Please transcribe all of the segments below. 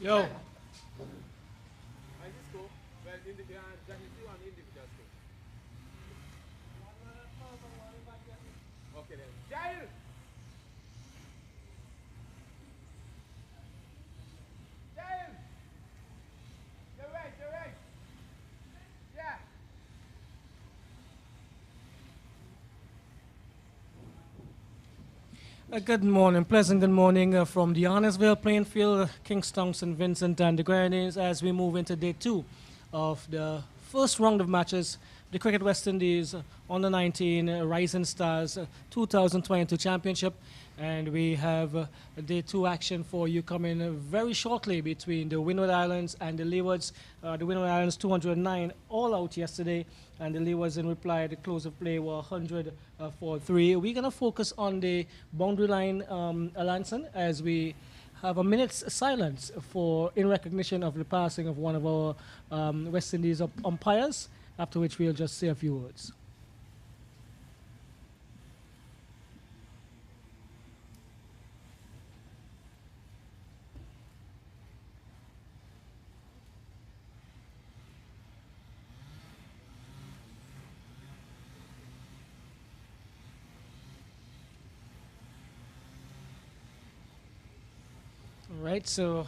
Yo. Good morning, pleasant good morning from the Arnos playing field, Kingston, St. Vincent and the Grenadines as we move into day two of the first round of matches. The Cricket West Indies Under 19 Rising Stars 2022 Championship, and we have day two action for you coming very shortly between the Windward Islands and the Leewards. The Windward Islands 209 all out yesterday, and the Leewards in reply, the close of play were 100 for 3. We're going to focus on the boundary line, Alanson, as we have a minute's silence for in recognition of the passing of one of our West Indies umpires, after which we'll just say a few words. Right, so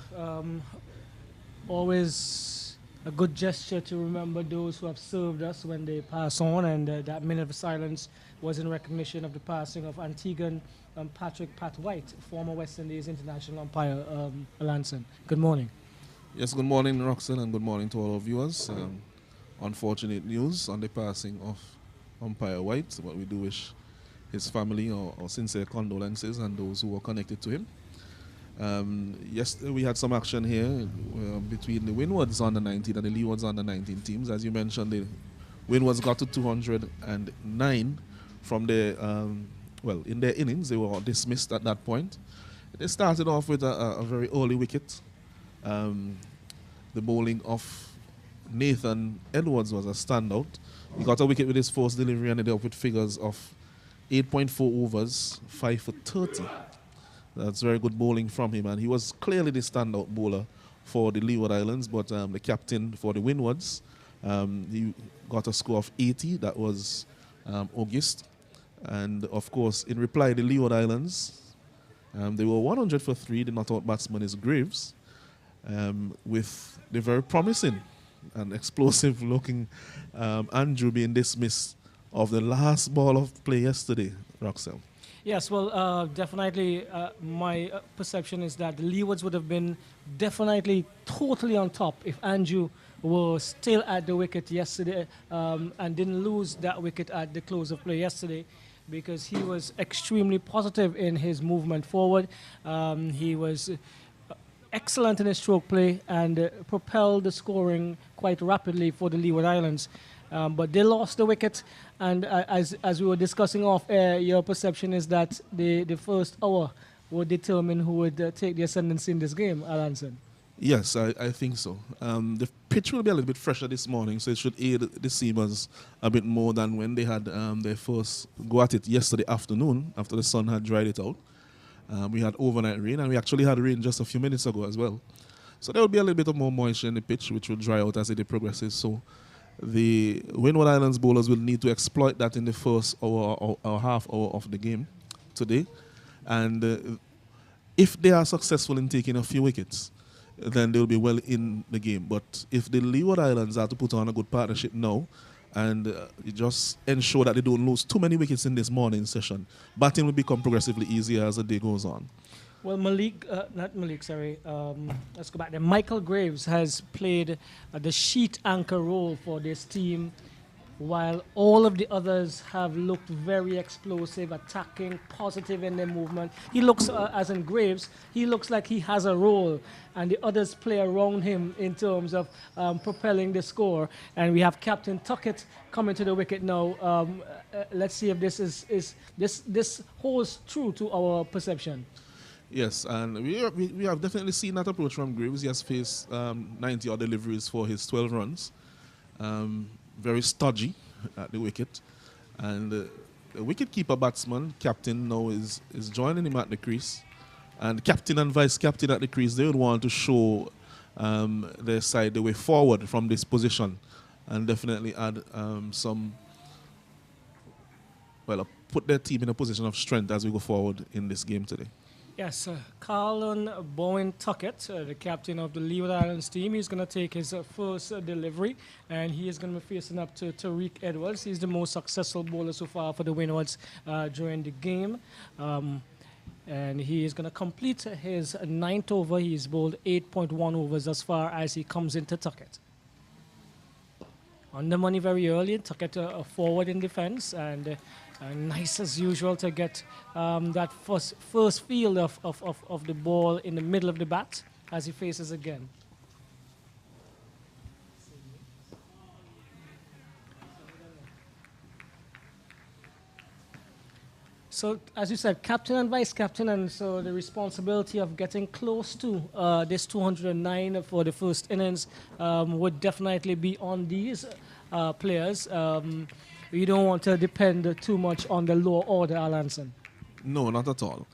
always a good gesture to remember those who have served us when they pass on, and that minute of silence was in recognition of the passing of Antiguan Patrick Pat White, former West Indies international umpire. Alanson, good morning. Yes, good morning, Roxanne, and good morning to all our viewers. Unfortunate news on the passing of umpire White, but we do wish his family our sincere condolences and those who were connected to him. Yesterday we had some action here between the Windwards under 19 and the Leewards under 19 teams. As you mentioned, the Windwards got to 209 from their, in their innings. They were dismissed at that point. They started off with a very early wicket. The bowling of Nathan Edwards was a standout. He got a wicket with his first delivery and ended up with figures of 8.4 overs, 5 for 30. That's very good bowling from him, and he was clearly the standout bowler for the Leeward Islands, but the captain for the Windwards, he got a score of 80. That was August. And, of course, in reply, the Leeward Islands, they were 100 for 3. The not-out batsman is Graves, with the very promising and explosive-looking Andrew being dismissed of the last ball of play yesterday, Roxelle. Yes, well, definitely my perception is that the Leewards would have been definitely totally on top if Andrew were still at the wicket yesterday and didn't lose that wicket at the close of play yesterday, because he was extremely positive in his movement forward. He was excellent in his stroke play and propelled the scoring quite rapidly for the Leeward Islands. But they lost the wicket, and as we were discussing off air, your perception is that the first hour would determine who would take the ascendancy in this game, Alanson. Yes, I think so. The pitch will be a little bit fresher this morning, so it should aid the seamers a bit more than when they had their first go at it yesterday afternoon after the sun had dried it out. We had overnight rain, and we actually had rain just a few minutes ago as well. So there will be a little bit of more moisture in the pitch, which will dry out as the day progresses. So the Windward Islands bowlers will need to exploit that in the first hour or half hour of the game today. And if they are successful in taking a few wickets, then they'll be well in the game. But if the Leeward Islands are to put on a good partnership now and just ensure that they don't lose too many wickets in this morning session, batting will become progressively easier as the day goes on. Well, let's go back there. Michael Graves has played the sheet anchor role for this team, while all of the others have looked very explosive, attacking, positive in their movement. He looks, as in Graves, he looks like he has a role, and the others play around him in terms of propelling the score. And we have Captain Tuckett coming to the wicket now. Let's see if this holds true to our perception. Yes, and we have definitely seen that approach from Graves. He has faced 90 odd deliveries for his 12 runs. Very stodgy at the wicket. And the wicket-keeper batsman, captain, now is joining him at the crease. And captain and vice-captain at the crease, they would want to show their side the way forward from this position and definitely add put their team in a position of strength as we go forward in this game today. Yes, Carlon Bowen Tuckett, the captain of the Leeward Islands team, he's going to take his first delivery, and he is going to be facing up to Tariq Edwards. He's the most successful bowler so far for the Windwards during the game. And he is going to complete his 9th over. He's bowled 8.1 overs as far as he comes into Tuckett. On the money very early, Tuckett forward in defense, and nice as usual to get that first field of the ball in the middle of the bat as he faces again. So, as you said, captain and vice captain, and so the responsibility of getting close to this 209 for the first innings would definitely be on these players. You don't want to depend too much on the lower order, Alanson. No, not at all.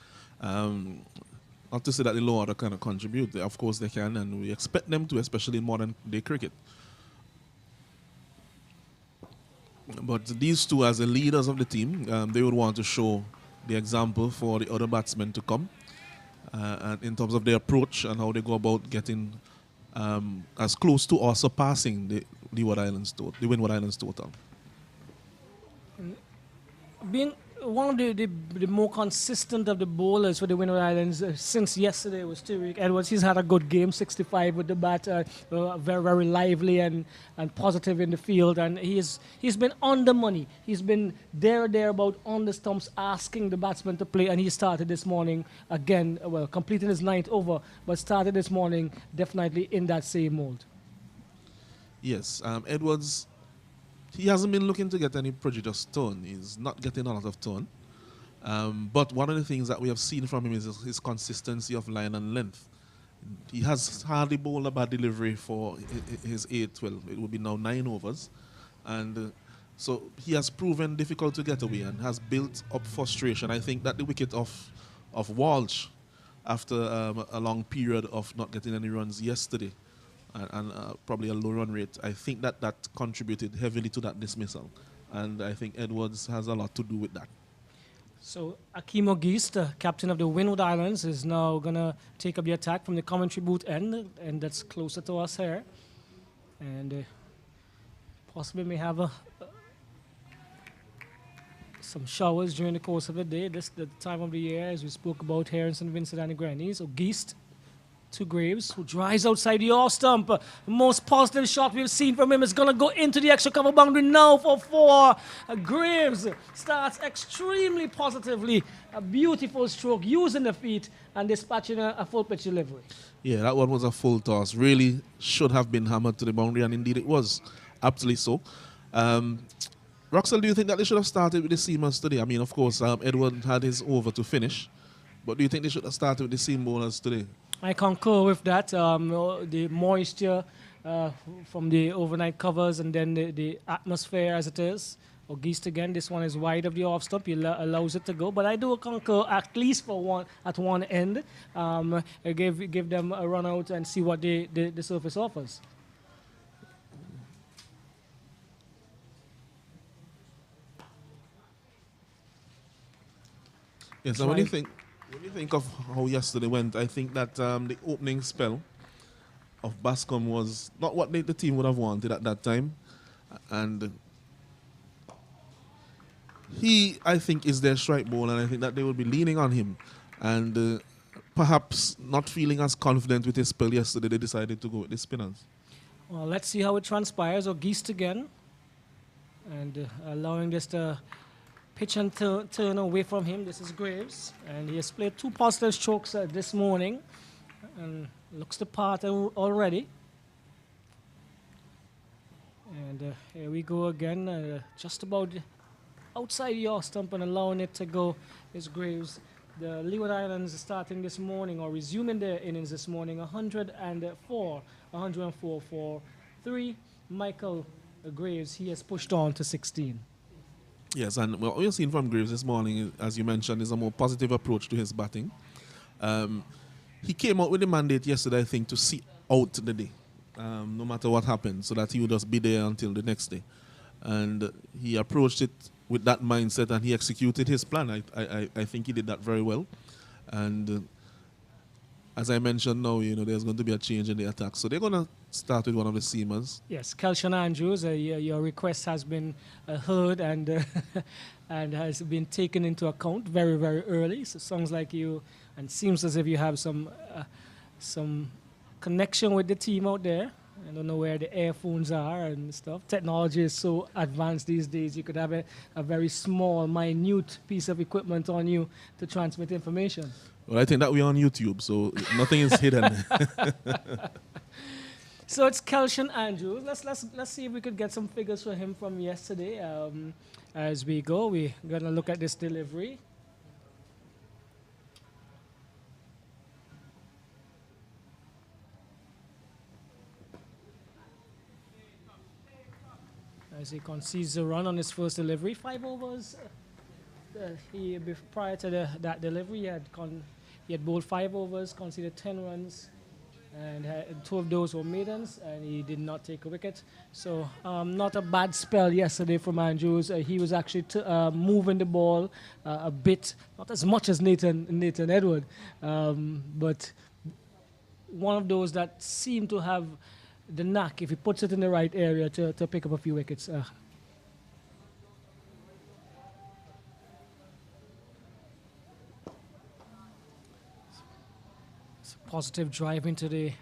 Not to say that the lower order cannot contribute. Of course they can, and we expect them to, especially in modern day cricket. But these two, as the leaders of the team, they would want to show the example for the other batsmen to come, and in terms of their approach and how they go about getting as close to or surpassing the Windward Islands total. Being one of the more consistent of the bowlers for the Windward Islands since yesterday was Tariq Edwards. He's had a good game, 65 with the bat, very, very lively and positive in the field, and he's been on the money. He's been thereabout on the stumps asking the batsmen to play, and he started this morning again, completing his 9th over, but started this morning definitely in that same mold. Yes, Edwards, he hasn't been looking to get any prodigious turn. He's not getting a lot of turn. But one of the things that we have seen from him is his consistency of line and length. He has hardly bowled a bad delivery for his 8-12. It would be now 9 overs. And so he has proven difficult to get away and has built up frustration. I think that the wicket of Walsh, after a long period of not getting any runs yesterday, and probably a low run rate, I think that contributed heavily to that dismissal. And I think Edwards has a lot to do with that. So Akeem O'Geist, the captain of the Windward Islands, is now going to take up the attack from the commentary booth end, and that's closer to us here. And possibly may have some showers during the course of the day. This the time of the year, as we spoke about here in St. Vincent and the Grenadines. O'Geist to Graves, who drives outside the off stump. The most positive shot we've seen from him is going to go into the extra cover boundary now for 4. Graves starts extremely positively. A beautiful stroke, using the feet and dispatching a full pitch delivery. Yeah, that one was a full toss. Really should have been hammered to the boundary, and indeed it was. Absolutely so. Roxel, do you think that they should have started with the seamers today? I mean, of course, Edward had his over to finish, but do you think they should have started with the seam bowlers today? I concur with that. The moisture from the overnight covers and then the atmosphere as it is. O'Geist again, this one is wide of the off stump. He allows it to go. But I do concur at least at one end. Give them a run out and see what the surface offers. Yes, so when you think of how yesterday went, I think that the opening spell of Bascom was not what the team would have wanted at that time. And he, I think, is their strike bowler, and I think that they will be leaning on him. And perhaps not feeling as confident with his spell yesterday, they decided to go with the spinners. Well, let's see how it transpires. O'Geist again. And allowing this to pitch and turn away from him. This is Graves, and he has played 2 positive strokes this morning, and looks the part already. And here we go again, just about outside the off stump and allowing it to go is Graves. The Leeward Islands starting this morning, or resuming their innings this morning, 104 for 3. Michael Graves, he has pushed on to 16. Yes, and what we've seen from Graves this morning, as you mentioned, is a more positive approach to his batting. He came out with the mandate yesterday, I think, to see out the day, no matter what happened, so that he would just be there until the next day. And he approached it with that mindset, and he executed his plan. I think he did that very well. And as I mentioned now, there's going to be a change in the attack. So they're going to start with one of the seamers. Yes, Kelshon Andrews, your request has been heard and and has been taken into account very, very early. So sounds like you, and seems as if you have some connection with the team out there. I don't know where the earphones are and stuff. Technology is so advanced these days. You could have a very small, minute piece of equipment on you to transmit information. Well, I think that we're on YouTube, so nothing is hidden. So it's Kelshon Andrews. Let's see if we could get some figures for him from yesterday. As we go, we're gonna look at this delivery. As he concedes the run on his first delivery, 5 overs. Prior to that delivery, he had bowled 5 overs, conceded 10 runs, and 2 of those were maidens, and he did not take a wicket. So not a bad spell yesterday from Andrews. He was actually moving the ball a bit, not as much as Nathan Edward, but one of those that seemed to have the knack, if he puts it in the right area, to pick up a few wickets. Positive drive into the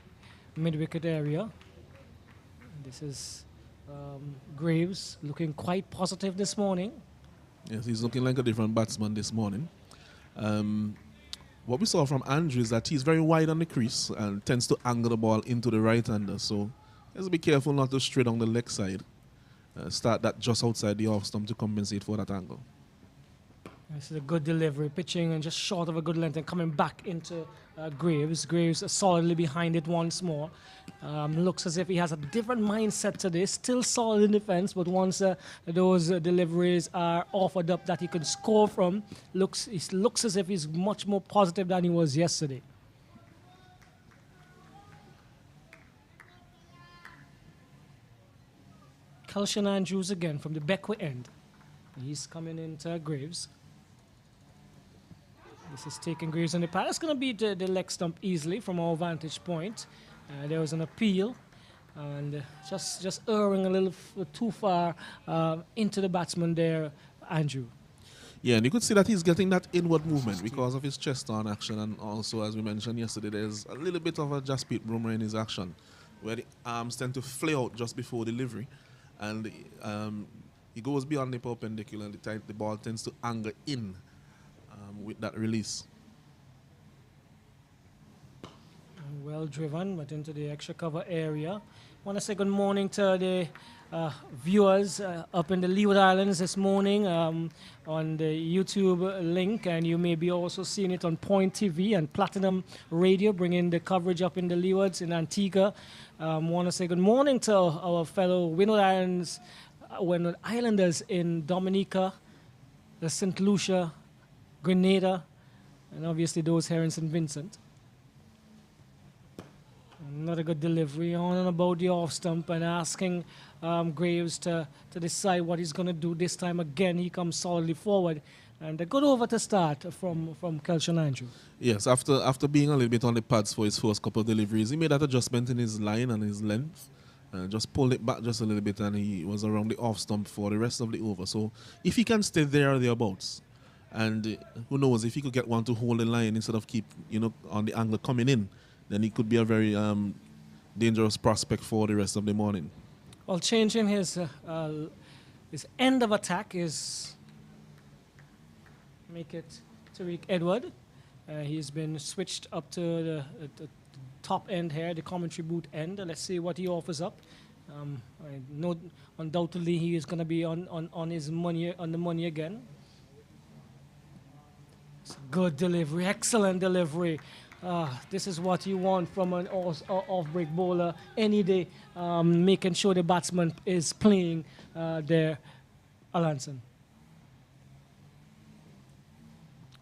mid-wicket area. This is Graves looking quite positive this morning. Yes, he's looking like a different batsman this morning. What we saw from Andrew is that he's very wide on the crease and tends to angle the ball into the right-hander. So let's be careful not to stray down the leg side. Start that just outside the off stump to compensate for that angle. This is a good delivery, pitching and just short of a good length and coming back into Graves. Graves solidly behind it once more. Looks as if he has a different mindset today. Still solid in defense, but once those deliveries are offered up that he can score from, it looks as if he's much more positive than he was yesterday. Kelshon Andrews again from the Beckwith end. He's coming into Graves. This is taking Graves on the pad. It's going to beat the leg stump easily from our vantage point. There was an appeal, and just erring a little too far into the batsman there, Andrew. Yeah, and you could see that he's getting that inward movement because of his chest on action, and also, as we mentioned yesterday, there's a little bit of a Jasprit Bumrah in his action, where the arms tend to flare out just before delivery, and he goes beyond the perpendicular, and the ball tends to angle in with that release. Well driven, but into the extra cover area. I want to say good morning to the viewers up in the Leeward Islands this morning on the YouTube link, and you may be also seeing it on Point TV and Platinum Radio, bringing the coverage up in the Leewards in Antigua. Want to say good morning to our fellow Windward Islanders in Dominica, the St. Lucia, Grenada, and obviously those here in St. Vincent. Another good delivery on and about the off stump, and asking Graves to decide what he's going to do this time. Again, he comes solidly forward, and a good over to start from Kelshon Andrews. Yes, after being a little bit on the pads for his first couple of deliveries, he made that adjustment in his line and his length. Just pulled it back just a little bit, and he was around the off stump for the rest of the over. So if he can stay there or thereabouts, and who knows, if he could get one to hold the line instead of keep on the angle coming in, then he could be a very dangerous prospect for the rest of the morning. Well, changing his end of attack is make it Tariq Edward. He's been switched up to the top end here, the commentary booth end. Let's see what he offers up. I know undoubtedly he is going to be on his money, on the money again. It's a good delivery, excellent delivery. This is what you want from an off-break bowler any day, making sure the batsman is playing there, Alanson.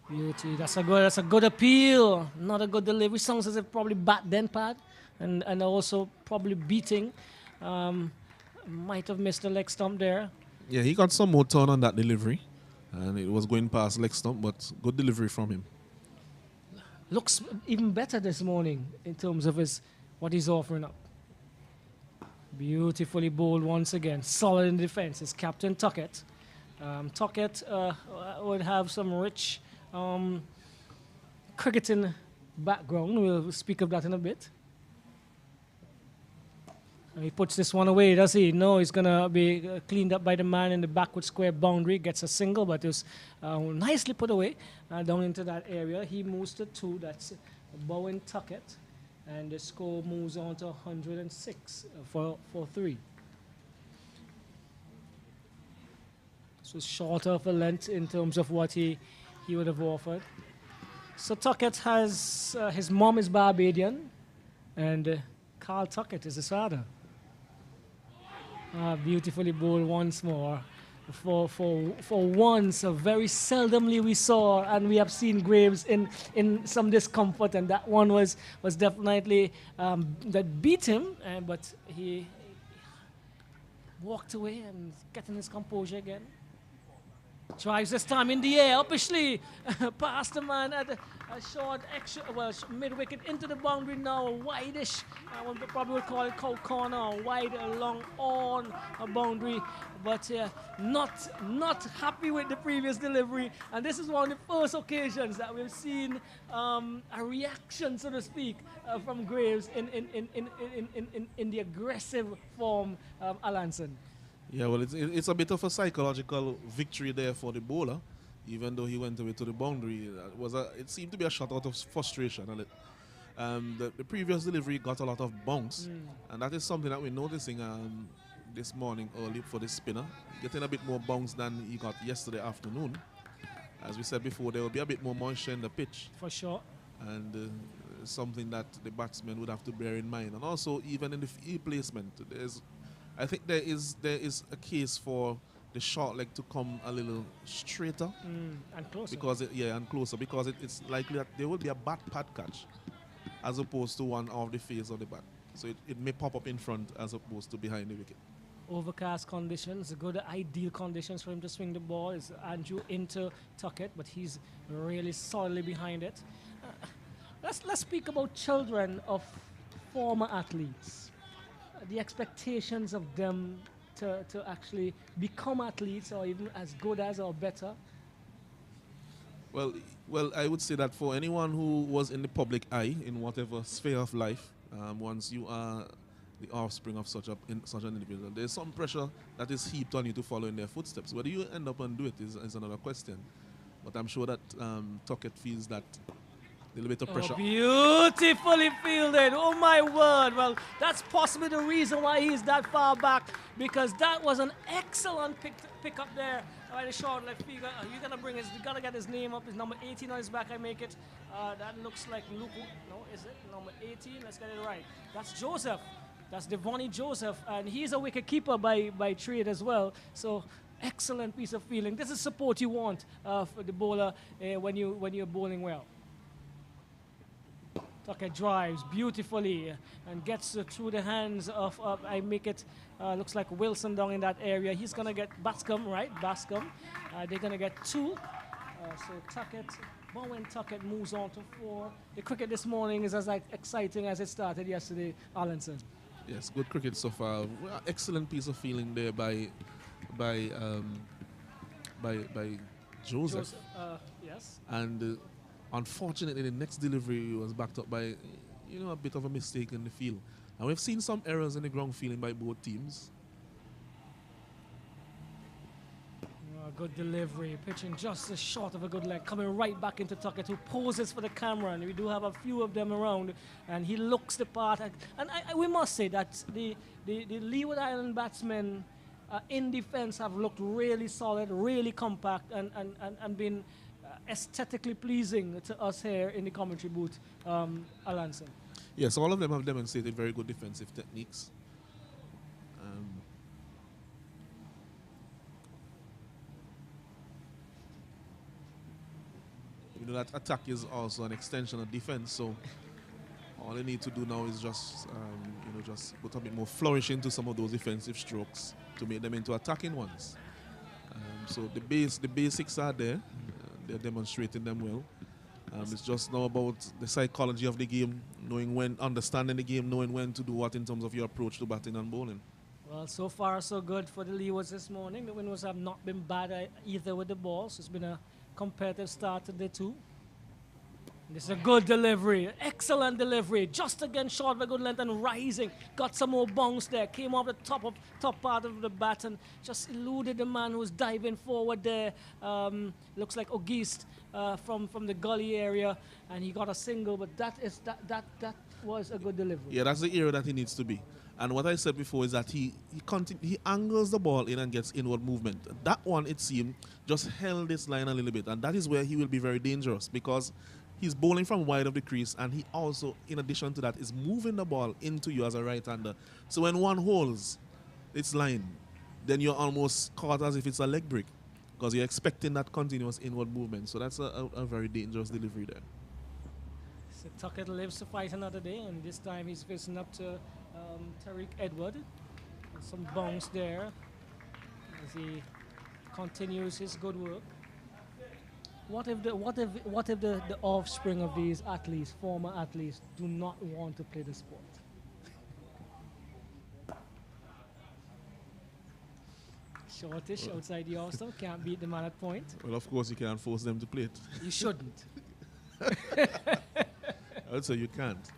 Beauty, that's a good appeal. Not a good delivery. Sounds as if probably bat then pad. and also probably beating. Might have missed the leg stump there. Yeah, he got some more turn on that delivery, and it was going past leg stump, but good delivery from him. Looks even better this morning in terms of what he's offering up. Beautifully bowled once again. Solid in defense. It's Captain Tuckett. Tuckett would have some rich cricketing background. We'll speak of that in a bit. And he puts this one away, does he? No, he's going to be cleaned up by the man in the backward square boundary. Gets a single, but it was nicely put away down into that area. He moves to 2. That's Bowen Tuckett. And the score moves on to 106 for 3. So shorter of a length in terms of what he would have offered. So Tuckett has, his mom is Barbadian, and Carl Tuckett is his father. Beautifully bowled once more. For once, very seldomly we saw, and we have seen Graves in some discomfort, and that one was definitely that beat him, but he walked away and getting his composure again. Drives this time in the air, uppishly past the man at a short extra, mid wicket into the boundary now, wide-ish. One probably would call it cold corner, wide along on a boundary, but not happy with the previous delivery. And this is one of the first occasions that we've seen a reaction, so to speak, from Graves in the aggressive form of Alanson. Yeah, well, it's a bit of a psychological victory there for the bowler, even though he went away to the boundary. It seemed to be a shot out of frustration. The previous delivery got a lot of bounce, and that is something that we're noticing this morning early for the spinner, getting a bit more bounce than he got yesterday afternoon. As we said before, there will be a bit more moisture in the pitch. For sure. And something that the batsmen would have to bear in mind. And also, even in the field placement, I think there is a case for the short leg to come a little straighter and closer. Because it's likely that there will be a bat pad catch as opposed to one off the face of the bat. So it may pop up in front as opposed to behind the wicket. Overcast conditions, good ideal conditions for him to swing the ball. Is Andrew into Tuckett, but he's really solidly behind it. Let's speak about children of former athletes. The expectations of them to actually become athletes, or even as good as or better. Well, I would say that for anyone who was in the public eye in whatever sphere of life, once you are the offspring of such an individual, there's some pressure that is heaped on you to follow in their footsteps. Whether you end up and do it is another question. But I'm sure that Tuckett feels that little bit of pressure. Beautifully fielded. Oh my word. Well, that's possibly the reason why he's that far back, because that was an excellent pick up there by the short left field. You're gonna get his name up. His number 18 on his back. I make it. That looks like Luke. No, is it number 18? Let's get it right. That's Joseph. That's Devonnie Joseph, and he's a wicket keeper by trade as well. So excellent piece of fielding. This is support you want for the bowler when you're bowling well. Tuckett drives beautifully and gets through the hands of I make it, looks like Wilson down in that area. He's going to get Bascom, right? Bascom. They're going to get 2. So Tuckett, Bowen Tuckett moves on to 4. The cricket this morning is as exciting as it started yesterday, Alanson. Yes, good cricket so far. Excellent piece of fielding there by Joseph. Yes. And unfortunately, the next delivery was backed up by, a bit of a mistake in the field. And we've seen some errors in the ground fielding by both teams. Good delivery, pitching just as short of a good leg, coming right back into Tuckett, who poses for the camera, and we do have a few of them around, and he looks the part. And we must say that the Leeward Island batsmen in defense have looked really solid, really compact, and been aesthetically pleasing to us here in the commentary booth, Alanson. Yes, all of them have demonstrated very good defensive techniques. That attack is also an extension of defense, so All they need to do now is just, just put a bit more flourish into some of those defensive strokes to make them into attacking ones. So the basics are there. They're demonstrating them well. It's just now about the psychology of the game, understanding the game, knowing when to do what in terms of your approach to batting and bowling. Well, so far so good for the Leewards this morning. The Windwards have not been bad either with the ball. So it's been a competitive start to day 2. This is a good delivery, excellent delivery. Just again short of a good length and rising. Got some more bounce there. Came off the top part of the bat and just eluded the man who was diving forward there. Looks like Auguste from the gully area, and he got a single. But that was a good delivery. Yeah, that's the area that he needs to be. And what I said before is that he angles the ball in and gets inward movement. That one, it seemed, just held this line a little bit, and that is where he will be very dangerous because he's bowling from wide of the crease, and he also, in addition to that, is moving the ball into you as a right-hander. So when one holds its line, then you're almost caught as if it's a leg break because you're expecting that continuous inward movement. So that's a very dangerous delivery there. So Tuckett lives to fight another day, and this time he's facing up to Tariq Edward. And some bounce there as he continues his good work. What if the offspring of these athletes, former athletes, do not want to play the sport? Shortish outside the off stump, can't beat the man at point. Well, of course, you can't force them to play it. You shouldn't. I would say you can't.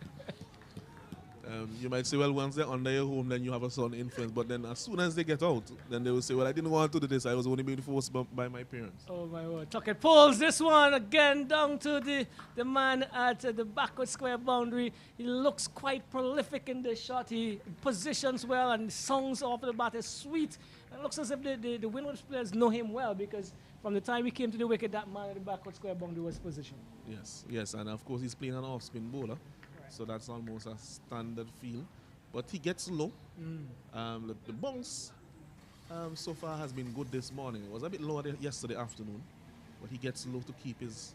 You might say, well, once they're under your home, then you have a certain influence. But then as soon as they get out, then they will say, well, I didn't want to do this. I was only being forced by my parents. Oh, my word. Tuckett pulls this one again down to the man at the backward square boundary. He looks quite prolific in this shot. He positions well and songs off the bat is sweet. It looks as if the Windwards players know him well because from the time he came to the wicket, that man at the backward square boundary was positioned. Yes. And, of course, he's playing an off-spin bowler. So that's almost a standard feel. But he gets low. The bounce so far has been good this morning. It was a bit lower yesterday afternoon. But he gets low to keep his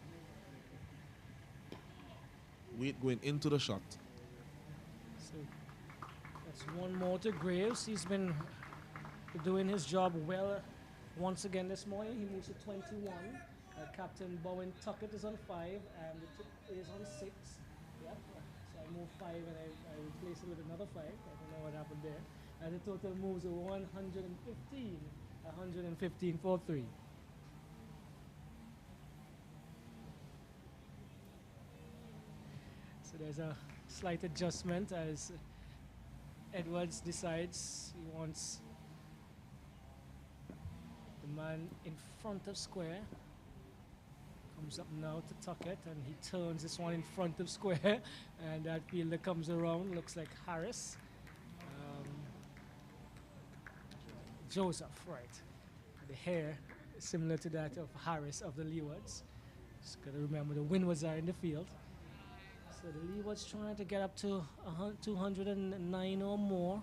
weight going into the shot. So that's one more to Graves. He's been doing his job well once again this morning. He moves to 21. Captain Bowen Tuckett is on 5 and is on 6. Yep. So I move 5 and I replace it with another 5. I don't know what happened there. And the total moves to 115. 115 for 3. So there's a slight adjustment as Edwards decides he wants the man in front of square. Comes up now to Tuckett and he turns this one in front of square and that fielder comes around, looks like Harris. Joseph, right. The hair is similar to that of Harris of the Leewards. Just got to remember the Windwards are in the field. So the Leewards trying to get up to 209 or more.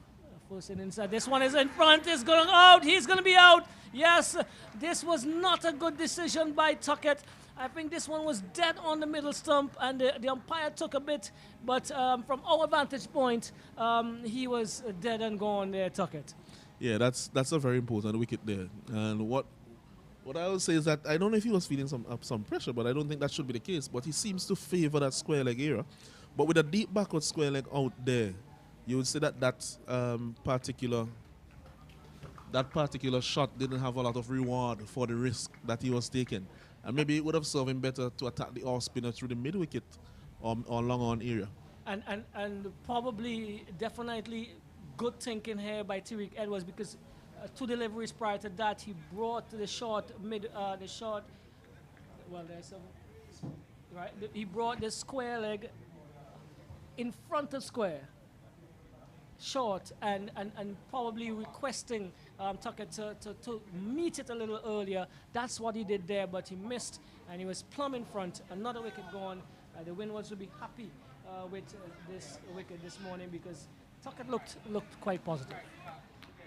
First and inside. This one is in front, is going out. He's going to be out. Yes, this was not a good decision by Tuckett. I think this one was dead on the middle stump and the umpire took a bit, but from our vantage point, he was dead and gone there, Tuckett. Yeah, that's a very important wicket there. And what I would say is that I don't know if he was feeling some pressure, but I don't think that should be the case. But he seems to favor that square leg area. But with a deep backward square leg out there, you would say that particular shot didn't have a lot of reward for the risk that he was taking. And maybe it would have served him better to attack the off spinner through the mid wicket or long on area. And probably, definitely good thinking here by Tariq Edwards because 2 deliveries prior to that, he brought the short he brought the square leg in front of square, short, and probably requesting Tuckett to meet it a little earlier. That's what he did there, but he missed, and he was plumb in front. Another wicket gone. The Windwards will be happy with this wicket this morning because Tuckett looked quite positive.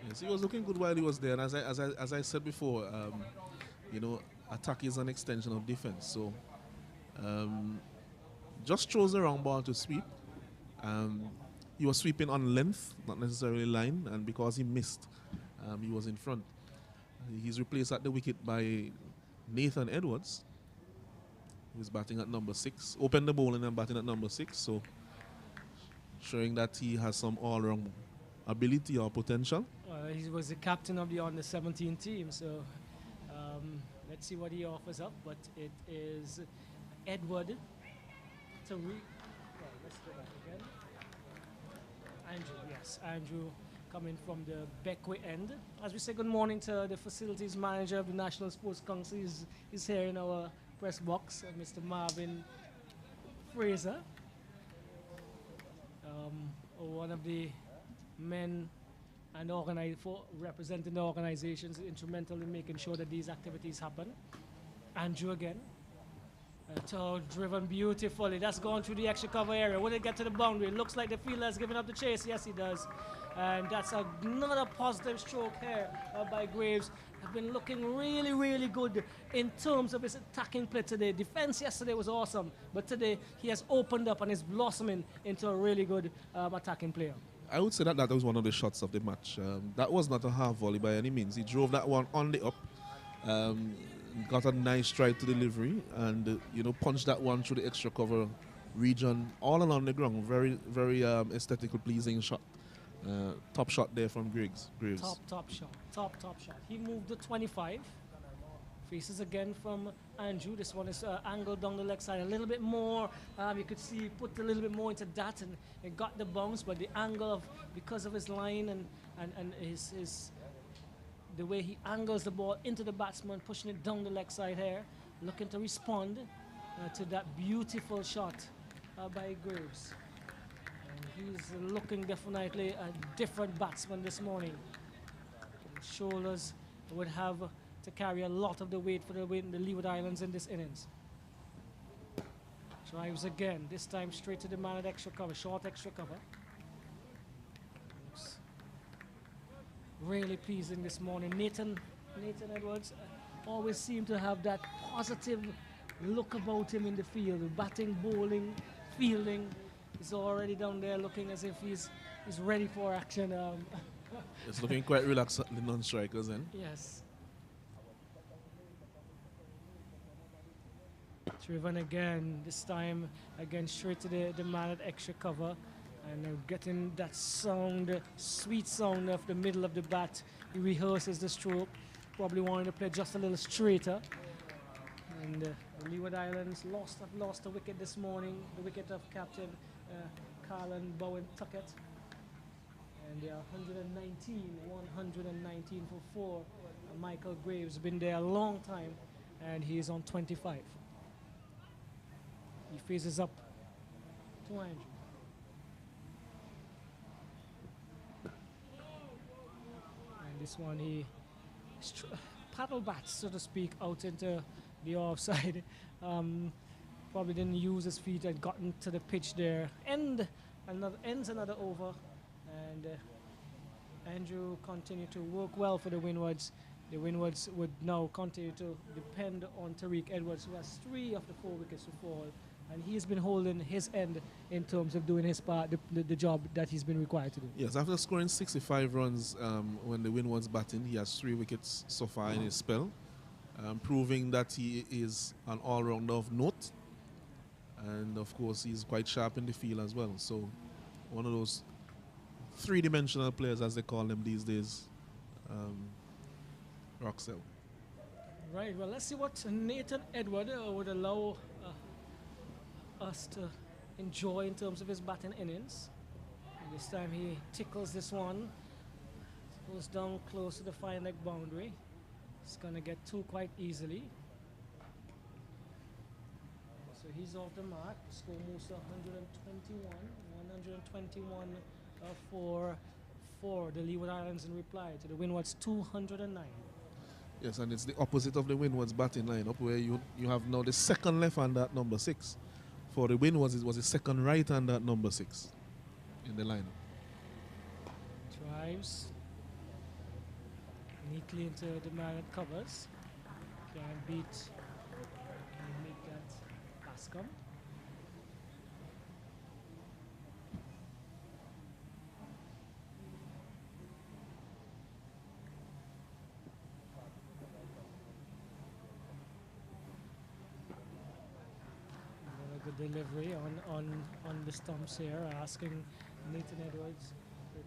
Yes, he was looking good while he was there. And as I said before, attack is an extension of defense. So just throws the wrong ball to sweep, He was sweeping on length, not necessarily line, and because he missed, he was in front. He's replaced at the wicket by Nathan Edwards, who's batting at number 6. Opened the bowling and batting at number 6, so showing that he has some all-round ability or potential. He was the captain of the under-17 team, so let's see what he offers up. But it is Edward Tariq. Let's go back again. Andrew, yes, Andrew coming from the Beckwith end. As we say good morning to the facilities manager of the National Sports Council, he's here in our press box, Mr. Marvin Fraser. One of the men and representing the organizations instrumental in making sure that these activities happen. Andrew again. Toe driven beautifully. That's going through the extra cover area. Will it get to the boundary? It looks like the fielder has given up the chase. Yes, he does. And that's another positive stroke here by Graves. Have been looking really, really good in terms of his attacking play today. Defense yesterday was awesome, but today he has opened up and is blossoming into a really good attacking player. I would say that was one of the shots of the match. That was not a half volley by any means. He drove that one on the up. Got a nice stride to delivery and punched that one through the extra cover region all along the ground. Very, very aesthetically pleasing shot. Top shot there from Graves. Top shot. He moved to 25. Faces again from Andrew. This one is angled down the leg side a little bit more. You could see he put a little bit more into that and it got the bounce, but the angle because of his line and his the way he angles the ball into the batsman, pushing it down the leg side here, looking to respond to that beautiful shot by Graves. And he's looking definitely a different batsman this morning. His shoulders would have to carry a lot of the weight for the Leeward Islands in this innings. Drives again, this time straight to the man at extra cover, short extra cover. Really pleasing this morning. Nathan Edwards always seemed to have that positive look about him in the field. Batting, bowling, fielding. He's already down there looking as if he's ready for action. It's looking quite relaxed at the non-strikers then. Yes. Driven again, this time again straight to the man at extra cover. And getting that sound, sweet sound of the middle of the bat. He rehearses the stroke, probably wanting to play just a little straighter. And the Leeward Islands lost a wicket this morning, the wicket of Captain Carlin Bowen Tuckett. And they are 119 for 4. Michael Graves been there a long time, and he is on 25. He faces up to Andrew. This one he paddle bats, so to speak, out into the offside. Probably didn't use his feet and got into the pitch there. Ends another over, and Andrew continued to work well for the Windwards. The Windwards would now continue to depend on Tariq Edwards, who has 3 of the 4 wickets to fall. And he's been holding his end in terms of doing his part, the job that he's been required to do. Yes, after scoring 65 runs when the Windwards batting, he has 3 wickets so far in his spell, proving that he is an all-rounder of note. And of course, he's quite sharp in the field as well. So, one of those 3-dimensional players, as they call them these days, Roxell. Right, well, let's see what Nathan Edward would allow us to enjoy in terms of his batting innings. And this time he tickles this one, goes down close to the fine leg boundary. He's gonna get 2 quite easily. So he's off the mark. The score moves to 121 for the Leeward Islands in reply to the Windwards 209. Yes, and it's the opposite of the Windwards batting lineup, where you have now the second left-hander at number 6. For the Windwards, it was the second right-hander at number 6 in the lineup. Drives neatly into the man that covers. Can make that pass come. delivery on the stumps here, asking Nathan Edwards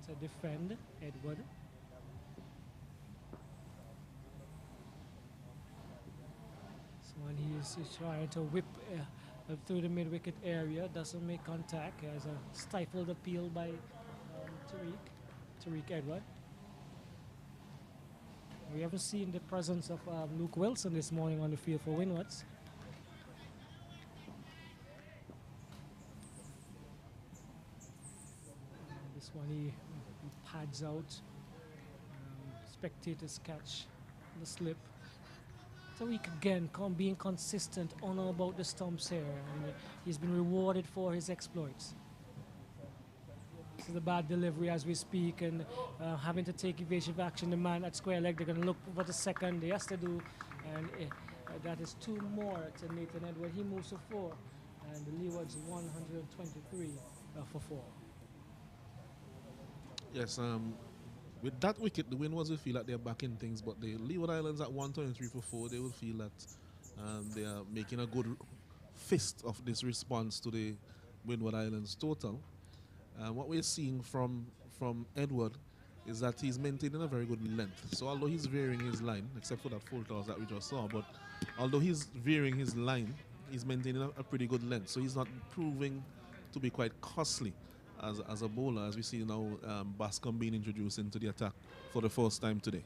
to defend Edward. So when he's trying to whip through the mid-wicket area, doesn't make contact. He has a stifled appeal by Tariq Edward. We haven't seen the presence of Luke Wilson this morning on the field for Windwards. This one he pads out. Spectators catch the slip. Tariq again being consistent on or about the stumps here, and he's been rewarded for his exploits. This is a bad delivery as we speak, and having to take evasive action. The man at square leg, they're going to look for the second. He has to do, and that is 2 more to Nathan Edward. He moves to 4, and the Leewards 123 for 4. Yes, with that wicket, the Windwards will feel like they're back in things, but the Leeward Islands at 123 for 4, they will feel that they are making a good fist of this response to the Windward Islands total. What we're seeing from Edward is that he's maintaining a very good length. So although he's varying his line, except for that full toss that we just saw, but although he's varying his line, he's maintaining a pretty good length. So he's not proving to be quite costly as a bowler, as we see now Bascom being introduced into the attack for the first time today.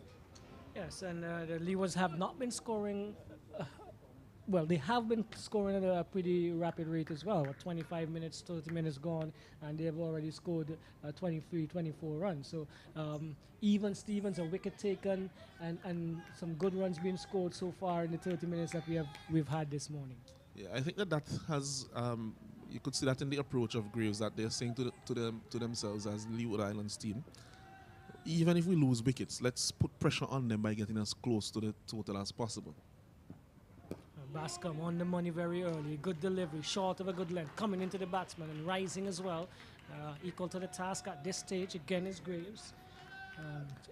Yes, and the Leewards have not been scoring. Well, they have been scoring at a pretty rapid rate as well. 25 minutes, 30 minutes gone, and they've already scored 23, 24 runs. So even Stevens, a wicket taken, and some good runs being scored so far in the 30 minutes that we've had this morning. Yeah, I think that has you could see that in the approach of Graves, that they're saying to themselves as Leeward Islands team, even if we lose wickets, let's put pressure on them by getting as close to the total as possible. Bascom on the money very early. Good delivery, short of a good length, coming into the batsman and rising as well. Equal to the task at this stage. Again is Graves.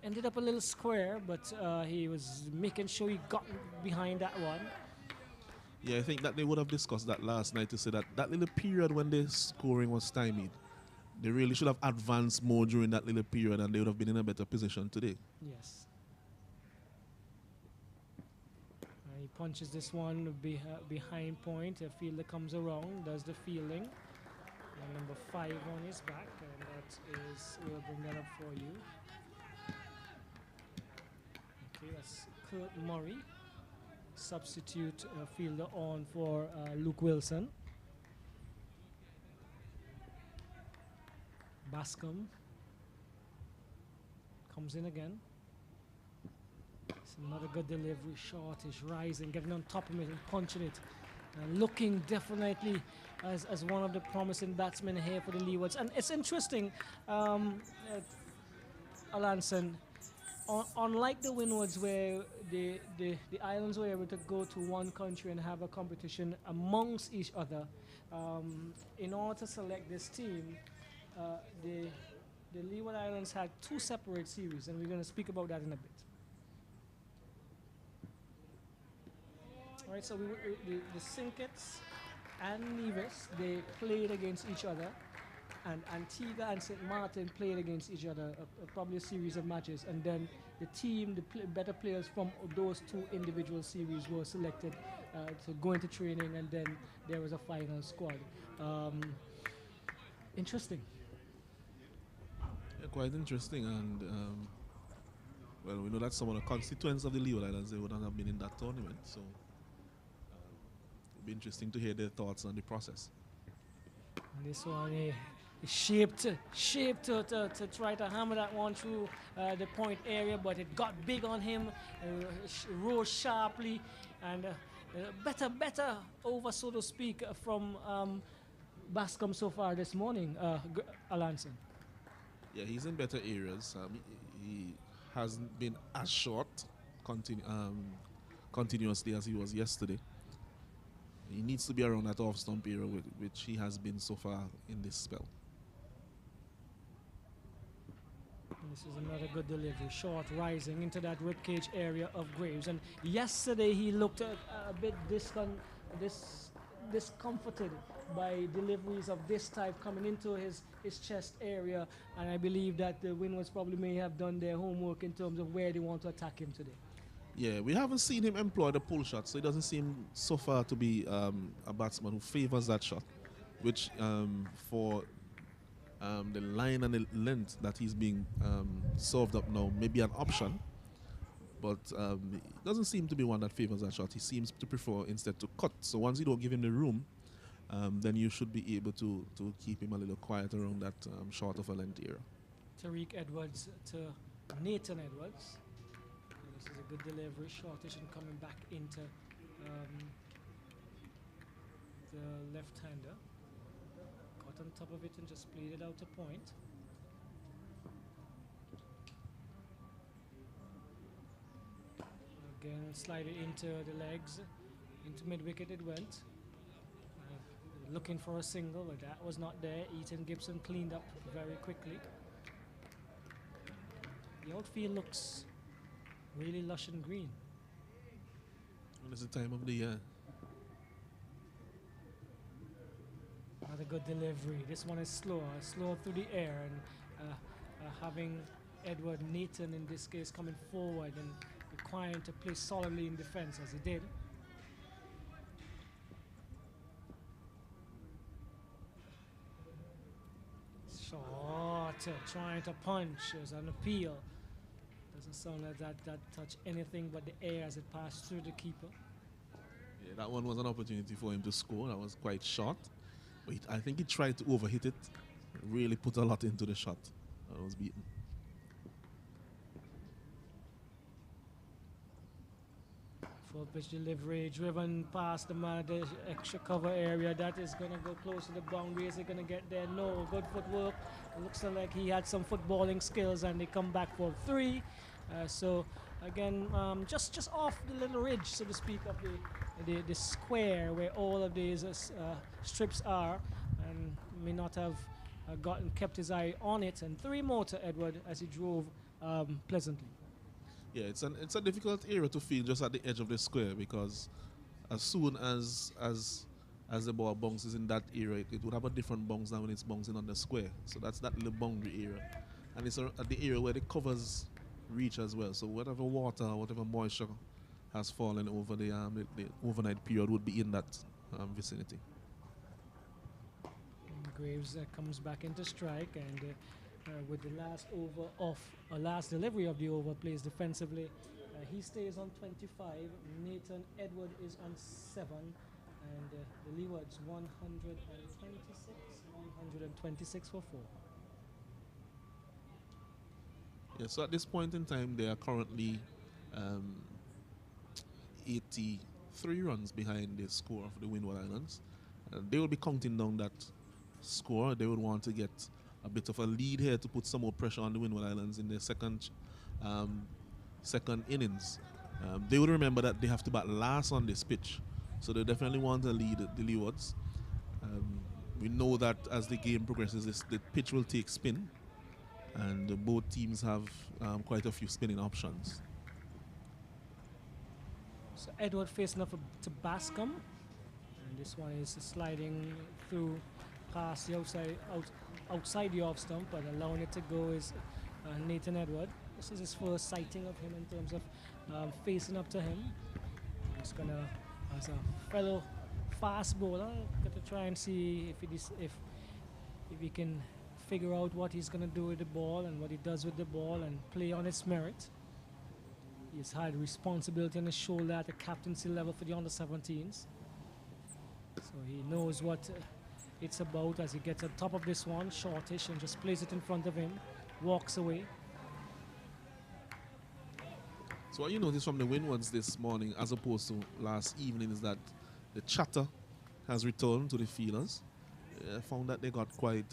Ended up a little square, but he was making sure he got behind that one. Yeah, I think that they would have discussed that last night to say that little period when the scoring was stymied, they really should have advanced more during that little period, and they would have been in a better position today. Yes. He punches this one behind point. A fielder comes around, does the fielding. And number 5 on his back, and that is, we'll bring that up for you. Okay, that's Kurt Murray. Substitute fielder on for Luke Wilson. Bascom comes in again. It's another good delivery, short is rising, getting on top of it and punching it. Looking definitely as one of the promising batsmen here for the Leewards. And it's interesting, Alanson, unlike the Windwards, where the islands were able to go to one country and have a competition amongst each other, in order to select this team, the Leeward Islands had 2 separate series, and we're going to speak about that in a bit. All right, so the Sinkets and Nevis, they played against each other, and Antigua and St. Martin played against each other, probably a series of matches, and then the team, better players from those 2 individual series were selected to go into training, and then there was a final squad. Interesting. Yeah, quite interesting, and well, we know that some of the constituents of the Leeward Islands, they wouldn't have been in that tournament, so it'll be interesting to hear their thoughts on the process. And this one, he shaped to try to hammer that one through the point area, but it got big on him, rose sharply, and better over, so to speak, from Bascom so far this morning, Alanson. Yeah, he's in better areas. He hasn't been as short continuously as he was yesterday. He needs to be around that off-stump area, which he has been so far in this spell. And this is another good delivery, short, rising into that ribcage area of Graves. And yesterday he looked a bit discomforted by deliveries of this type coming into his chest area, and I believe that the Windwards probably may have done their homework in terms of where they want to attack him today. Yeah, we haven't seen him employ the pull shot, so it doesn't seem so far to be a batsman who favors that shot, which for the line and the length that he's being served up now may be an option, but it doesn't seem to be one that favors that shot. He seems to prefer instead to cut. So once you don't give him the room, then you should be able to keep him a little quiet around that short of a length area. Tariq Edwards to Nathan Edwards. This is a good delivery, shortish and coming back into the left-hander. Got on top of it and just played it out to point. Again, slide it into the legs, into mid-wicket it went. Looking for a single, but that was not there. Ethan Gibson cleaned up very quickly. The outfield looks really lush and green. Well, it's the time of the year. Another good delivery. This one is slower through the air, and having Edward Nathan in this case coming forward and requiring to play solidly in defense as he did. Short, trying to punch as an appeal. Doesn't sound like that touched anything but the air as it passed through the keeper. Yeah, that one was an opportunity for him to score. That was quite short. But I think he tried to overhit it. Really put a lot into the shot. That was beaten. Full pitch delivery, driven past the man, the extra cover area. That is going to go close to the boundary. Is it going to get there? No. Good footwork. It looks like he had some footballing skills, and they come back for 3. So again, just off the little ridge, so to speak, of the square where all of these strips are, and may not have kept his eye on it. And 3 more to Edward as he drove pleasantly. Yeah, it's a difficult area to feel just at the edge of the square, because as soon as the ball bounces in that area, it would have a different bounce than when it's bouncing on the square. So that's that little boundary area, and it's at the area where the covers reach as well. So whatever water, whatever moisture has fallen over the overnight period would be in that vicinity. And Graves comes back into strike, and with the last last delivery of the over, plays defensively. He stays on 25. Nathan Edward is on 7, and the Leewards 126 for 4. Yeah, so at this point in time, they are currently 83 runs behind the score of the Windward Islands. They will be counting down that score. They would want to get a bit of a lead here to put some more pressure on the Windward Islands in their second innings. They would remember that they have to bat last on this pitch, so they definitely want to lead the Leewards. We know that as the game progresses, the pitch will take spin, and both teams have quite a few spinning options. So Edward facing up to Bascom, and this one is sliding through past the outside the off stump, but allowing it to go is Nathan Edward. This is his first sighting of him in terms of facing up to him. He's gonna, as a fellow fast bowler, got to try and see if he can figure out what he's gonna do with the ball and what he does with the ball and play on its merit. He's had responsibility on his shoulder at the captaincy level for the under-17s, so he knows what it's about as he gets on top of this one, shortish, and just plays it in front of him, walks away. So what you notice from the Windwards this morning as opposed to last evening is that the chatter has returned to the fielders. I found that they got quite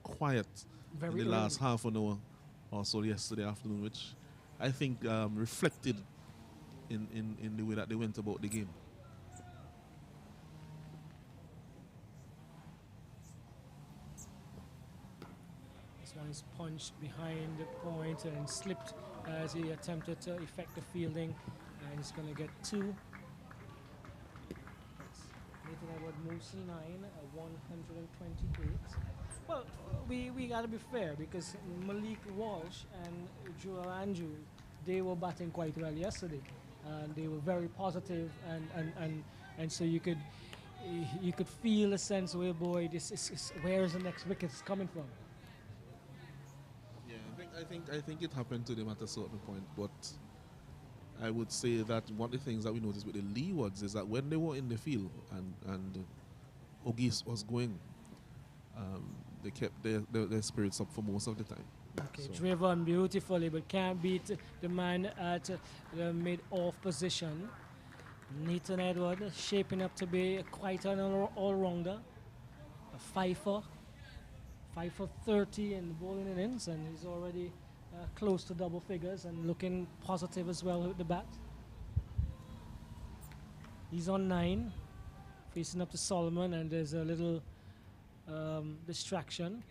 quiet in the last half an hour or so yesterday afternoon, which I think reflected in the way that they went about the game. One is punched behind the point and slipped as he attempted to effect the fielding, and he's going to get 2. Nathan Edward James 9, 128. Well, we got to be fair because Malik Walsh and Joel Andrew, they were batting quite well yesterday. And they were very positive and so you could feel a sense where, boy, this is where is the next wicket coming from. Yeah, I think it happened to them at a certain point, but I would say that one of the things that we noticed with the Leewards is that when they were in the field and Ogis was going, they kept their spirits up for most of the time. Okay, So driven beautifully, but can't beat the man at the mid-off position. Nathan Edward shaping up to be quite an all-rounder. A 5 for 30 in the bowling innings, and he's already close to double figures and looking positive as well with the bat. He's on 9, facing up to Solomon, and there's a little distraction.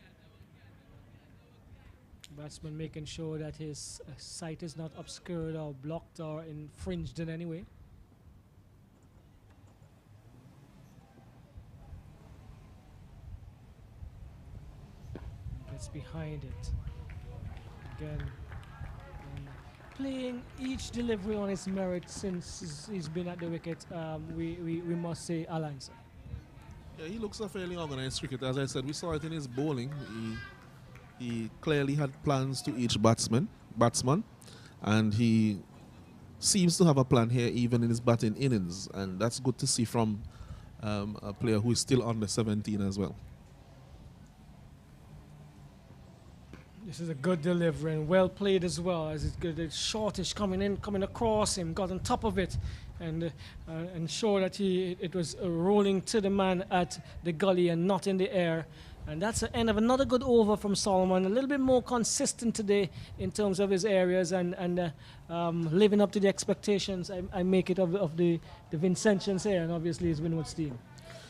Batsman making sure that his sight is not obscured or blocked or infringed in any way. Gets behind it. Again, playing each delivery on its merit since he's been at the wicket, we must say Alonso. yeah, he looks a fairly organized cricketer. As I said, we saw it in his bowling. He clearly had plans to each batsman, and he seems to have a plan here even in his batting innings, and that's good to see from a player who is still under 17 as well. This is a good delivery and well played as well, as it's good. It's shortish coming across him, got on top of it, and sure that it was rolling to the man at the gully and not in the air. And that's the end of another good over from Solomon. A little bit more consistent today in terms of his areas and living up to the expectations I make it of the Vincentians here, and obviously his Windwards team.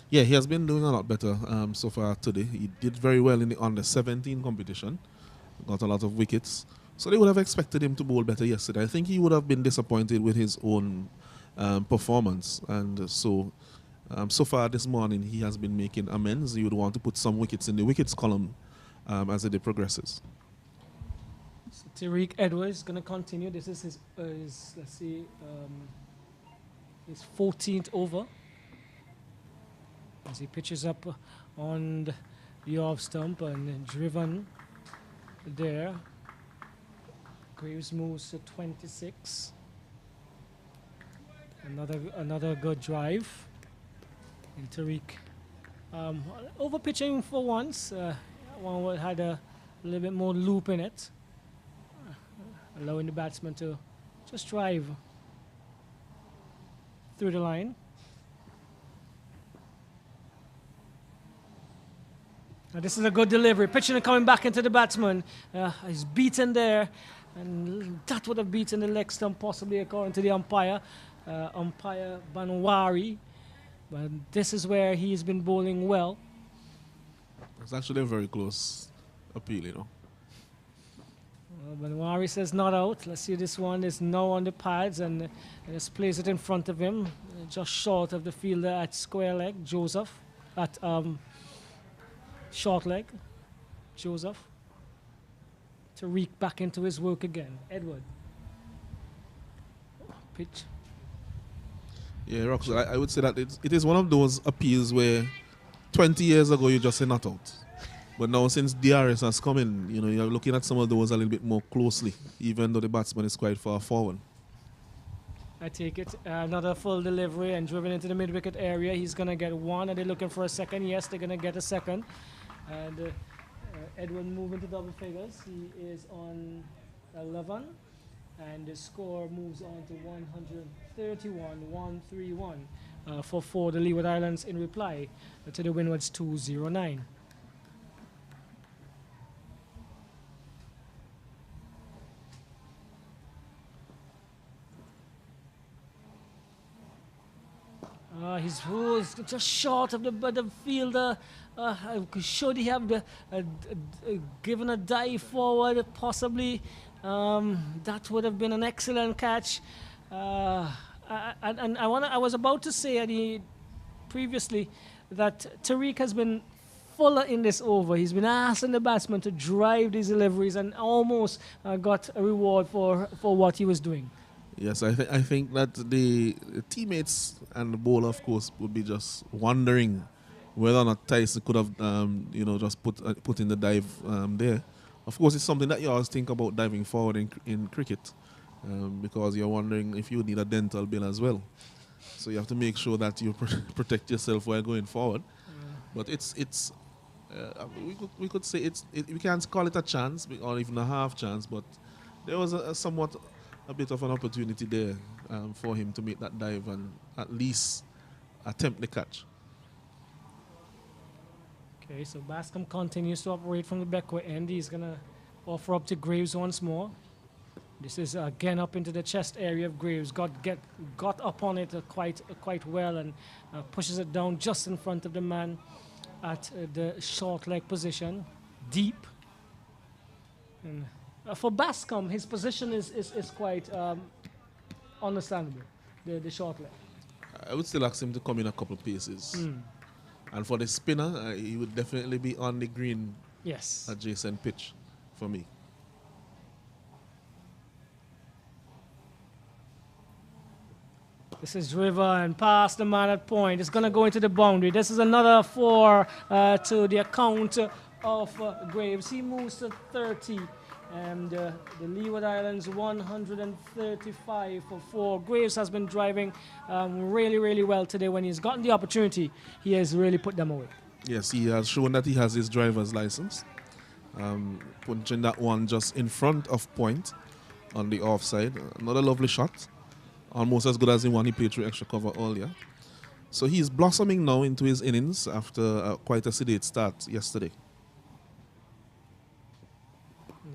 Yeah, he has been doing a lot better so far today. He did very well in the under 17 competition. Got a lot of wickets. So they would have expected him to bowl better yesterday. I think he would have been disappointed with his own performance. And so far this morning, he has been making amends. He would want to put some wickets in the wickets column as the day progresses. So Tariq Edwards is going to continue. This is his let's see, his 14th over. As he pitches up on the off stump and driven there. Graves moves to 26. Another good drive. And Tariq over pitching for once. One had a little bit more loop in it, allowing the batsman to just drive through the line. Now this is a good delivery. Pitching and coming back into the batsman. He's beaten there, and that would have beaten the leg stump possibly according to the umpire, umpire Banwari. But this is where he's been bowling well. It's actually a very close appeal, you know. Banwari says not out. Let's see, this one is now on the pads and just plays it in front of him, just short of the fielder at square leg, Joseph, at short leg, Joseph. Tariq back into his work again. Edward. Pitch. Yeah, Rox, I would say that it is one of those appeals where 20 years ago you just say not out. But now since DRS has come in, you know, you're looking at some of those a little bit more closely, even though the batsman is quite far forward. I take it. Another full delivery and driven into the mid-wicket area. He's going to get one. Are they looking for a second? Yes, they're going to get a second. And Edwin moving to double figures. He is on 11. And the score moves on to 131 for the Leeward Islands in reply to the Windwards 209. His was just short of the fielder. Should he have given a dive forward, possibly? That would have been an excellent catch. And I was about to say previously that Tariq has been fuller in this over. He's been asking the batsman to drive these deliveries and almost got a reward for what he was doing. Yes, I think that the teammates and the bowler, of course, would be just wondering whether or not Tyson could have, just put in the dive there. Of course, it's something that you always think about diving forward in cricket, because you're wondering if you need a dental bill as well. So you have to make sure that you protect yourself while going forward. But we could say we can't call it a chance or even a half chance, but there was a bit of an opportunity there for him to make that dive and at least attempt the catch. Okay, so Bascom continues to operate from the backward end. He's going to offer up to Graves once more. This is again up into the chest area of Graves. Got up on it quite well and pushes it down just in front of the man at the short leg position, deep. And for Bascom, his position is quite understandable, the short leg. I would still ask him to come in a couple of paces. And for the spinner, he would definitely be on the green adjacent pitch for me. This is River and past the man at point. It's going to go into the boundary. This is another 4 to the account of Graves. He moves to 30. And the Leeward Islands 135 for 4. Graves has been driving really, really well today. When he's gotten the opportunity, he has really put them away. Yes, he has shown that he has his driver's license. Punching that one just in front of point on the offside. Another lovely shot. Almost as good as the one he played through extra cover earlier. So he's blossoming now into his innings after quite a sedate start yesterday.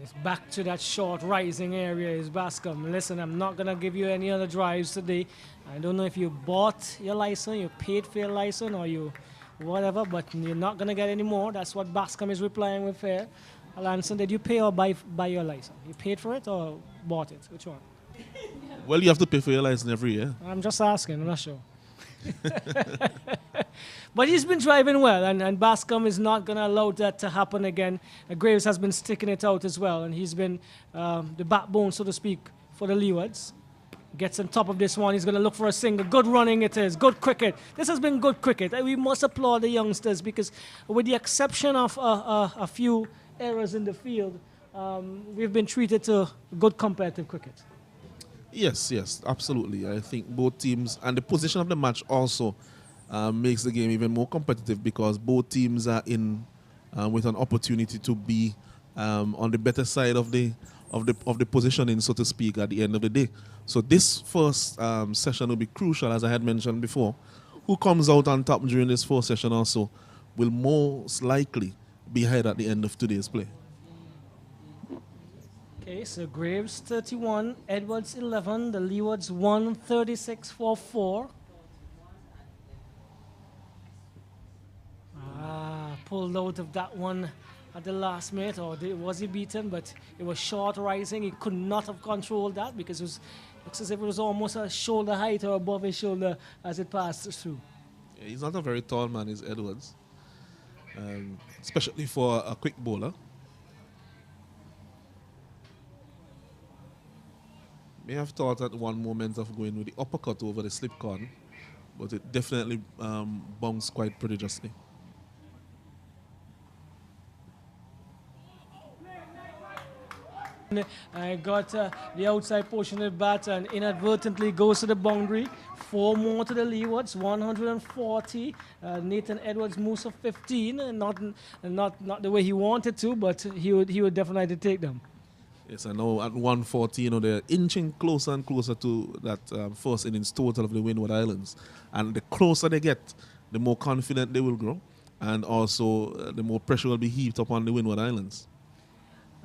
It's back to that short rising area is Bascom. Listen, I'm not going to give you any other drives today. I don't know if you bought your license, you paid for your license, or you whatever, but you're not going to get any more. That's what Bascom is replying with here. Alanson, did you pay or buy your license? You paid for it or bought it? Which one? Well, you have to pay for your license every year. I'm just asking, I'm not sure. But he's been driving well, and Bascom is not going to allow that to happen again. Graves has been sticking it out as well, and he's been the backbone, so to speak, for the Leewards. Gets on top of this one. He's going to look for a single. Good running it is. Good cricket. This has been good cricket. We must applaud the youngsters because with the exception of a few errors in the field, we've been treated to good competitive cricket. Yes, absolutely. I think both teams, and the position of the match also makes the game even more competitive because both teams are in with an opportunity to be on the better side of the positioning, so to speak, at the end of the day. So this first session will be crucial, as I had mentioned before. Who comes out on top during this first session also will most likely be ahead at the end of today's play. Okay, so Graves 31, Edwards 11, the Leewards 136 for 4. Pulled out of that one at the last minute, or was he beaten? But it was short rising. He could not have controlled that because it looks as if it was almost a shoulder height or above his shoulder as it passed through. Yeah, he's not a very tall man, is Edwards, especially for a quick bowler. May have thought at one moment of going with the uppercut over the slip corn, but it definitely bounced quite prodigiously. I got the outside portion of the bat and inadvertently goes to the boundary. 4 more to the Leewards, 140. Nathan Edwards moves to 15, not the way he wanted to, but he would definitely take them. Yes, I know at 140, they're inching closer and closer to that first innings total of the Windward Islands. And the closer they get, the more confident they will grow. And also, the more pressure will be heaped upon the Windward Islands.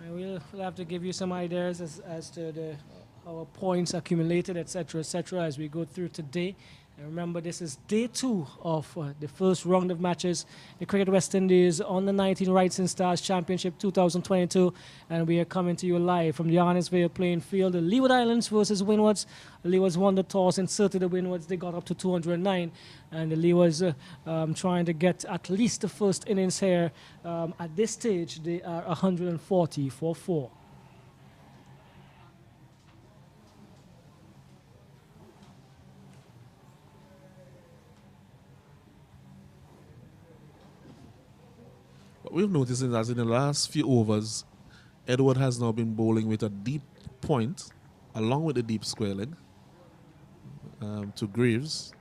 We'll have to give you some ideas as to how points accumulated, etc., as we go through today. And remember, this is day 2 of the first round of matches. The Cricket West Indies on the 19 Rights and Stars Championship 2022. And we are coming to you live from the Arnos Vale playing field. The Leeward Islands versus Windwards. The Leewards won the toss, inserted the Windwards. They got up to 209. And the Leewards trying to get at least the first innings here. At this stage, they are 140 for 4. What we've noticed is that in the last few overs, Edward has now been bowling with a deep point, along with the deep square leg, to Graves.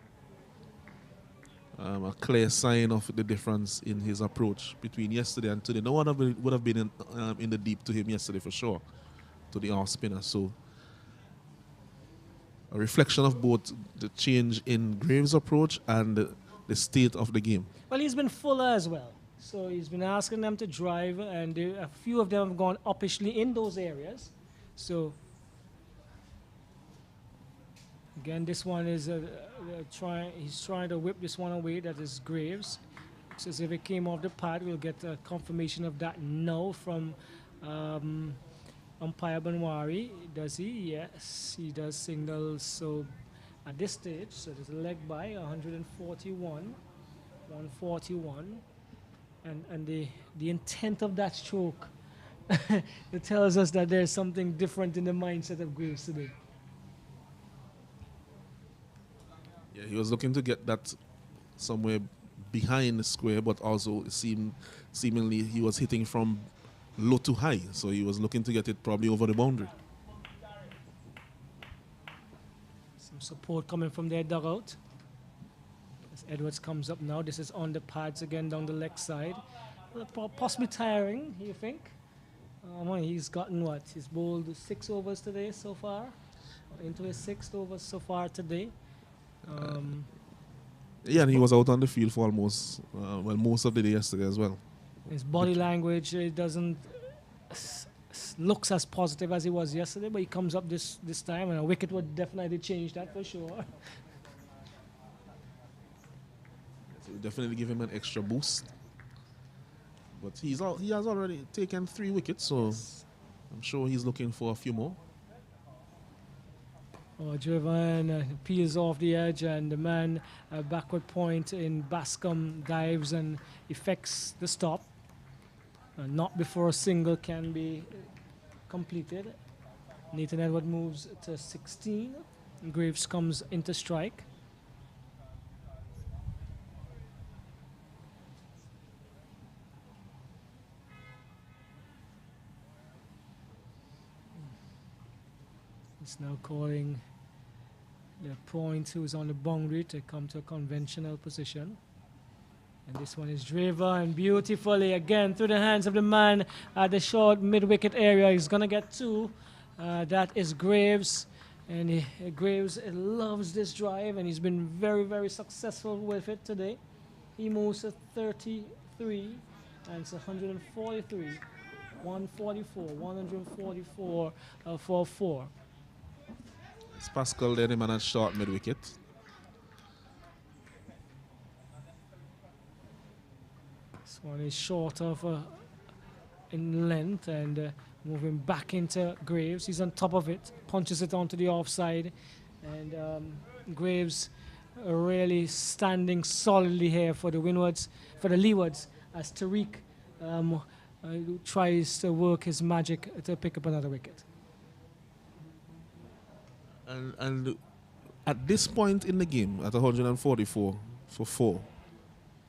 A clear sign of the difference in his approach between yesterday and today. No one would have been in the deep to him yesterday for sure, to the off spinner. So a reflection of both the change in Graves' approach and the state of the game. Well, he's been fuller as well. So he's been asking them to drive, and a few of them have gone uppishly in those areas. So again, this one is he's trying to whip this one away. That is Graves. So if it came off the pad, we'll get a confirmation of that no from umpire Banwari. Does he? Yes, he does signal. So at this stage, so there's a leg by 141. And the intent of that stroke, it tells us that there's something different in the mindset of Graves today. Yeah, he was looking to get that somewhere behind the square, but also seemingly he was hitting from low to high, so he was looking to get it probably over the boundary. Some support coming from their dugout. As Edwards comes up now, this is on the pads again down the leg side. Possibly tiring, you think? He's gotten what? He's bowled 6 overs today so far. Into his 6th over so far today. Yeah, and he was out on the field for almost, most of the day yesterday as well. His body language doesn't looks as positive as he was yesterday, but he comes up this time, and a wicket would definitely change that for sure. Definitely give him an extra boost. But he has already taken 3 wickets, so yes. I'm sure he's looking for a few more. Driven, peels off the edge, and the man backward point in Bascom dives and effects the stop. Not before a single can be completed. Nathan Edward moves to 16. Graves comes into strike. It's now calling the point who's on the boundary to come to a conventional position. And this one is driven beautifully again through the hands of the man at the short mid-wicket area. He's going to get 2. That is Graves. And Graves loves this drive, and he's been very, very successful with it today. He moves to 33, and it's 143. 144 for 4. It's Pascal there, the man at short mid-wicket. This one is short of in length, and moving back into Graves. He's on top of it, punches it onto the offside, and Graves really standing solidly here for the Windwards, for the Leewards, as Tariq tries to work his magic to pick up another wicket. And at this point in the game, at 144 for 4,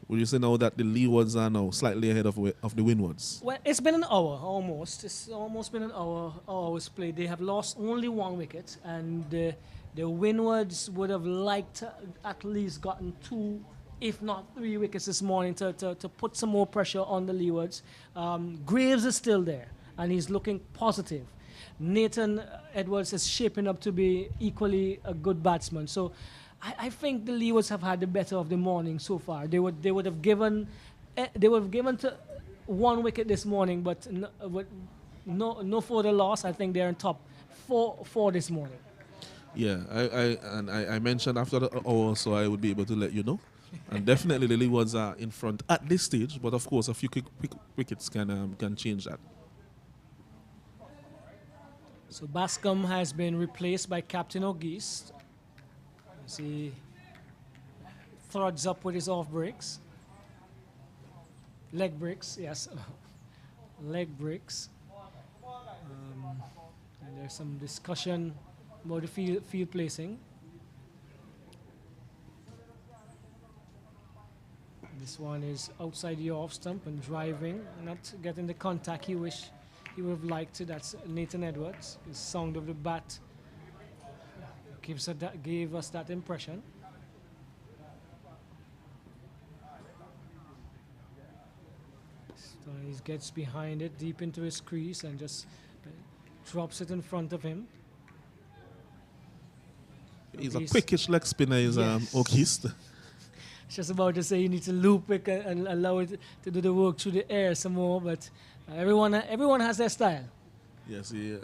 would you say now that the Leewards are now slightly ahead of the Windwards? Well, it's been an hour almost. It's almost been an hour's play. They have lost only 1 wicket, and the Windwards would have liked to at least gotten 2, if not 3 wickets this morning to put some more pressure on the Leewards. Graves is still there, and he's looking positive. Nathan Edwards is shaping up to be equally a good batsman. So I think the Leewards have had the better of the morning so far. They would have given to 1 wicket this morning, but no further loss. I think they're in top 4 this morning. Yeah, I mentioned after the hour, so I would be able to let you know. And definitely the Leewards are in front at this stage, but of course a few quick wickets can change that. So Bascom has been replaced by Captain O'Geese as he throds up with his off breaks. Leg breaks, yes. Leg breaks. And there's some discussion about the field placing. This one is outside the off stump and driving, not getting the contact he wished he would have liked to. That's Nathan Edwards. His sound of the bat gave us that impression. So he gets behind it deep into his crease and just drops it in front of him. He's a quickish leg spinner, is O'Keefe. Just about to say you need to loop it and allow it to do the work through the air some more, but everyone has their style. Yes, he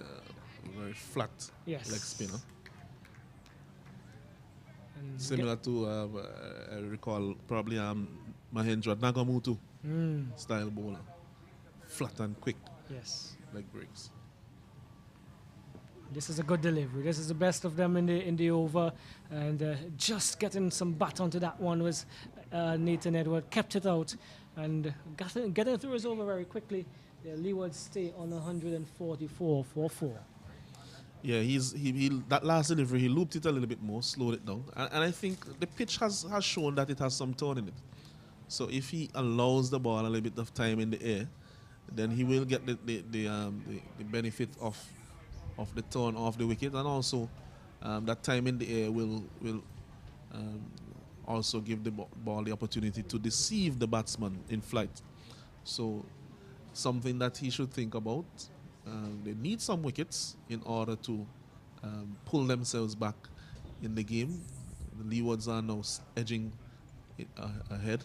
very flat leg spinner. And similar to I recall probably Mahendra Nagamutu style bowler, flat and quick. Yes, leg breaks. This is a good delivery. This is the best of them in the over, and just getting some bat onto that one was Nathan Edward. Kept it out and getting through his over very quickly. The Leewards-Day on 144 for 4. Yeah, he that last delivery he looped it a little bit more, slowed it down, and I think the pitch has shown that it has some turn in it. So if he allows the ball a little bit of time in the air, then he will get the benefit of the turn off the wicket, and also that time in the air will also give the ball the opportunity to deceive the batsman in flight. So something that he should think about. They need some wickets in order to pull themselves back in the game. The Leewards are now edging ahead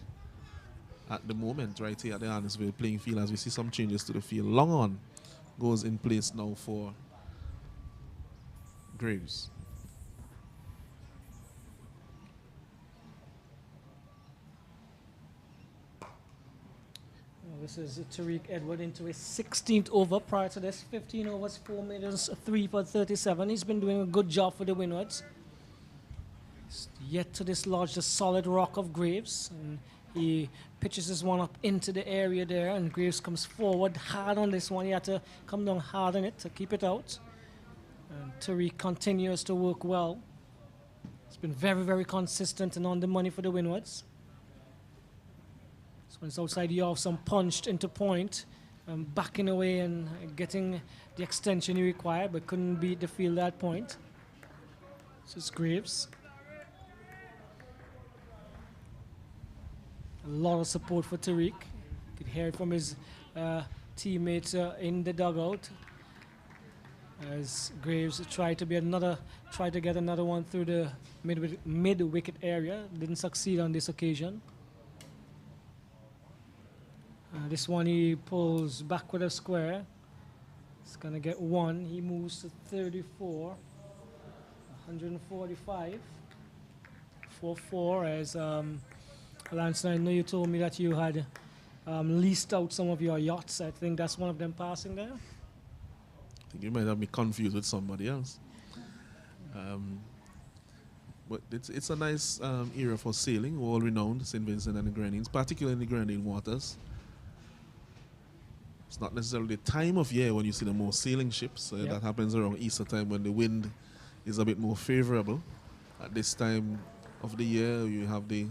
at the moment, right here at the Arnos playing field, as we see some changes to the field. Long on goes in place now for Graves. This is Tariq Edward into his 16th over. Prior to this, 15 overs, 4 minutes, 3 for 37. He's been doing a good job for the Windwards. He's yet to dislodge the solid rock of Graves. And he pitches this one up into the area there, and Graves comes forward hard on this one. He had to come down hard on it to keep it out. And Tariq continues to work well. It's been very, very consistent and on the money for the Windwards. So it's outside the off, some punched into point, backing away and getting the extension he required, but couldn't beat the field at point. So it's Graves. A lot of support for Tariq. You could hear it from his teammates in the dugout as Graves tried to get another one through the mid wicket area. Didn't succeed on this occasion. This one he pulls back with a square. It's gonna get one. He moves to 34, 145 for 4. As Lance, I know you told me that you had leased out some of your yachts. I think that's one of them passing there. I think you might have me confused with somebody else. But it's a nice era for sailing, world-renowned, St. Vincent and the Grenadines, particularly in the Grenadine waters. It's not necessarily the time of year when you see the most sailing ships. That happens around Easter time when the wind is a bit more favorable. At this time of the year, you have the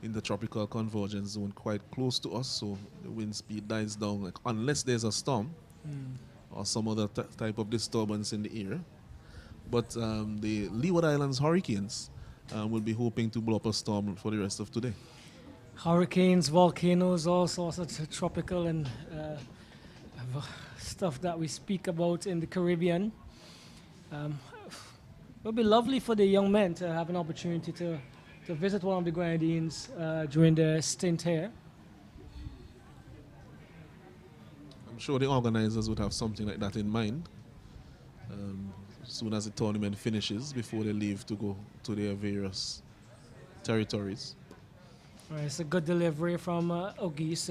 intertropical convergence zone quite close to us, so the wind speed dies down, unless there's a storm or some other type of disturbance in the area. But the Leeward Islands Hurricanes will be hoping to blow up a storm for the rest of today. Hurricanes, volcanoes, all sorts of tropical and stuff that we speak about in the Caribbean. It would be lovely for the young men to have an opportunity to visit one of the Grenadines during their stint here. I'm sure the organizers would have something like that in mind. soon as the tournament finishes before they leave to go to their various territories. All right, it's a good delivery from Ogis,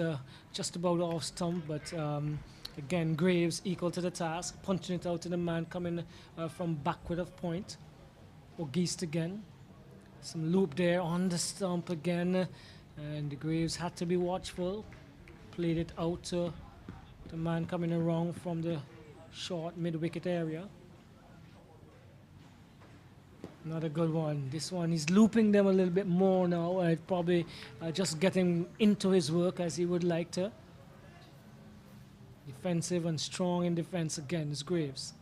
just about off stump, but again, Graves equal to the task, punching it out to the man coming from backward of point. Ogis again. Some loop there on the stump again, and Graves had to be watchful. Played it out to the man coming around from the short mid-wicket area. Not a good one. This one, he's looping them a little bit more now. Probably just getting into his work as he would like to. Defensive and strong in defense again is Graves.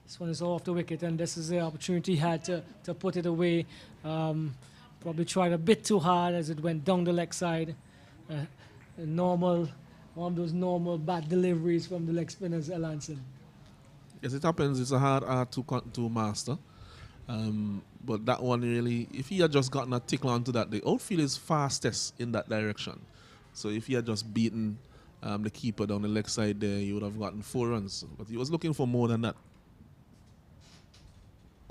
This one is off the wicket, and this is the opportunity he had to put it away. Probably tried a bit too hard as it went down the leg side. One of those normal bad deliveries from the leg spinners, Elanson. Yes, it happens. It's a hard art to master. But that one really, if he had just gotten a tickle onto that, the outfield is fastest in that direction. So if he had just beaten the keeper down the leg side there, he would have gotten 4 runs. But he was looking for more than that.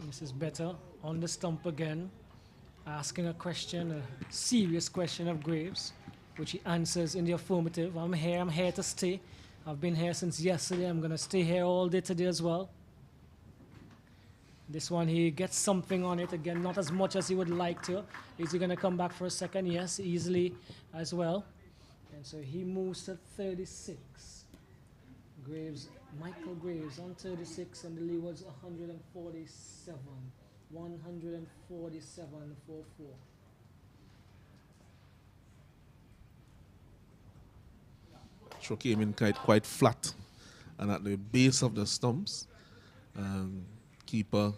This is better on the stump again, asking a question, a serious question of Graves, which he answers in the affirmative. I'm here to stay. I've been here since yesterday. I'm going to stay here all day today as well. This one, he gets something on it. Again, not as much as he would like to. Is he going to come back for a second? Yes, easily as well. And so he moves to 36. Michael Graves on 36, and the Leewards 147. 147 for 4. Throw came in quite flat and at the base of the stumps. Keeper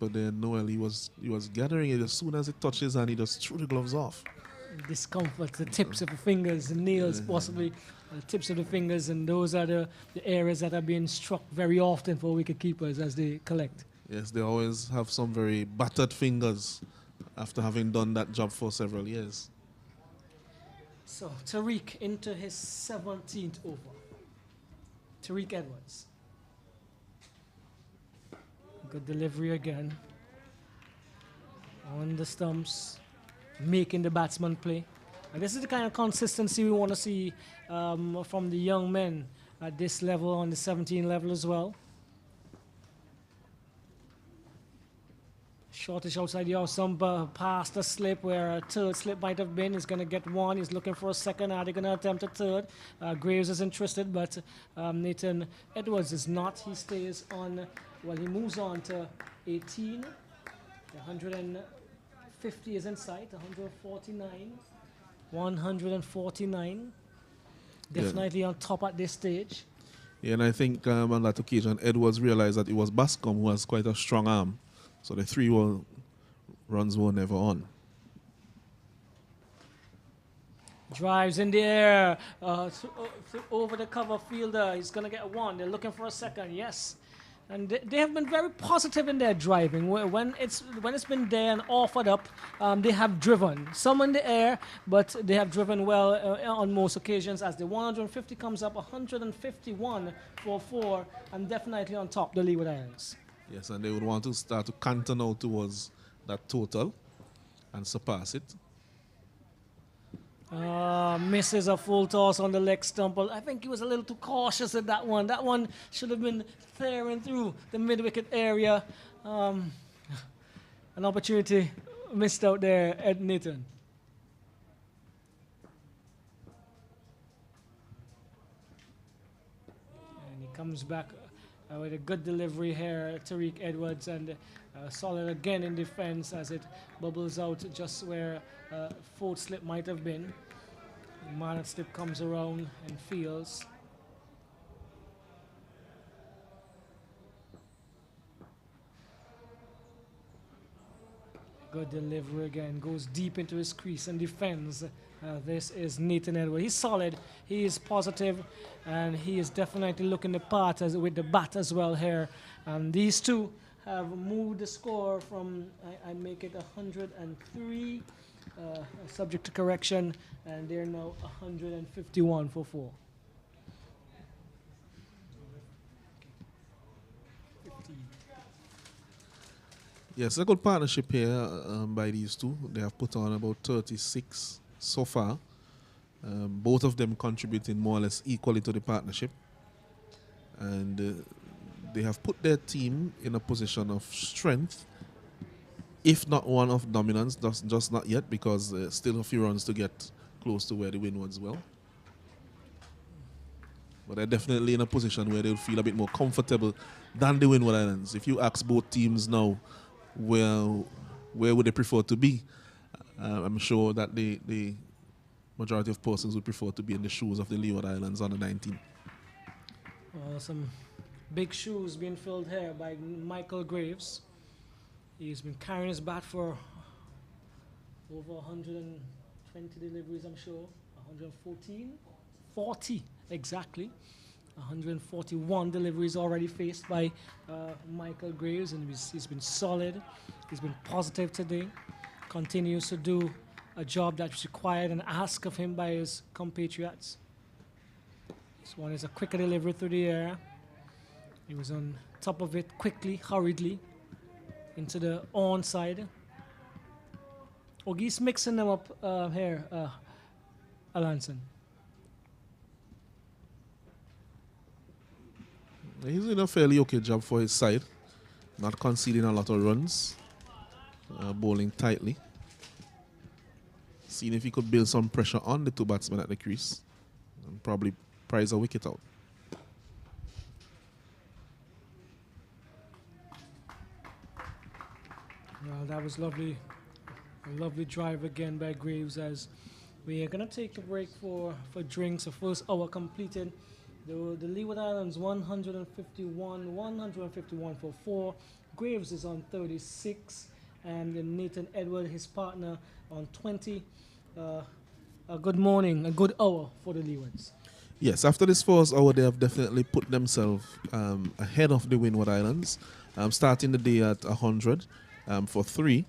there, Noel, he was gathering it as soon as it touches and he just threw the gloves off. Discomfort, the tips of the fingers, the nails possibly, the tips of the fingers, and those are the areas that are being struck very often for wicket keepers as they collect. Yes, they always have some very battered fingers after having done that job for several years. So Tariq into his 17th over. Tariq Edwards. Good delivery again. On the stumps, making the batsman play. And this is the kind of consistency we want to see from the young men at this level, on the 17 level as well. Shortish outside the off stump, past the slip where a third slip might have been. He's going to get one. He's looking for a second. Are they going to attempt a third? Graves is interested, but Nathan Edwards is not. He stays on, well, he moves on to 18. The 150 is in sight, 149. 149. Definitely on top at this stage. Yeah, and I think on that occasion, Edwards realized that it was Bascom who has quite a strong arm. So the 3 runs were never on. Drives in the air, over the cover fielder. He's going to get one. They're looking for a second. Yes. And they have been very positive in their driving. When it's been there and offered up, they have driven. Some in the air, but they have driven well on most occasions. As the 150 comes up, 151 for 4, and definitely on top, the Leeward Islands. Yes, and they would want to start to canter now towards that total and surpass it. Misses a full toss on the leg stump. I think he was a little too cautious at that one. That one should have been tearing through the mid-wicket area. An opportunity missed out there, Ed Nathan. And he comes back with a good delivery here, Tariq Edwards, and solid again in defense as it bubbles out just where fourth slip might have been. Marnott slip comes around and fields. Good delivery again, goes deep into his crease and defends. This is Nathan Edwards. He's solid, he is positive, and he is definitely looking the part with the bat as well here. And these two have moved the score from, I make it 103, subject to correction, and they're now 151 for 4. Yes, a good partnership here by these two. They have put on about 36 so far. Both of them contributing more or less equally to the partnership. And they have put their team in a position of strength, if not one of dominance, just not yet, because still a few runs to get close to where the Windwards will. But they're definitely in a position where they'll feel a bit more comfortable than the Windward Islands. If you ask both teams now where would they prefer to be, I'm sure that the majority of persons would prefer to be in the shoes of the Leeward Islands on the 19th. Some big shoes being filled here by Michael Graves. He's been carrying his bat for over 120 deliveries, I'm sure. 114? 40, exactly. 141 deliveries already faced by Michael Graves, and he's been solid. He's been positive today. Continues to do a job that's required and asked of him by his compatriots. This one is a quicker delivery through the air. He was on top of it quickly, hurriedly, into the on side. He's mixing them up here, Alanson. He's doing a fairly okay job for his side, not conceding a lot of runs, bowling tightly. Seeing if he could build some pressure on the two batsmen at the crease and probably prize a wicket out. Well, that was lovely. A lovely drive again by Graves as we are going to take a break for drinks. The first hour completed. The Leeward Islands 151 for 4. Graves is on 36. And then Nathan Edward, his partner, on 20. A good morning, a good hour for the Leewards. Yes, after this first hour, they have definitely put themselves ahead of the Windward Islands, starting the day at 100 for 3,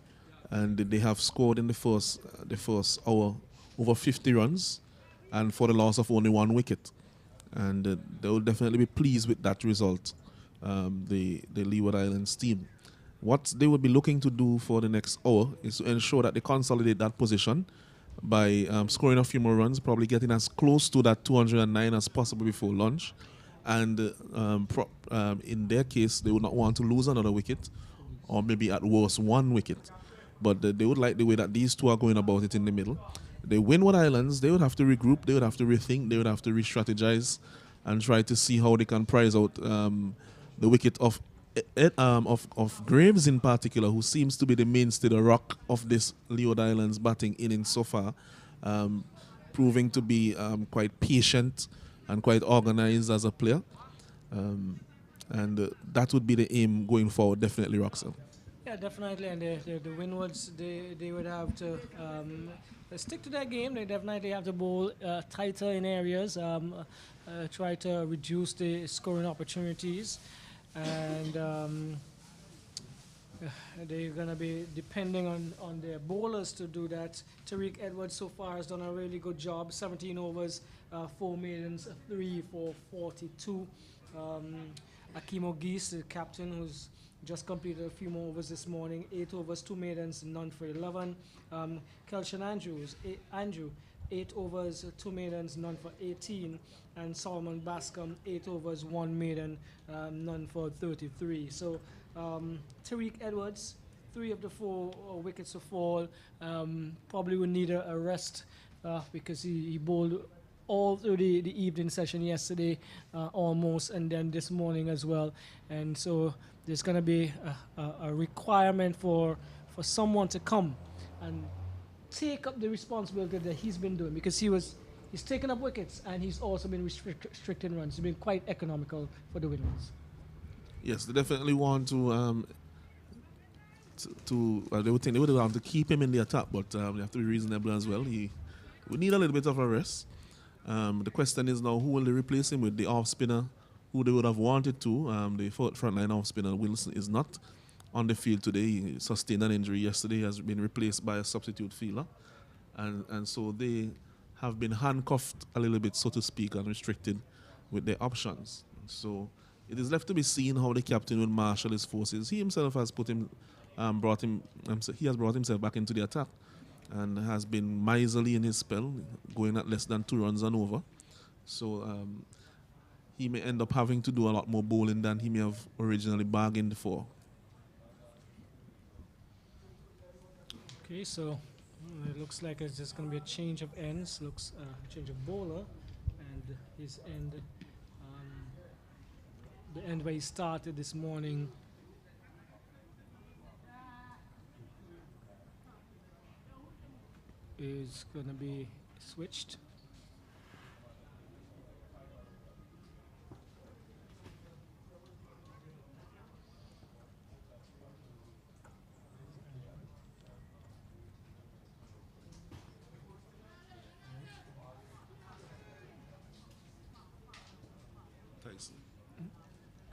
and they have scored in the first hour over 50 runs, and for the loss of only 1 wicket. And they will definitely be pleased with that result, the Leeward Islands team. What they would be looking to do for the next hour is to ensure that they consolidate that position by scoring a few more runs, probably getting as close to that 209 as possible before lunch. And in their case, they would not want to lose another wicket, or maybe at worst 1 wicket. But they would like the way that these two are going about it in the middle. The Windward Islands, they would have to regroup, they would have to rethink, they would have to re-strategize and try to see how they can prize out the wicket of Graves in particular, who seems to be the mainstay, the rock of this Leeward Islands batting innings so far, proving to be quite patient and quite organized as a player. And that would be the aim going forward, definitely, Roxanne. Yeah, definitely, and the Windwards, they would have to stick to their game. They definitely have to bowl tighter in areas, try to reduce the scoring opportunities, and they're going to be depending on their bowlers to do that. Tariq Edwards so far has done a really good job, 17 overs, 4 maidens, 3 for 42. Akeem Ogis, the captain, who's just completed a few more overs this morning, 8 overs, 2 maidens, none for 11. Kelshan Andrew, 8 overs, 2 maidens, none for 18. And Solomon Bascom, 8 overs, 1 maiden, none for 33. So Tariq Edwards, 3 of the 4 wickets to fall, probably will need a rest because he bowled all through the evening session yesterday almost, and then this morning as well. And so there's going to be a requirement for someone to come and take up the responsibility that he's been doing, because he's taken up wickets and he's also been restricting runs. He's been quite economical for the Windwards. Yes, they definitely want to they would want to keep him in the attack, but they have to be reasonable as well. He would need a little bit of a rest. The question is now, who will they replace him with? The off spinner, who they would have wanted to. The frontline off spinner Wilson is not on the field today. He sustained an injury yesterday. He has been replaced by a substitute fielder, and so they have been handcuffed a little bit, so to speak, and restricted with their options. So it is left to be seen how the captain will marshal his forces. He himself has put he has brought himself back into the attack and has been miserly in his spell, going at less than 2 runs and over. So he may end up having to do a lot more bowling than he may have originally bargained for. Okay, so it looks like it's just going to be a change of ends, change of bowler, and his end, the end where he started this morning. Is going to be switched.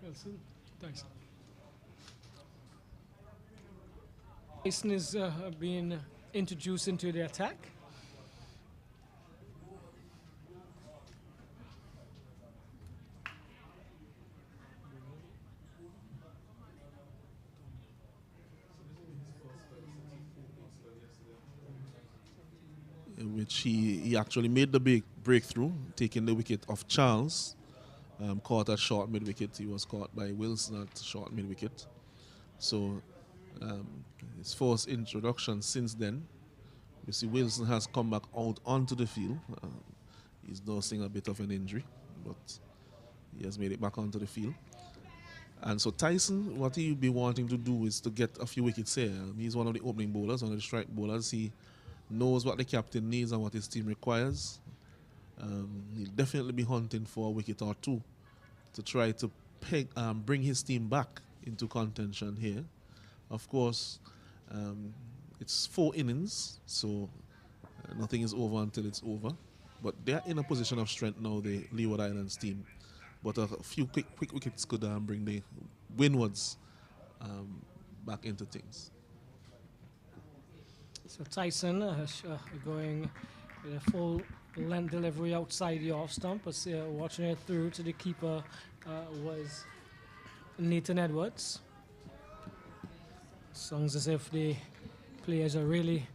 Tyson. Tyson is being introduced into the attack. In which he actually made the big breakthrough, taking the wicket of Charles. Caught at short mid-wicket. He was caught by Wilson at short mid-wicket. So his first introduction since then. You see Wilson has come back out onto the field. He's nursing a bit of an injury, but he has made it back onto the field. And so Tyson, what he'll be wanting to do is to get a few wickets here. He's one of the opening bowlers, one of the strike bowlers. He knows what the captain needs and what his team requires. He'll definitely be hunting for a wicket or two to try to bring his team back into contention here. Of course, it's 4 innings, so nothing is over until it's over. But they're in a position of strength now, the Leeward Islands team. But a few quick wickets could bring the Windwards back into things. So Tyson going with a full length delivery outside the off stump, but watching it through to the keeper was Nathan Edwards. Sounds as if the players are really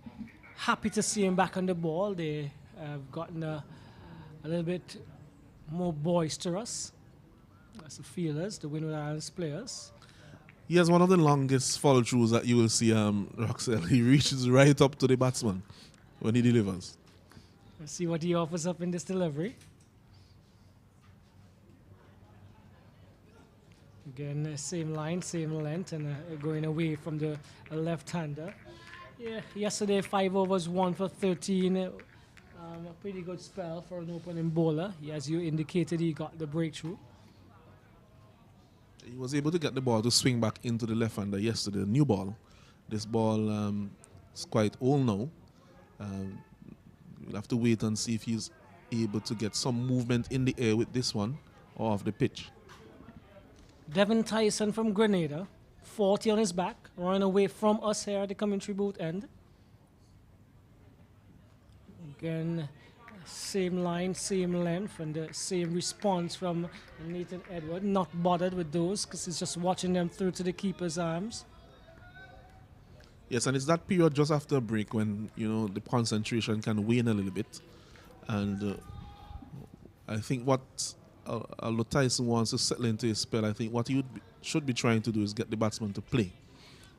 happy to see him back on the ball. They have gotten a little bit more boisterous as the fielders, the Windward Islands players. He has one of the longest follow-throughs that you will see, Roxelle. He reaches right up to the batsman when he delivers. Let's see what he offers up in this delivery. Again, same line, same length, and going away from the left-hander. Yeah, yesterday 5 overs, 1 for 13. A pretty good spell for an opening bowler. As you indicated, he got the breakthrough. He was able to get the ball to swing back into the left-hander yesterday, a new ball. This ball is quite old now. We'll have to wait and see if he's able to get some movement in the air with this one or off the pitch. Devin Tyson from Grenada, 40 on his back, running away from us here at the commentary booth end. Again, same line, same length, and the same response from Nathan Edward. Not bothered with those because he's just watching them through to the keeper's arms. Yes, and it's that period just after a break when, the concentration can wane a little bit. And I think what although Tyson wants to settle into his spell, I think what he should be trying to do is get the batsman to play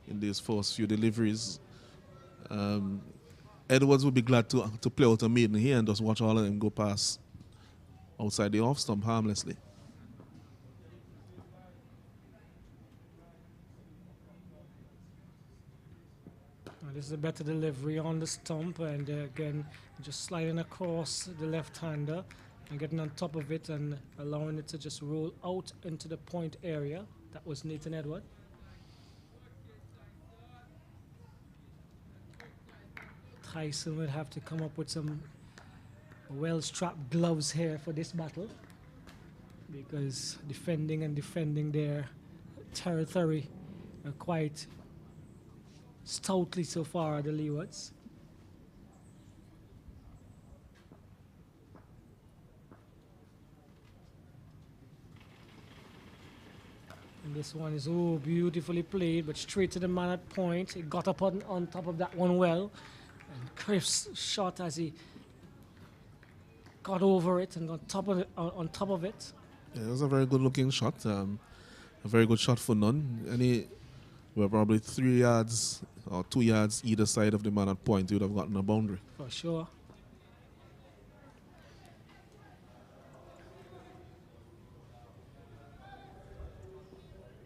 in these first few deliveries. Edwards would be glad to play out a maiden here and just watch all of them go past outside the off stump harmlessly. This is a better delivery on the stump, and again, just sliding across the left-hander and getting on top of it and allowing it to just roll out into the point area. That was Nathan Edward. Tyson would have to come up with some well-strapped gloves here for this battle, because defending their territory quite stoutly so far, the Leewards. And this one is beautifully played, but straight to the man at point. He got up on top of that one well. And Cliff's shot as he got over it and on top of it. Yeah, it was a very good looking shot. A very good shot for none. We're probably 3 yards or 2 yards either side of the man at point. He would have gotten a boundary. For sure.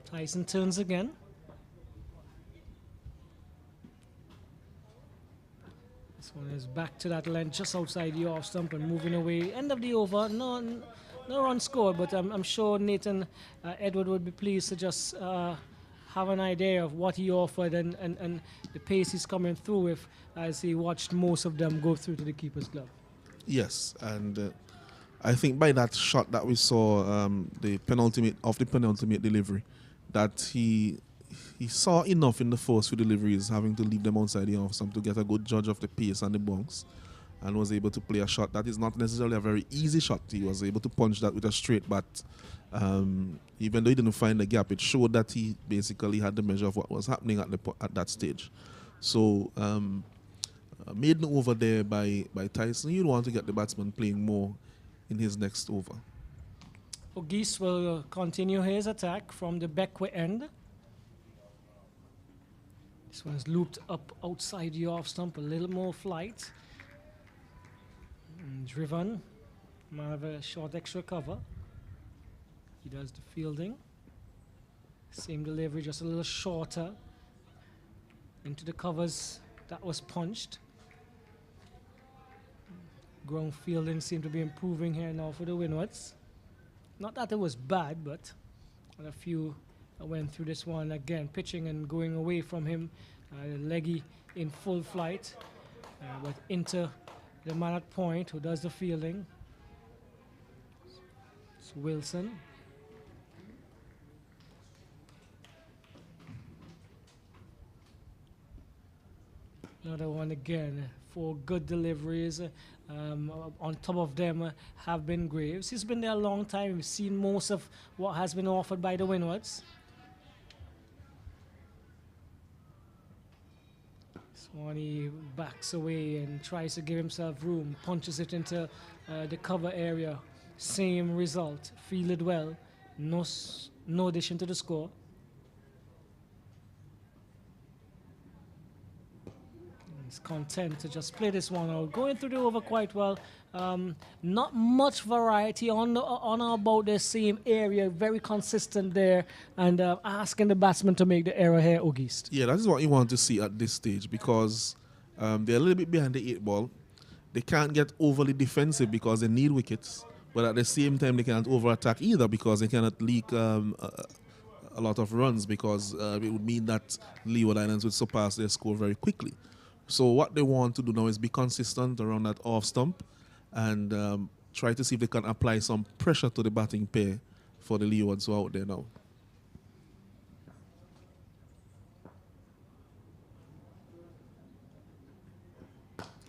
Tyson turns again. This one is back to that length just outside the off stump and moving away. End of the over. No run scored, but I'm sure Nathan Edward would be pleased to just have an idea of what he offered and the pace he's coming through with as he watched most of them go through to the keeper's glove. Yes, and I think by that shot that we saw, the penultimate delivery, that he saw enough in the first few deliveries, having to leave them outside the off stump to get a good judge of the pace and the bounce, and was able to play a shot that is not necessarily a very easy shot. He was able to punch that with a straight bat. Even though he didn't find the gap, it showed that he basically had the measure of what was happening at that stage. So maiden over there by Tyson. You'd want to get the batsman playing more in his next over. Ogis will continue his attack from the backway end. This one is looped up outside the off stump, a little more flight. And driven. Might have a short extra cover. He does the fielding. Same delivery, just a little shorter. Into the covers, that was punched. Ground fielding seemed to be improving here now for the Windwards. Not that it was bad, but a few went through this one again, pitching and going away from him. Leggy in full flight, but into the man at point who does the fielding. It's Wilson. Another one again. 4 good deliveries. On top of them have been Graves. He's been there a long time. We've seen most of what has been offered by the Windwards. Swanee backs away and tries to give himself room, punches it into the cover area. Same result, fielded well, no addition to the score. He's content to just play this one out. Going through the over quite well. Not much variety on or about the same area. Very consistent there. And asking the batsman to make the error here, August. Yeah, that is what you want to see at this stage because they're a little bit behind the 8 ball. They can't get overly defensive because they need wickets. But at the same time, they can't over-attack either because they cannot leak a lot of runs because it would mean that Leeward Islands would surpass their score very quickly. So what they want to do now is be consistent around that off stump and try to see if they can apply some pressure to the batting pair for the Leewards who are out there now.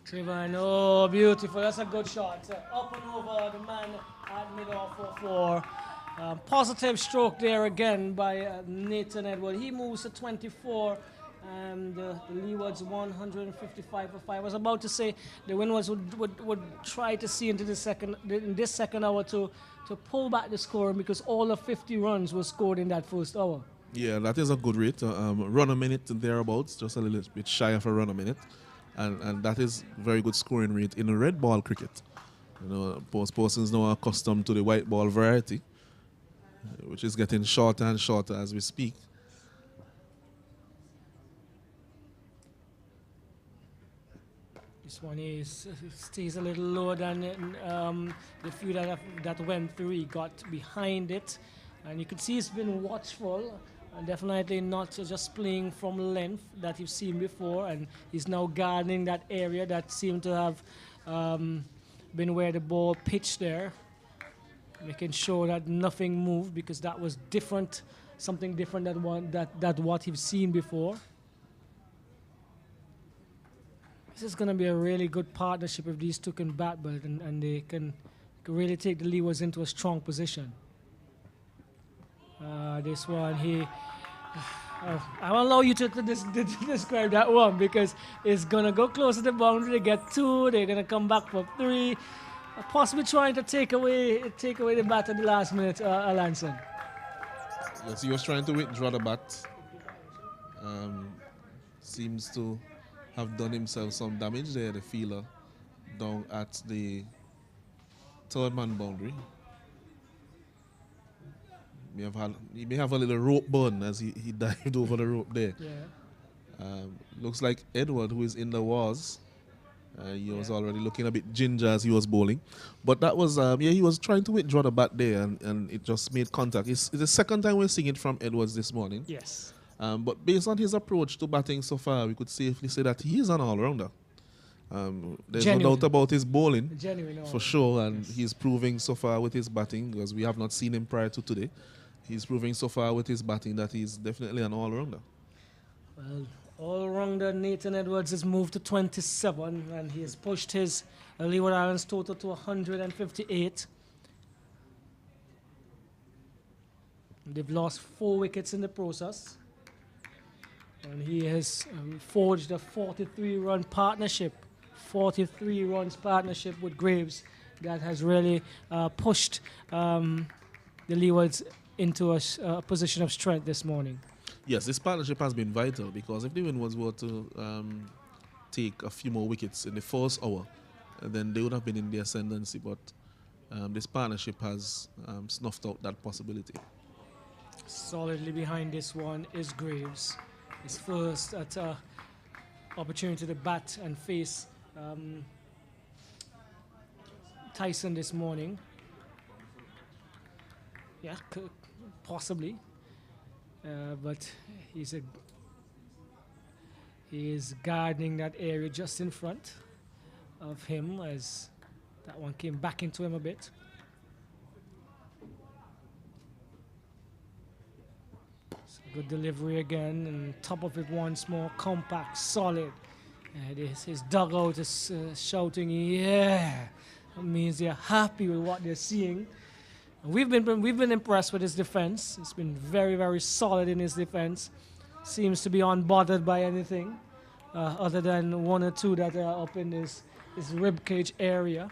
Trevor, oh, beautiful. That's a good shot. Up and over the man at mid-off for 4. Positive stroke there again by Nathan Edward. He moves to 24. And the Leewards 155 for 5. I was about to say the Windwards would try to see into in this second hour to pull back the score because all of 50 runs were scored in that first hour. Yeah, that is a good rate. Run a minute and thereabouts, just a little bit shy of a run a minute. And that is very good scoring rate in red ball cricket. You know, most persons now are accustomed to the white ball variety, which is getting shorter and shorter as we speak. This one stays a little lower than the few that went through. He got behind it, and you can see he's been watchful, and definitely not just playing from length that you've seen before. And he's now guarding that area that seemed to have been where the ball pitched there, making sure that nothing moved because that was different, something different than what he's seen before. This is going to be a really good partnership if these two can bat well and they can really take the Leewards into a strong position. This one, I'll allow you to describe that one because it's going to go close to the boundary. They get 2, they're going to come back for 3. Possibly trying to take away the bat at the last minute, Alanson. Yes, he was trying to withdraw the bat. Seems to have done himself some damage there, the fielder, down at the third man boundary. He may have a little rope burn as he dived over the rope there. Yeah. Looks like Edward, who is in the walls, he was already looking a bit ginger as he was bowling. But that was, he was trying to withdraw the bat there and it just made contact. It's the second time we're seeing it from Edwards this morning. Yes. But based on his approach to batting so far, we could safely say that he is an all-rounder. There's no doubt about his bowling, for sure, and he's proving so far with his batting, because we have not seen him prior to today. He's proving so far with his batting that he's definitely an all-rounder. Well, all-rounder Nathan Edwards has moved to 27, and he has pushed his Leeward Islands total to 158. They've lost 4 wickets in the process. And he has forged a 43-run partnership, 43 runs partnership with Graves that has really pushed the Leewards into a position of strength this morning. Yes, this partnership has been vital because if the Windwards were to take a few more wickets in the first hour, then they would have been in the ascendancy. But this partnership has snuffed out that possibility. Solidly behind this one is Graves. His first opportunity to bat and face Tyson this morning. Yeah, possibly. But he is guarding that area just in front of him as that one came back into him a bit. Good delivery again, and top of it once more, compact, solid. And his dugout is shouting, yeah. That means they're happy with what they're seeing. And we've been impressed with his defense. It's been very, very solid in his defense. Seems to be unbothered by anything other than 1 or 2 that are up in his ribcage area.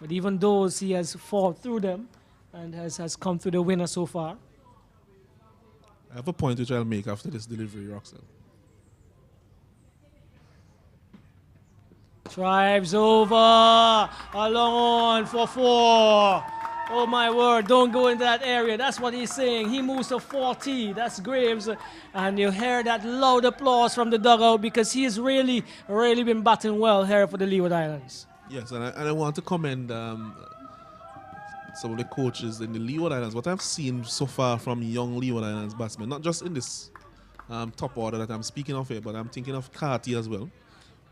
But even those, he has fought through them and has come through the winner so far. I have a point which I'll make after this delivery, Roxanne. Drives over, along for 4. Oh my word, don't go into that area. That's what he's saying. He moves to 40. That's Graves. And you hear that loud applause from the dugout because he's really, really been batting well here for the Leeward Islands. Yes, and I want to commend some of the coaches in the Leeward Islands. What I've seen so far from young Leeward Islands batsmen, not just in this top order that I'm speaking of here, but I'm thinking of Carty as well,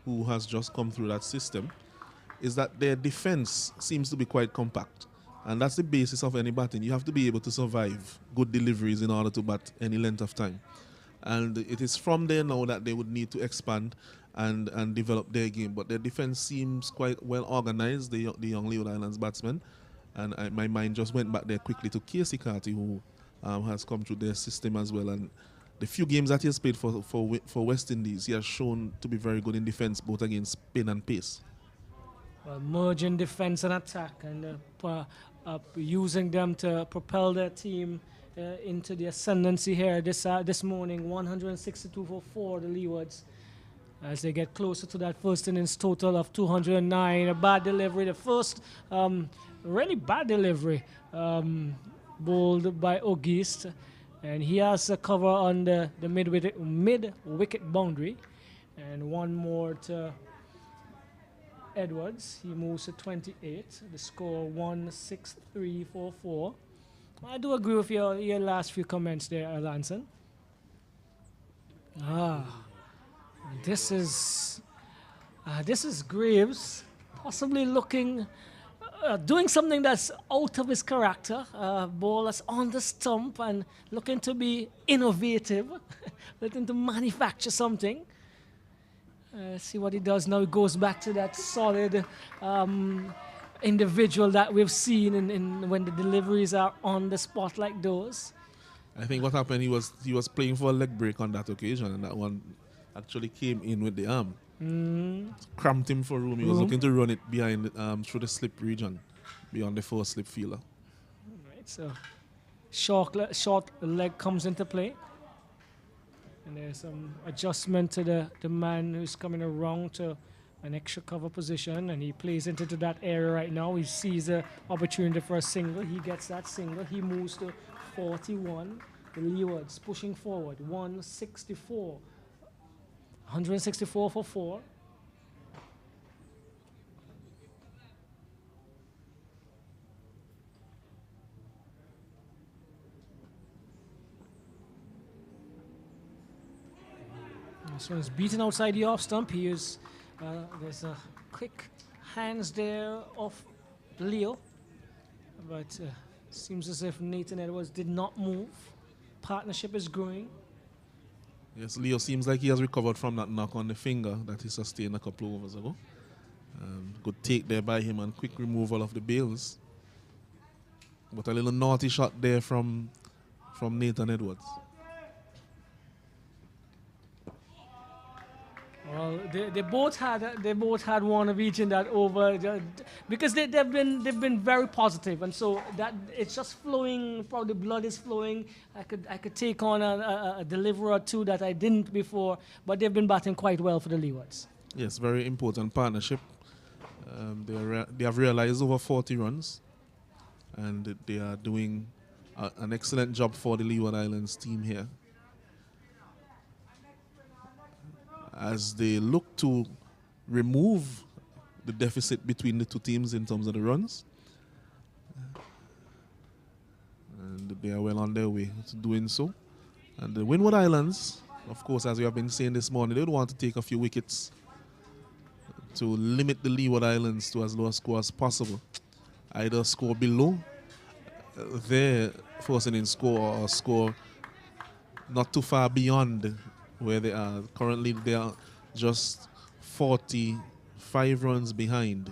who has just come through that system, is that their defense seems to be quite compact. And that's the basis of any batting. You have to be able to survive good deliveries in order to bat any length of time. And it is from there now that they would need to expand and develop their game. But their defense seems quite well organized, the young Leeward Islands batsmen. And my mind just went back there quickly to Casey Carty, who has come through their system as well. And the few games that he has played for West Indies, he has shown to be very good in defense, both against spin and pace. Well, merging defense and attack and using them to propel their team into the ascendancy here this morning. 162 for 4, the Leewards, as they get closer to that first innings total of 209. A bad delivery, the first really bad delivery, bowled by Auguste, and he has a cover on the mid-wicket boundary, and one more to Edwards. He moves to 28. The score 16344. I do agree with your last few comments there, Lanson. This is Graves possibly looking. Doing something that's out of his character, ball that's on the stump and looking to be innovative, looking to manufacture something. See what he does now. He goes back to that solid individual that we've seen in when the deliveries are on the spot like those. I think what happened, he was playing for a leg break on that occasion, and that one actually came in with the arm. Cramped him for room. He was looking to run it behind through the slip region, beyond the first slip fielder. Right, so short leg comes into play. And there's some adjustment to the man who's coming around to an extra cover position, and he plays into that area right now. He sees an opportunity for a single. He gets that single. He moves to 41. The Leewards pushing forward. 164. 164 for 4. This one is beaten outside the off stump. There's a quick hands there of Leo, but seems as if Nathan Edwards did not move. Partnership is growing. Yes, Leo seems like he has recovered from that knock on the finger that he sustained a couple of overs ago. Good take there by him and quick removal of the bails. But a little naughty shot there from Nathan Edwards. Well, they both had one of each in that over, because they've been very positive, and so that it's just flowing. Probably blood is flowing. I could take on a deliverer or two that I didn't before, but they've been batting quite well for the Leewards. Yes, very important partnership. They have realized over 40 runs, and they are doing an excellent job for the Leeward Islands team here, as they look to remove the deficit between the two teams in terms of the runs. And they are well on their way to doing so. And the Windward Islands, of course, as we have been saying this morning, they would want to take a few wickets to limit the Leeward Islands to as low a score as possible. Either score below their first inning score or score not too far beyond where they are. Currently, they are just 45 runs behind.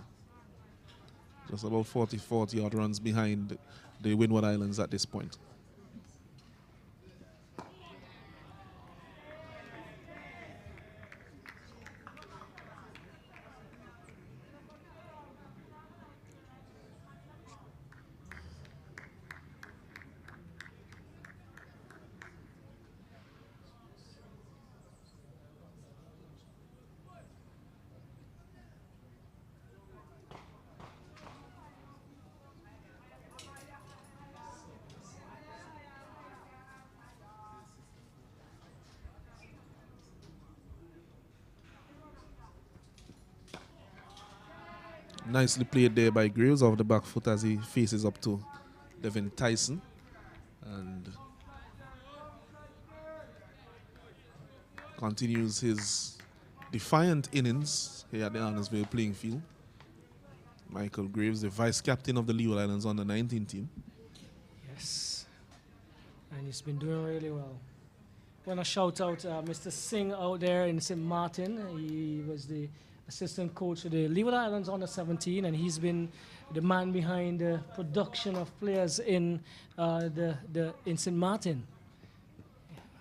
Just about 40 odd runs behind the Windward Islands at this point. Nicely played there by Graves off the back foot as he faces up to Devin Tyson. And continues his defiant innings here at the Arnos playing field. Michael Graves, the vice captain of the Leeward Islands under-19 team. Yes, and he's been doing really well. Want to shout out Mr. Singh out there in St. Martin. He was the assistant coach of the Leeward Islands under-17, and he's been the man behind the production of players in in St. Martin.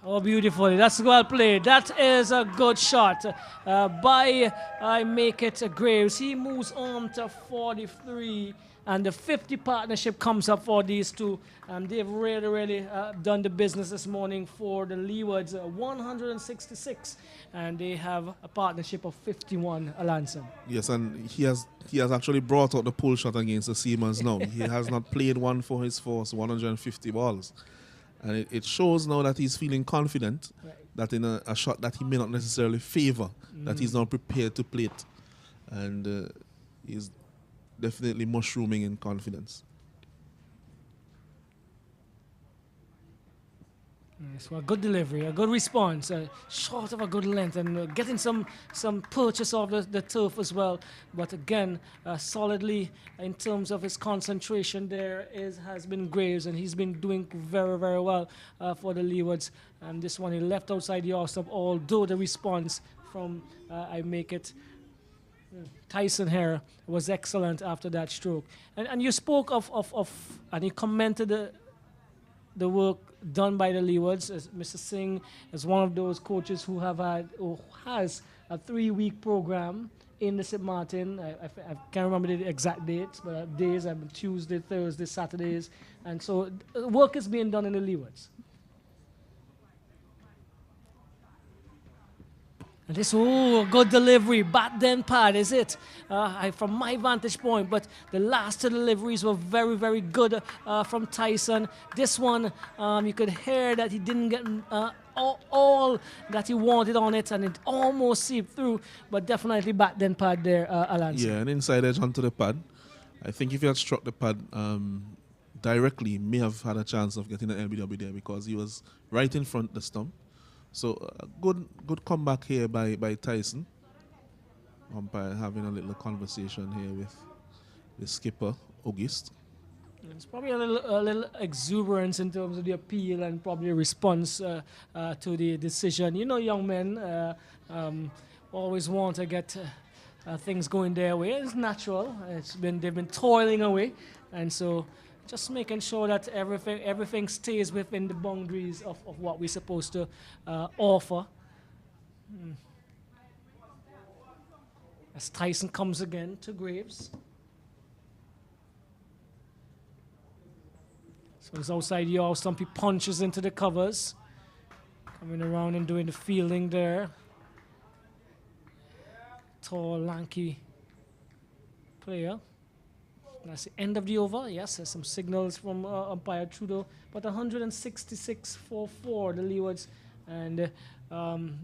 Oh, beautiful. That's well played. That is a good shot by I Make It Graves. He moves on to 43, and the 50 partnership comes up for these two. They've really done the business this morning for the Leewards. 166, and they have a partnership of 51, Alanson. Yes, and he has actually brought out the pull shot against the Seamans now. He has not played one for his first 150 balls. And it shows now that he's feeling confident, right, that in a shot that he may not necessarily favor, that he's now prepared to play it. And he's definitely mushrooming in confidence. Yes, well, good delivery, a good response, short of a good length, and getting some purchase of the turf as well. But again, solidly in terms of his concentration, has been Graves, and he's been doing very well for the Leewards. And this one he left outside the off stump, although the response from I Make It Tyson here was excellent after that stroke. And you spoke of and you commented the work done by the Leewards. As Mr. Singh is one of those coaches who have had or has a 3-week program in the St. Martin. I can't remember the exact dates, but days. Tuesday, Thursday, Saturdays, and so work is being done in the Leewards. And this, good delivery, bat then pad, is it? From my vantage point, but the last two deliveries were very, very good from Tyson. This one, you could hear that he didn't get all that he wanted on it, and it almost seeped through, but definitely bat then pad there, Alan. Yeah, an inside edge onto the pad. I think if he had struck the pad directly, he may have had a chance of getting an LBW there because he was right in front of the stump. So good comeback here by Tyson. Umpire having a little conversation here with the skipper, August. It's probably a little exuberance in terms of the appeal and probably a response to the decision. You know, young men always want to get things going their way. It's natural. They've been toiling away, and so just making sure that everything stays within the boundaries of what we're supposed to offer. As Tyson comes again to Graves. So it's outside yaw, Stumpy punches into the covers. Coming around and doing the fielding there. Tall, lanky player. That's the end of the over. Yes, there's some signals from umpire Trudeau. But 166-44, the Leewards, and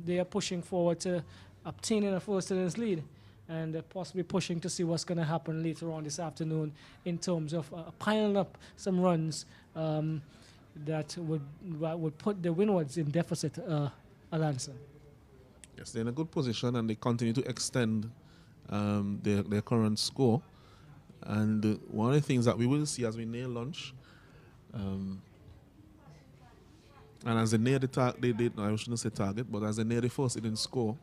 they are pushing forward to obtaining a first innings lead, and possibly pushing to see what's going to happen later on this afternoon in terms of piling up some runs that would put the Windwards in deficit, Alanson. Yes, they're in a good position, and they continue to extend their current score. And one of the things that we will see as we near lunch, and as they near the target, I shouldn't say target, but as they near the first inning score,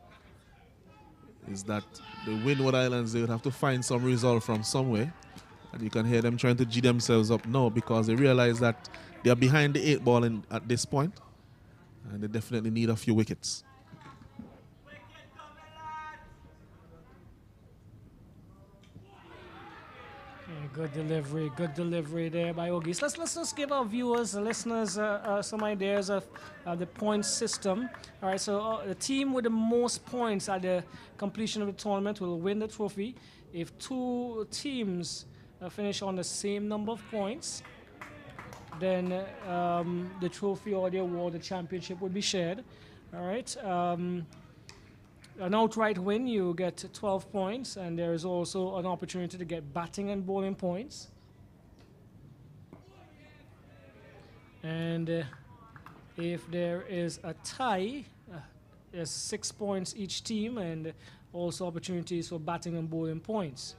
is that the Windward Islands, they would have to find some result from somewhere. And you can hear them trying to G themselves up now because they realize that they are behind the 8 ball at this point, and they definitely need a few wickets. Good delivery there by Ogis. Let's just give our viewers and listeners some ideas of the point system. All right, so the team with the most points at the completion of the tournament will win the trophy. If 2 teams finish on the same number of points, then the trophy or the award, the championship, would be shared. All right. An outright win, you get 12 points, and there is also an opportunity to get batting and bowling points. And if there is a tie, there's 6 points each team, and also opportunities for batting and bowling points.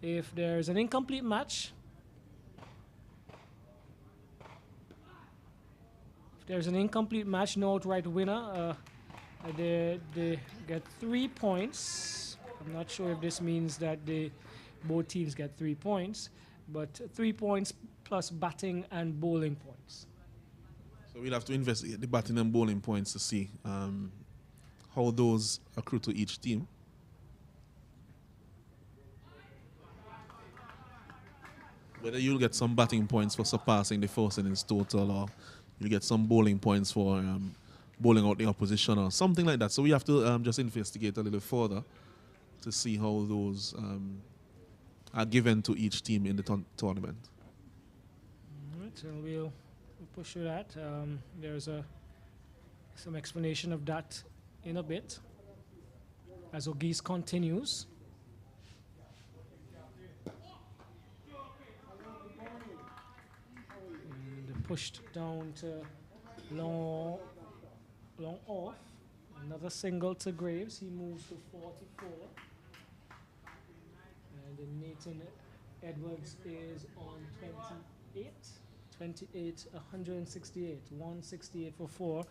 If there's an incomplete match, no outright winner, they get 3 points. I'm not sure if this means that both teams get 3 points, but 3 points plus batting and bowling points. So we'll have to investigate the batting and bowling points to see how those accrue to each team. Whether you'll get some batting points for surpassing the first innings total, or you'll get some bowling points for bowling out the opposition or something like that. So we have to just investigate a little further to see how those are given to each team in the tournament. All right, so we'll push through that. There's some explanation of that in a bit as Ogis continues. And pushed down to long off. Another single to Graves. He moves to 44. And then Nathan Edwards is on 28, 168. 168 for 4.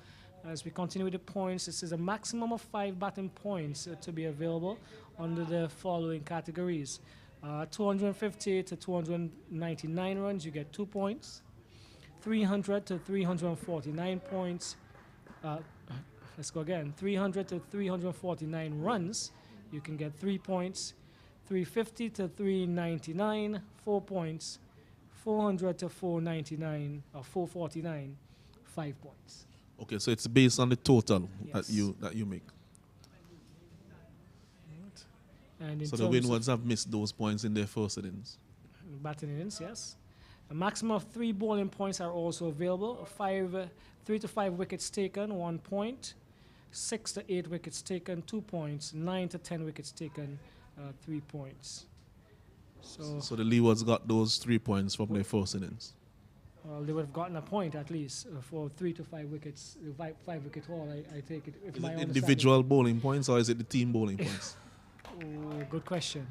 As we continue with the points, this is a maximum of 5 batting points to be available under the following categories. 250 to 299 runs, you get 2 points. 300 to 349 points. Let's go again. 300 to 349 runs, you can get 3 points. 350 to 399, 4 points. 400 to 499 or 449, 5 points. Okay, so it's based on the total Yes. that you make. And in So the terms of Windwards have missed those points in their first innings. batting innings, yes. A maximum of 3 bowling points are also available. 3 to 5 wickets taken, 1 point. 6 to 8 wickets taken, 2 points. 9 to 10 wickets taken, 3 points. So the Leewards got those 3 points from their first innings. Well, they would have gotten a point at least for 3 to 5 wickets, 5 wicket haul. I take it. If Is my it understanding- individual bowling points or is it the team bowling points? Oh, good question.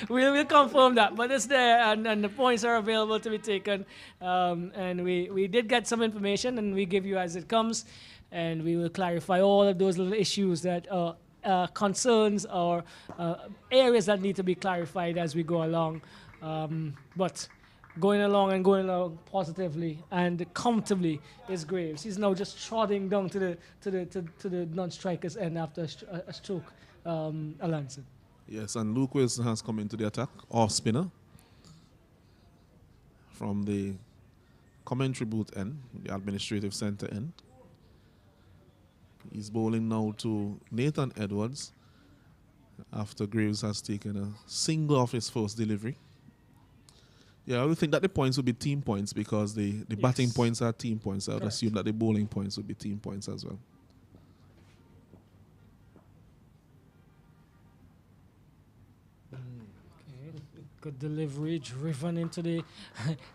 We'll confirm that, but it's there, and the points are available to be taken. And we did get some information, and we give you as it comes, and we will clarify all of those little issues that are concerns or areas that need to be clarified as we go along. But going along positively and comfortably is Graves. He's now just trotting down to the non-strikers end after a stroke, Alanson. Yes, and Luke Wilson has come into the attack, off spinner, from the commentary booth end, the administrative centre end. He's bowling now to Nathan Edwards after Graves has taken a single off his first delivery. Yeah, I would think that the points would be team points because the batting points are team points. I would assume that the bowling points would be team points as well. Okay, good delivery, driven into the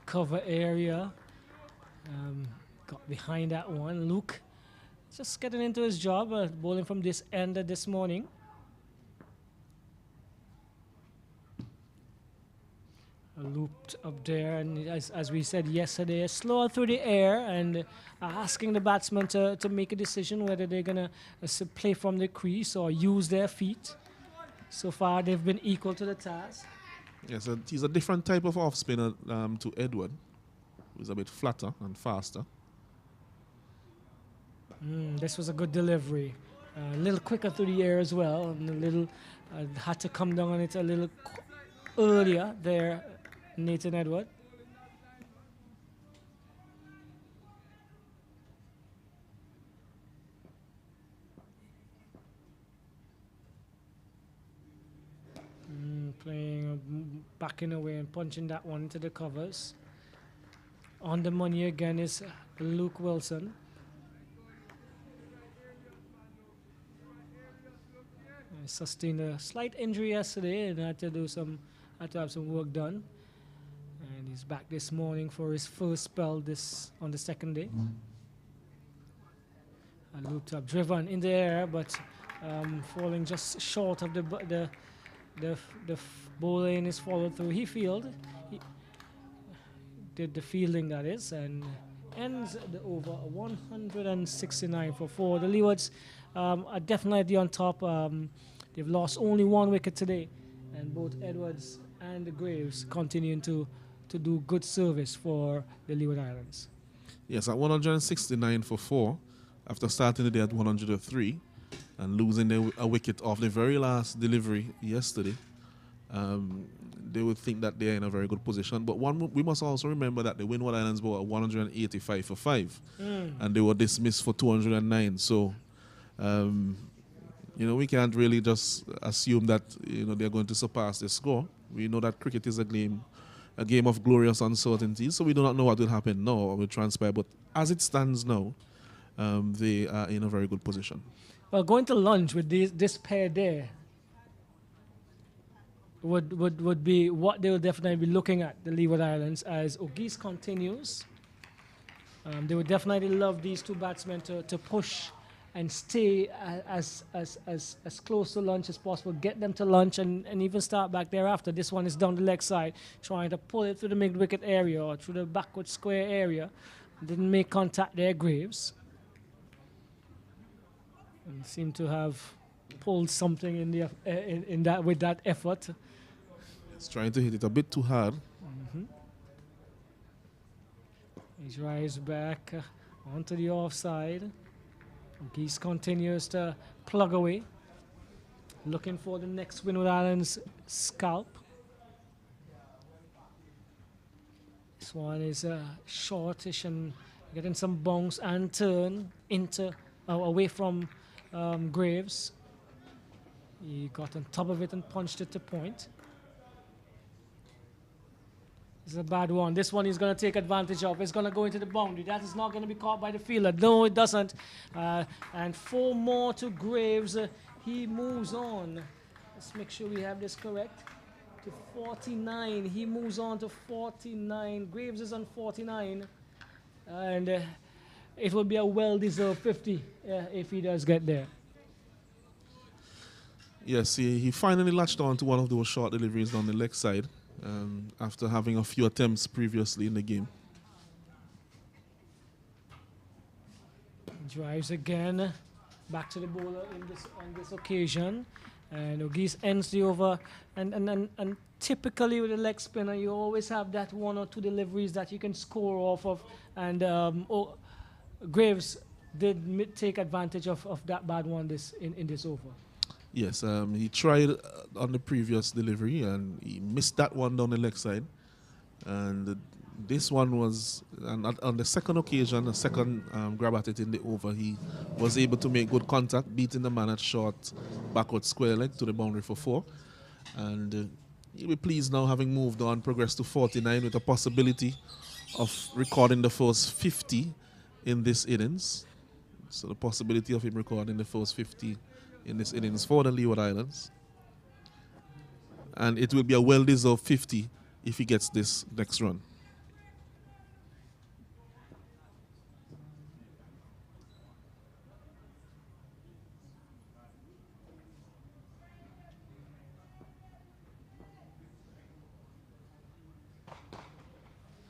cover area. Got behind that one. Luke just getting into his job, bowling from this end this morning. Looped up there, and as we said yesterday, slower through the air and asking the batsman to make a decision whether they're going to play from the crease or use their feet. So far, they've been equal to the task. Yes, he's a different type of off spinner to Edward, who's a bit flatter and faster. This was a good delivery. A little quicker through the air as well, and a little had to come down on it a little earlier there. Nathan Edward. Playing, backing away and punching that one into the covers. On the money again is Luke Wilson. Sustained a slight injury yesterday and had to have some work done. And he's back this morning for his first spell on the second day. Looped up, driven in the air, but falling just short of the bowling is followed through. He did the fielding, that is, and ends the over 169 for 4. The Leewards are definitely on top. They've lost only 1 wicket today, and both Edwards and the Graves continuing to do good service for the Leeward Islands. Yes, at 169 for 4, after starting the day at 103 and losing a wicket off the very last delivery yesterday, they would think that they're in a very good position. But we must also remember that the Windward Islands were at 185 for 5, and they were dismissed for 209. So, we can't really just assume that they're going to surpass the score. We know that cricket is a game of glorious uncertainties, so we do not know what will happen now or will transpire. But as it stands now, they are in a very good position. Well, going to lunch with this pair there would be what they will definitely be looking at, the Leeward Islands, as O'Geese continues. They would definitely love these two batsmen to push and stay as close to lunch as possible, get them to lunch and even start back thereafter. This one is down the leg side, trying to pull it through the mid-wicket area or through the backward square area. Didn't make contact there, Graves. And seemed to have pulled something with that effort. It's trying to hit it a bit too hard. He drives back onto the offside. Geese continues to plug away, looking for the next Windward Islands scalp. This one is shortish and getting some bounce and turn into away from Graves. He got on top of it and punched it to point. This is a bad one. This one he's going to take advantage of. It's going to go into the boundary. That is not going to be caught by the fielder. No, it doesn't. And 4 more to Graves. He moves on. Let's make sure we have this correct. To 49. He moves on to 49. Graves is on 49. And it will be a well-deserved 50 if he does get there. Yes, he finally latched on to one of those short deliveries down the leg side after having a few attempts previously in the game. Drives again back to the bowler on this occasion. And O'Geese ends the over. And typically with a leg spinner, you always have that 1 or 2 deliveries that you can score off of. And Graves did take advantage of that bad one in this over. Yes, he tried on the previous delivery and he missed that one down the leg side. And this one was, and on the second occasion, the second grab at it in the over, he was able to make good contact, beating the man at short backward square leg to the boundary for 4. And he'll be pleased now, having moved on, progressed to 49 with a possibility of recording the first 50 in this innings. So the possibility of him recording the first 50 in this innings for the Leeward Islands. And it will be a well-deserved 50 if he gets this next run.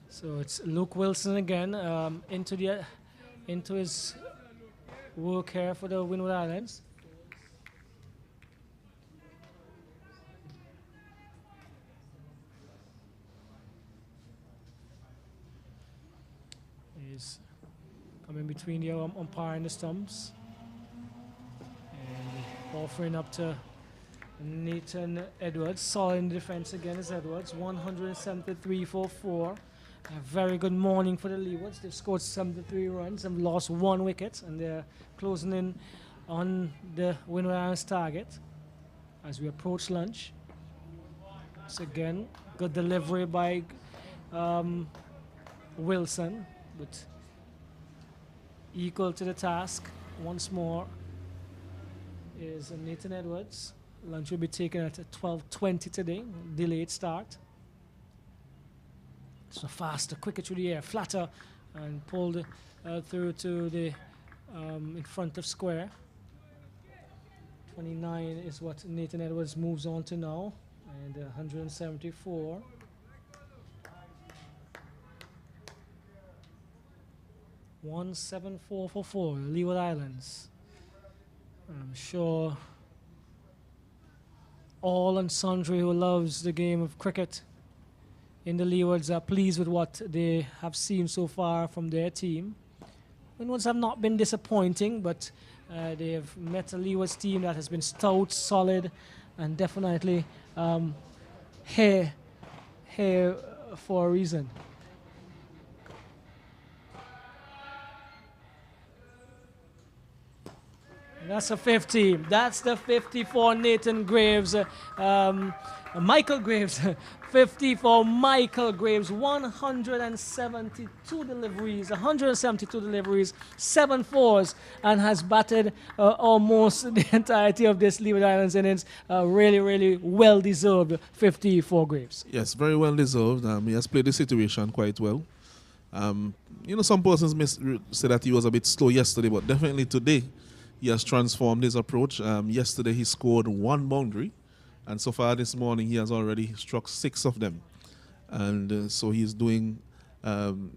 So it's Luke Wilson again into his work here for the Windward Islands. He's coming between the umpire and the stumps and offering up to Nathan Edwards. Solid in defense again is Edwards. 173 for 4. A very good morning for the Leewards. They've scored 73 runs and lost 1 wicket, and they're closing in on the Windward Islands target as we approach lunch. So again, good delivery by Wilson, but equal to the task once more is Nathan Edwards. Lunch will be taken at 12:20 today, delayed start. So faster, quicker through the air, flatter, and pulled through to the in front of square. 29 is what Nathan Edwards moves on to now, and 174. .174 for 4, Leeward Islands. I'm sure all and sundry who loves the game of cricket in the Leewards are pleased with what they have seen so far from their team. Windwards have not been disappointing, but they have met a Leewards team that has been stout, solid, and definitely here for a reason. That's a 50. That's the 50 for Nathan Graves. Michael Graves. 50 for Michael Graves. 172 deliveries, 7 fours, and has batted almost the entirety of this Leeward Islands innings. Really, really well-deserved 50 for Graves. Yes, very well-deserved. He has played the situation quite well. Some persons may say that he was a bit slow yesterday, but definitely today he has transformed his approach. Yesterday he scored 1 boundary, and so far this morning he has already struck 6 of them. And so he's doing an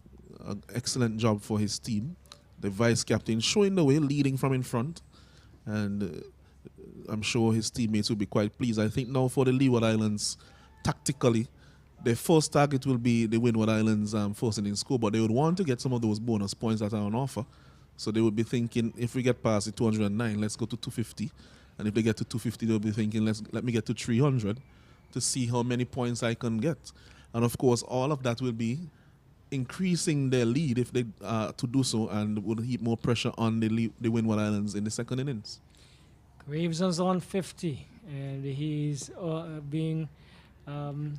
excellent job for his team. The vice-captain showing the way, leading from in front. And I'm sure his teammates will be quite pleased. I think now for the Leeward Islands, tactically, their first target will be the Windward Islands first inning score, but they would want to get some of those bonus points that are on offer. So they would be thinking, if we get past the 209, let's go to 250. And if they get to 250, they'll be thinking, let me get to 300 to see how many points I can get. And of course, all of that will be increasing their lead if they to do so, and would heap more pressure on the Windward Islands in the second innings. Graves is on 50, and he's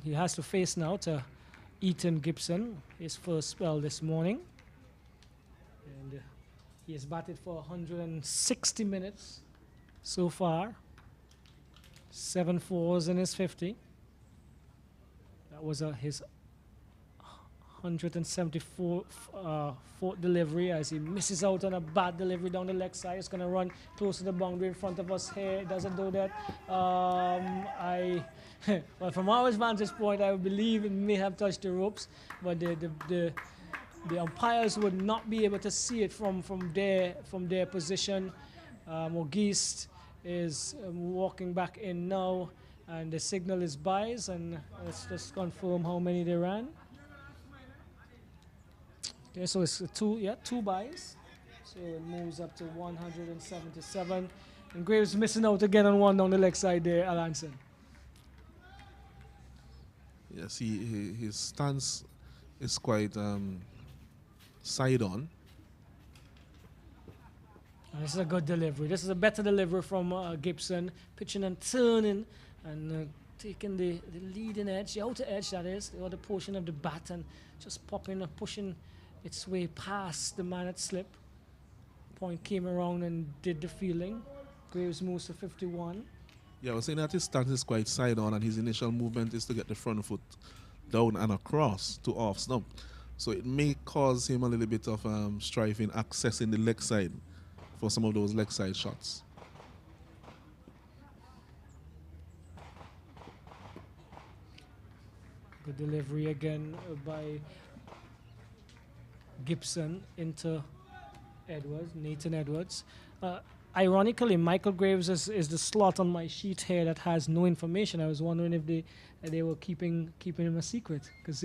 he has to face now to Ethan Gibson, his first spell this morning. And he has batted for 160 minutes so far. 7 fours in his 50. That was his 174th delivery, as he misses out on a bad delivery down the leg side. It's going to run close to the boundary in front of us here. It doesn't do that. Well, from our vantage point, I believe it may have touched the ropes, but the umpires would not be able to see it from their position. Auguste is walking back in now, and the signal is byes, and let's just confirm how many they ran. Okay, so it's two byes. So it moves up to 177. And Graves missing out again on one down the leg side there, Alanson. Yes, his stance is quite side on. And this is a good delivery. This is a better delivery from Gibson, pitching and turning and taking the leading edge, the outer edge that is, the other portion of the bat, and just popping and pushing its way past the man at slip. Point came around and did the fielding. Graves moves to 51. Yeah, I was saying that his stance is quite side on, and his initial movement is to get the front foot down and across to off stump. So it may cause him a little bit of strife in accessing the leg side for some of those leg side shots. Good delivery again by Gibson into Edwards, Nathan Edwards. Ironically, Michael Graves is the slot on my sheet here that has no information. I was wondering if they were keeping him a secret, because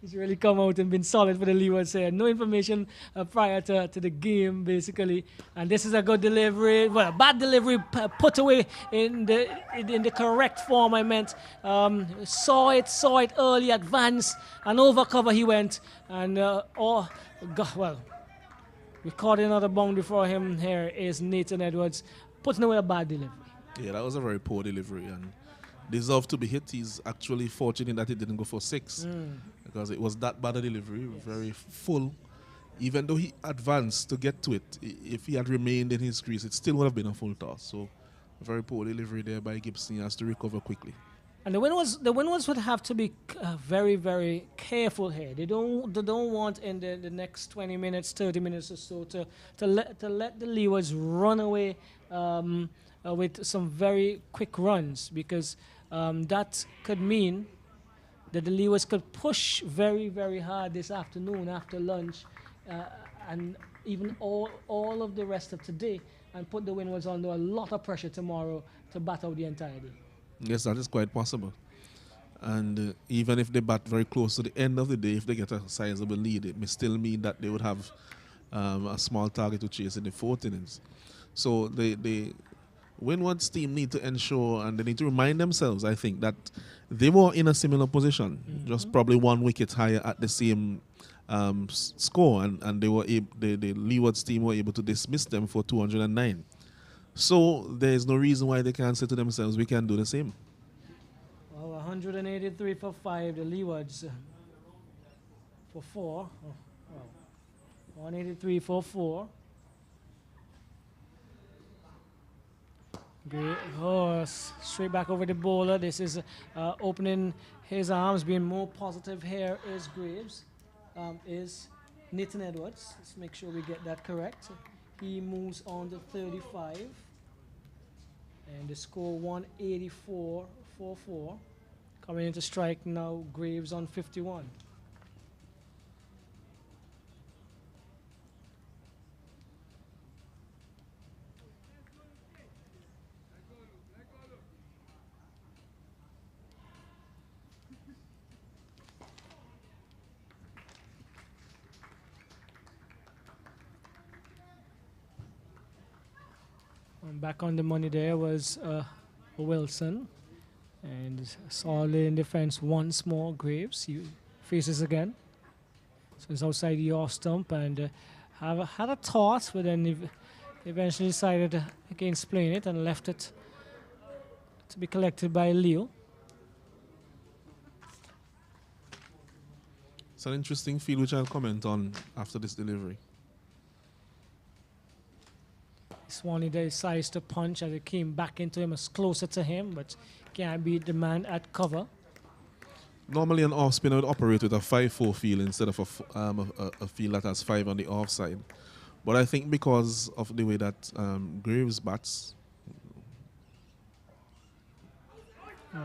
he's really come out and been solid for the Leewards here. No information prior to the game, basically. And this is a good delivery. Well, a bad delivery put away in the correct form. I meant saw it early, advanced, and over cover he went. And recording another boundary for him here is Nathan Edwards, putting away a bad delivery. Yeah, that was a very poor delivery and deserved to be hit. He's actually fortunate that it didn't go for 6 because it was that bad a delivery, yes. Very full. Even though he advanced to get to it, if he had remained in his crease, it still would have been a full toss. So a very poor delivery there by Gibson. He has to recover quickly. And the Windwards would have to be very, very careful here. They don't want in the next 20 minutes, 30 minutes or so to let the Leewards run away with some very quick runs, because that could mean that the Leewards could push very, very hard this afternoon after lunch, and even all of the rest of today, and put the Windwards under a lot of pressure tomorrow to bat out the entire day. Yes, that is quite possible. And even if they bat very close to the end of the day, if they get a sizable lead, it may still mean that they would have a small target to chase in the 4th innings. So the Windwards team need to ensure, and they need to remind themselves, I think, that they were in a similar position, just probably 1 wicket higher at the same score, and they were the Leewards team were able to dismiss them for 209. So there is no reason why they can't say to themselves, we can do the same. Well, 183 for 5, the Leewards for 4. 183 for 4. Great. Oh, straight back over the bowler. This is opening his arms, being more positive here is Graves, is Nathan Edwards. Let's make sure we get that correct. He moves on to 35. And the score 184-4-4. Coming into strike now, Graves on 51. Back on the money there was Wilson. And solid in defense once more. Graves he faces again. So it's outside the off stump and had a toss, but then eventually decided against playing it and left it to be collected by Leo. It's an interesting field which I'll comment on after this delivery. Swanee decides to punch as it came back into him, as closer to him, but can't beat the man at cover. Normally, an off spinner would operate with a 5-4 field instead of a field that has 5 on the offside. But I think because of the way that Graves bats.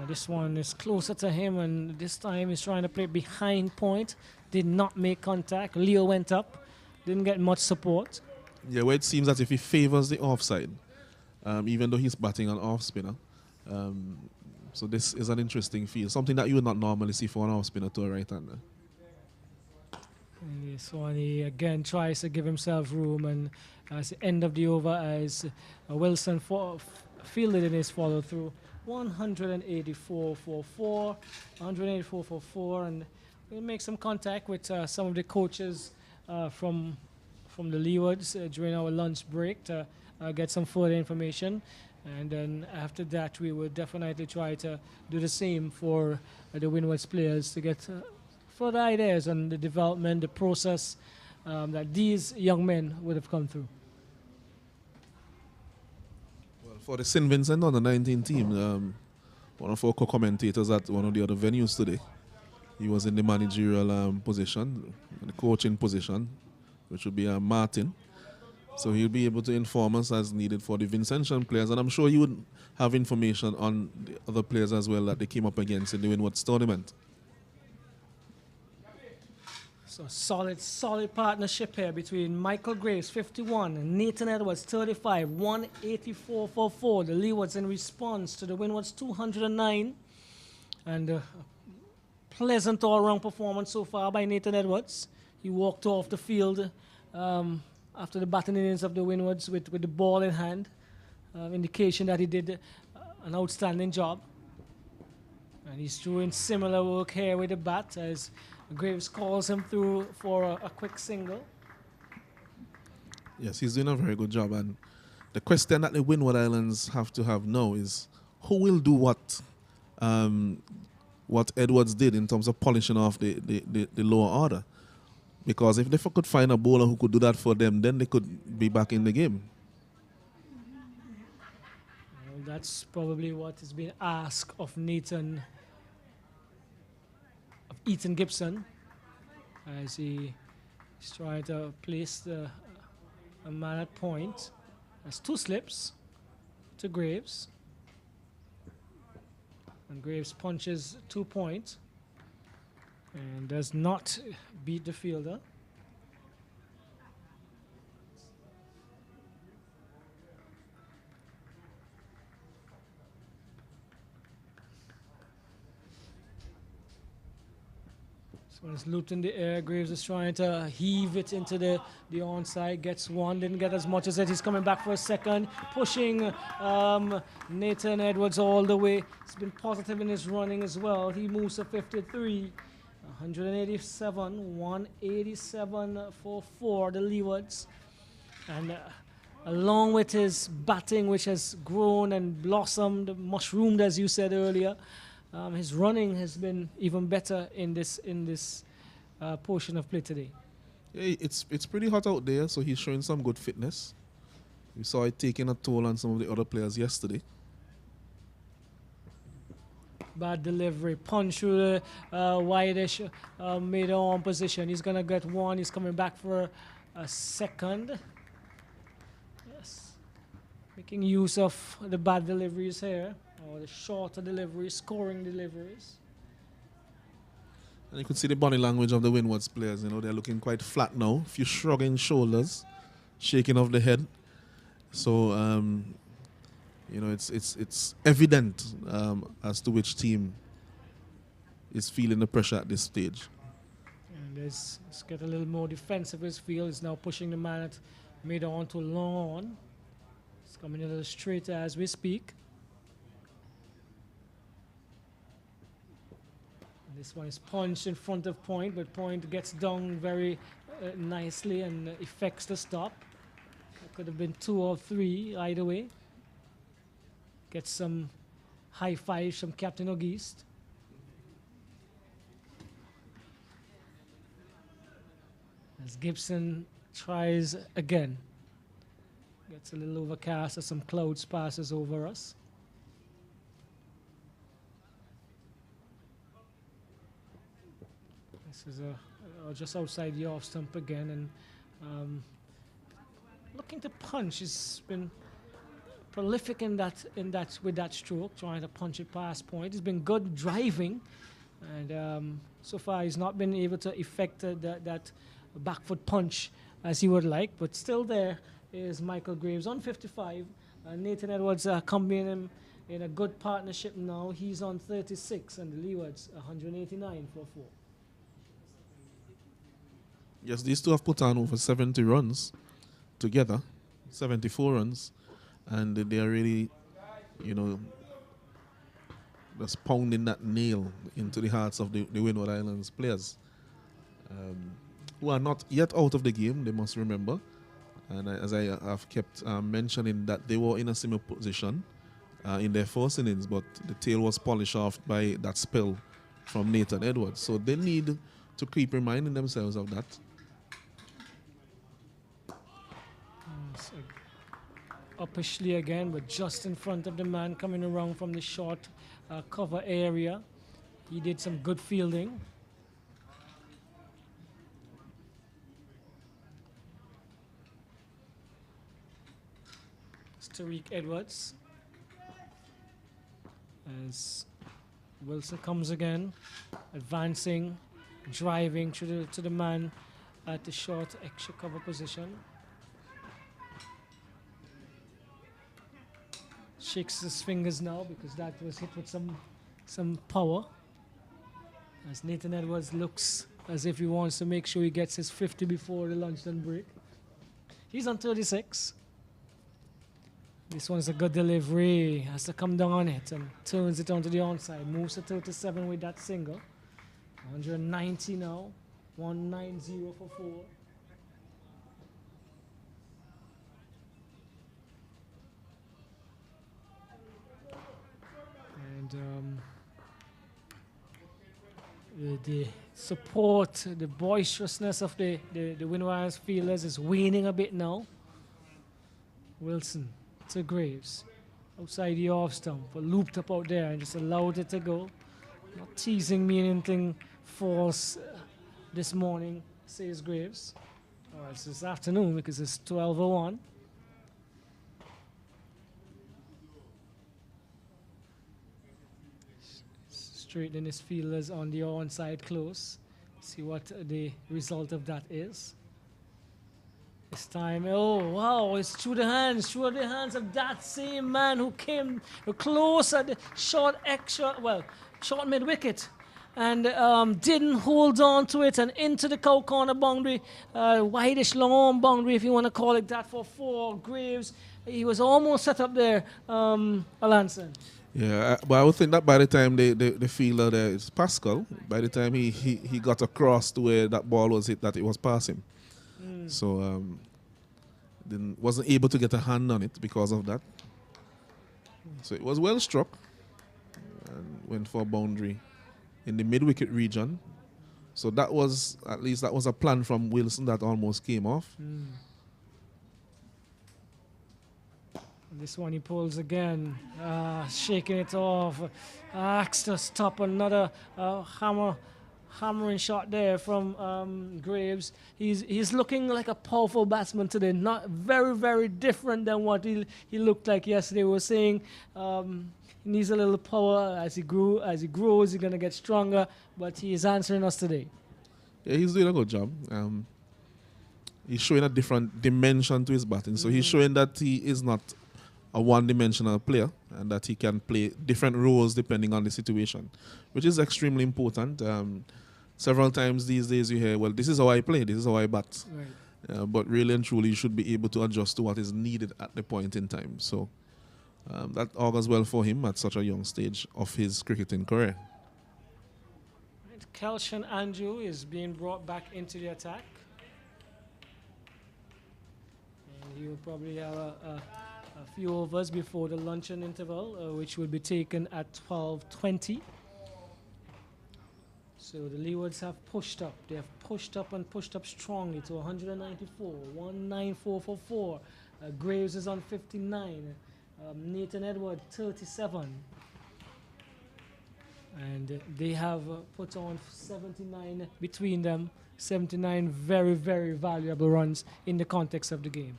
This one is closer to him, and this time he's trying to play behind point. Did not make contact. Leo went up, didn't get much support. Yeah, where it seems as if he favors the offside, even though he's batting an off spinner. So this is an interesting field, something that you would not normally see for an off spinner to a right-hander. And this one he again tries to give himself room, and at the end of the over, as Wilson fielded in his follow through, 184 for 4, 184 for 4, and we'll make some contact with some of the coaches from the Leewards during our lunch break to get some further information. And then after that, we will definitely try to do the same for the Windwards players to get further ideas on the development, the process that these young men would have come through. Well, for the St. Vincent on the 19 team, one of our co-commentators at one of the other venues today, he was in the managerial position, the coaching position, which would be Martin. So he'll be able to inform us as needed for the Vincentian players. And I'm sure you would have information on the other players as well that they came up against in the Windwards tournament. So solid partnership here between Michael Graves, 51, and Nathan Edwards, 35, 184 for 4. The Leewards in response to the Windwards 209. And a pleasant all-round performance so far by Nathan Edwards. He walked off the field after the batting innings of the Windwards with the ball in hand. Indication that he did an outstanding job. And he's doing similar work here with the bat as Graves calls him through for a quick single. Yes, he's doing a very good job. And the question that the Windward Islands have to have now is who will do what Edwards did in terms of polishing off the lower order. Because if they could find a bowler who could do that for them, then they could be back in the game. Well, that's probably what is being asked of Ethan Gibson, as he's trying to place a man at point. That's 2 slips to Graves. And Graves punches 2 points and does not beat the fielder. So when it's looped in the air, Graves is trying to heave it into the onside, gets one, didn't get as much as it. He's coming back for a second, pushing Nathan Edwards all the way. He's been positive in his running as well. He moves to 53, 187, 187 for 4, the Leewards. And along with his batting, which has grown and blossomed, mushroomed, as you said earlier, his running has been even better in this portion of play today. Yeah, it's pretty hot out there, so he's showing some good fitness. We saw it taking a toll on some of the other players yesterday. Bad delivery, punch through the wideish mid-on position. He's going to get one. He's coming back for a second. Yes. Making use of the bad deliveries here, or the shorter deliveries, scoring deliveries. And you could see the body language of the Windwards players. You know, they're looking quite flat now. A few shrugging shoulders, shaking of the head. So, you know, it's evident as to which team is feeling the pressure at this stage. And let's get a little more defensive as field. He's now pushing the man at mid-on to long on. He's coming a little straighter as we speak. And this one is punched in front of Point, but Point gets down very nicely and effects the stop. It could have been 2 or 3 either way. Gets some high fives from Captain Auguste. As Gibson tries again. Gets a little overcast as some clouds passes over us. This is just outside the off stump again, and looking to punch. He's been prolific in that with that stroke, trying to punch it past Point. He's been good driving, and so far he's not been able to effect that back foot punch as he would like, but still there is Michael Graves on 55. Nathan Edwards accompanying him in a good partnership now. He's on 36, and the Leewards 189 for 4. Yes, these two have put on over 70 runs together, 74 runs, and they are really, just pounding that nail into the hearts of the Windward Islands players, who are not yet out of the game, they must remember. And as I have kept mentioning, that they were in a similar position in their first innings, but the tail was polished off by that spell from Nathan Edwards. So they need to keep reminding themselves of that. Uppishly again, but just in front of the man coming around from the short cover area. He did some good fielding. It's Tariq Edwards. As Wilson comes again, advancing, driving to the man at the short extra cover position. Shakes his fingers now because that was hit with some power. As Nathan Edwards looks as if he wants to make sure he gets his 50 before the lunchtime break. He's on 36. This one's a good delivery. Has to come down on it and turns it onto the onside. Moves to 37 with that single. 190 now. 190 for 4. And the support, the boisterousness of the Windwards fielders is waning a bit now. Wilson to Graves. Outside the off stump, but looped up out there and just allowed it to go. Not teasing me anything false this morning, says Graves. Or it's this afternoon because it's 12:01. Straightening his fielders on the onside close. See what the result of that is. This time, oh wow, it's through the hands of that same man who came close at the short mid wicket, and didn't hold on to it, and into the cow corner boundary, wideish long boundary if you want to call it that, for 4. Graves, he was almost set up there, Alanson. Yeah, but I would think that by the time the fielder there is Pascal, by the time he got across to where that ball was hit, that it was passing. So wasn't able to get a hand on it because of that. So it was well struck and went for a boundary in the mid-wicket region. So that was, at least that was a plan from Wilson that almost came off. This one he pulls again, shaking it off. Axe to stop another hammering shot there from Graves. He's looking like a powerful batsman today. Not very, very different than what he looked like yesterday. We were saying he needs a little power as he grows. He's gonna get stronger. But he is answering us today. Yeah, he's doing a good job. He's showing a different dimension to his batting. So he's showing that he is not a one-dimensional player and that he can play different roles depending on the situation, which is extremely important. Several times these days you hear, well, this is how I play, this is how I bat. Right. but really and truly, you should be able to adjust to what is needed at the point in time. So that augurs well for him at such a young stage of his cricketing career. Kelshon Andrew is being brought back into the attack. And he will probably have a few overs before the luncheon interval, which will be taken at 12:20. So the Leewards have pushed up. They have pushed up and pushed up strongly to 194, 19444. Graves is on 59. Nathan Edward 37. And they have put on 79 between them. 79 very, very valuable runs in the context of the game.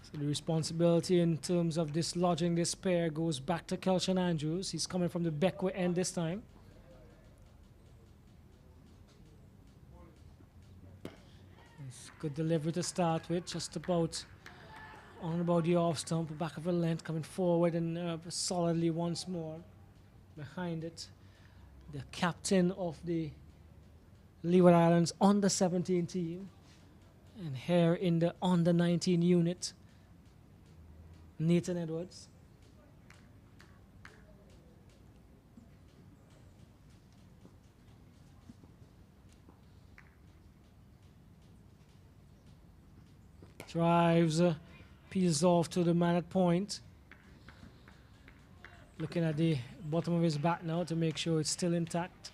So the responsibility in terms of dislodging this pair goes back to Kelshon Andrews. He's coming from the backward end this time. It's good delivery to start with, just about on about the off stump, back of the length, coming forward and solidly once more. Behind it, the captain of the Leeward Islands under 17 team, and here in the under 19 unit, Nathan Edwards. Drives, peels off to the man at point. Looking at the bottom of his bat now to make sure it's still intact.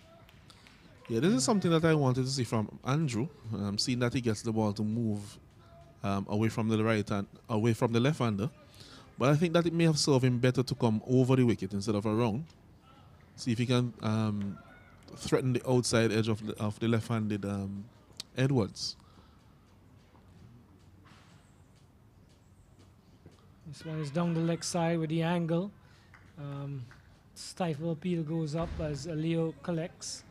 Yeah, this is something that I wanted to see from Andrew. Seeing that he gets the ball to move away from the right hand, away from the left-hander. But I think that it may have served him better to come over the wicket instead of around. See if he can threaten the outside edge of the left-handed Edwards. This one is down the leg side with the angle. Stifle appeal goes up as Leo collects.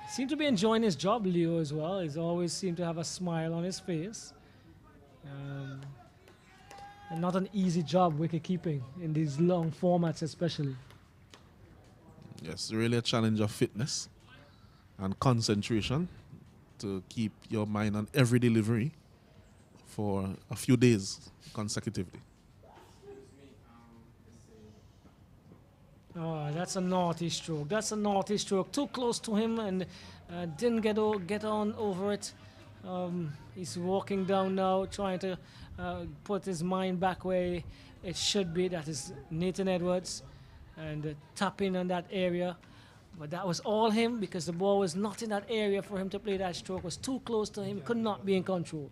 Seemed to be enjoying his job, Leo, as well. He's always seemed to have a smile on his face. And not an easy job wicket keeping in these long formats especially. Yes, really a challenge of fitness and concentration to keep your mind on every delivery for a few days consecutively. Oh, that's a naughty stroke. That's a naughty stroke. Too close to him and didn't get on over it. He's walking down now, trying to put his mind back where it should be. That is Nathan Edwards, and tapping on that area. But that was all him because the ball was not in that area for him to play that stroke. It was too close to him. Could not be in control.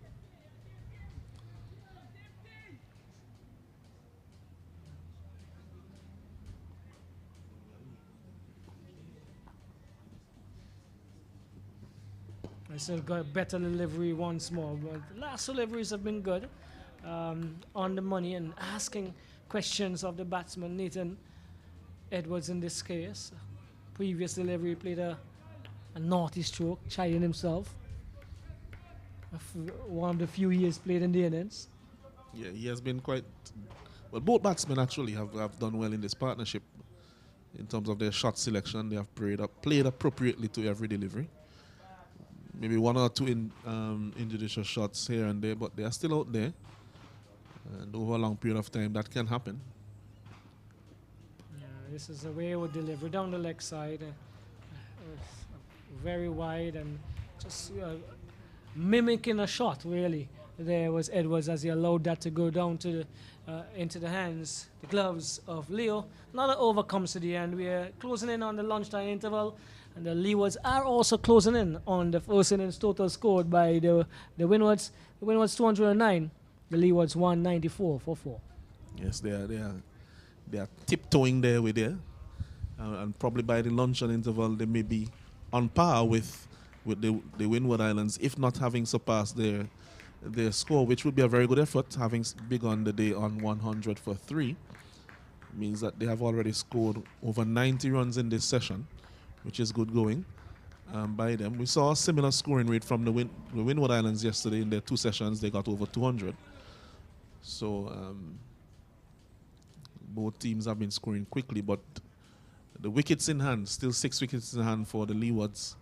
I still got a better delivery once more, but the last deliveries have been good, on the money and asking questions of the batsman, Nathan Edwards in this case. Previous delivery played a naughty stroke, chiding himself. One of the few years played in the innings. Yeah, he has been quite... Well, both batsmen actually have done well in this partnership in terms of their shot selection. They have played appropriately to every delivery. Maybe one or two injudicious shots here and there, but they are still out there. And over a long period of time, that can happen. Yeah, this is a wayward delivery down the leg side. Very wide and just mimicking a shot, really. There was Edwards as he allowed that to go down to into the hands, the gloves of Leo. Another over comes to the end. We are closing in on the lunchtime interval. And the Leewards are also closing in on the first innings total scored by the Windwards. The Windwards 209, the Leewards 194 for 4. Yes, they are tiptoeing there with there. And probably by the luncheon interval, they may be on par with the Windward Islands, if not having surpassed their score, which would be a very good effort, having begun the day on 100 for 3. Means that they have already scored over 90 runs in this session, which is good going by them. We saw a similar scoring rate from the Windward Islands yesterday. In their 2 sessions, they got over 200. So both teams have been scoring quickly, but the wickets in hand, still 6 wickets in hand for the Leewards.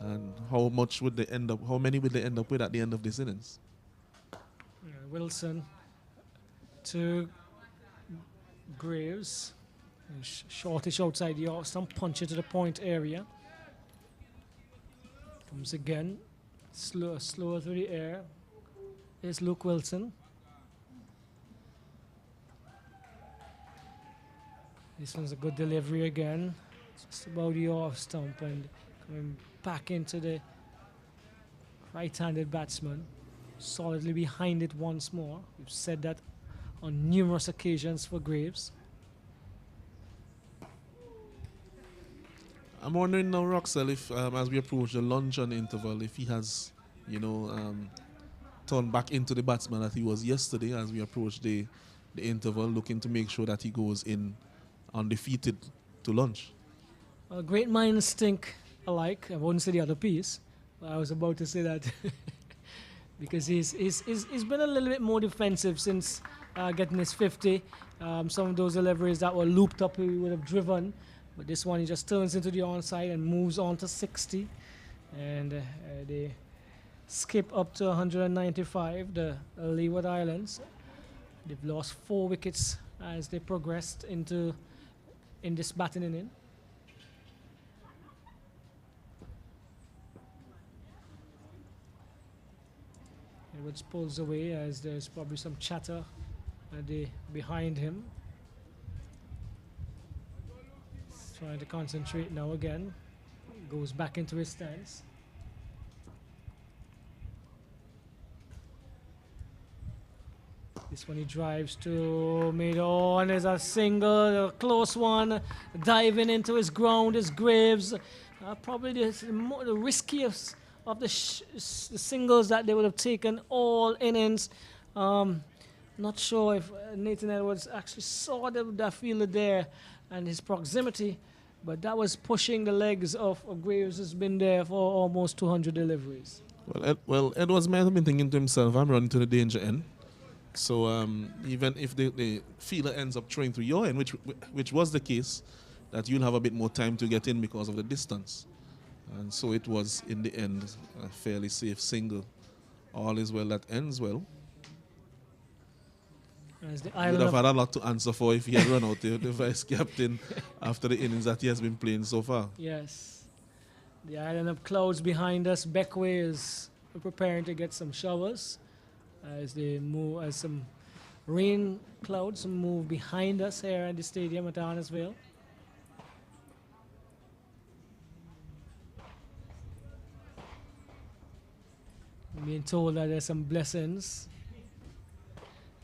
And how much would they end up? How many would they end up with at the end of this innings? Wilson to Graves. Shortish outside the off stump, punch it to the point area. Comes again, slow through the air. Here's Luke Wilson. This one's a good delivery again. Just about the off stump and coming back into the right-handed batsman. Solidly behind it once more. We've said that on numerous occasions for Graves. I'm wondering now, Roxel, if as we approach the lunch and interval, if he has, turned back into the batsman that he was yesterday as we approach the interval, looking to make sure that he goes in undefeated to lunch. Well, great minds think alike. I wouldn't say the other piece, but I was about to say that because he's been a little bit more defensive since getting his 50. Some of those deliveries that were looped up, he would have driven. But this one, he just turns into the onside and moves on to 60. And they skip up to 195, the Leeward Islands. They've lost 4 wickets as they progressed in this batting inning. Edwards pulls away as there's probably some chatter behind him. He's trying to concentrate now again. Goes back into his stance. This one he drives to middle, and there's a single, a close one, diving into his ground, his Graves. Probably the riskiest of the singles that they would have taken all innings. Not sure if Nathan Edwards actually saw that fielder there and his proximity, but that was pushing the legs of Graves, who's been there for almost 200 deliveries. Well, Edwards might have been thinking to himself, I'm running to the danger end. So even if the fielder ends up throwing through your end, which was the case, that you'll have a bit more time to get in because of the distance. And so it was, in the end, a fairly safe single. All is well that ends well. He would have had a lot to answer for if he had run out the vice captain after the innings that he has been playing so far. Yes. The island of clouds behind us. Beckway is preparing to get some showers as they move, as some rain clouds move behind us here at the stadium at Arnos Vale. I'm being told that there's some blessings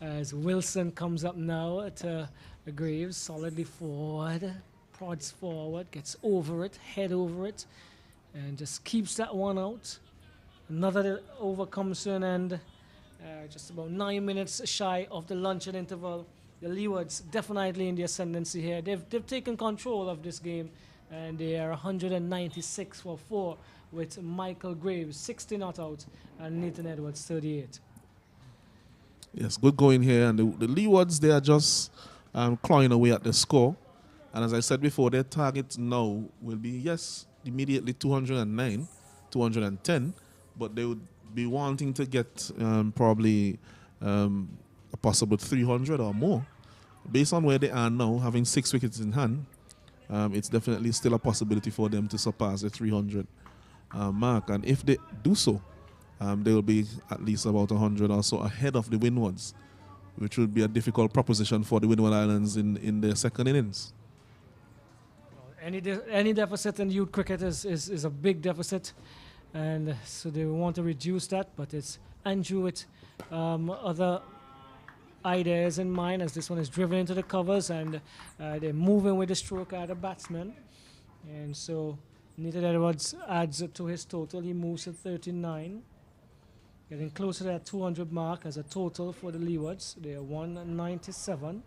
as Wilson comes up now to Graves, solidly forward, prods forward, gets over it, head over it, and just keeps that one out. Another over comes to an end. Just about 9 minutes shy of the luncheon interval. The Leewards definitely in the ascendancy here. They've taken control of this game, and they are 196 for 4 with Michael Graves 60 not out and Nathan Edwards 38. Yes, good going here. And the Leewards, they are just clawing away at the score. And as I said before, their target now will be, yes, immediately 209, 210, but they would be wanting to get probably a possible 300 or more. Based on where they are now, having 6 wickets in hand, it's definitely still a possibility for them to surpass the 300 mark. And if they do so, they will be at least about 100 or so ahead of the Windwards, which would be a difficult proposition for the Windward Islands in their second innings. Any deficit in youth cricket is a big deficit, and so they want to reduce that, but it's Andrew with other ideas in mind as this one is driven into the covers, and they're moving with the stroke at the batsman, and so Nathan Edwards adds to his total. He moves to 39, getting closer to that 200 mark as a total for the Leewards. They are 197.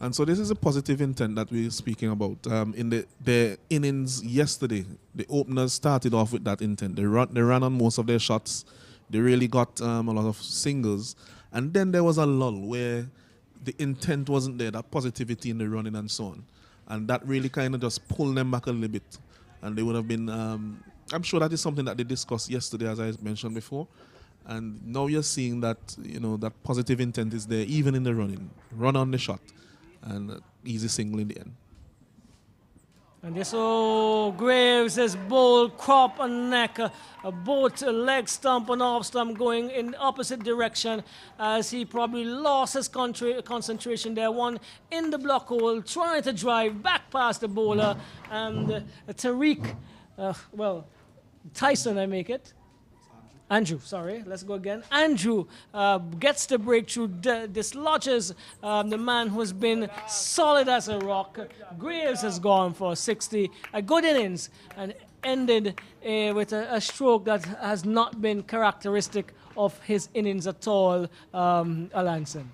And so this is a positive intent that we're speaking about. In their innings yesterday, the openers started off with that intent. They ran on most of their shots. They really got a lot of singles. And then there was a lull where the intent wasn't there, that positivity in the running and so on. And that really kind of just pulled them back a little bit. And they would have been, I'm sure that is something that they discussed yesterday, as I mentioned before. And now you're seeing that, that positive intent is there, even in the running. Run on the shot. And easy single in the end. And this Graves is bold, crop and neck, both leg stump and off stump going in opposite direction as he probably lost his concentration there. One in the block hole, trying to drive back past the bowler. And Tariq, Tyson, I make it. Andrew, sorry, let's go again. Andrew gets the breakthrough, dislodges the man who's been solid as a rock. Graves has gone for 60, a good innings, and ended with a stroke that has not been characteristic of his innings at all, Alanson.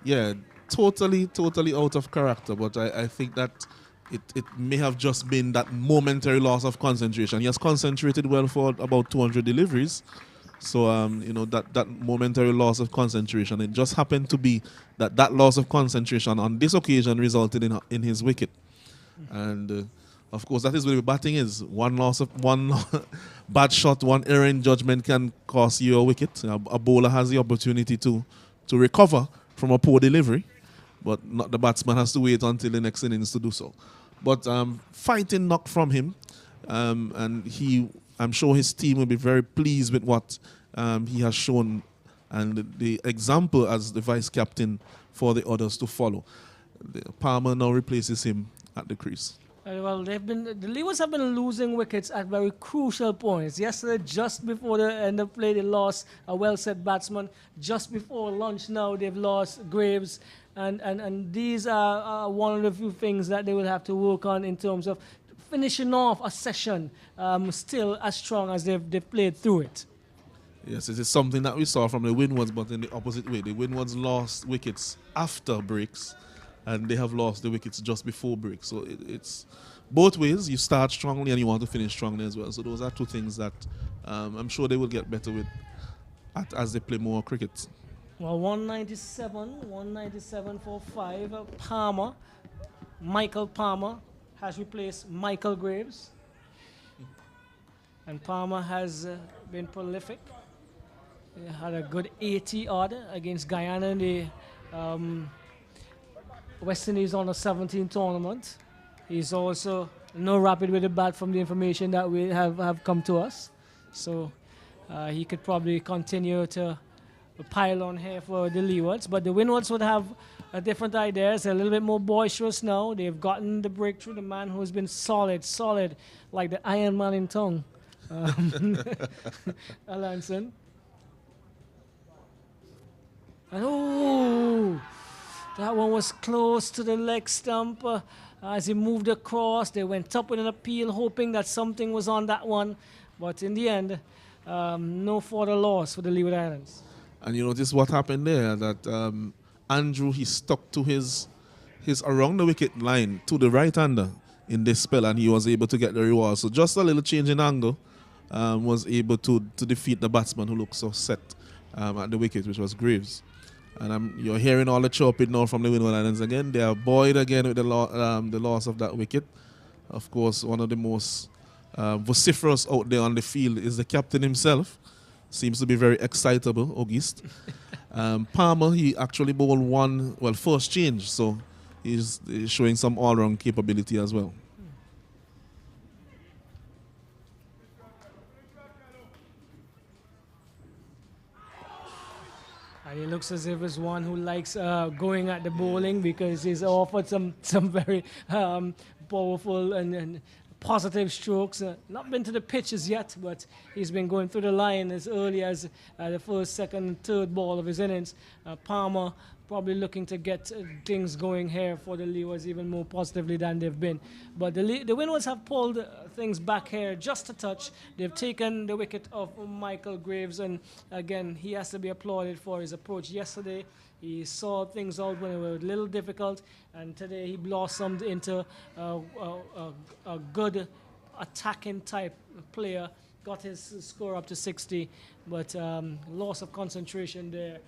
Yeah, totally out of character, but I think that it may have just been that momentary loss of concentration. He has concentrated well for about 200 deliveries. So, that momentary loss of concentration, it just happened to be that loss of concentration on this occasion resulted in his wicket. And, of course, that is where the batting is. One bad shot, one error in judgment can cost you a wicket. A bowler has the opportunity to recover from a poor delivery, but not the batsman has to wait until the next innings to do so. But fighting knock from him, and I'm sure his team will be very pleased with what he has shown and the example as the vice captain for the others to follow. Palmer now replaces him at the crease. Well, the Leewards have been losing wickets at very crucial points. Yesterday, just before the end of play, they lost a well-set batsman. Just before lunch now, they've lost Graves. And these are one of the few things that they will have to work on in terms of finishing off a session still as strong as they've played through it. Yes, it is something that we saw from the Windwards, but in the opposite way. The Windwards lost wickets after breaks, and they have lost the wickets just before breaks. So it's both ways. You start strongly and you want to finish strongly as well. So those are two things that I'm sure they will get better with as they play more cricket. Well, 197 for 5. Michael Palmer has replaced Michael Graves. And Palmer has been prolific. He had a good 80 odd against Guyana in the West Indies on a 17 tournament. He's also no rapid with the bat from the information that we have come to us. So he could probably continue to pile on here for the Leewards. But the Windwards would have different ideas. They're a little bit more boisterous now. They've gotten the breakthrough. The man who's been solid, like the Iron Man in tongue. Alanson. And that one was close to the leg stump. As he moved across, they went up with an appeal, hoping that something was on that one. But in the end, no further loss for the Leeward Islands. And you notice what happened there, that Andrew, he stuck to his around the wicket line to the right-hander in this spell, and he was able to get the reward. So just a little change in angle was able to defeat the batsman who looked so set at the wicket, which was Graves. And you're hearing all the chirping now from the Windward Islands again. They are buoyed again with the loss of that wicket. Of course, one of the most vociferous out there on the field is the captain himself. Seems to be very excitable, August. Palmer, he actually bowled first change, so he's showing some all-round capability as well. And he looks as if he's one who likes going at the bowling, because he's offered some very powerful and positive strokes. Not been to the pitches yet, but he's been going through the line as early as the first, second, and third ball of his innings. Palmer probably looking to get things going here for the Leewards even more positively than they've been. But the Windwards have pulled things back here just a touch. They've taken the wicket of Michael Graves, and again, he has to be applauded for his approach yesterday. He saw things out when it was a little difficult, and today he blossomed into a good attacking type player. Got his score up to 60, but loss of concentration there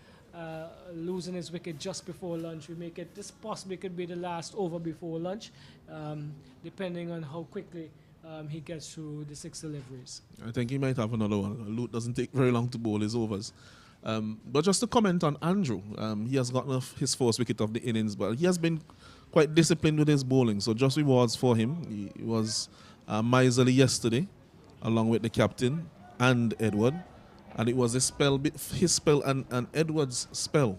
losing his wicket just before lunch. We make it, this possibly could be the last over before lunch, depending on how quickly he gets through the 6 deliveries. I think he might have another one. Luke doesn't take very long to bowl his overs. But just to comment on Andrew, he has gotten his first wicket of the innings, but he has been quite disciplined with his bowling. So just rewards for him. He was miserly yesterday, along with the captain and Edward. And it was his spell and Edward's spell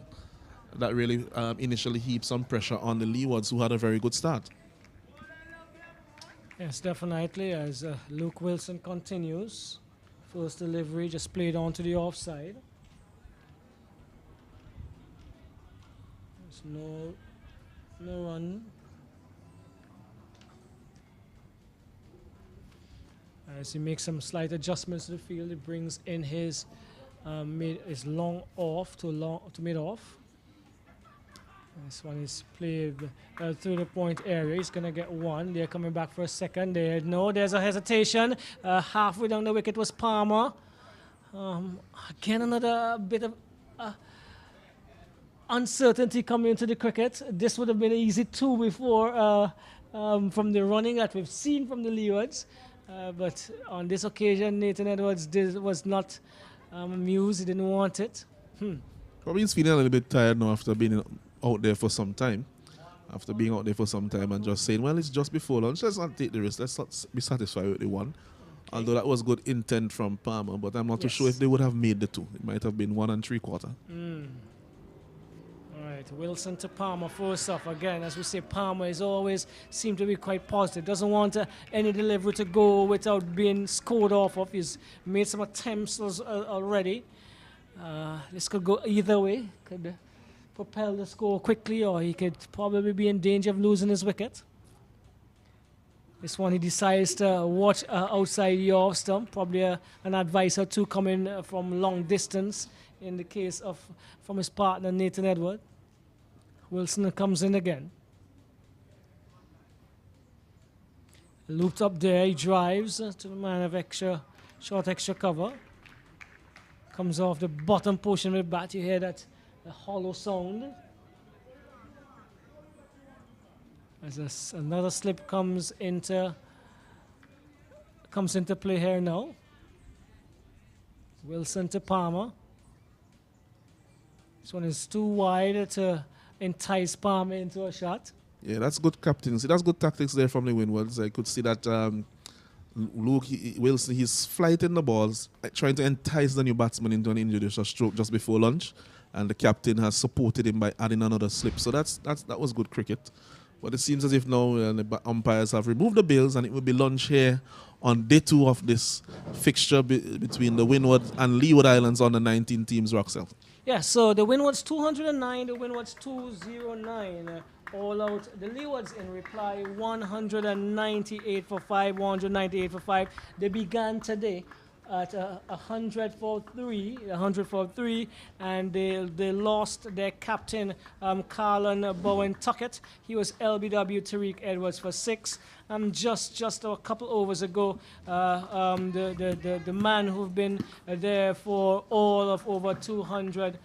that really initially heaped some pressure on the Leewards, who had a very good start. Yes, definitely, as Luke Wilson continues. First delivery just played on to the offside. There's no run. As he makes some slight adjustments to the field, he brings in his long off to mid off. This one is played through the point area. He's going to get one. They're coming back for a second. There's a hesitation. Halfway down the wicket was Palmer. Again, another bit of uncertainty coming into the cricket. This would have been an easy 2 before from the running that we've seen from the Leewards. But on this occasion, Nathan Edwards was not amused. He didn't want it. Probably he's feeling a little bit tired now after being out there for some time. And just saying, well, it's just before lunch. Let's not take the risk. Let's not be satisfied with the one. Okay. Although that was good intent from Palmer, but I'm not too sure if they would have made the 2. It might have been 1 3/4. Right, Wilson to Palmer first off. Again, as we say, Palmer is always seemed to be quite positive. Doesn't want any delivery to go without being scored off of. He's made some attempts already. This could go either way. Could propel the score quickly, or he could probably be in danger of losing his wicket. This one he decides to watch outside the off stump. Probably an advice or 2 coming from long distance in the case of from his partner Nathan Edward. Wilson comes in again. Looped up there, he drives to the man of short extra cover. Comes off the bottom portion of the bat. You hear that hollow sound. As another slip comes into play here now. Wilson to Palmer. This one is too wide to entice Palmer into a shot. Yeah, that's good captaincy. That's good tactics there from the Windwards. I could see that Luke Wilson, he's flighting the balls, trying to entice the new batsman into an injudicious stroke just before lunch, and the captain has supported him by adding another slip. So that was good cricket. But it seems as if now the umpires have removed the bails, and it will be lunch here on day 2 of this fixture between the Windwards and Leeward Islands on the 19 teams, Roxel. Yeah, so the Windwards 209, the Windwards 209. All out. The Leewards in reply 198 for 5, 198 for 5. They began today at 100 for 3, and they lost their captain, Carlin Bowen Tuckett. He was LBW Tariq Edwards for 6. Just a couple overs ago, the man who've been there for all of over 200,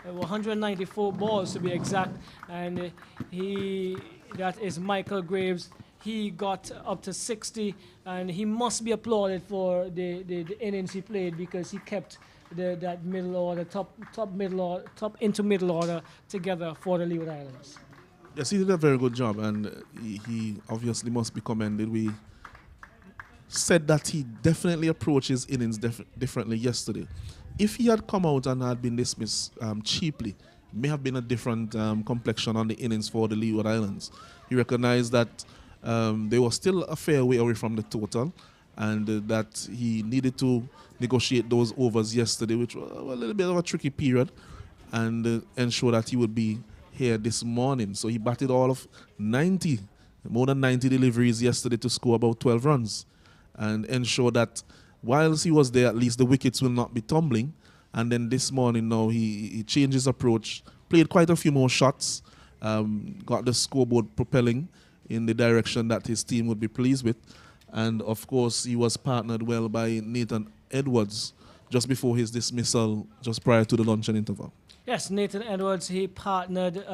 194 balls to be exact, and that is Michael Graves. He got up to 60, and he must be applauded for the innings he played, because he kept that middle order, top into middle order together for the Leeward Islands. Yes, he did a very good job, and he obviously must be commended. We said that he definitely approached his innings differently yesterday. If he had come out and had been dismissed cheaply, it may have been a different complexion on the innings for the Leeward Islands. He recognized that they were still a fair way away from the total, and that he needed to negotiate those overs yesterday, which was a little bit of a tricky period, and ensure that he would be here this morning. So he batted all of more than 90 deliveries yesterday to score about 12 runs, and ensure that whilst he was there, at least the wickets will not be tumbling. And then this morning now he changed his approach, played quite a few more shots, got the scoreboard propelling in the direction that his team would be pleased with. And of course he was partnered well by Nathan Edwards, just before his dismissal, just prior to the luncheon interval. Yes, Nathan Edwards, he partnered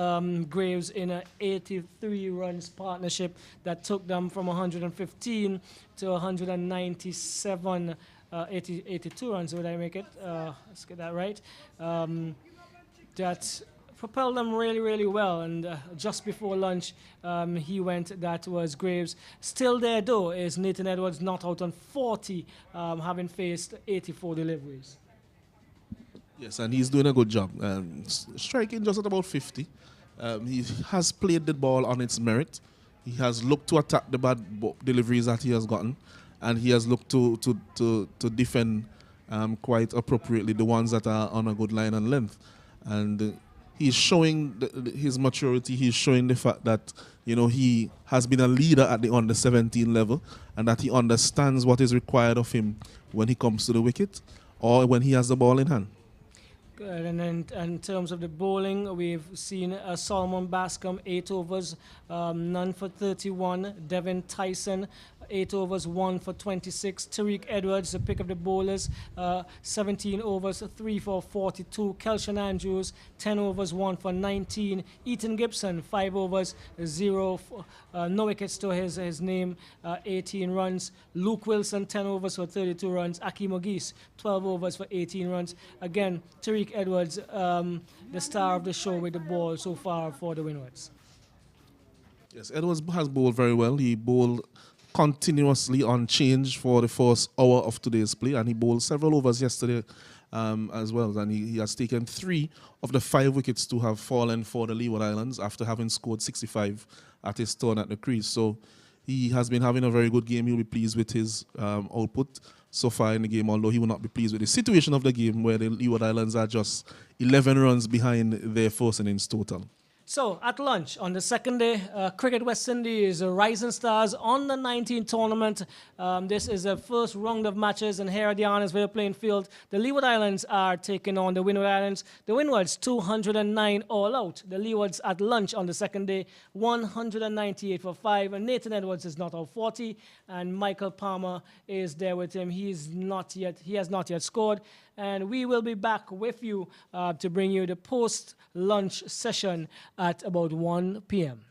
Graves in an 83 runs partnership that took them from 115 to 197, 82 runs. Would I make it? Let's get that right. That propelled them really, really well. And just before lunch, he went. That was Graves. Still there, though, is Nathan Edwards not out on 40, having faced 84 deliveries. Yes, and he's doing a good job. Striking just at about 50. He has played the ball on its merit. He has looked to attack the bad deliveries that he has gotten, and he has looked to defend quite appropriately the ones that are on a good line and length. And he's showing his maturity. He's showing the fact that he has been a leader at the under 17 level, and that he understands what is required of him when he comes to the wicket or when he has the ball in hand. Good. And then in terms of the bowling, we've seen Solomon Bascom, 8 overs, none for 31. Devin Tyson, 8 overs, 1 for 26. Tariq Edwards, the pick of the bowlers, 17 overs, 3 for 42. Kelshan Andrews, 10 overs, 1 for 19. Ethan Gibson, 5 overs, 0, no wickets to his name, 18 runs. Luke Wilson, 10 overs for 32 runs. Akeem Ogis, 12 overs for 18 runs. Again, Tariq Edwards, the star of the show with the ball so far for the Windwards. Yes, Edwards has bowled very well. He bowled continuously on change for the first hour of today's play, and he bowled several overs yesterday as well. And he has taken 3 of the 5 wickets to have fallen for the Leeward Islands after having scored 65 at his turn at the crease. So he has been having a very good game. He'll be pleased with his output so far in the game, although he will not be pleased with the situation of the game where the Leeward Islands are just 11 runs behind their first innings total. So, at lunch on the second day, Cricket West Indies, Rising Stars on the 19 tournament. This is the first round of matches, and here at the Arnos Vale playing field, the Leeward Islands are taking on the Windward Islands. The Windwards, 209 all out. The Leewards at lunch on the second day, 198 for 5. And Nathan Edwards is not out 40, and Michael Palmer is there with him. He has not yet scored. And we will be back with you to bring you the post-lunch session at about 1 p.m.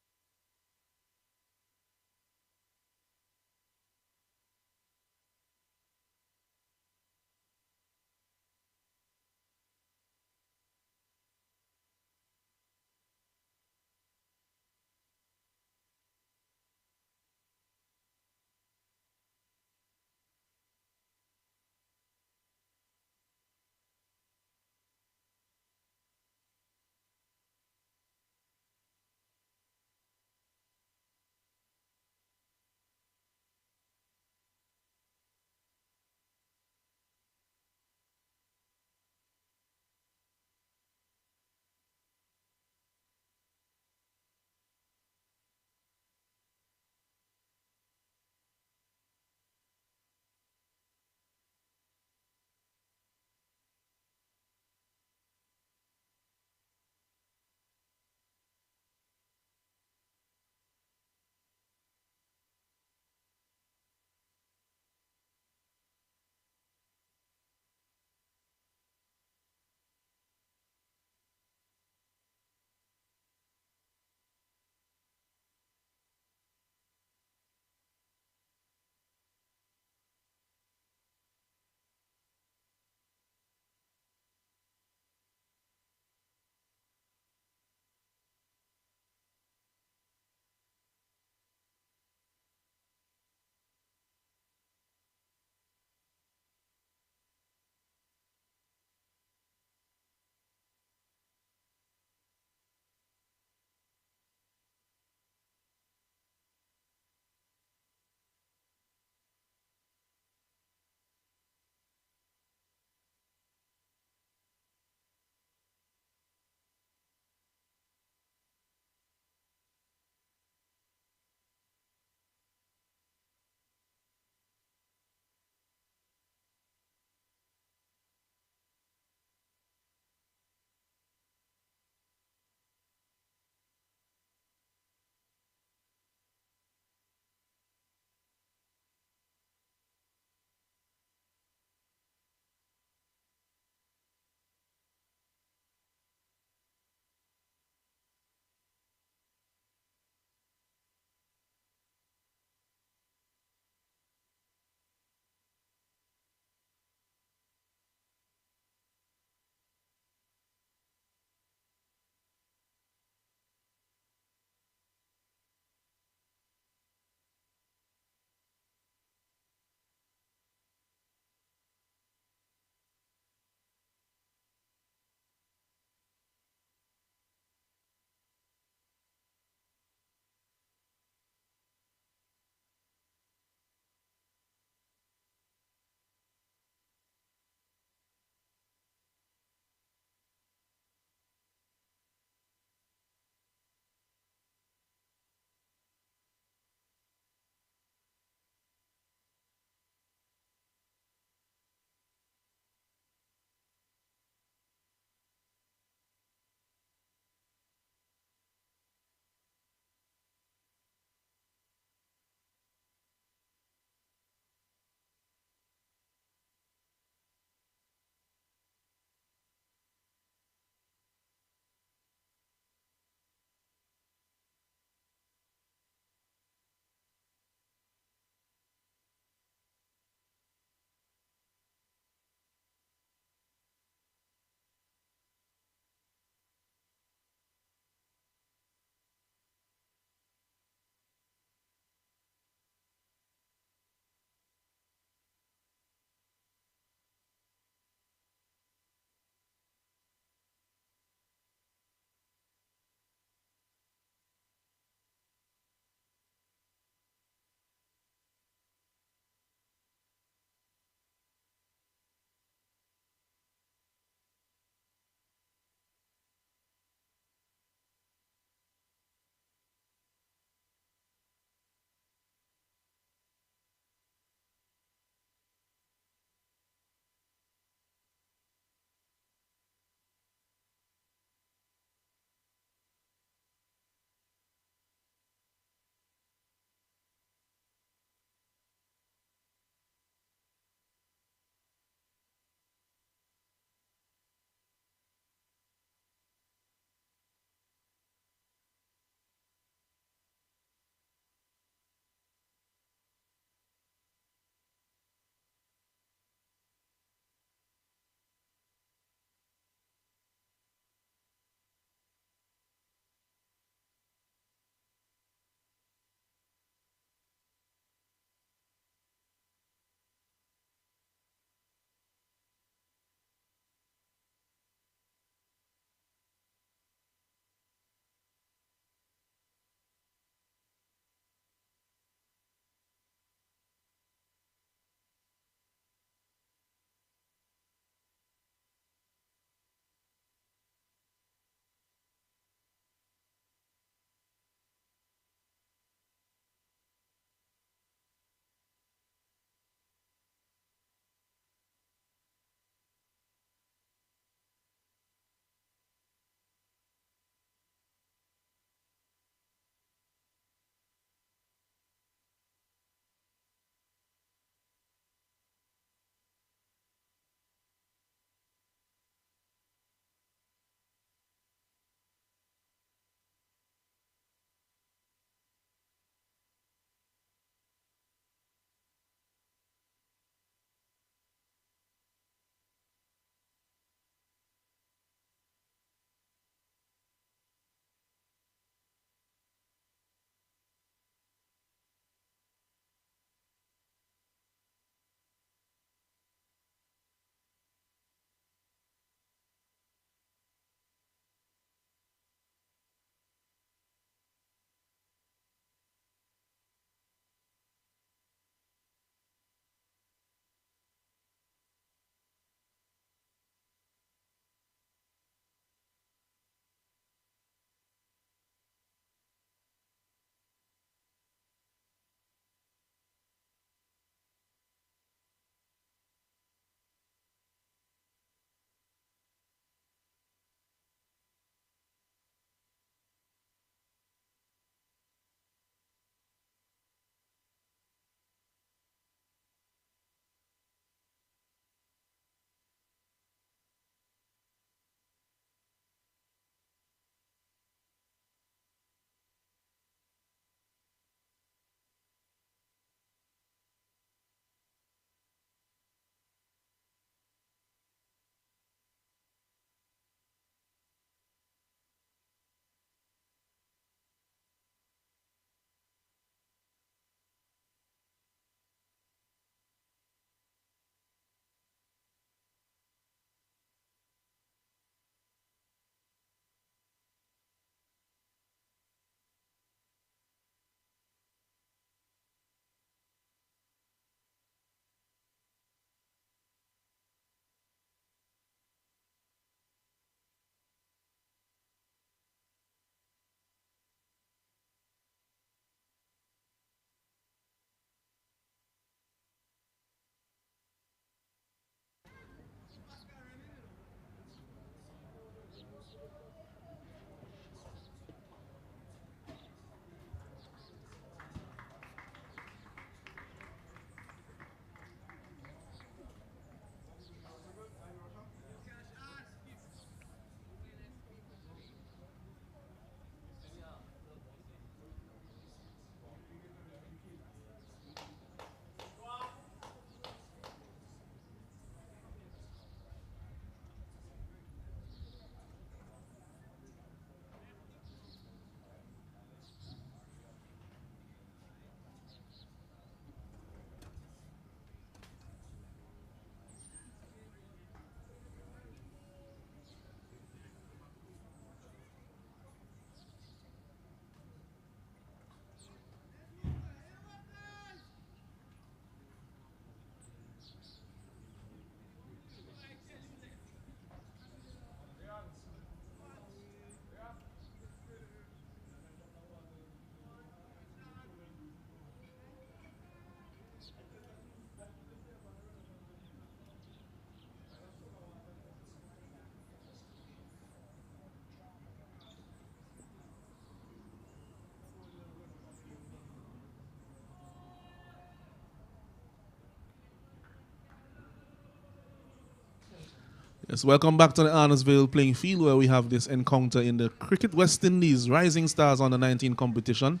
Yes, welcome back to the Arnos playing field where we have this encounter in the Cricket West Indies Rising Stars under 19 competition,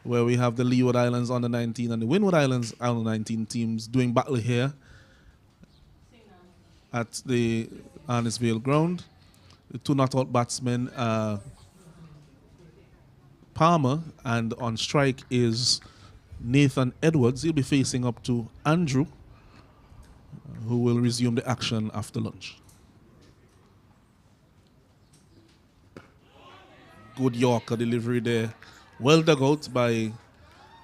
where we have the Leeward Islands under 19 and the Windward Islands under 19 teams doing battle here at the Arnos ground. The two not-out batsmen are Palmer, and on strike is Nathan Edwards. He'll be facing up to Andrew, who will resume the action after lunch. Good Yorker delivery there. Well dug out by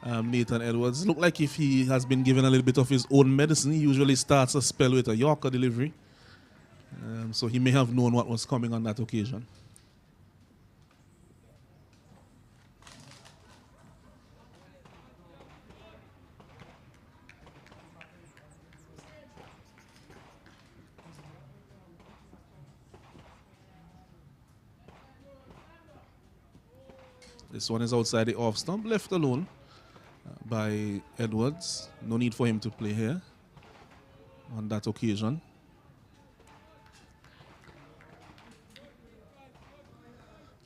Nathan Edwards. Look like if he has been given a little bit of his own medicine. He usually starts a spell with a Yorker delivery. So he may have known what was coming on that occasion. This one is outside the off stump, left alone by Edwards. No need for him to play here on that occasion.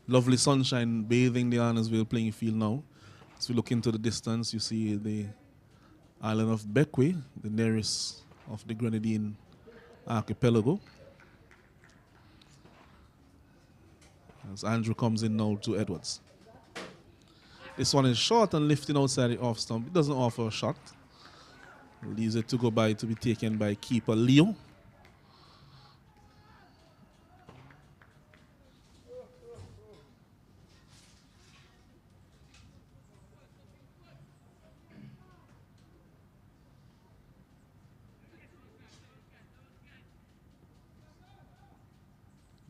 Lovely sunshine bathing the Arnos playing field now. As we look into the distance, you see the island of Bequia, the nearest of the Grenadine archipelago. As Andrew comes in now to Edwards. This one is short and lifting outside the off stump. It doesn't offer a shot. Leaves it to go by to be taken by keeper Leo.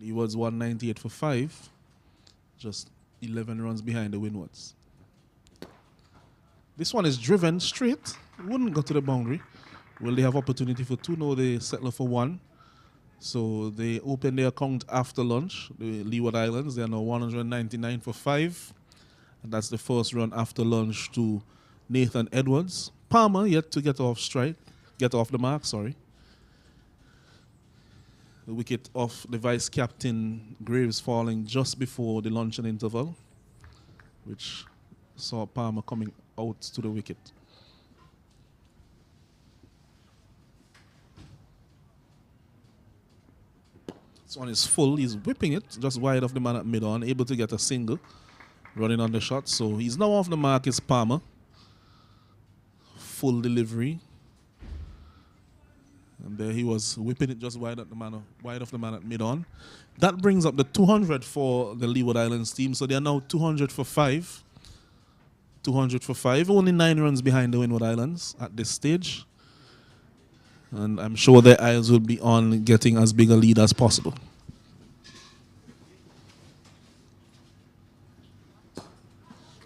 Leewards 198 for 5. Just 11 runs behind the Windwards. This one is driven straight. Wouldn't go to the boundary. Will they have opportunity for 2? No, they settle for 1. So they open their account after lunch. The Leeward Islands, they are now 199 for 5. And that's the first run after lunch to Nathan Edwards. Palmer yet to get off the mark, sorry. The wicket of the vice captain Graves falling just before the luncheon interval, which saw Palmer coming out to the wicket. This one is full. He's whipping it just wide of the man at mid-on, able to get a single, running on the shot. So he's now off the mark. Is Palmer. Full delivery. And there he was whipping it just wide of the man at mid-on. That brings up the 200 for the Leeward Islands team. So they are now 200 for 5. 200 for 5. Only 9 runs behind the Windward Islands at this stage. And I'm sure their eyes will be on getting as big a lead as possible.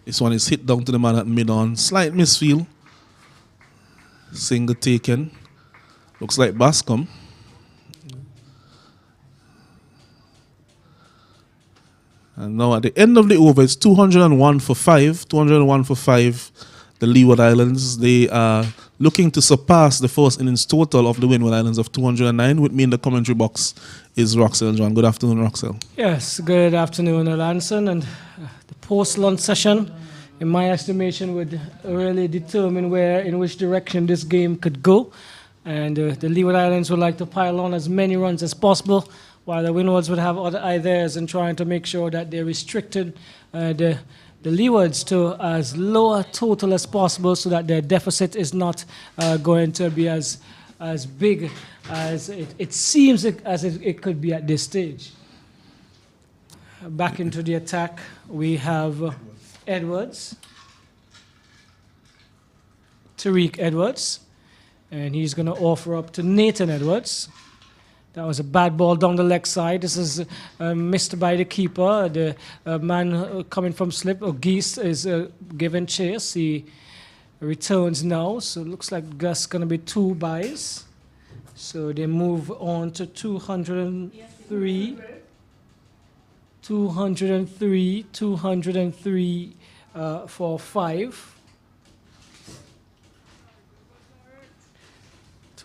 This one is hit down to the man at mid-on. Slight misfield. Single taken. Looks like Bascom. And now at the end of the over, it's 201 for 5. 201 for 5. The Leeward Islands, they are looking to surpass the first innings total of the Windward Islands of 209. With me in the commentary box is Roxelle John. Good afternoon, Roxelle. Yes, good afternoon, Alanson. And the post-lunch session, in my estimation, would really determine in which direction this game could go. And the Leeward Islands would like to pile on as many runs as possible, while the Windwards would have other ideas in trying to make sure that they restricted the Leewards to as low a total as possible so that their deficit is not going to be as big as it seems as it could be at this stage. Back into the attack, we have Edwards, Tariq Edwards, and he's going to offer up to Nathan Edwards. That was a bad ball down the leg side. This is missed by the keeper. The man coming from slip, or Geese, is given chase. He returns now, so it looks like that's going to be 2 byes. So they move on to 203. 203 for 5.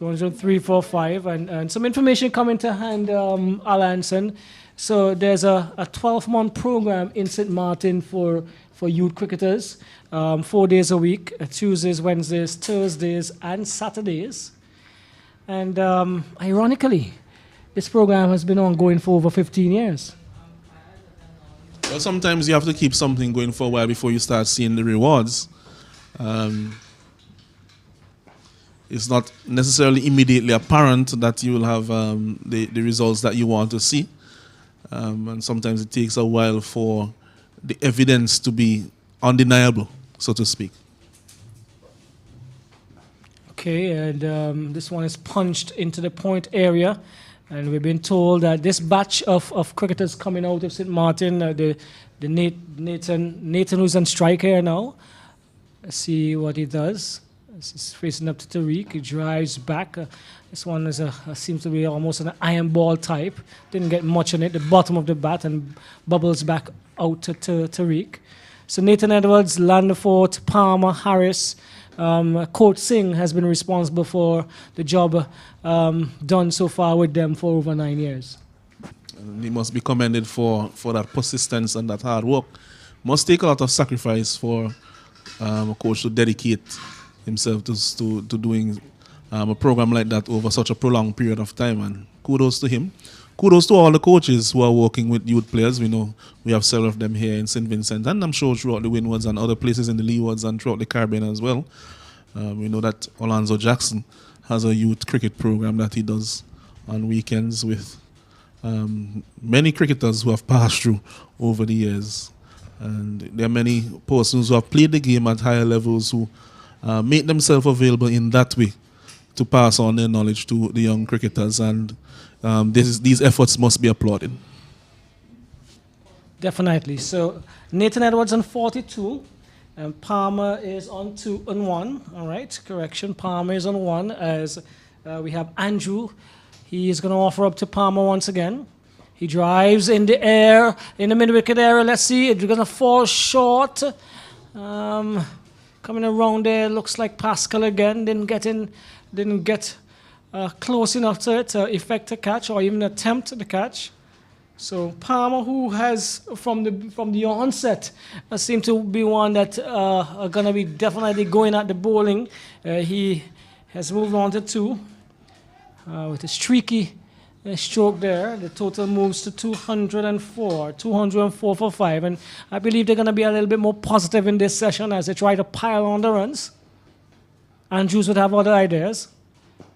203, 4, 5. And some information coming to hand, Alanson. So there's a 12-month program in St. Martin for youth cricketers, 4 days a week, Tuesdays, Wednesdays, Thursdays, and Saturdays. And ironically, this program has been ongoing for over 15 years. Well, sometimes you have to keep something going for a while before you start seeing the rewards. It's not necessarily immediately apparent that you will have the results that you want to see. And sometimes it takes a while for the evidence to be undeniable, so to speak. Okay, and this one is punched into the point area. And we've been told that this batch of cricketers coming out of St. Martin, Nathan who's on strike here now. Let's see what he does. He's facing up to Tariq. He drives back. This one is seems to be almost an iron ball type. Didn't get much on it. The bottom of the bat and bubbles back out to Tariq. So Nathan Edwards, Landefort, Palmer, Harris, Coach Singh has been responsible for the job done so far with them for over 9 years. And he must be commended for that persistence and that hard work. Must take a lot of sacrifice for a coach to dedicate himself to doing a program like that over such a prolonged period of time, and kudos to him. Kudos to all the coaches who are working with youth players. We know we have several of them here in St. Vincent, and I'm sure throughout the Windwards and other places in the Leewards and throughout the Caribbean as well. We know that Alonzo Jackson has a youth cricket program that he does on weekends with many cricketers who have passed through over the years. And there are many persons who have played the game at higher levels who make themselves available in that way to pass on their knowledge to the young cricketers, and these efforts must be applauded. Definitely. So Nathan Edwards on 42, and Palmer is on 2 and 1. All right, correction. Palmer is on 1 as we have Andrew. He is going to offer up to Palmer once again. He drives in the air, in the mid-wicket area. Let's see, it's going to fall short. Coming around there, looks like Pascal again. Didn't get close enough to it to effect a catch or even attempt the catch. So Palmer, who has from the onset seemed to be one that are going to be definitely going at the bowling. He has moved on to 2 with a streaky stroke there. The total moves to 204 for 5, and I believe they're going to be a little bit more positive in this session as they try to pile on the runs. Andrews would have other ideas.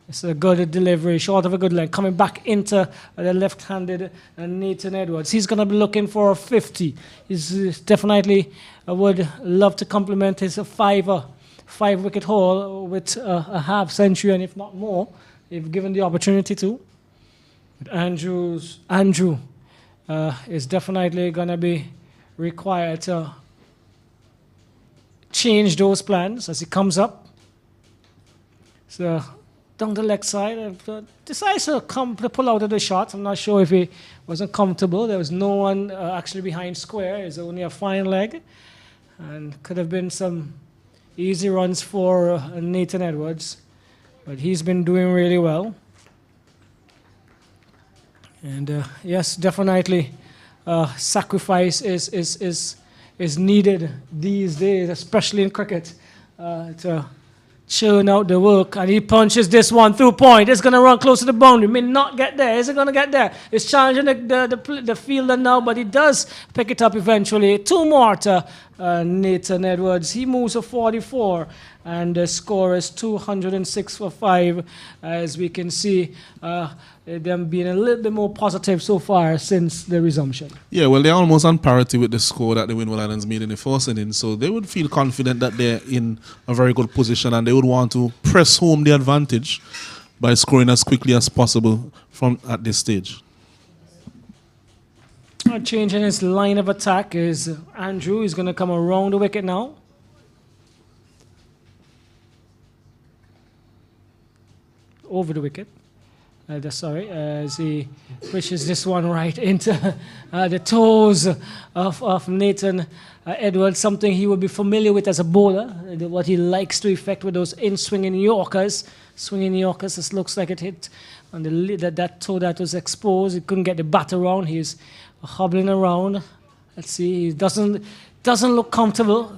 It's a good delivery, short of a good leg, coming back into the left-handed Nathan Edwards. He's going to be looking for a 50. He's definitely would love to complement his 5-wicket haul with a half century, and if not more, if given the opportunity to. But Andrew is definitely going to be required to change those plans as he comes up. So down the leg side, decides to pull out of the shot. I'm not sure if he wasn't comfortable. There was no one actually behind square. It's only a fine leg, and could have been some easy runs for Nathan Edwards, but he's been doing really well. And yes, definitely, sacrifice is needed these days, especially in cricket, to churn out the work. And he punches this one through point. It's going to run close to the boundary. May not get there. Is it going to get there? It's challenging the fielder now, but he does pick it up eventually. 2 more to Nathan Edwards. He moves to 44, and the score is 206 for 5, as we can see them being a little bit more positive so far since the resumption. Yeah, well, they're almost on parity with the score that the Windward Islands made in the first inning, so they would feel confident that they're in a very good position, and they would want to press home the advantage by scoring as quickly as possible from at this stage. Changing his line of attack is Andrew. He's going to come around the wicket now. Over the wicket. as he pushes this one right into the toes of Nathan Edwards, something he would be familiar with as a bowler, what he likes to effect with those in-swinging Yorkers. Swinging Yorkers, this looks like it hit on that toe that was exposed. He couldn't get the bat around. He's hobbling around. Let's see, he doesn't look comfortable.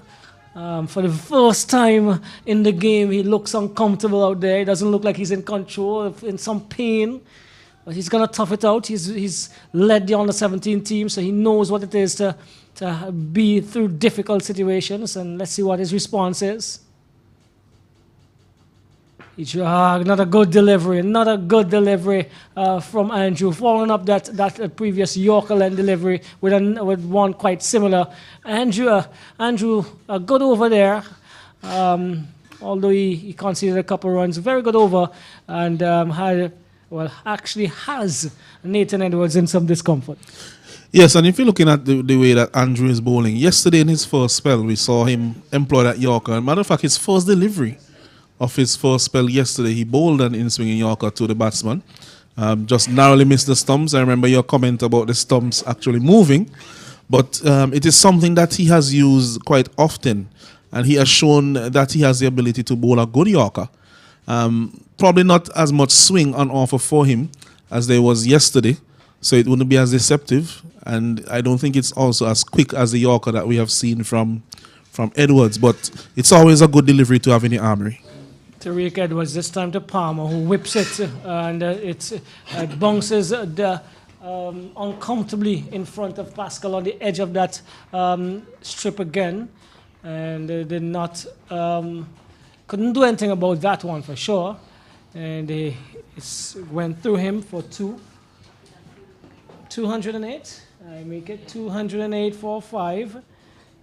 For the first time in the game, he looks uncomfortable out there. He doesn't look like he's in control, in some pain. But he's going to tough it out. He's led the under-17 team, so he knows what it is to be through difficult situations. And let's see what his response is. Not a good delivery from Andrew, following up that previous Yorker Len delivery with one quite similar. Andrew, good over there, although he conceded a couple runs. Very good over, and actually has Nathan Edwards in some discomfort. Yes, and if you're looking at the way that Andrew is bowling, yesterday in his first spell, we saw him employ that Yorker. As a matter of fact, his first delivery of his first spell yesterday, he bowled an in-swinging Yorker to the batsman. Just narrowly missed the stumps. I remember your comment about the stumps actually moving. But it is something that he has used quite often. And he has shown that he has the ability to bowl a good Yorker. Probably not as much swing on offer for him as there was yesterday. So it wouldn't be as deceptive. And I don't think it's also as quick as the Yorker that we have seen from Edwards. But it's always a good delivery to have in the armory. Tariq Edwards, this time to Palmer, who whips it, and it bounces uncomfortably in front of Pascal on the edge of that strip again. And couldn't do anything about that one for sure. And it went through him for 208. I make it 208 for 5.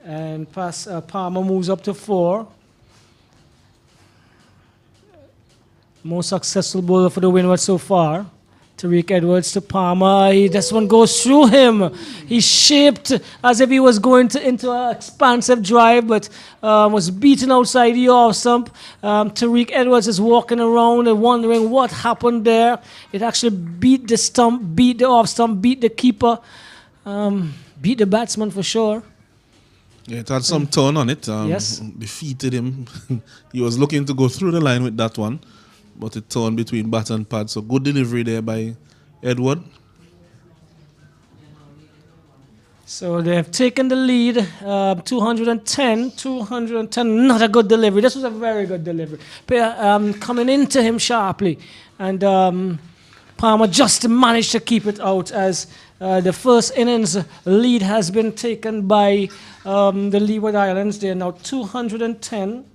And Palmer moves up to 4. Most successful bowler for the Windwards so far. Tariq Edwards to Palmer. This one goes through him. He's shaped as if he was going into an expansive drive, but was beaten outside the off stump. Tariq Edwards is walking around and wondering what happened there. It actually beat the stump, beat the off stump, beat the keeper, beat the batsman for sure. Yeah, it had some turn on it. Yes. Defeated him. He was looking to go through the line with that one, but it turned between bat and pad. So good delivery there by Edward. So they have taken the lead, 210, not a good delivery. This was a very good delivery. Coming into him sharply. And Palmer just managed to keep it out as the first innings lead has been taken by the Leeward Islands. They are now 210.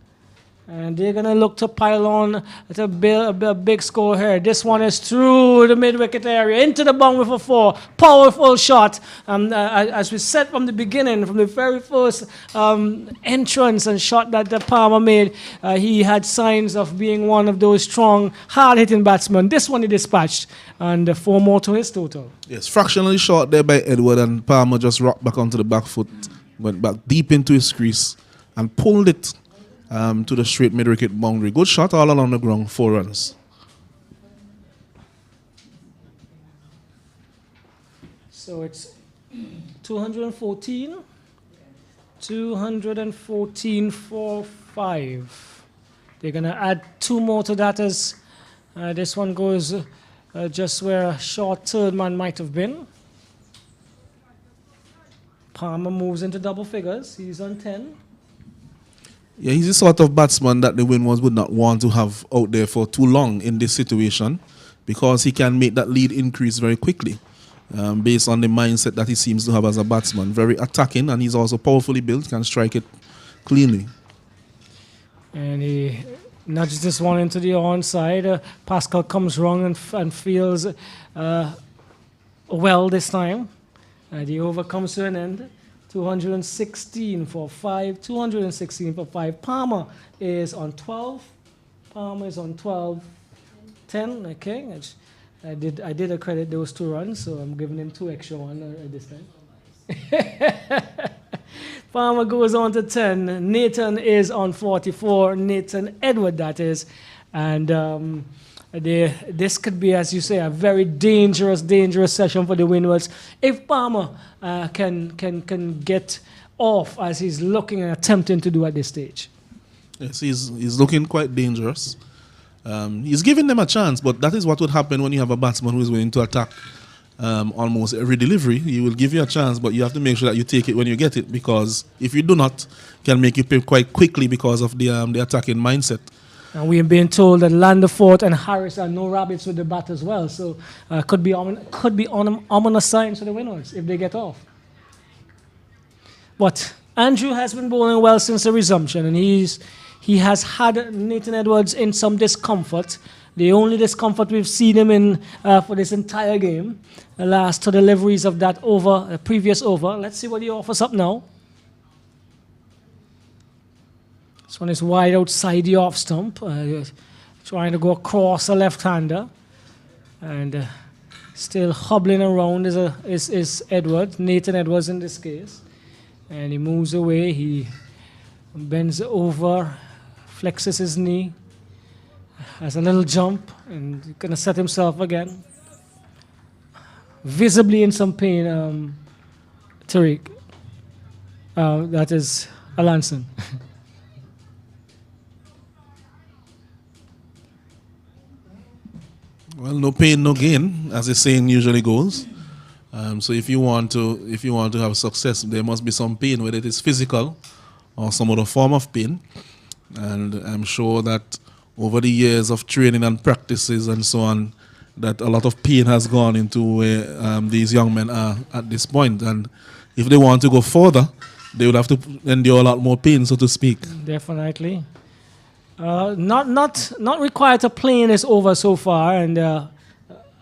And they're going to look to pile on to build a big score here. This one is through the mid-wicket area, into the boundary for 4. Powerful shot. As we said from the beginning, from the very first entrance and shot that the Palmer made, he had signs of being one of those strong, hard-hitting batsmen. This one he dispatched, and 4 more to his total. Yes, fractionally short there by Edward, and Palmer just rocked back onto the back foot, went back deep into his crease, and pulled it to the straight mid-wicket boundary. Good shot all along the ground, 4 runs. So it's 214 for 5. They're going to add 2 more to that as this one goes just where a short third man might have been. Palmer moves into double figures. He's on 10. Yeah, he's the sort of batsman that the Windwards would not want to have out there for too long in this situation, because he can make that lead increase very quickly based on the mindset that he seems to have as a batsman. Very attacking, and he's also powerfully built, can strike it cleanly. And he nudges this one into the onside. Pascal comes wrong and feels well this time. The over comes to an end. 216 for 5. 216 for 5. Palmer is on 12. 10. Okay. I did accredit those 2 runs, so I'm giving him 2 extra ones this time. Palmer goes on to 10. Nathan is on 44. Nathan Edward, that is. And This could be, as you say, a very dangerous session for the Windwards. If Palmer can get off as he's looking and attempting to do at this stage. Yes, he's looking quite dangerous. He's giving them a chance, but that is what would happen when you have a batsman who is willing to attack almost every delivery. He will give you a chance, but you have to make sure that you take it when you get it, because if you do not, it can make you pay quite quickly because of the attacking mindset. And we have been told that Landerford and Harris are no rabbits with the bat as well, so could be ominous signs for the Windwards if they get off. But Andrew has been bowling well since the resumption, and he has had Nathan Edwards in some discomfort. The only discomfort we've seen him in for this entire game, the last two deliveries of that over, the previous over. Let's see what he offers up now. This one is wide outside the off stump, trying to go across a left-hander, and still hobbling around is Edwards, Nathan Edwards in this case. And he moves away, he bends over, flexes his knee, has a little jump, and he's going to set himself again. Visibly in some pain, Tariq. That is Alanson. Well, no pain, no gain, as the saying usually goes. So if you want to have success, there must be some pain, whether it is physical or some other form of pain. And I'm sure that over the years of training and practices and so on, that a lot of pain has gone into where these young men are at this point. And if they want to go further, they would have to endure a lot more pain, so to speak. Definitely. Not required to play in this over so far, and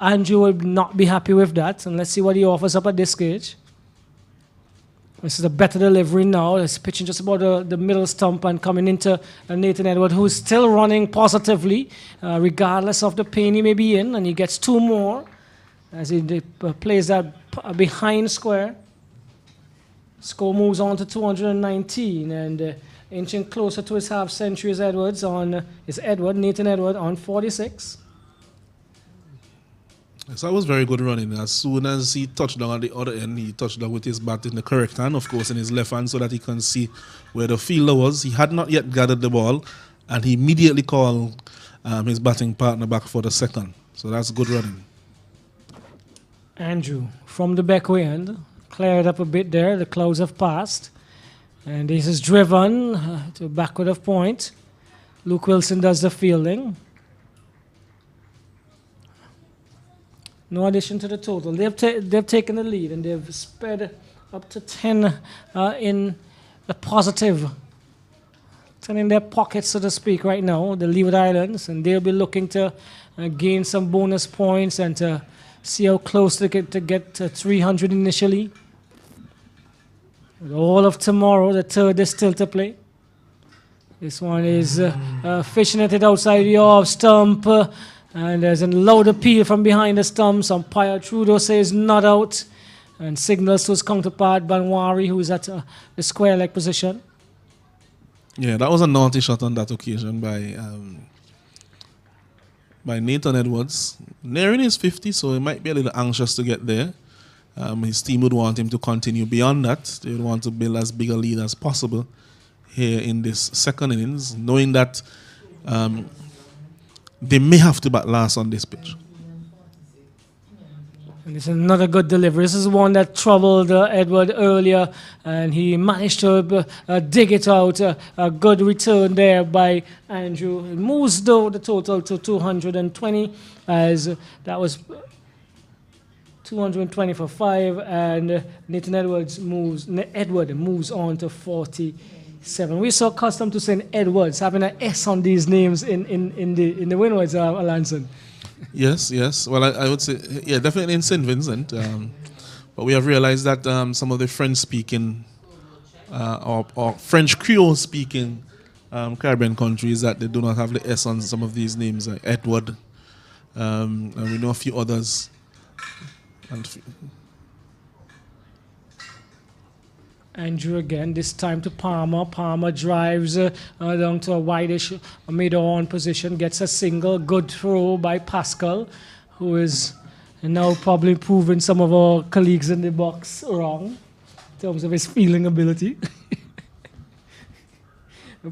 Andrew will not be happy with that. And let's see what he offers up at this stage. This is a better delivery now. He's pitching just about the middle stump and coming into Nathan Edwards, who's still running positively, regardless of the pain he may be in. And he gets two more as he plays that behind square. Score moves on to 219, and inching closer to his half century is Nathan Edwards on 46. So that was very good running. As soon as he touched down at the other end, he touched down with his bat in the correct hand, of course, in his left hand, so that he can see where the fielder was. He had not yet gathered the ball, and he immediately called his batting partner back for the second. So that's good running. Andrew from the backway end, cleared up a bit there. The clouds have passed. And this is driven to backward of point. Luke Wilson does the fielding. No addition to the total. They've taken the lead, and they've sped up to 10 in the positive. 10 in their pockets, so to speak, right now, the Leeward Islands. And they'll be looking to gain some bonus points and to see how close they get to 300 initially. All of tomorrow, the third is still to play. This one is fishing at it outside the off stump, and there's a loud appeal from behind the stumps. Umpire Trudeau says not out, and signals to his counterpart Banwari, who is at the square leg position. Yeah, that was a naughty shot on that occasion by Nathan Edwards. Nearing his 50, so he might be a little anxious to get there. His team would want him to continue beyond that. They would want to build as big a lead as possible here in this second innings, knowing that they may have to bat last on this pitch. And this is another good delivery. This is one that troubled Edward earlier, and he managed to dig it out. A good return there by Andrew. It moves, though, the total to 220, as that was 220 for 5, and Nathan Edwards moves on to 47. We're so accustomed to saying Edwards, having an S on these names in the Windwards, Alanson. Yes. Well, I would say, yeah, definitely in St. Vincent. But we have realized that some of the French-speaking or French Creole-speaking Caribbean countries, that they do not have the S on some of these names, like Edward, and we know a few Andrew again, this time to Palmer. Palmer drives down to a wideish mid-on position, gets a single. Good throw by Pascal, who is now probably proving some of our colleagues in the box wrong in terms of his fielding ability.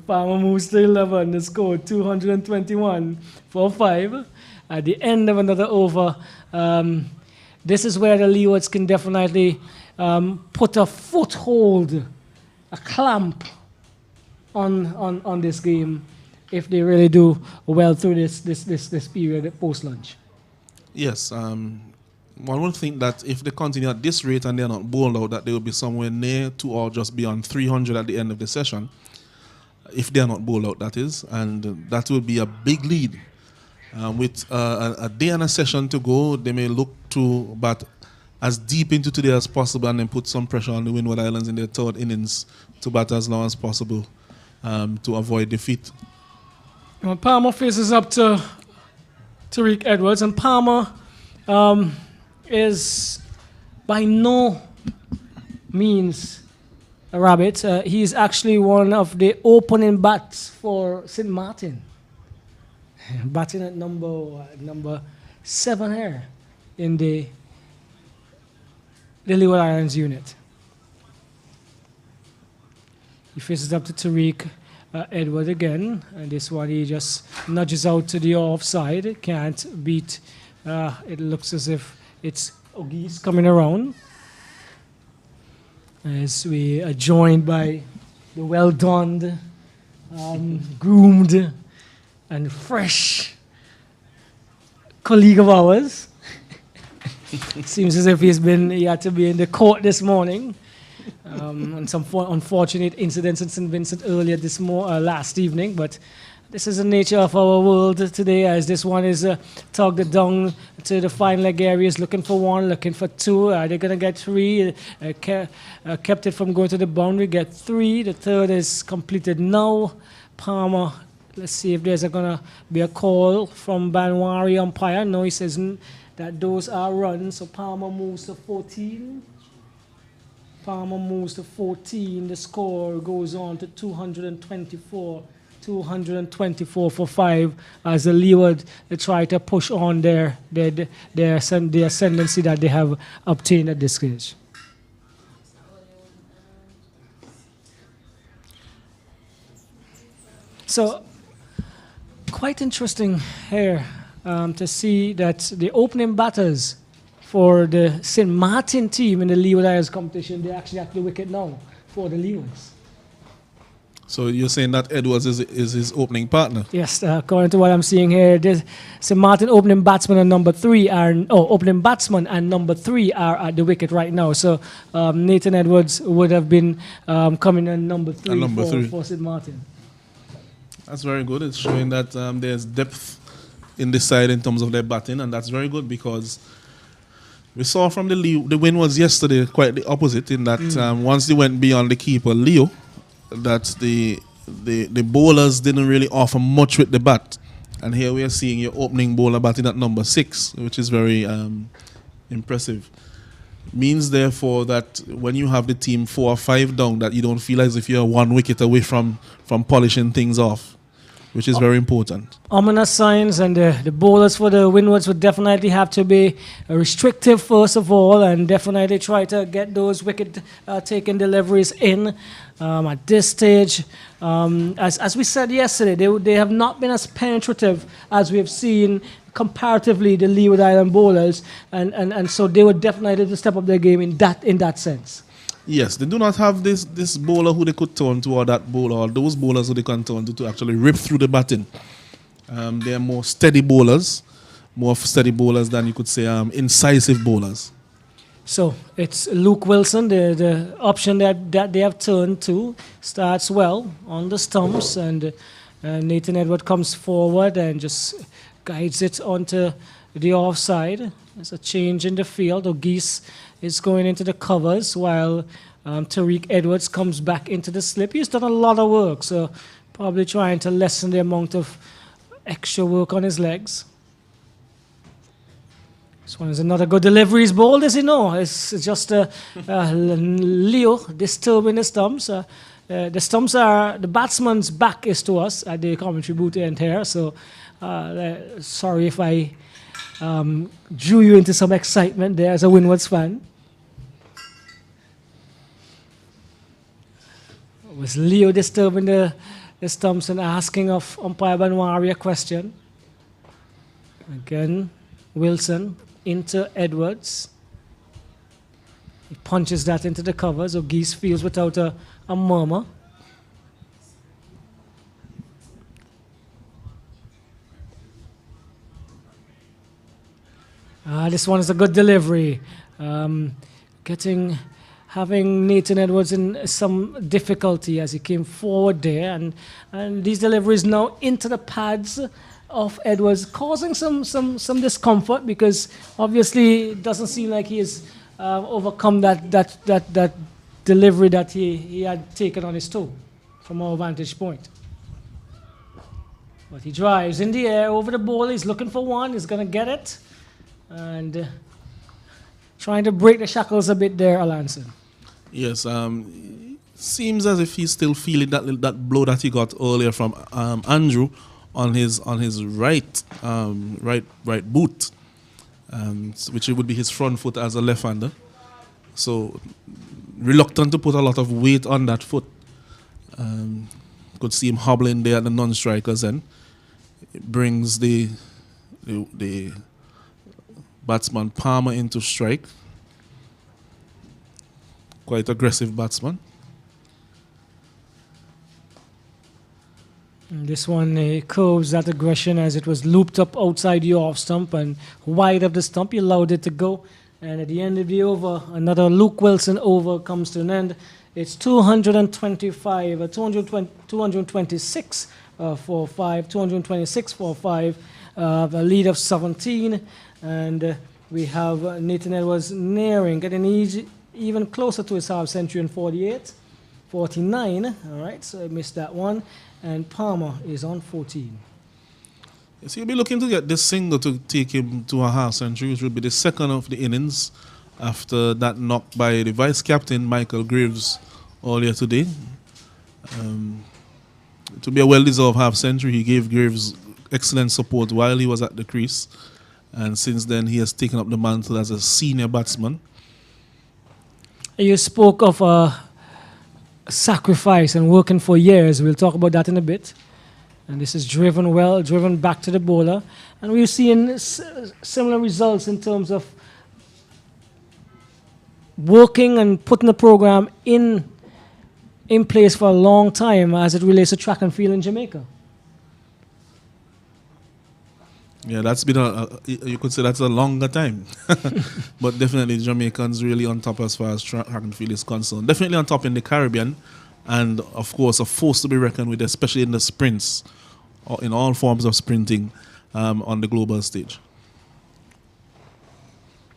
Palmer moves to 11, the score 221 for 5. At the end of another over, this is where the Leewards can definitely put a foothold, a clamp on this game if they really do well through this period post-lunch. Yes, one would think that if they continue at this rate and they're not bowled out, that they will be somewhere near to or just beyond 300 at the end of the session. If they are not bowled out, that is, and that will be a big lead. With a day and a session to go, they may look to bat as deep into today as possible and then put some pressure on the Windward Islands in their third innings to bat as long as possible to avoid defeat. Well, Palmer faces up to Tariq Edwards, and Palmer is by no means a rabbit. He's actually one of the opening bats for St. Martin, batting at number 7 here in the Leeward Islands unit. He faces up to Tariq Edward again, and this one he just nudges out to the offside. Can't beat. It looks as if it's Ogis coming around. As we are joined by the well-donned, groomed, and fresh colleague of ours. Seems as if he had to be in the court this morning. And some unfortunate incidents in St. Vincent earlier last evening, but this is the nature of our world today, as this one is tugged down to the fine leg areas, looking for 1, looking for 2. They're going to get 3. Kept it from going to the boundary, get 3. The third is completed now. Palmer, let's see if there's going to be a call from Banwari umpire. No, he says that those are runs, so Palmer moves to 14. Palmer moves to 14. The score goes on to 224. 224 for 5 as the Leeward they try to push on their ascendancy that they have obtained at this stage. So quite interesting here to see that the opening batters for the St. Martin team in the Leeward Islands competition, they're actually at the wicket now for the Leewards. So you're saying that Edwards is his opening partner? Yes, according to what I'm seeing here, St. Martin opening batsman and number 3 opening batsman and number 3 are at the wicket right now. So Nathan Edwards would have been coming in number 3 for St. Martin. That's very good. It's showing that there's depth in this side in terms of their batting, and that's very good because we saw from the Windwards yesterday quite the opposite in that once they went beyond the keeper, Leo, that the bowlers didn't really offer much with the bat. And here we are seeing your opening bowler batting at number 6, which is very impressive. Means therefore that when you have the team 4 or 5 down, that you don't feel as if you're 1 wicket away from polishing things off, which is very important. Ominous signs, and the bowlers for the Windwards would definitely have to be restrictive first of all, and definitely try to get those wicket-taking deliveries in at this stage. As we said yesterday, they have not been as penetrative as we have seen comparatively the Leeward Island bowlers, and so they would definitely have to step up their game in that sense. Yes, they do not have this bowler who they could turn to, or that bowler, or those bowlers who they can turn to actually rip through the batting. They are more steady bowlers than you could say incisive bowlers. So it's Luke Wilson, the option that they have turned to, starts well on the stumps, and Nathan Edward comes forward and just guides it onto the offside. There's a change in the field. Ogis is going into the covers while Tariq Edwards comes back into the slip. He's done a lot of work, so probably trying to lessen the amount of extra work on his legs. This one is another good delivery. He's bold, as you know. It's just Leo disturbing the stumps. The stumps are, the batsman's back is to us at the commentary booth end here. So sorry if I drew you into some excitement there as a Windwards fan. It was Leo disturbing the stumps and asking of umpire Banwari a question. Again, Wilson into Edwards. He punches that into the covers. O'Geese feels without a murmur. This one is a good delivery. Having Nathan Edwards in some difficulty as he came forward there, and these deliveries now into the pads of Edwards, causing some discomfort, because obviously it doesn't seem like he has overcome that delivery that he had taken on his toe from our vantage point. But he drives in the air over the ball. He's looking for one. He's going to get it. And trying to break the shackles a bit there, Alanson. Yes, seems as if he's still feeling that blow that he got earlier from Andrew on his right boot, which would be his front foot as a left-hander. So reluctant to put a lot of weight on that foot. Could see him hobbling there at the non-strikers end. It brings the batsman Palmer into strike. Quite aggressive batsman. And this one curves that aggression as it was looped up outside the off stump and wide of the stump. He allowed it to go. And at the end of the over, another Luke Wilson over comes to an end. It's 225, 226 for 5, 226 for 5, a lead of 17. And we have Nathan Edwards getting even closer to his half century in 48, 49. All right, so I missed that one. And Palmer is on 14. Yes, he'll be looking to get this single to take him to a half century, which would be the second of the innings after that knock by the vice captain Michael Graves earlier today. To be a well-deserved half century, he gave Graves excellent support while he was at the crease, and since then he has taken up the mantle as a senior batsman. You spoke of sacrifice and working for years. We'll talk about that in a bit. And this is driven back to the bowler. And we're seeing similar results in terms of working and putting the program in place for a long time as it relates to track and field in Jamaica. Yeah, that's been you could say that's a longer time. But definitely Jamaicans really on top as far as track and field is concerned. Definitely on top in the Caribbean. And of course a force to be reckoned with, especially in the sprints, or in all forms of sprinting on the global stage.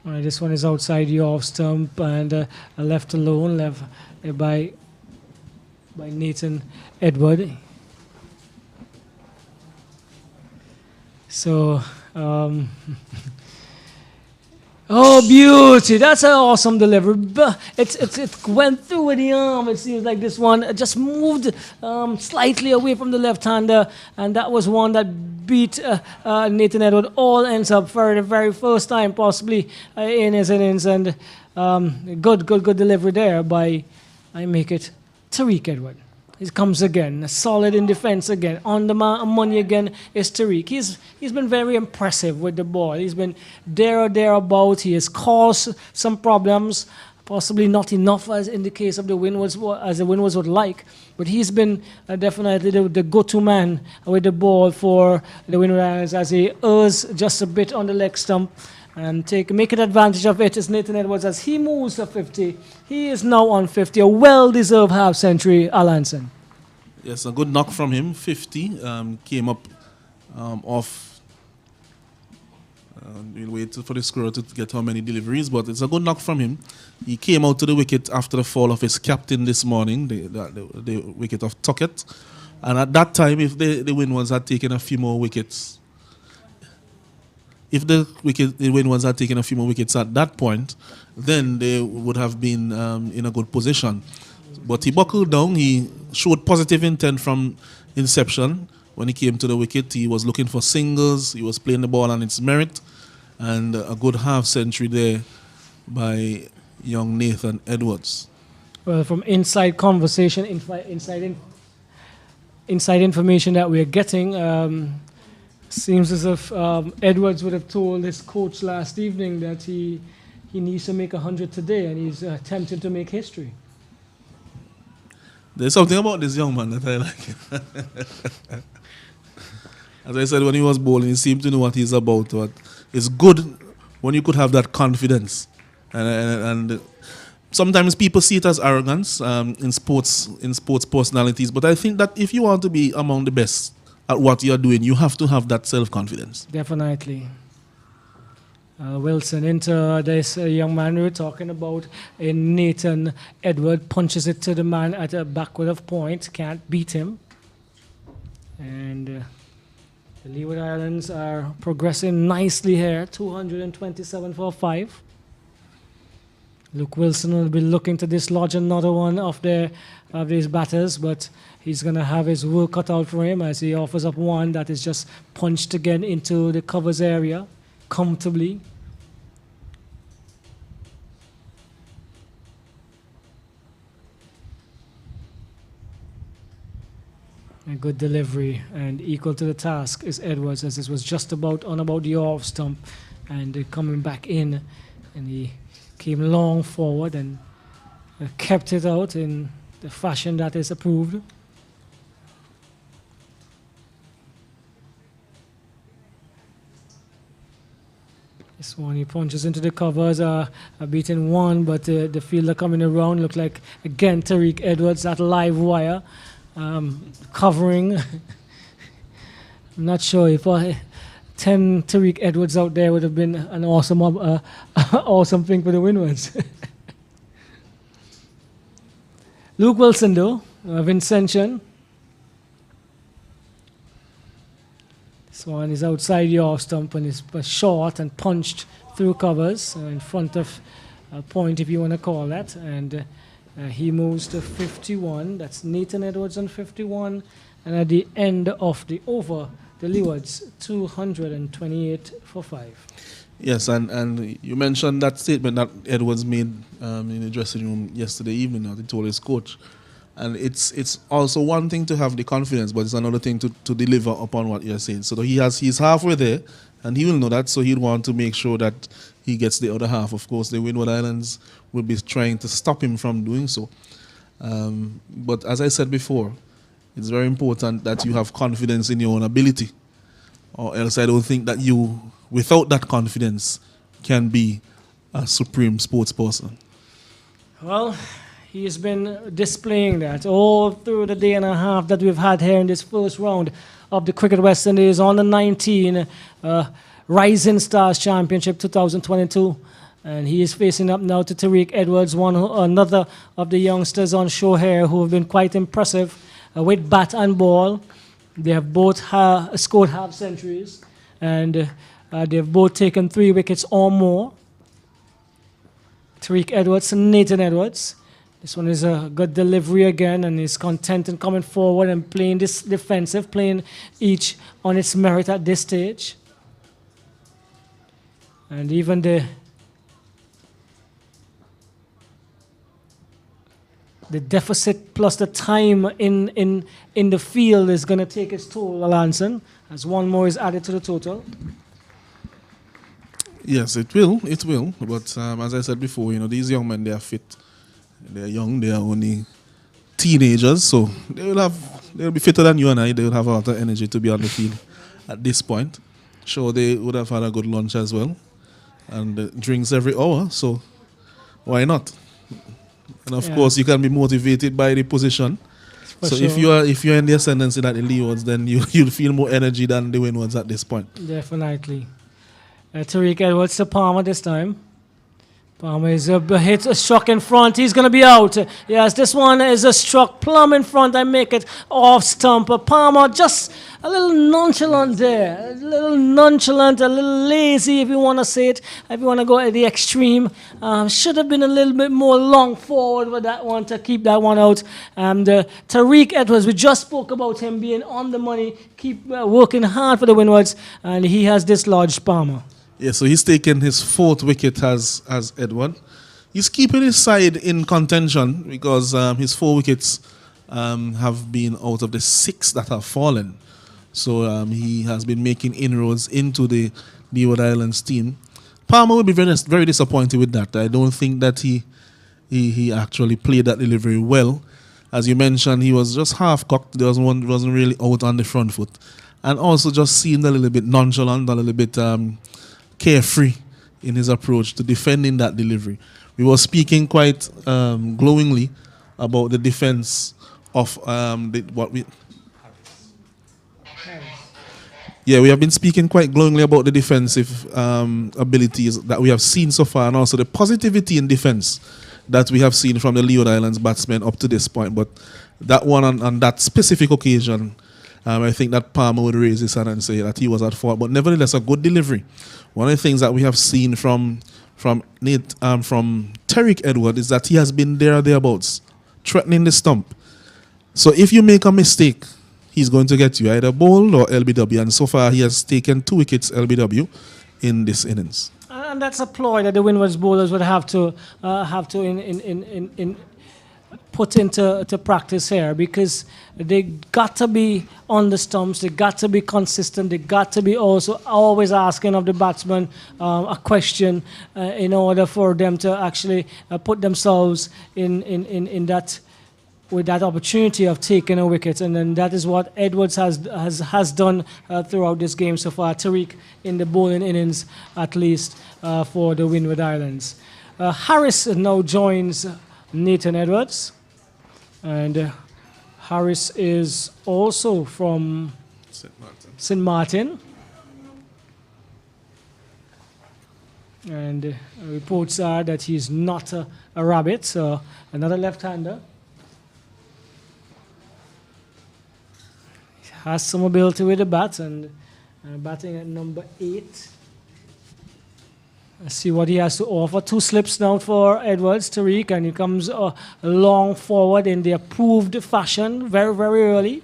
All right, this one is outside the off stump and left alone, left by Nathan Edward. So, oh, beauty! That's an awesome delivery. It went through with the arm. It seems like this one just moved slightly away from the left-hander, and that was one that beat Nathan Edward. All ends up for the very first time, possibly in his innings, and good delivery there by, I make it, Tariq Edward. He comes again, solid in defense again. On the money again is Tariq. He's been very impressive with the ball. He's been there or thereabout. He has caused some problems, possibly not enough as in the case of the Windwards, as the Windwards would like. But he's been definitely the go-to man with the ball for the Windwards as he errs just a bit on the leg stump. And making advantage of it is Nathan Edwards as he moves to 50. He is now on 50, a well-deserved half-century, Alanson. Yes, a good knock from him. 50 came up off. We'll wait for the scorer to get how many deliveries, but it's a good knock from him. He came out to the wicket after the fall of his captain this morning, the wicket of Tuckett. And at that time, if the Windwards had taken a few more wickets, if the Windwards had taken a few more wickets at that point, then they would have been in a good position. But he buckled down. He showed positive intent from inception. When he came to the wicket, he was looking for singles. He was playing the ball on its merit. And a good half century there by young Nathan Edwards. Well, from inside conversation, inside information that we're getting, seems as if Edwards would have told his coach last evening that he needs to make 100 today, and he's attempting to make history. There's something about this young man that I like. As I said, when he was bowling, he seemed to know what he's about. But it's good when you could have that confidence. And sometimes people see it as arrogance in sports personalities. But I think that if you want to be among the best at what you're doing, you have to have that self-confidence. Definitely. Wilson into this young man we were talking about. Nathan Edwards punches it to the man at a backward of point. Can't beat him. And the Leeward Islands are progressing nicely here. 227 for 5. Luke Wilson will be looking to dislodge another one of these batters, but he's going to have his work cut out for him as he offers up one that is just punched again into the covers area comfortably. A good delivery and equal to the task is Edwards, as this was just about the off stump and coming back in, and he came long forward and kept it out in the fashion that is approved. This one he punches into the covers, beaten one, but the fielder coming around looked like again Tariq Edwards, that live wire covering. I'm not sure if 10 Tariq Edwards out there would have been an awesome awesome thing for the Windwards. Luke Wilson though, Vincent. This one is outside the off stump and is short and punched through covers in front of a point, if you want to call that. And he moves to 51. That's Nathan Edwards on 51. And at the end of the over, the Leewards 228 for 5. Yes, and you mentioned that statement that Edwards made in the dressing room yesterday evening. He told his coach. And it's also one thing to have the confidence, but it's another thing to deliver upon what you're saying. So he's halfway there, and he will know that, so he'll want to make sure that he gets the other half. Of course, the Windward Islands will be trying to stop him from doing so. But as I said before, it's very important that you have confidence in your own ability, or else I don't think that you, without that confidence, can be a supreme sports person. Well, he has been displaying that all through the day and a half that we've had here in this first round of the Cricket West Indies on the 19 Rising Stars Championship 2022. And he is facing up now to Tariq Edwards, another of the youngsters on show here who have been quite impressive with bat and ball. They have both scored half centuries, and they've both taken 3 wickets or more. Tariq Edwards and Nathan Edwards. This one is a good delivery again, and he's content in coming forward and playing this defensive, playing each on its merit at this stage. And even the deficit plus the time in the field is going to take its toll, Alanson, as one more is added to the total. Yes, it will. But as I said before, these young men, they are fit. They're young, they are only teenagers, so they'll be fitter than you and I. They'll have a lot of energy to be on the field at this point. Sure, they would have had a good lunch as well, and drinks every hour, so why not? And of course, you can be motivated by the position. So sure. if you're in the ascendancy at the Leewards, then you'll feel more energy than the Windwards at this point. Definitely. Tariq Edwards to Palmer this time. Palmer is a struck in front. He's going to be out. Yes, this one is a struck plumb in front. I make it off stump. Palmer just a little nonchalant there. A little nonchalant, a little lazy if you want to say it. If you want to go at the extreme. Should have been a little bit more long forward with that one to keep that one out. Tariq Edwards, we just spoke about him being on the money. Keep working hard for the Windwards. And he has dislodged Palmer. Yeah, so he's taken his 4th wicket as Edward. He's keeping his side in contention because his 4 wickets have been out of the 6 that have fallen. So he has been making inroads into the Leeward Islands team. Palmer will be very, very disappointed with that. I don't think that he actually played that delivery well. As you mentioned, he was just half-cocked. Wasn't really out on the front foot. And also just seemed a little bit nonchalant, a little bit carefree in his approach to defending that delivery. We were speaking quite glowingly about the defense of we have been speaking quite glowingly about the defensive abilities that we have seen so far, and also the positivity in defense that we have seen from the Leeward Islands batsmen up to this point. But that one on that specific occasion, I think that Palmer would raise his hand and say that he was at fault. But nevertheless, a good delivery. One of the things that we have seen from Tariq Edward is that he has been there or thereabouts, threatening the stump. So if you make a mistake, he's going to get you either bold or LBW. And so far, he has taken 2 wickets LBW in this innings. And that's a ploy that the Windwards bowlers would have to put into practice here, because they got to be on the stumps, they got to be consistent, they got to be also always asking of the batsman a question in order for them to actually put themselves in that, with that opportunity of taking a wicket. And then that is what Edwards has done throughout this game so far. Tariq in the bowling innings, at least for the Windward Islands. Harris now joins Nathan Edwards, and Harris is also from St. Martin. And reports are that he's not a rabbit, so another left-hander. He has some ability with the bat, and batting at number 8. Let's see what he has to offer. 2 slips now for Edwards, Tariq, and he comes long forward in the approved fashion, very, very early.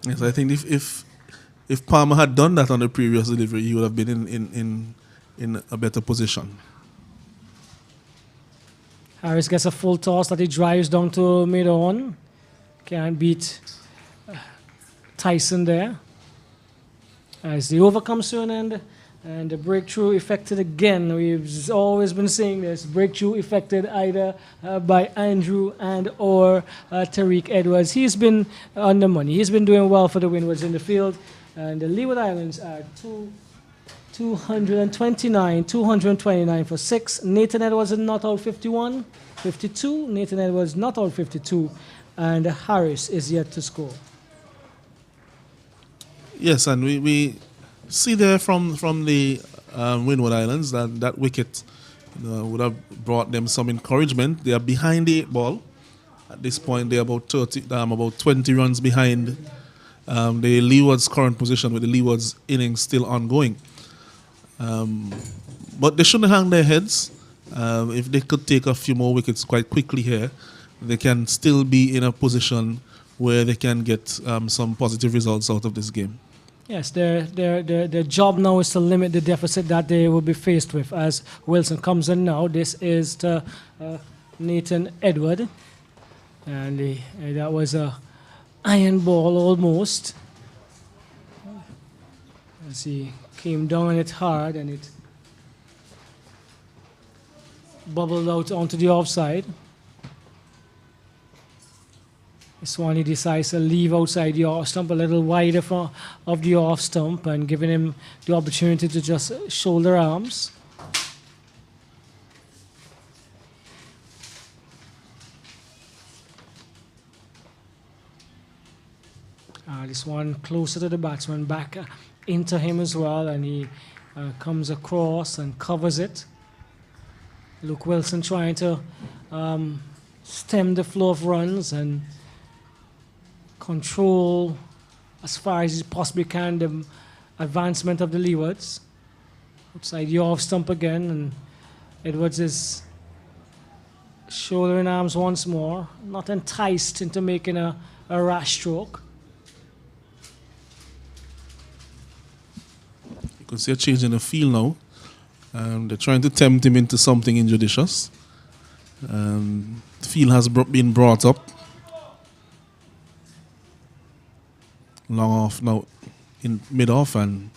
Yes, I think if Palmer had done that on the previous delivery, he would have been in a better position. Harris gets a full toss that he drives down to mid-on. Can't beat Tyson there. As the over comes to an end, and the breakthrough effected again. We've always been saying this. Breakthrough effected either by Andrew and or Tariq Edwards. He's been on the money. He's been doing well for the Windwards in the field. And the Leeward Islands are 229 for 6. Nathan Edwards is not out 51, 52. Nathan Edwards not out 52. And Harris is yet to score. Yes, and we see there from the Windward Islands that wicket would have brought them some encouragement. They are behind the 8 ball. At this point, they're about 20 runs behind the Leewards' current position, with the Leewards' innings still ongoing. But they shouldn't hang their heads. If they could take a few more wickets quite quickly here, they can still be in a position where they can get some positive results out of this game. Yes, their job now is to limit the deficit that they will be faced with as Wilson comes in now. This is to Nathan Edward. And that was a iron ball almost. As he came down on it hard and it bubbled out onto the offside. This one he decides to leave outside the off stump a little wider of the off stump and giving him the opportunity to just shoulder arms. This one closer to the batsman, back into him as well, and he comes across and covers it. Luke Wilson trying to stem the flow of runs and control as far as he possibly can the advancement of the Leewards. Outside the off stump again, and Edwards is shouldering arms once more, not enticed into making a rash stroke. You could see a change in the field now. They're trying to tempt him into something injudicious. The field has been brought up. Long off now in mid-off, and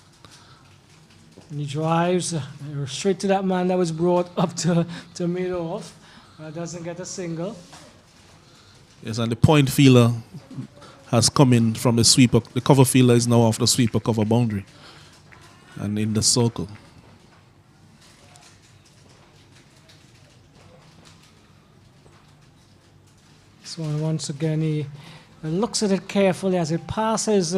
he drives straight to that man that was brought up to mid-off. Doesn't get a single. Yes, and the point fielder has come in from the sweeper. The cover fielder is now off the sweeper cover boundary and in the circle. So once again, he looks at it carefully as it passes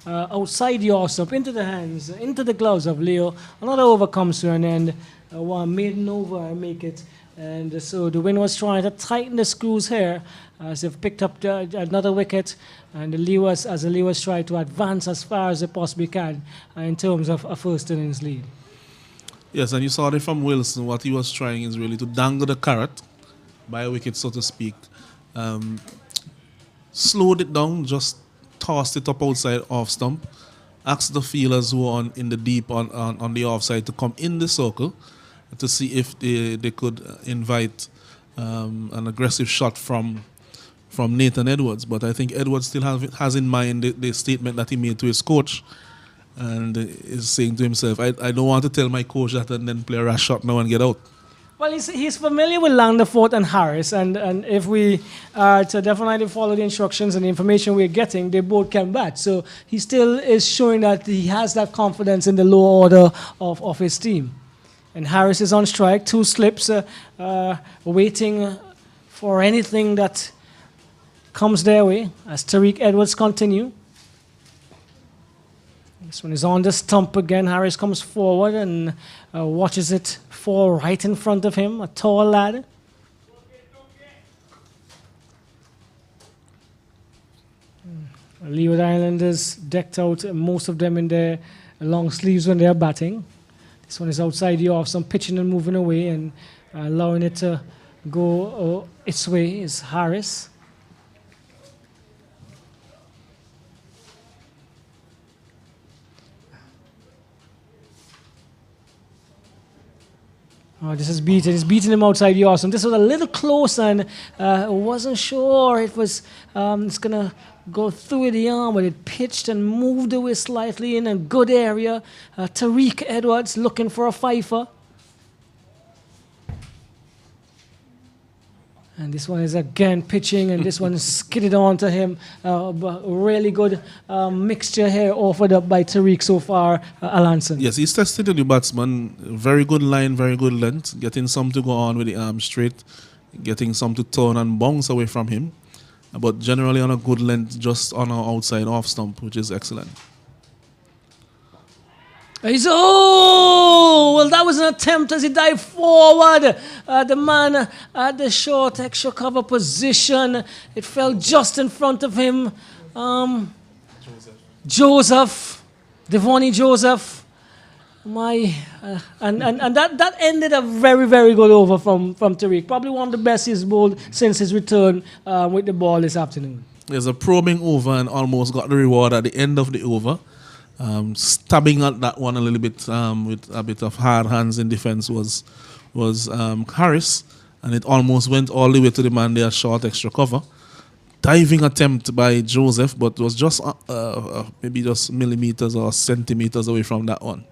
outside the off stump, into the hands, into the gloves of Leo. Another over comes to an end. One maiden over and make it. And so the Wind was trying to tighten the screws here as they've picked up another wicket. And the Leewards try to advance as far as they possibly can in terms of a first innings lead. Yes, and you saw it from Wilson. What he was trying is really to dangle the carrot by a wicket, so to speak. Slowed it down, just tossed it up outside off stump. Asked the fielders who are in the deep on the offside to come in the circle to see if they could invite an aggressive shot from Nathan Edwards. But I think Edwards still has in mind the statement that he made to his coach, and is saying to himself, I don't want to tell my coach that and then play a rash shot now and get out. Well, he's familiar with Langford and Harris, and if we are to definitely follow the instructions and the information we're getting, they both can bat. So he still is showing that he has that confidence in the lower order of his team. And Harris is on strike, 2 slips, waiting for anything that comes their way as Tariq Edwards continue. This one is on the stump again. Harris comes forward and watches it fall right in front of him, a tall lad. Leeward Islanders decked out, most of them in their long sleeves when they are batting. This one is outside the off, some pitching and moving away, and allowing it to go its way is Harris. Oh, this is beaten. He's beating him outside the awesome. This was a little close, and wasn't sure it was it's gonna go through the arm, but it pitched and moved away slightly in a good area. Tariq Edwards looking for a fifer. And this one is again pitching, and this one skidded on to him. But really good mixture here offered up by Tariq so far, Alanson. Yes, he's tested the batsman. Very good line, very good length. Getting some to go on with the arm straight. Getting some to turn and bounce away from him. But generally on a good length, just on our outside off stump, which is excellent. Well, that was an attempt as he dived forward. The man at the short extra cover position. It fell just in front of him. Joseph. Devonnie Joseph. And that ended a very, very good over from Tariq. Probably one of the best he's bowled since his return with the ball this afternoon. There's a probing over and almost got the reward at the end of the over. Stabbing at that one a little bit with a bit of hard hands in defense was Harris, and it almost went all the way to the man there, short extra cover. Diving attempt by Joseph, but was just maybe just millimeters or centimeters away from that one.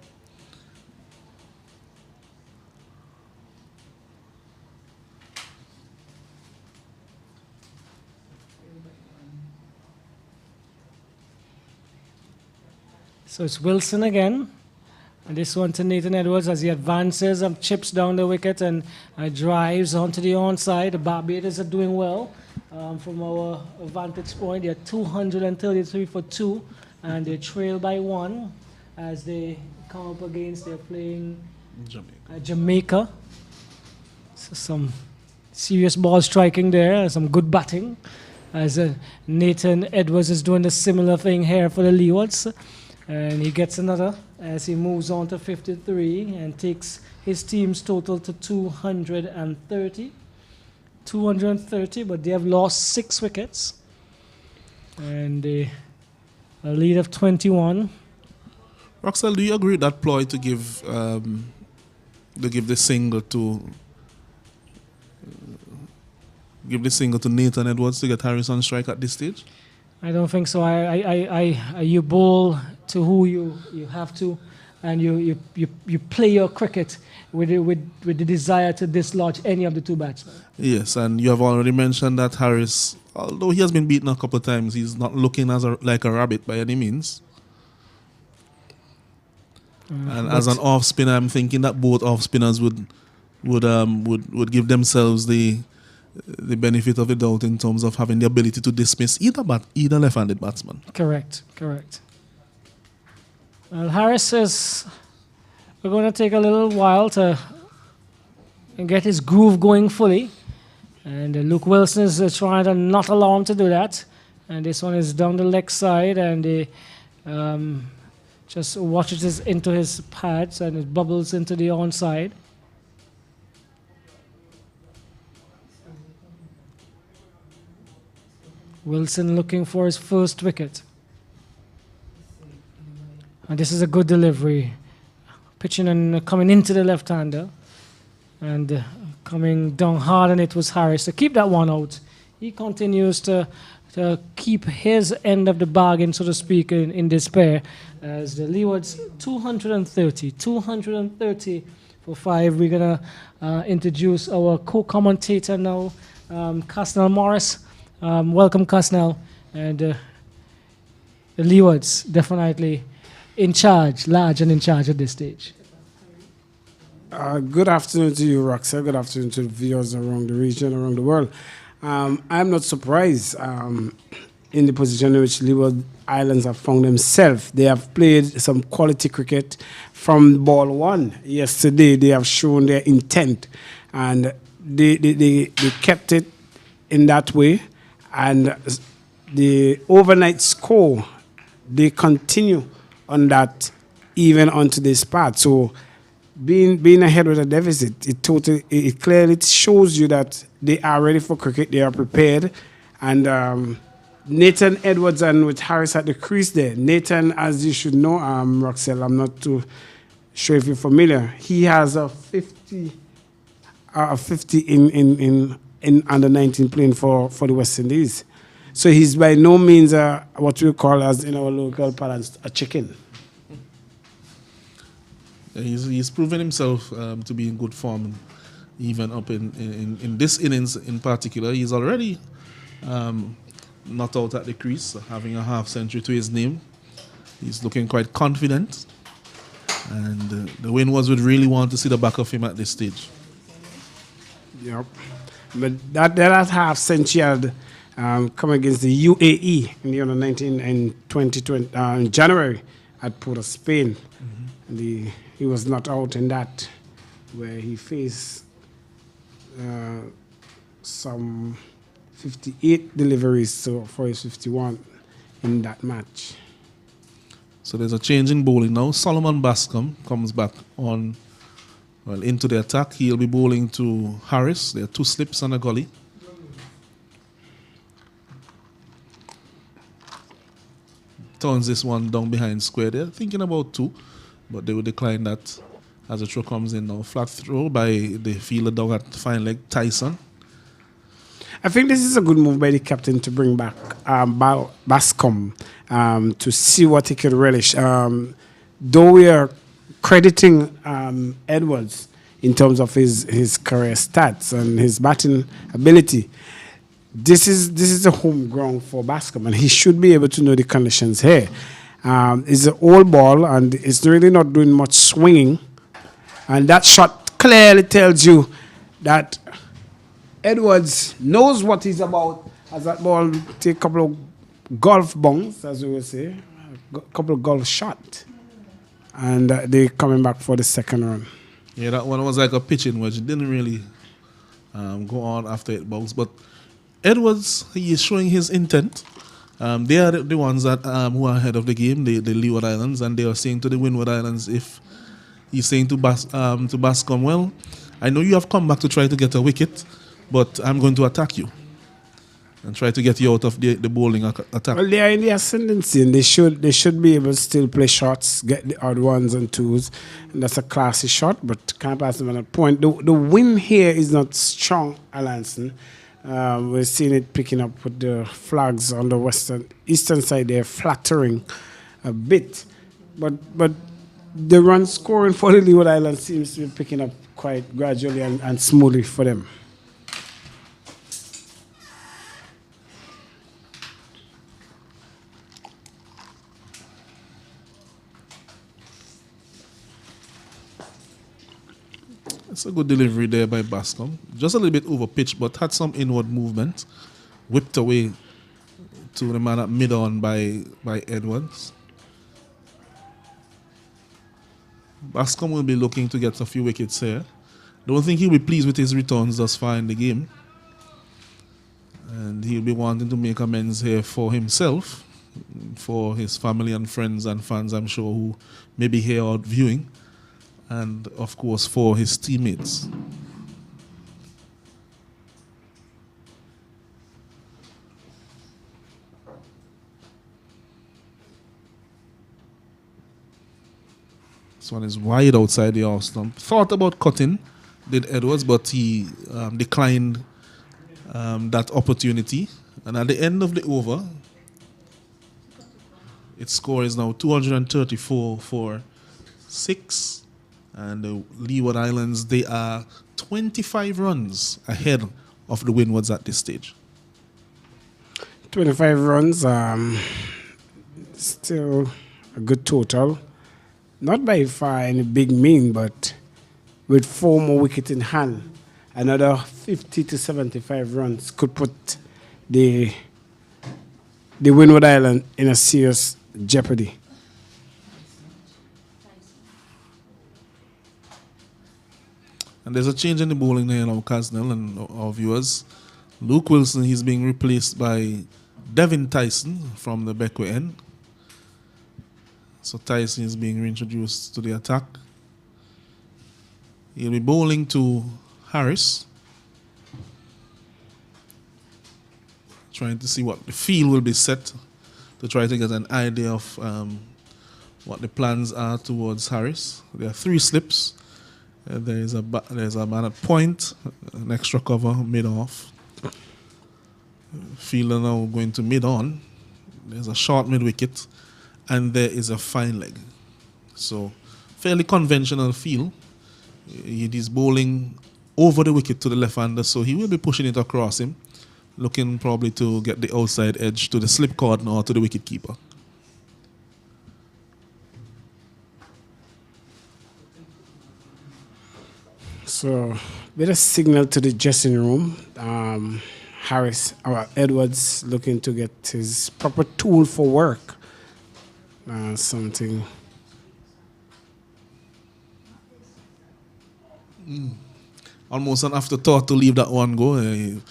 So it's Wilson again. And this one to Nathan Edwards as he advances and chips down the wicket and drives onto the onside. The Barbaders are doing well from our vantage point. They're 233 for 2, and they trail by 1 as they come up against, they're playing Jamaica. some serious ball striking there, some good batting. As Nathan Edwards is doing a similar thing here for the Leewards. And he gets another as he moves on to 53 and takes his team's total to 230. 230, but they have lost 6 wickets. And a lead of 21. Roxelle, do you agree with that ploy to give the single to Nathan Edwards to get Harris on strike at this stage? I don't think so. You bowl to who you have to, and you play your cricket with the desire to dislodge any of the 2 batsmen. Yes, and you have already mentioned that Harris, although he has been beaten a couple of times, he's not looking like a rabbit by any means. And as an off spinner, I'm thinking that both off spinners would give themselves the benefit of the doubt in terms of having the ability to dismiss either left-handed batsman. Correct. Well, Harris says we're going to take a little while to get his groove going fully. And Luke Wilson is trying to not allow him to do that. And this one is down the leg side, and he just watches this into his pads, and it bubbles into the onside. Wilson looking for his first wicket. And this is a good delivery. Pitching and coming into the left-hander. And coming down hard on it was Harris to keep that one out. He continues to keep his end of the bargain, so to speak, in this pair. As the Leewards 230 for 5. We're going to introduce our co-commentator now, Casnell Morris. Welcome, Casnell. And the Leewards definitely large and in charge at this stage. Good afternoon to you, Roxelle. Good afternoon to the viewers around the region, around the world. I'm not surprised in the position in which Leeward Islands have found themselves. They have played some quality cricket from ball 1. Yesterday, they have shown their intent, and they kept it in that way. And the overnight score, they continue on that even onto this part. So being ahead with a deficit, it clearly shows you that they are ready for cricket. They are prepared. And Nathan Edwards and with Harris at the crease there. Nathan, as you should know, Roxelle, I'm not too sure if you're familiar. He has a 50 in under 19 playing for the West Indies. So he's by no means what we call, as in our local parlance, a chicken. He's proven himself to be in good form, even up in this innings in particular. He's already not out at the crease, having a half century to his name. He's looking quite confident, and the Windwards would really want to see the back of him at this stage. Yep. But that half century had come against the UAE in the U19 in 2020 in January at Port of Spain. Mm-hmm. He was not out in that, where he faced some 58 deliveries for his 51 in that match. So there's a change in bowling now. Solomon Bascom comes back into the attack. He'll be bowling to Harris. There are 2 slips and a gully. Turns this one down behind square there. Thinking about 2, but they will decline that as the throw comes in now. Flat throw by the fielder down at fine leg, Tyson. I think this is a good move by the captain to bring back Bascom to see what he could relish. Though we are crediting Edwards in terms of his career stats and his batting ability, this is a home ground for Bascom, and he should be able to know the conditions here. It's an old ball, and it's really not doing much swinging. And that shot clearly tells you that Edwards knows what he's about. As that ball take a couple of golf bounce, as we would say, a couple of golf shots, and they're coming back for the second run. Yeah, that one was like a pitching wedge. It didn't really go on after it bounce. But Edwards, he is showing his intent. They are the ones that who are ahead of the game, the Leeward Islands, and they are saying to the Windward Islands, if he's saying to Bascom, well, I know you have come back to try to get a wicket, but I'm going to attack you and try to get you out of the bowling attack. Well, they are in the ascendancy, and they should be able to still play shots, get the odd ones and twos, and that's a classy shot, but can't pass them on a point. The wind here is not strong, Alanson. We're seeing it picking up with the flags on the eastern side. They're flattering a bit, but the run scoring for the Leeward Islands seems to be picking up quite gradually and smoothly for them. It's a good delivery there by Bascom. Just a little bit over pitch, but had some inward movement. Whipped away to the man at mid-on by Edwards. Bascom will be looking to get a few wickets here. Don't think he'll be pleased with his returns thus far in the game. And he'll be wanting to make amends here for himself, for his family and friends and fans, I'm sure, who may be here out viewing. And, of course, for his teammates. This one is wide outside the off stump. Thought about cutting, did Edwards, but he declined that opportunity. And at the end of the over, its score is now 234 for 6. And the Leeward Islands, they are 25 runs ahead of the Windwards at this stage. 25 runs, still a good total. Not by far any big mean, but with 4 more wickets in hand, another 50 to 75 runs could put the Windward Island in a serious jeopardy. And there's a change in the bowling there now, Casnell and our viewers. Luke Wilson, he's being replaced by Devin Tyson from the Beckway end. So Tyson is being reintroduced to the attack. He'll be bowling to Harris. Trying to see what the field will be set to try to get an idea of what the plans are towards Harris. There are 3 slips. There's a man at point, an extra cover mid-off. Fielder now going to mid-on. There's a short mid-wicket, and there is a fine leg. So, fairly conventional field. It is bowling over the wicket to the left-hander, so he will be pushing it across him, looking probably to get the outside edge to the slip corner or to the wicket-keeper. So, bit of signal to the dressing room. Edwards looking to get his proper tool for work. Something. Almost an afterthought to leave that one go. He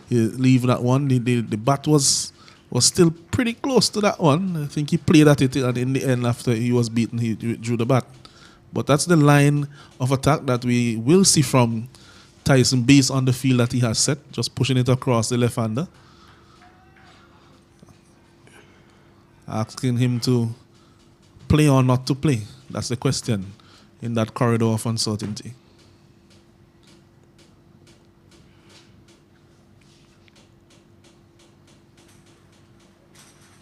leave that one. The bat was still pretty close to that one. I think he played at it, and in the end, after he was beaten, he drew the bat. But that's the line of attack that we will see from Tyson based on the field that he has set, just pushing it across the left-hander. Asking him to play or not to play. That's the question in that corridor of uncertainty.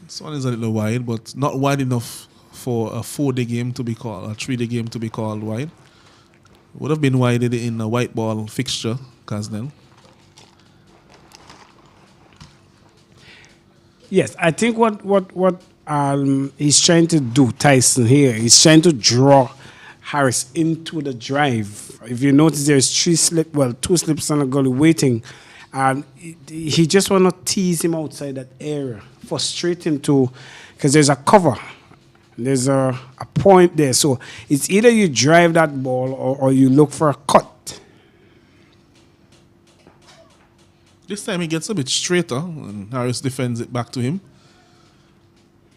This one is a little wide, but not wide enough for a 4-day game to be called, a 3-day game to be called wide. Would have been wide in a white ball fixture, Casnell. Yes, I think what he's trying to do, Tyson here, he's trying to draw Harris into the drive. If you notice, there's 2 slips on the gully waiting. And he just want to tease him outside that area, frustrate him because there's a cover. There's a point there. So it's either you drive that ball or you look for a cut. This time he gets a bit straighter and Harris defends it back to him.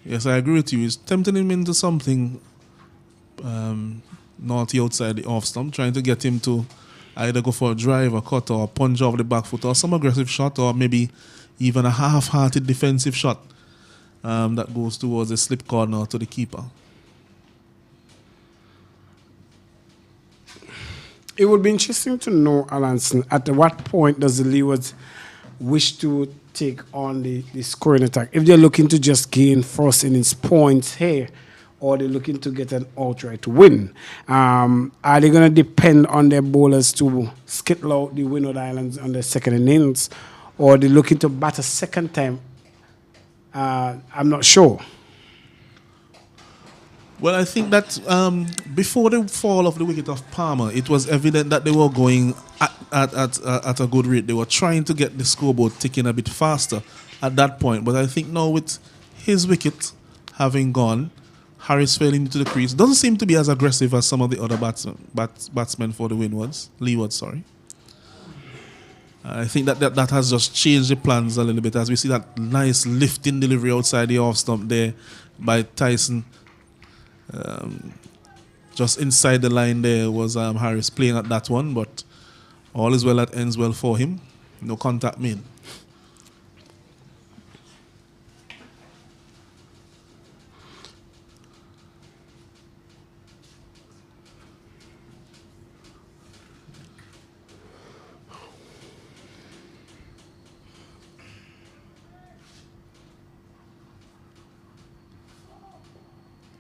Yes, I agree with you. He's tempting him into something naughty outside the off stump, trying to get him to either go for a drive, a cut, or a punch off the back foot, or some aggressive shot, or maybe even a half-hearted defensive shot that goes towards a slip corner to the keeper. It would be interesting to know, Alanson, at what point does the Leewards wish to take on the scoring attack? If they're looking to just gain first innings points here, or they're looking to get an outright win. Are they going to depend on their bowlers to skittle out the Windward Islands on the second innings, or are they looking to bat a second time? I'm not sure. Well, I think that before the fall of the wicket of Palmer, it was evident that they were going at a good rate. They were trying to get the scoreboard ticking a bit faster at that point. But I think now with his wicket having gone, Harris fell into the crease. Doesn't seem to be as aggressive as some of the other batsmen for the Leewards, sorry. I think that has just changed the plans a little bit as we see that nice lifting delivery outside the off stump there by Tyson. Just inside the line there was Harris playing at that one, but all is well that ends well for him. No contact made.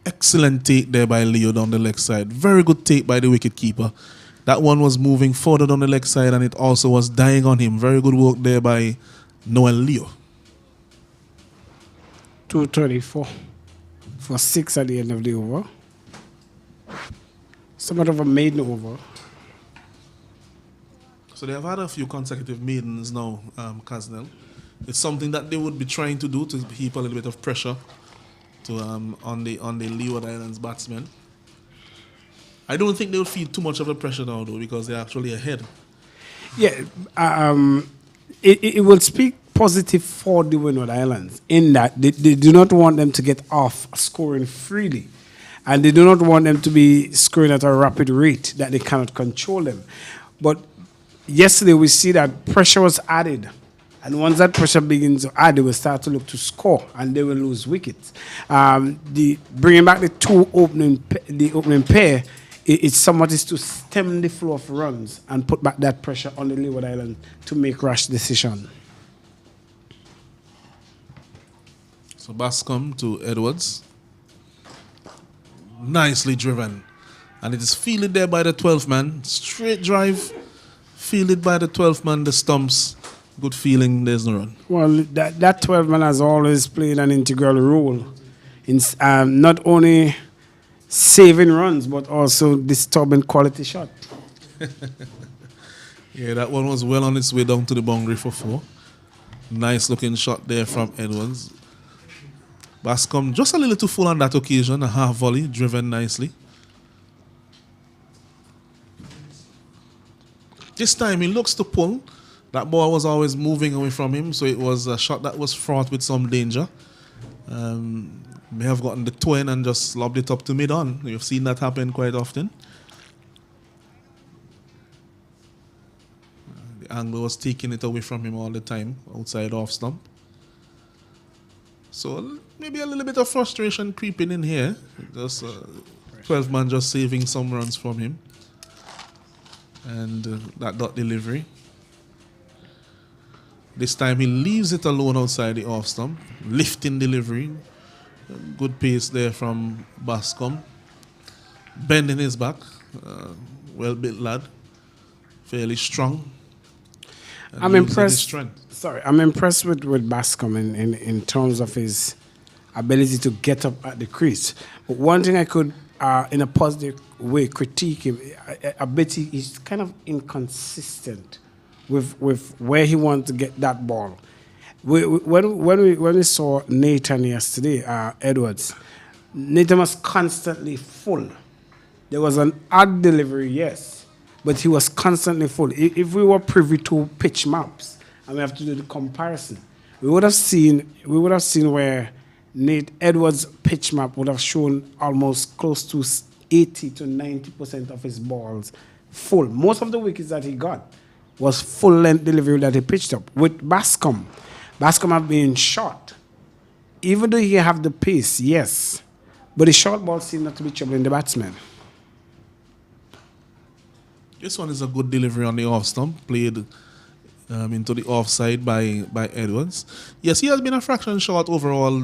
Excellent take there by Leo down the leg side. Very good take by the wicketkeeper. That one was moving further down the leg side and it also was dying on him. Very good work there by Noel Leo. 234 for 6 at the end of the over. Somewhat of a maiden over. So they have had a few consecutive maidens now, Casnell. It's something that they would be trying to do to heap a little bit of pressure to on the Leeward Islands batsmen. I don't think they'll feel too much of the pressure now though because they're actually ahead. Yeah, it will speak positive for the Windward Islands in that they do not want them to get off scoring freely, and they do not want them to be scoring at a rapid rate that they cannot control them. But yesterday we see that pressure was added. And once that pressure begins to add, they will start to look to score, and they will lose wickets. Bringing back the opening pair, it somewhat is to stem the flow of runs and put back that pressure on the Leeward Island to make rash decision. So Bascom to Edwards. Nicely driven. And it is fielded there by the 12th man. Straight drive, fielded by the 12th man, the stumps. Good feeling, there's no run. Well, that 12 man has always played an integral role in not only saving runs, but also disturbing quality shot. Yeah, that one was well on its way down to the boundary for 4. Nice looking shot there from Edwards. Bascom just a little too full on that occasion, a half volley, driven nicely. This time he looks to pull. That ball was always moving away from him, so it was a shot that was fraught with some danger. May have gotten the toe in and just lobbed it up to mid-on. You've seen that happen quite often. The angler was taking it away from him all the time, outside off stump. So maybe a little bit of frustration creeping in here. Just 12 man just saving some runs from him. And that dot delivery. This time he leaves it alone outside the off stump. Lifting delivery. Good pace there from Bascom. Bending his back. Well-built lad. Fairly strong. I'm impressed. I'm impressed with Bascom in terms of his ability to get up at the crease. But one thing I could, in a positive way, critique him a bit. He's kind of inconsistent with where he wants to get that ball. When we saw Nathan yesterday, Edwards, Nathan was constantly full. There was an odd delivery, yes, but he was constantly full. If we were privy to pitch maps and we have to do the comparison. We would have seen where Nate Edwards' pitch map would have shown almost close to 80 to 90% of his balls full. Most of the wickets that he got was full length delivery that he pitched up. With Bascom have been short. Even though he have the pace, yes, but the short ball seem not to be troubling the batsman. This one is a good delivery on the off stump, played into the offside by Edwards. Yes, he has been a fraction short overall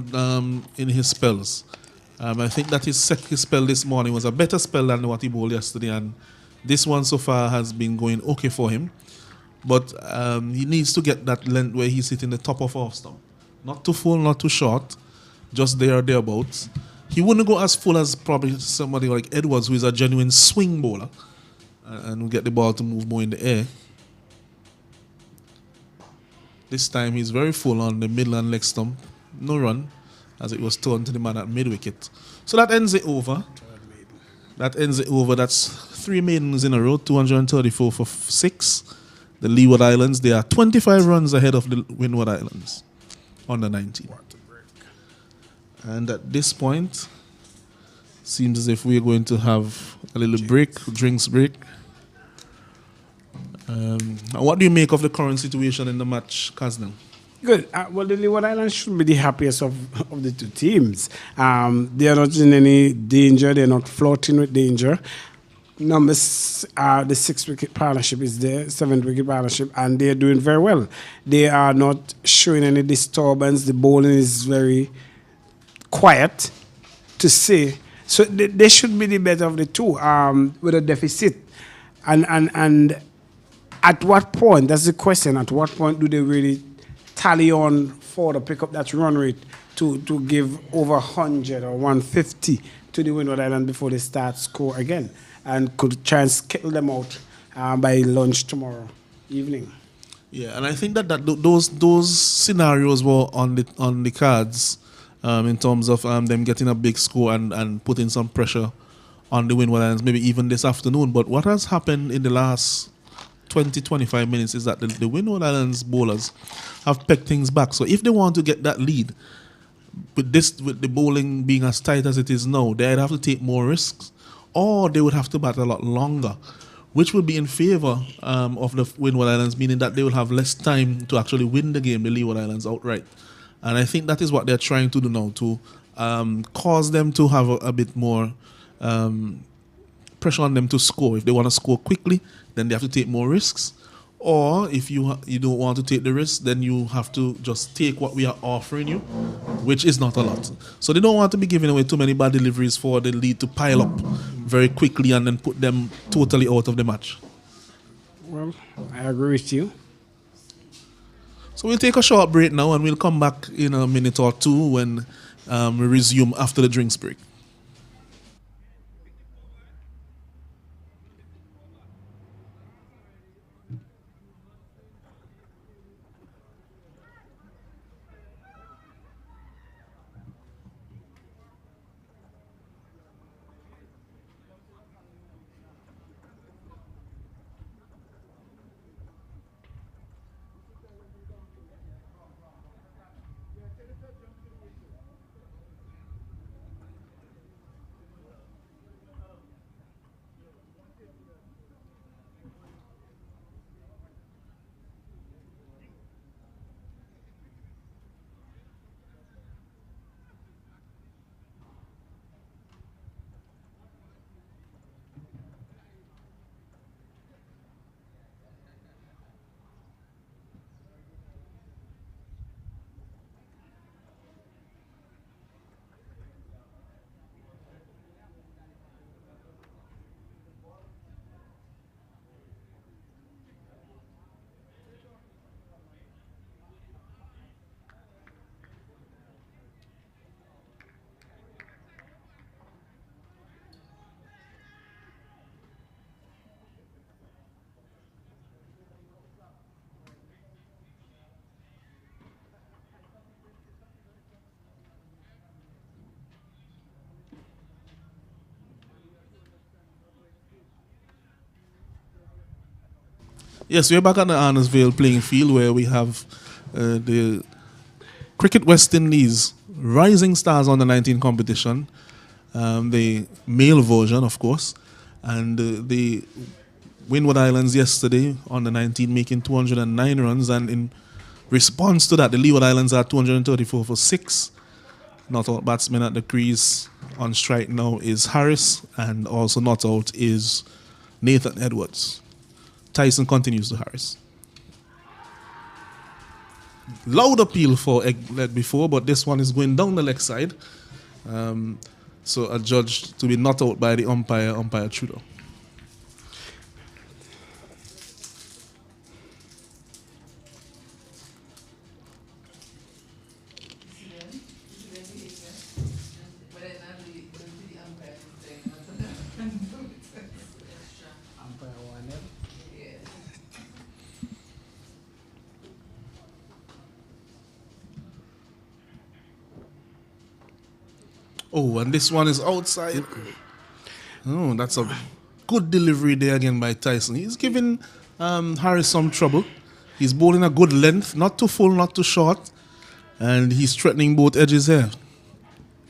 in his spells. I think that his second spell this morning was a better spell than what he bowled yesterday, and this one so far has been going okay for him. But he needs to get that length where he's hitting the top of off stump. Not too full, not too short, just there or thereabouts. He wouldn't go as full as probably somebody like Edwards, who is a genuine swing bowler, and will get the ball to move more in the air. This time he's very full on the middle and leg stump. No run, as it was turned to the man at mid-wicket. So that ends it over. That's 3 maidens in a row, 234 for 6. The Leeward Islands, they are 25 runs ahead of the Windward Islands, under 19. And at this point, seems as if we're going to have a little drinks break. What do you make of the current situation in the match, Kaznel? Good. Well, the Leeward Islands should be the happiest of the two teams. They are not in any danger. They're not flirting with danger. The 6-wicket partnership is there, 7-wicket partnership, and they're doing very well. They are not showing any disturbance. The bowling is very quiet, to say. So they should be the better of the two with a deficit. And at what point, that's the question, at what point do they really tally on for to pick up that run rate to give over 100 or 150 to the Windward Island before they start score again, and could try and skittle them out by lunch tomorrow evening? Yeah, and I think that those scenarios were on the cards in terms of them getting a big score and putting some pressure on the Windward Islands, maybe even this afternoon. But what has happened in the last 20-25 minutes is that the Windward Islands bowlers have pegged things back. So if they want to get that lead, with the bowling being as tight as it is now, they'd have to take more risks, or they would have to bat a lot longer, which would be in favour of the Windward Islands, meaning that they will have less time to actually win the game, the Leeward Islands, outright. And I think that is what they're trying to do now, to cause them to have a bit more pressure on them to score. If they want to score quickly, then they have to take more risks. Or if you don't want to take the risk, then you have to just take what we are offering you, which is not a lot. So they don't want to be giving away too many bad deliveries for the lead to pile up very quickly and then put them totally out of the match. Well, I agree with you. So we'll take a short break now, and we'll come back in a minute or two when we resume after the drinks break. Yes, we're back at the Arnos Vale playing field where we have the Cricket West Indies Rising Stars on the 19 competition, the male version, of course, and the Windward Islands yesterday on the 19 making 209 runs, and in response to that, the Leeward Islands are 234 for 6. Not out batsman at the crease on strike now is Harris, and also not out is Nathan Edwards. Tyson continues to Harris. Loud appeal for leg before, but this one is going down the leg side. So adjudged to be not out by the umpire Trudeau. Oh, and this one is outside. Oh, that's a good delivery there again by Tyson. He's giving Harris some trouble. He's bowling a good length, not too full, not too short, and he's threatening both edges here.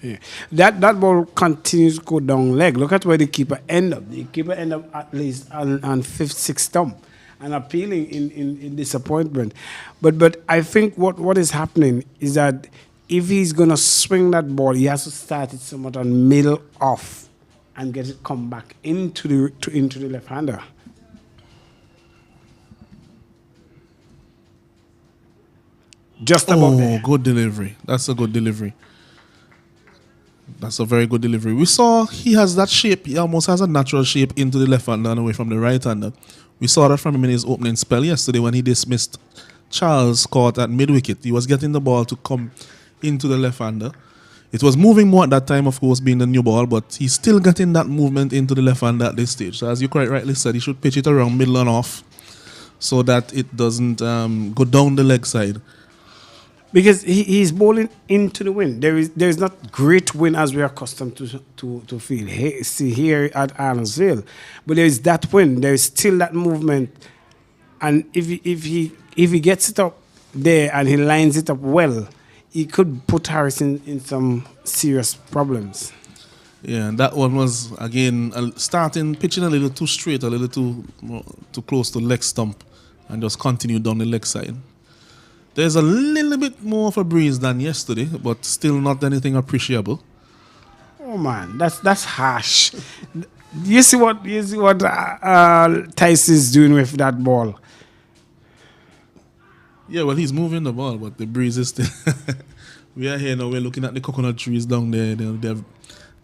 Yeah. That ball continues to go down leg. Look at where the keeper end up. The keeper end up at least on fifth, sixth stump, and appealing in disappointment. But I think what is happening is that if he's gonna swing that ball, he has to start it somewhat on middle off and get it come back into the left-hander. Just about there. Good delivery. That's a good delivery. That's a very good delivery. We saw he has that shape. He almost has a natural shape into the left-hander and away from the right-hander. We saw that from him in his opening spell yesterday when he dismissed Charles caught at mid-wicket. He was getting the ball to come into the left-hander. It was moving more at that time, of course, being the new ball, but he's still getting that movement into the left-hander at this stage. So as you quite rightly said, he should pitch it around middle and off so that it doesn't go down the leg side. Because he's bowling into the wind. There is not great wind as we are accustomed to feel. See here at Arnos Vale, but there is that wind. There is still that movement, and if he gets it up there and he lines it up well, he could put Harris in some serious problems. Yeah, and that one was again pitching a little too straight, a little too close to leg stump, and just continued down the leg side. There's a little bit more of a breeze than yesterday, but still not anything appreciable. Oh man, that's harsh. You see what Tice is doing with that ball. Yeah, well, he's moving the ball, but the breeze is still. We are here now. We're looking at the coconut trees down there. The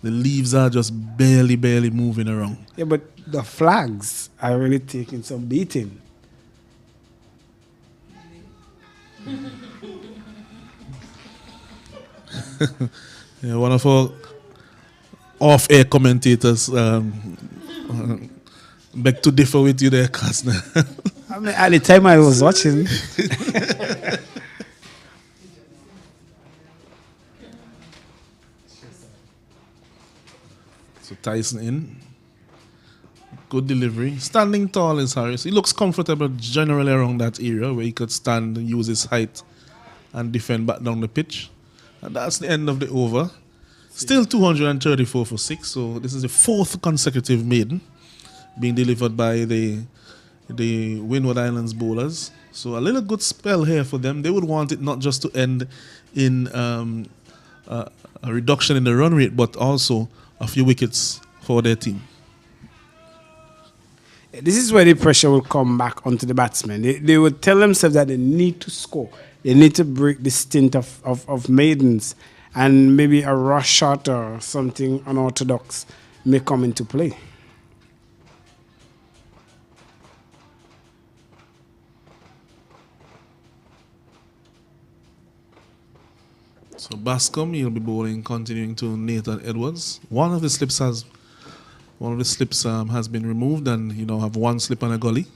leaves are just barely moving around. Yeah, but the flags are really taking some beating. Yeah, one of our off-air commentators beg to differ with you there, Kasner. I mean, at the time I was watching. So Tyson in. Good delivery. Standing tall is Harris. He looks comfortable generally around that area where he could stand and use his height and defend back down the pitch. And that's the end of the over. Still 234 for 6. So this is the fourth consecutive maiden being delivered by the Windward Islands bowlers. So a little good spell here for them. They would want it not just to end in a reduction in the run rate, but also a few wickets for their team. This is where the pressure will come back onto the batsmen. They would tell themselves that they need to score. They need to break the stint of maidens, and maybe a rush shot or something unorthodox may come into play. So Bascom, he'll be bowling, continuing to Nathan Edwards. One of the slips has been removed, and you now have one slip and a gully.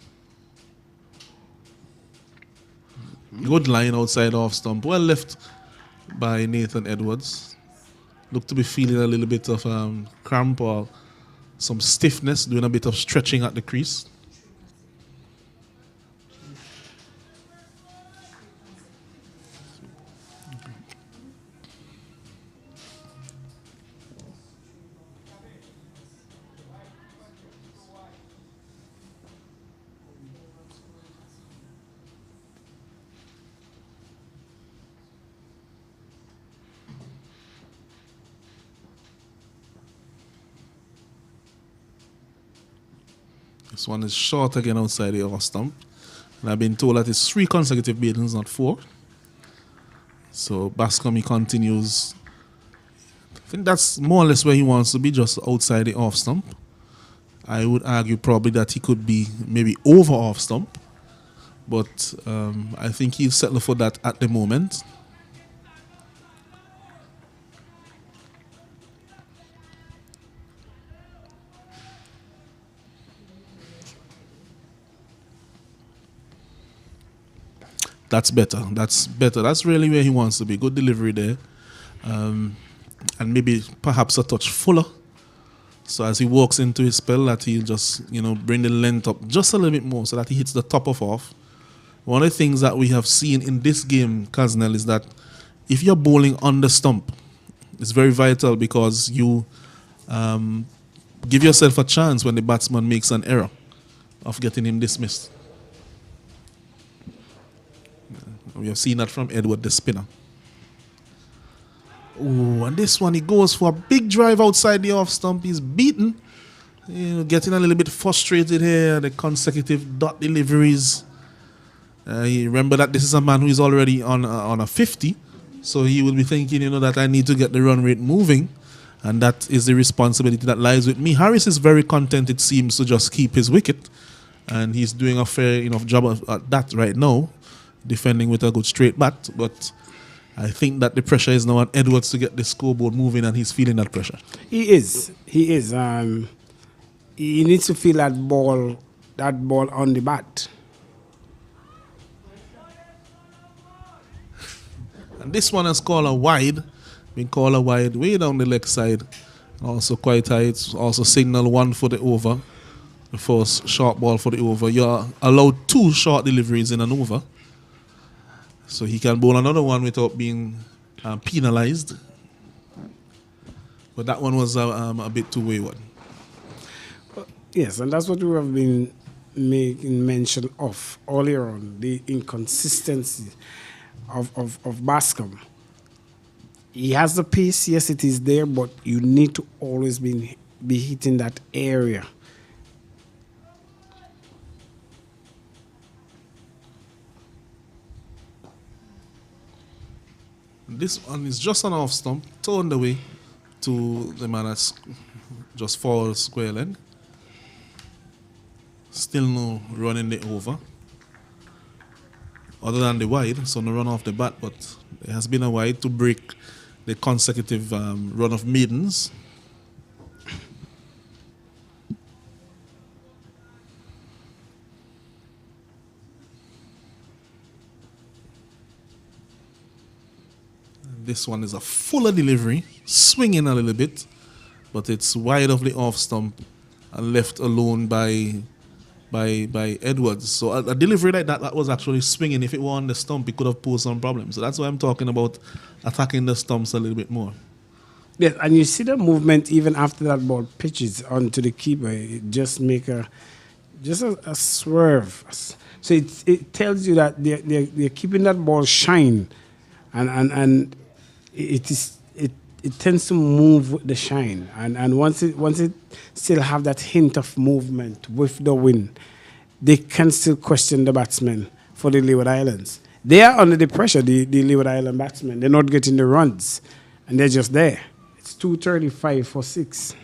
Good line outside off stump. Well left by Nathan Edwards. Looked to be feeling a little bit of cramp or some stiffness, doing a bit of stretching at the crease. This one is short again outside the off stump. And I've been told that it's 3 consecutive maidens, not 4. So Bascom continues. I think that's more or less where he wants to be, just outside the off stump. I would argue probably that he could be maybe over off stump. But I think he'll settle for that at the moment. That's better. That's better. That's really where he wants to be. Good delivery there. And maybe perhaps a touch fuller. So as he walks into his spell, that he'll just, bring the length up just a little bit more so that he hits the top of off. One of the things that we have seen in this game, Kaznel, is that if you're bowling on the stump, it's very vital because you give yourself a chance when the batsman makes an error of getting him dismissed. We have seen that from Edward, the spinner. Oh, and this one, he goes for a big drive outside the off stump. He's beaten. Getting a little bit frustrated here. The consecutive dot deliveries. You remember that this is a man who is already on a 50. So he will be thinking, that I need to get the run rate moving. And that is the responsibility that lies with me. Harris is very content, it seems, to just keep his wicket. And he's doing a fair enough job at that right now. Defending with a good straight bat, but I think that the pressure is now on Edwards to get the scoreboard moving, and he's feeling that pressure. He is. He needs to feel that ball on the bat. And this one is called a wide. Been called a wide way down the leg side. Also quite high. It's also signal 1 for the over. The first short ball for the over. You're allowed 2 short deliveries in an over. So he can bowl another one without being penalized. But that one was a bit too wayward. Yes, and that's what we have been making mention of earlier on, the inconsistency of Bascom. He has the pace, yes, it is there, but you need to always be hitting that area. This one is just an off stump, turned away to the man that's just forward square leg. Still no run in the over. Other than the wide, so no run off the bat, but there has been a wide to break the consecutive run of maidens. This one is a fuller delivery, swinging a little bit, but it's wide of the off stump and left alone by Edwards. So a delivery like that was actually swinging. If it were on the stump, it could have posed some problems. So that's why I'm talking about attacking the stumps a little bit more. Yes, and you see the movement even after that ball pitches onto the keeper. It just make a swerve. So it tells you that they're keeping that ball shine, and it tends to move with the shine, and once it still have that hint of movement with the wind, they can still question the batsmen for the Leeward Islands. They are under the pressure, the Leeward Island batsmen. They're not getting the runs, and they're just there. It's 2:35 for 6.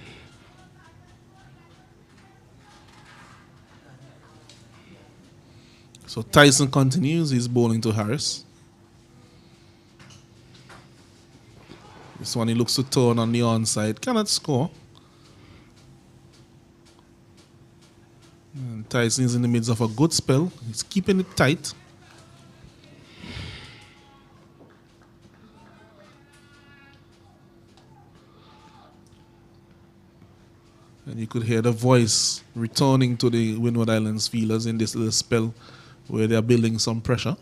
So Tyson continues. He's bowling to Harris. This one he looks to turn on the onside. Cannot score. And Tyson is in the midst of a good spell. He's keeping it tight. And you could hear the voice returning to the Windward Islands fielders in this little spell where they are building some pressure.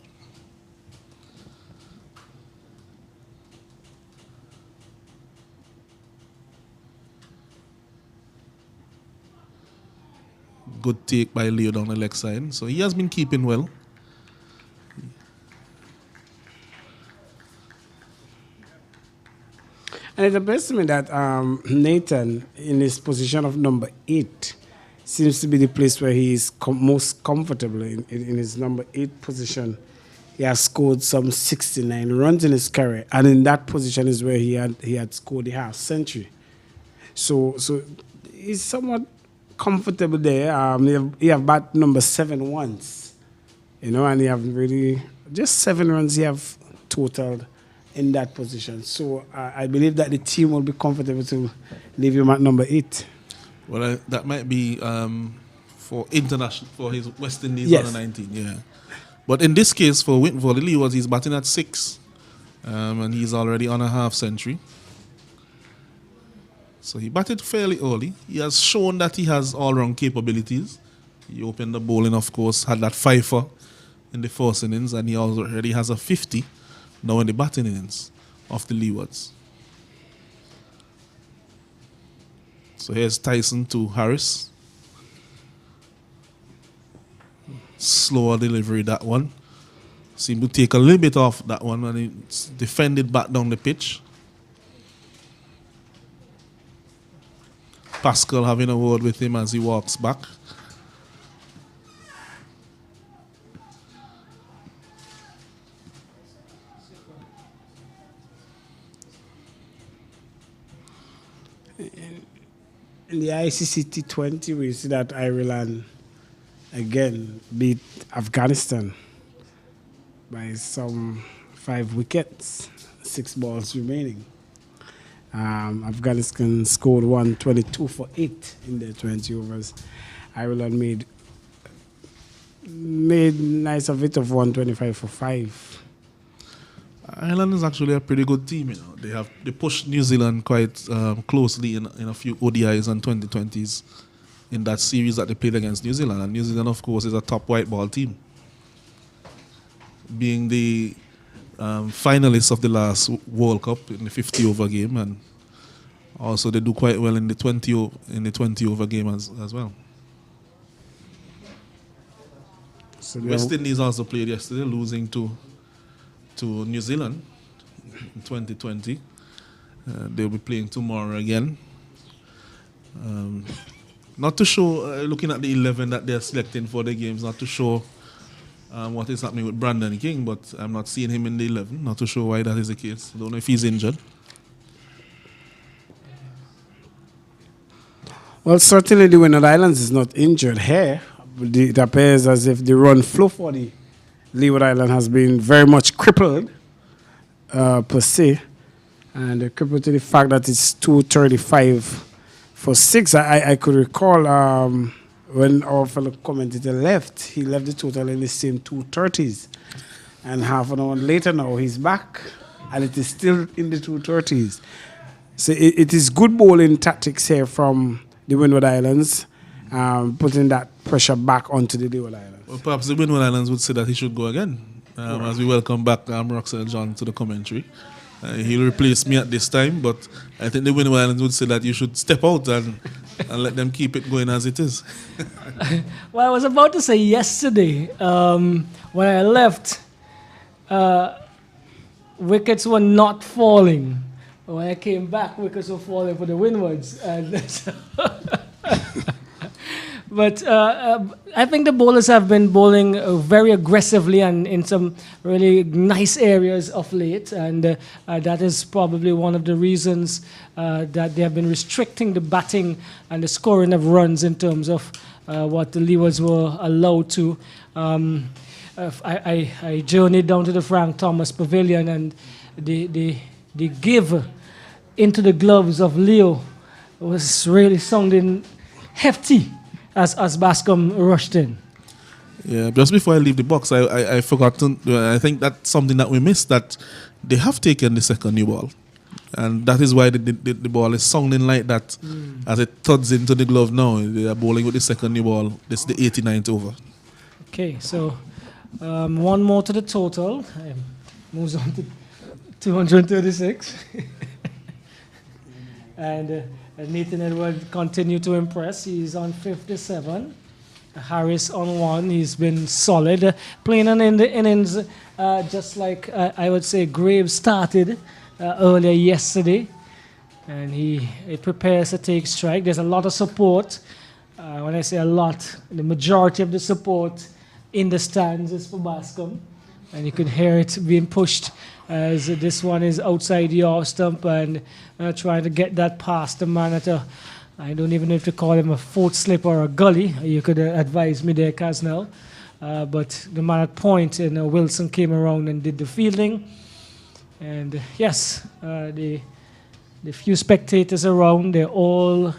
Good take by Leo down the leg side. So he has been keeping well. And it appears to me that Nathan, in his position of number 8, seems to be the place where he is most comfortable in his number 8 position. He has scored some 69 runs in his career, and in that position is where he had scored the half century. So he's somewhat comfortable there. He have bat number 7 once, and he have really just 7 runs he have totaled in that position. So I believe that the team will be comfortable to leave him at number 8. Well, that might be for his West Indies Yes. under 19, yeah. But in this case, for the Leewards, he's batting at 6, and he's already on a half century. So he batted fairly early. He has shown that he has all-round capabilities. He opened the bowling, of course, had that fifer in the first innings, and he already has a 50 now in the batting innings of the Leewards. So here's Tyson to Harris. Slower delivery, that one. Seemed to take a little bit off that one when it's defended back down the pitch. Pascal having a word with him as he walks back. In the ICC T20, we see that Ireland again beat Afghanistan by some 5 wickets, 6 balls remaining. Afghanistan scored 122 for 8 in their 20 overs. Ireland made nice of it of 125 for 5. Ireland is actually a pretty good team, They pushed New Zealand quite closely in a few ODIs and 2020s in that series that they played against New Zealand. And New Zealand, of course, is a top white ball team, being the finalists of the last World Cup in the 50 over game, and also they do quite well in the 20 over game as well. So West Indies also played yesterday, losing to New Zealand in 2020. They'll be playing tomorrow again. Not to show, looking at the 11 that they're selecting for the games, not to show what is happening with Brandon King, but I'm not seeing him in the 11. Not to show why that is the case. I don't know if he's injured. Well, certainly the Windward Islands is not injured here. It appears as if the run flow for the Leeward Island has been very much crippled, per se. And crippled to the fact that it's 235 for 6. I could recall when our fellow commentator left, he left the total in the same 230s. And half an hour later now, he's back. And it is still in the 230s. So it is good bowling tactics here from the Windward Islands, putting that pressure back onto the Leeward Islands. Well, perhaps the Windward Islands would say that he should go again. As we welcome back Roxanne John to the commentary. He'll replace me at this time, but I think the Windward Islands would say that you should step out and let them keep it going as it is. Well, I was about to say yesterday, when I left, wickets were not falling. When I came back, wickets were falling for the Windwards. But I think the bowlers have been bowling very aggressively and in some really nice areas of late, and that is probably one of the reasons that they have been restricting the batting and the scoring of runs in terms of what the Leewards were allowed to. I journeyed down to the Frank Thomas Pavilion, and the give into the gloves of Leo was really sounding hefty as Bascom rushed in. Yeah, just before I leave the box, I forgot to, I think that's something that we missed, that they have taken the second new ball. And that is why the ball is sounding like that as it thuds into the glove now. They are bowling with the second new ball. This is the 89th over. Okay, so one more to the total. Moves on to 236. And Nathan Edward continued to impress. He's on 57. Harris on 1. He's been solid. Playing in the innings just like I would say Graves started earlier yesterday. And he prepares to take strike. There's a lot of support When I say a lot, the majority of the support in the stands is for Bascom. And you can hear it being pushed as this one is outside the off stump and trying to get that past the man at a, I don't even know if to call him a foot slip or a gully. You could advise me there, Casnell. But the man at point, and Wilson came around and did the fielding. And yes, the few spectators around, they're all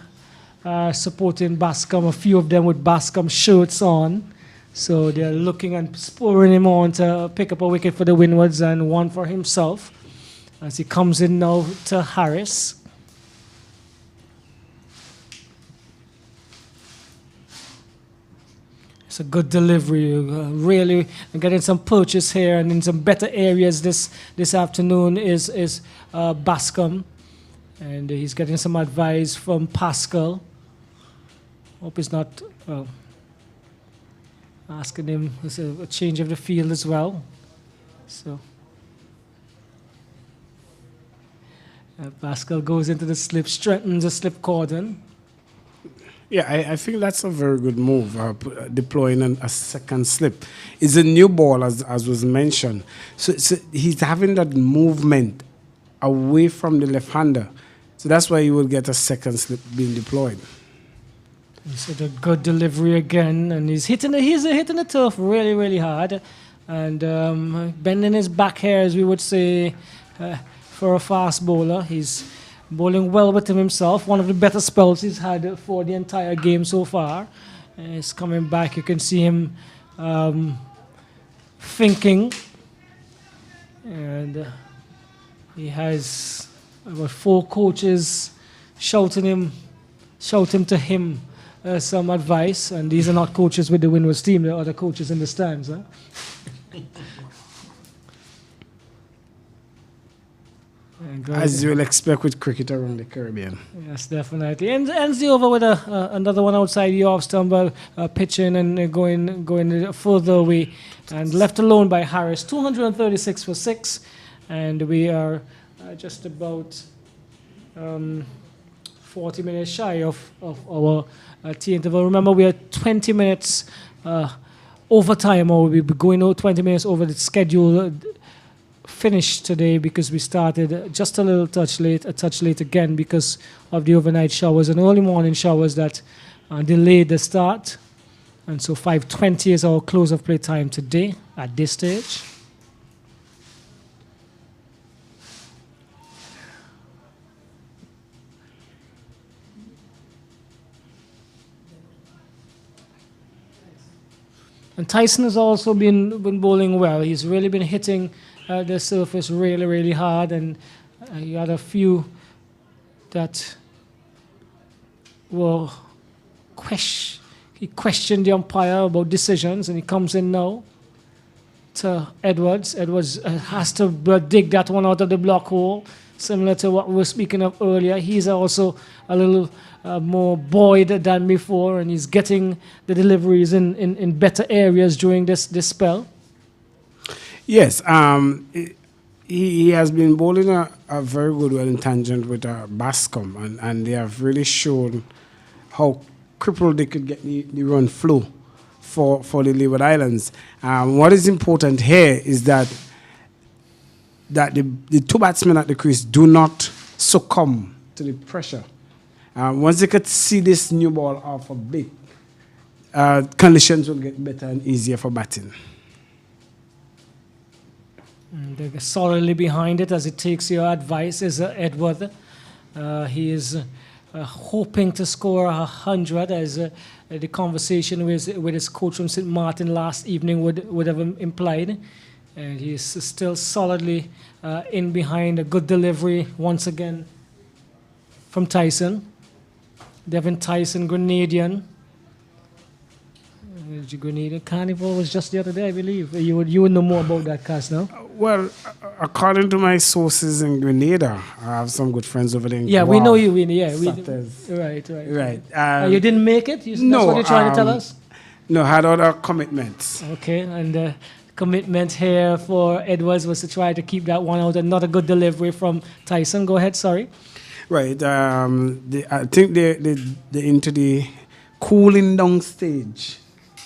supporting Bascom, a few of them with Bascom shirts on. So they're looking and spurring him on to pick up a wicket for the Windwards and one for himself as he comes in now to Harris. It's a good delivery, really getting some purchase here and in some better areas this afternoon is Bascom. And he's getting some advice from Pascal. Hope he's not asking him a change of the field as well. So Pascal goes into the slip, strengthens the slip cordon. Yeah, I think that's a very good move, deploying a second slip. It's a new ball, as was mentioned. So he's having that movement away from the left-hander. So that's why you will get a second slip being deployed. He's a good delivery again, and he's hitting the turf really, really hard. And bending his back here, as we would say, for a fast bowler. He's bowling well within himself. One of the better spells he's had for the entire game so far. He's coming back. You can see him thinking. And he has about 4 coaches shouting to him some advice. And these are not coaches with the Windwards team. They're other coaches in the stands. Huh? As you will expect with cricket around the Caribbean. Yes, definitely. And ends the over with another one outside the off stump, pitching and going further away, and left alone by Harris. 236 for 6, and we are just about 40 minutes shy of our tea interval. Remember, we are 20 minutes overtime, or we'll be going 20 minutes over the schedule. Finished today because we started just a touch late again because of the overnight showers and early morning showers that delayed the start. And so 5:20 is our close of play time today at this stage. And Tyson has also been bowling well. He's really been hitting the surface really, really hard, and he had a few that were he questioned the umpire about decisions, and he comes in now to Edwards. Edwards has to dig that one out of the block hole, similar to what we were speaking of earlier. He's also a little more buoyed than before, and he's getting the deliveries in better areas during this spell. Yes, he has been bowling a very good one in tangent with Bascom, and they have really shown how crippled they could get the run flow for the Leeward Islands. What is important here is that the 2 batsmen at the crease do not succumb to the pressure. Once they could see this new ball off a bit, conditions will get better and easier for batting. They're solidly behind it as he takes your advice is Edward. He is hoping to score 100 as the conversation with his coach from St. Martin last evening would have implied. And he is still solidly in behind. A good delivery once again from Tyson. Devin Tyson, Grenadian. Grenadian Carnival was just the other day, I believe. You would know more about that, Cass, now? Well, according to my sources in Grenada, I have some good friends over there in Yeah, we know you, Winnie. Yeah, right. You didn't make it? That's what you're trying to tell us? No, I had other commitments. Okay, and the commitment here for Edwards was to try to keep that one out, and not a good delivery from Tyson. Go ahead, sorry. Right. I think they're into the cooling down stage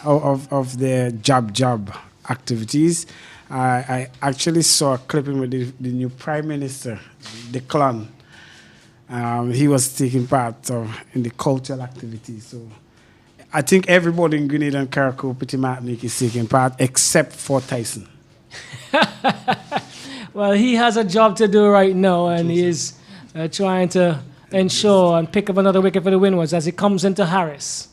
of their jab activities. I actually saw a clipping with the new Prime Minister, the clan. He was taking part in the cultural activities. So I think everybody in Grenada and Carriacou, Petit Martinique is taking part except for Tyson. Well, he has a job to do right now, and he is trying to ensure and pick up another wicket for the Windwards as he comes into Harris.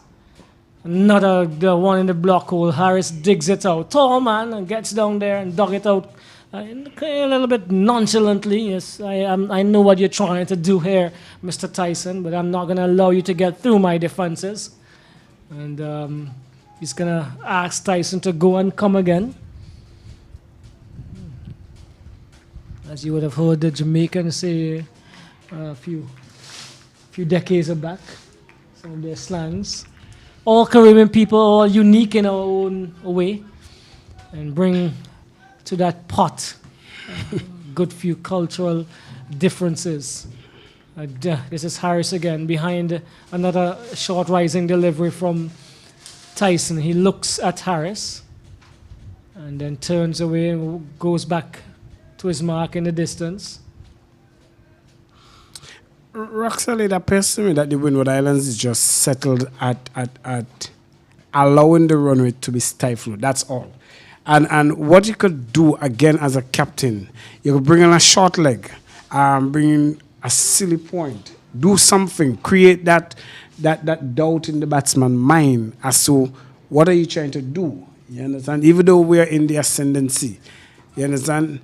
Another the one in the block hole. Harris digs it out. Tall man and gets down there and dug it out a little bit nonchalantly. Yes, I know what you're trying to do here, Mr. Tyson, but I'm not going to allow you to get through my defenses. And he's going to ask Tyson to go and come again. As you would have heard the Jamaicans say a few decades back, some of their slangs. All Caribbean people, all unique in our own way, and bring to that pot good few cultural differences. This is Harris again, behind another short rising delivery from Tyson. He looks at Harris and then turns away and goes back to his mark in the distance. Roxelle, it appears to me that the Windward Islands is just settled at allowing the runway to be stifled. That's all. And what you could do again as a captain, you could bring in a short leg, bring in a silly point, do something, create that doubt in the batsman's mind as to what are you trying to do. You understand? Even though we are in the ascendancy, you understand?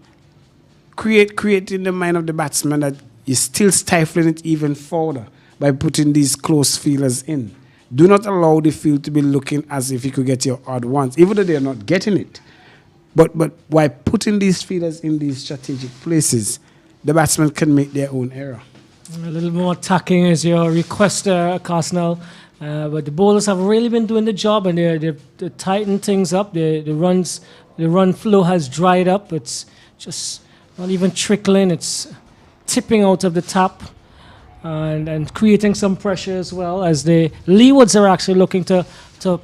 Create in the mind of the batsman that you're still stifling it even further by putting these close feelers in. Do not allow the field to be looking as if you could get your odd ones, even though they're not getting it. But by putting these feelers in these strategic places, the batsman can make their own error. A little more attacking is your request, Carsnell. But the bowlers have really been doing the job, and they've tightened things up. The run flow has dried up. It's just not even trickling. It's tipping out of the tap and creating some pressure as well, as the Leewards are actually looking to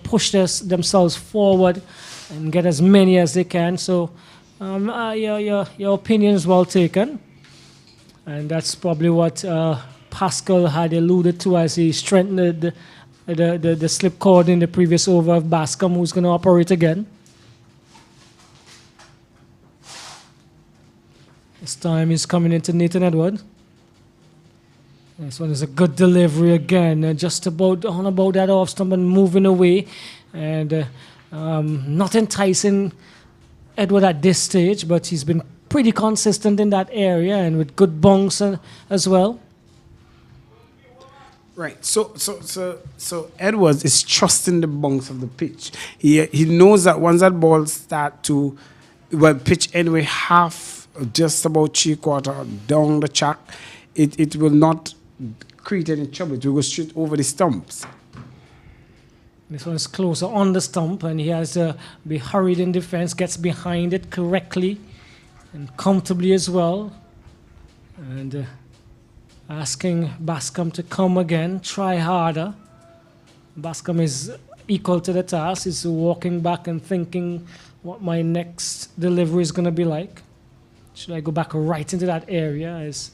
push themselves forward and get as many as they can. So your opinion is well taken, and that's probably what Pascal had alluded to as he strengthened the slip cord in the previous over of Bascom, who's going to operate again. This time he's coming into Nathan Edward. This one is a good delivery again, just about that off stump and moving away, and not enticing Edward at this stage, but he's been pretty consistent in that area and with good bunks as well. Right. So Edwards is trusting the bunks of the pitch. He knows that once that ball start to pitch anyway half, just about 3/4 down the track, it will not create any trouble. It will go straight over the stumps. This one is closer on the stump, and he has to be hurried in defense, gets behind it correctly and comfortably as well. And asking Bascom to come again, try harder. Bascom is equal to the task. He's walking back and thinking what my next delivery is going to be like. Should I go back right into that area as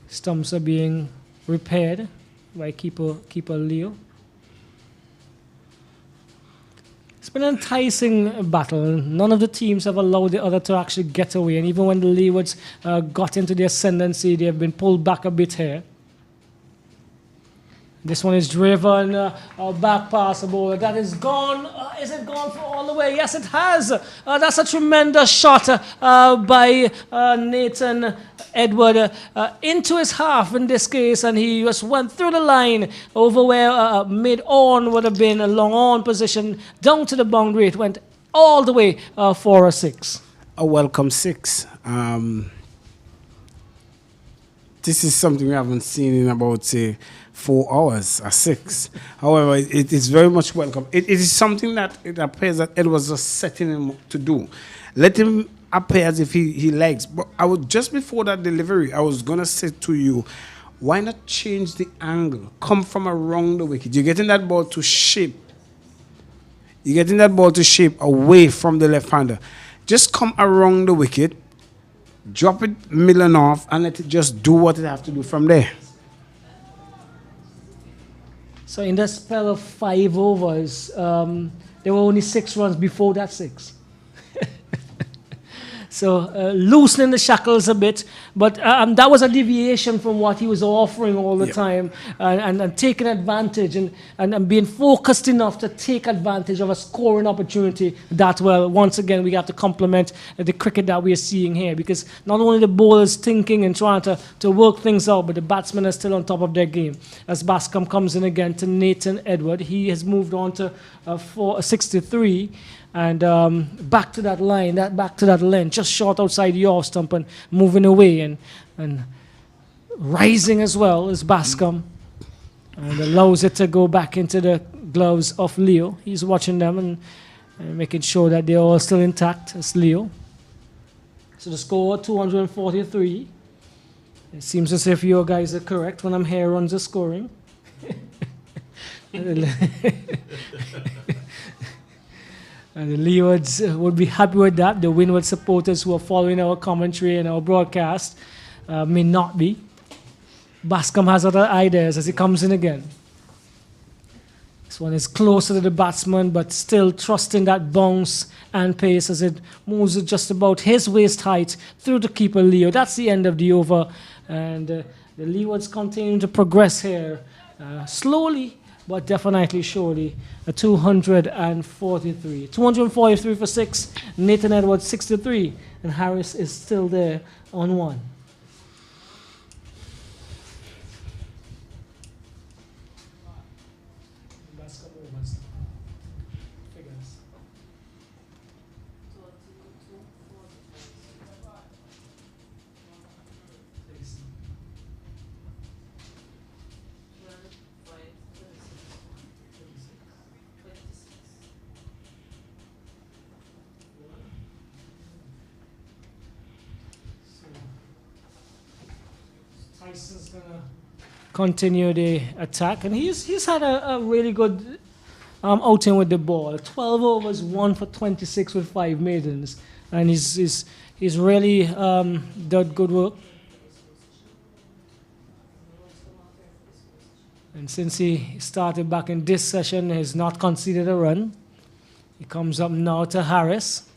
stumps are being repaired by keeper Leo? It's been an enticing battle. None of the teams have allowed the other to actually get away, and even when the Leewards got into the ascendancy, they have been pulled back a bit here. This one is driven, back past the bowler. That is gone. Is it gone for all the way? Yes, it has. That's a tremendous shot by Nathan Edward into his half in this case, and he just went through the line over where mid-on would have been a long-on position, down to the boundary. It went all the way for a 6. A welcome 6. This is something we haven't seen in about, say, 4 hours, a 6. However, it is very much welcome. It is something that it appears that Ed was just setting him up to do. Let him appear as if he likes. But just before that delivery, I was going to say to you, Why not change the angle? Come from around the wicket. You're getting that ball to shape. You're getting that ball to shape away from the left-hander. Just come around the wicket, drop it middle and off, and let it just do what it have to do from there. So in that spell of 5 overs, there were only 6 runs before that 6. So loosening the shackles a bit, but that was a deviation from what he was offering all the time, and taking advantage and being focused enough to take advantage of a scoring opportunity that well. Once again, we have to compliment the cricket that we are seeing here, because not only the bowlers thinking and trying to work things out, but the batsmen are still on top of their game. As Bascom comes in again to Nathan Edward, he has moved on to 63. And back to that line, back to that length, just short outside the off stump and moving away and rising as well as Bascom. And allows it to go back into the gloves of Leo. He's watching them and making sure that they're all still intact as Leo. So the score, 243. It seems as if you guys are correct when I'm here runs are scoring. And the Leewards would be happy with that. The Windwards supporters who are following our commentary and our broadcast may not be. Bascom has other ideas as he comes in again. This one is closer to the batsman, but still trusting that bounce and pace as it moves at just about his waist height through the keeper, Leo. That's the end of the over. And the Leewards continue to progress here slowly, but definitely surely. 243. 243 for 6. Nathan Edwards 63. And Harris is still there on 1. Tyson's going to continue the attack, and he's had a really good outing with the ball. 12 overs, 1 for 26 with 5 maidens, and he's really done good work. And since he started back in this session, he has not conceded a run. He comes up now to Harris.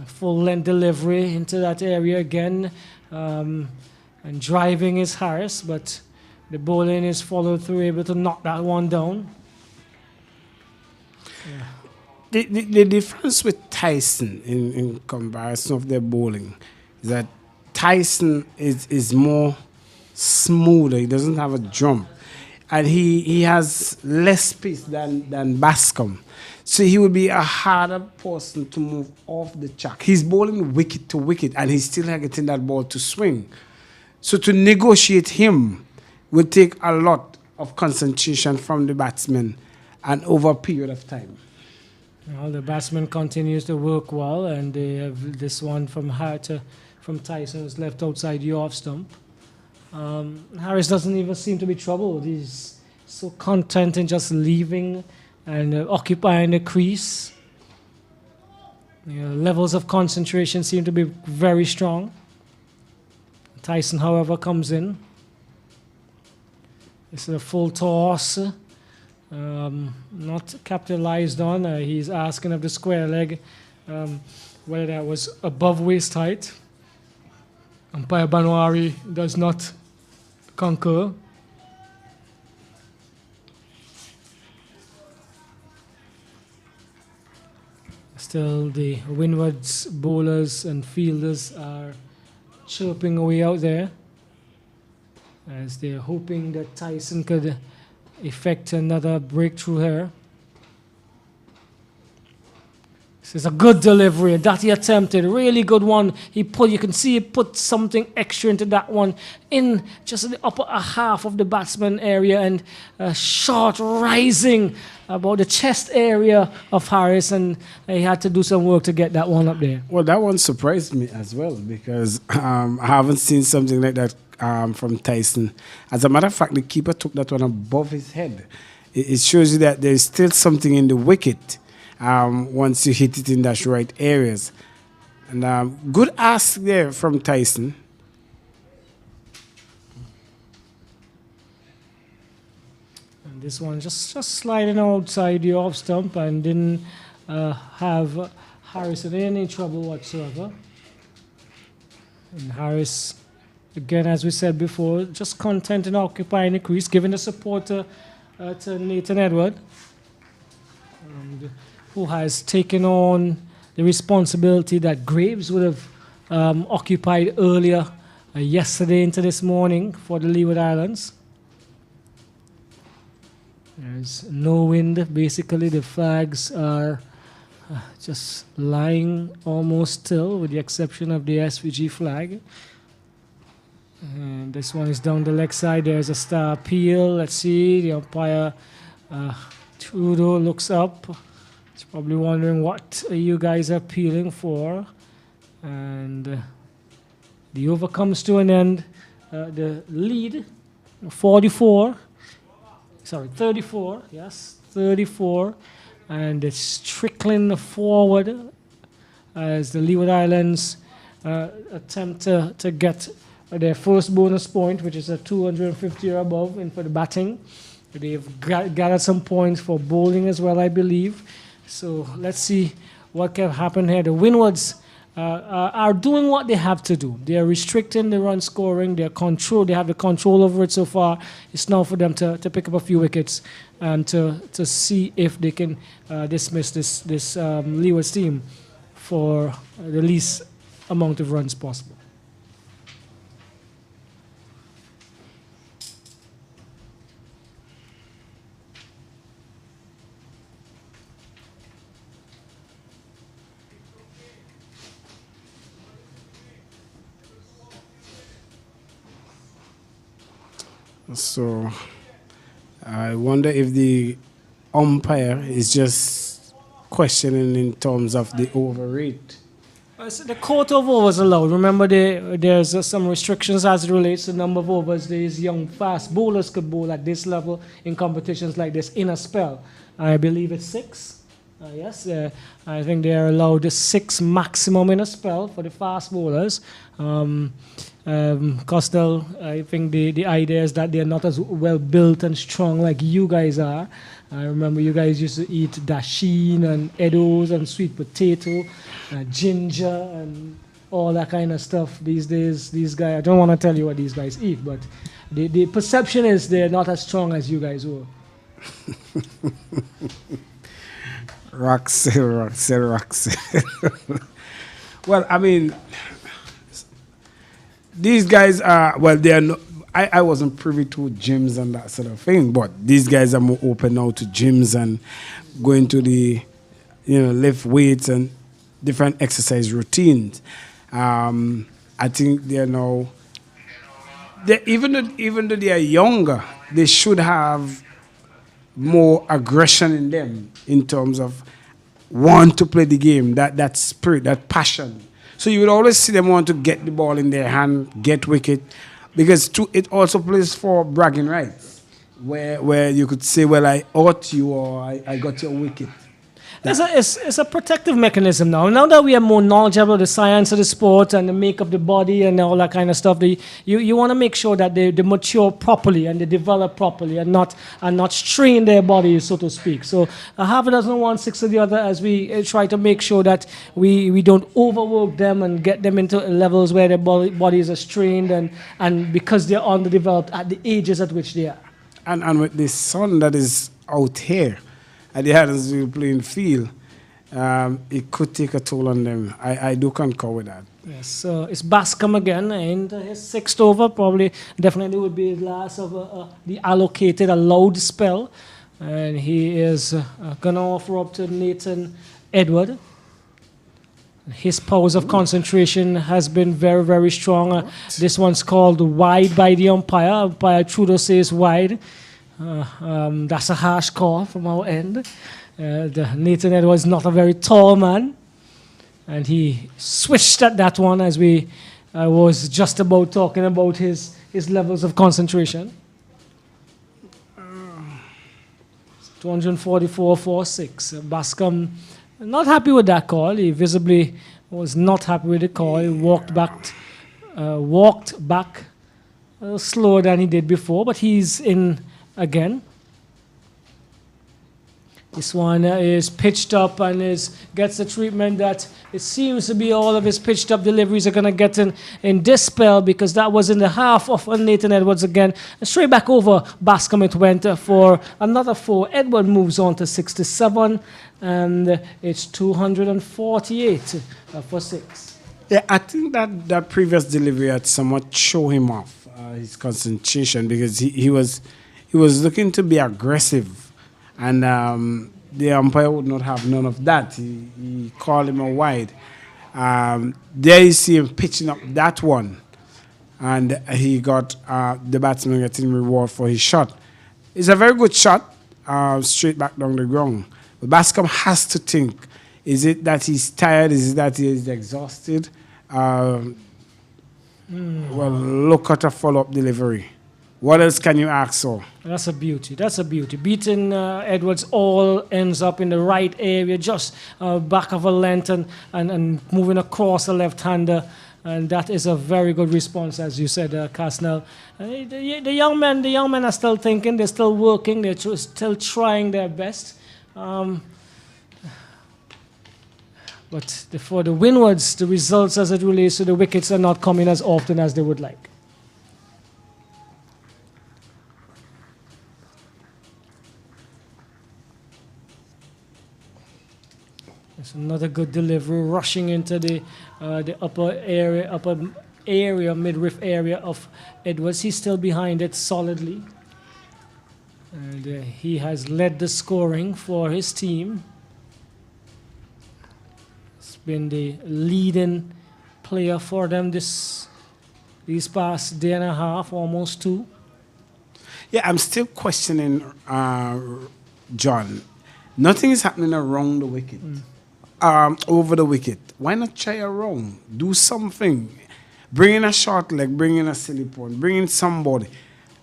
A full-length delivery into that area again. And driving is Harris, but the bowling is followed through, able to knock that one down. Yeah. The difference with Tyson in comparison of their bowling is that Tyson is more smoother. He doesn't have a jump, and he has less pace than Bascom. So he would be a harder person to move off the track. He's bowling wicket to wicket, and he's still getting that ball to swing. So to negotiate him would take a lot of concentration from the batsman and over a period of time. Well, the batsman continues to work well, and they have this one from Tyson who's left outside the off stump. Harris doesn't even seem to be troubled. He's so content in just leaving and occupying the crease. Levels of concentration seem to be very strong. Tyson, however, comes in. This is a full toss. Not capitalized on. He's asking of the square leg whether that was above waist height. Umpire Banwari does not concur. Still, the Windwards bowlers and fielders are chirping away out there as they're hoping that Tyson could effect another breakthrough here. This is a good delivery that he attempted, really good one. You can see he put something extra into that one in just the upper half of the batsman area, and a shot rising about the chest area of Harris, and he had to do some work to get that one up there. Well, that one surprised me as well, because I haven't seen something like that from Tyson. As a matter of fact, the keeper took that one above his head. It shows you that there is still something in the wicket once you hit it in those right areas. And good ask there from Tyson. And this one just sliding outside the off stump and didn't have Harris in any trouble whatsoever. And Harris, again, as we said before, just content in occupying the crease, giving the support to Nathan Edward, who has taken on the responsibility that Graves would have occupied earlier yesterday into this morning for the Leeward Islands. There's no wind. Basically, the flags are just lying almost still, with the exception of the SVG flag. And this one is down the leg side. There's a star appeal. Let's see. The umpire, Trudeau, looks up. He's probably wondering what you guys are appealing for. And the over comes to an end. The lead, 34. Sorry, 34. Yes, 34. And it's trickling forward as the Leeward Islands attempt to get their first bonus point, which is a 250 or above, in for the batting. They've gathered some points for bowling as well, I believe. So let's see what can happen here. The Windwards are doing what they have to do. They are restricting the run scoring. They have the control over it so far. It's now for them to pick up a few wickets and to see if they can dismiss this Leewards team for the least amount of runs possible. So I wonder if the umpire is just questioning in terms of the over rate. The quota of overs allowed. Remember, there's some restrictions as it relates to the number of overs these young fast bowlers could bowl at this level in competitions like this in a spell. I believe it's 6. Yes, I think they are allowed 6 maximum in a spell for the fast bowlers. Costello, I think the idea is that they're not as well built and strong like you guys are. I remember you guys used to eat dasheen and eddos and sweet potato, ginger and all that kind of stuff. These days, these guys, I don't want to tell you what these guys eat, but the perception is they're not as strong as you guys were. Roxel. Well, I mean, these guys are, well, they are not, I wasn't privy to gyms and that sort of thing, but these guys are more open now to gyms and going to the, lift weights and different exercise routines. I think they are now, even though they are younger, they should have more aggression in them in terms of want to play the game, that spirit, that passion. So you would always see them want to get the ball in their hand, get wicket, because it also plays for bragging rights, where you could say, well, I ought you, or I got your wicket. It's a protective mechanism now. Now that we are more knowledgeable of the science of the sport and the make of the body and all that kind of stuff, you want to make sure that they mature properly and they develop properly and not strain their bodies, so to speak. So half a dozen one, 6 of the other, as we try to make sure that we don't overwork them and get them into levels where their bodies are strained and because they're underdeveloped at the ages at which they are. And with the sun that is out here at the Adamsville playing field, it could take a toll on them. I do concur with that. Yes, so it's Bascom again, and his 6th over definitely would be the last of the allocated allowed spell, and he is going to offer up to Nathan Edward. His powers of concentration has been very, very strong. This one's called wide by the umpire. Umpire Trudeau says wide. That's a harsh call from our end. Nathan Edwards is not a very tall man, and he switched at that one as we I was just about talking about his levels of concentration. 244 for 6. Bascom not happy with that call. He visibly was not happy with the call. He walked back a little slower than he did before, but he's in again. This one is pitched up and gets the treatment that it seems to be all of his pitched up deliveries are going to get in this spell, because that was in the half of Nathan Edwards again. And straight back over Bascom it went for another 4. Edward moves on to 67, and it's 248 for 6. Yeah, I think that previous delivery had somewhat show him off his concentration, because he was looking to be aggressive. And the umpire would not have none of that. He called him a wide. There you see him pitching up that one. And he got the batsman getting reward for his shot. It's a very good shot, straight back down the ground. But Bascom has to think, is it that he's tired? Is it that he is exhausted? Well, look at a follow-up delivery. What else can you ask for? That's a beauty. That's a beauty. Beating Edwards all ends up in the right area, just back of a length and moving across the left-hander. And that is a very good response, as you said, Casnell. The young men are still thinking. They're still working. They're still trying their best. But for the Windwards, the results as it relates to the wickets are not coming as often as they would like. It's another good delivery, rushing into the upper area, midriff area of Edwards. He's still behind it solidly. And he has led the scoring for his team. It's been the leading player for them these past day and a half, almost 2. Yeah, I'm still questioning John. Nothing is happening around the wicket. Over the wicket. Why not try around? Do something. Bring in a short leg, bring in a silly point, bring in somebody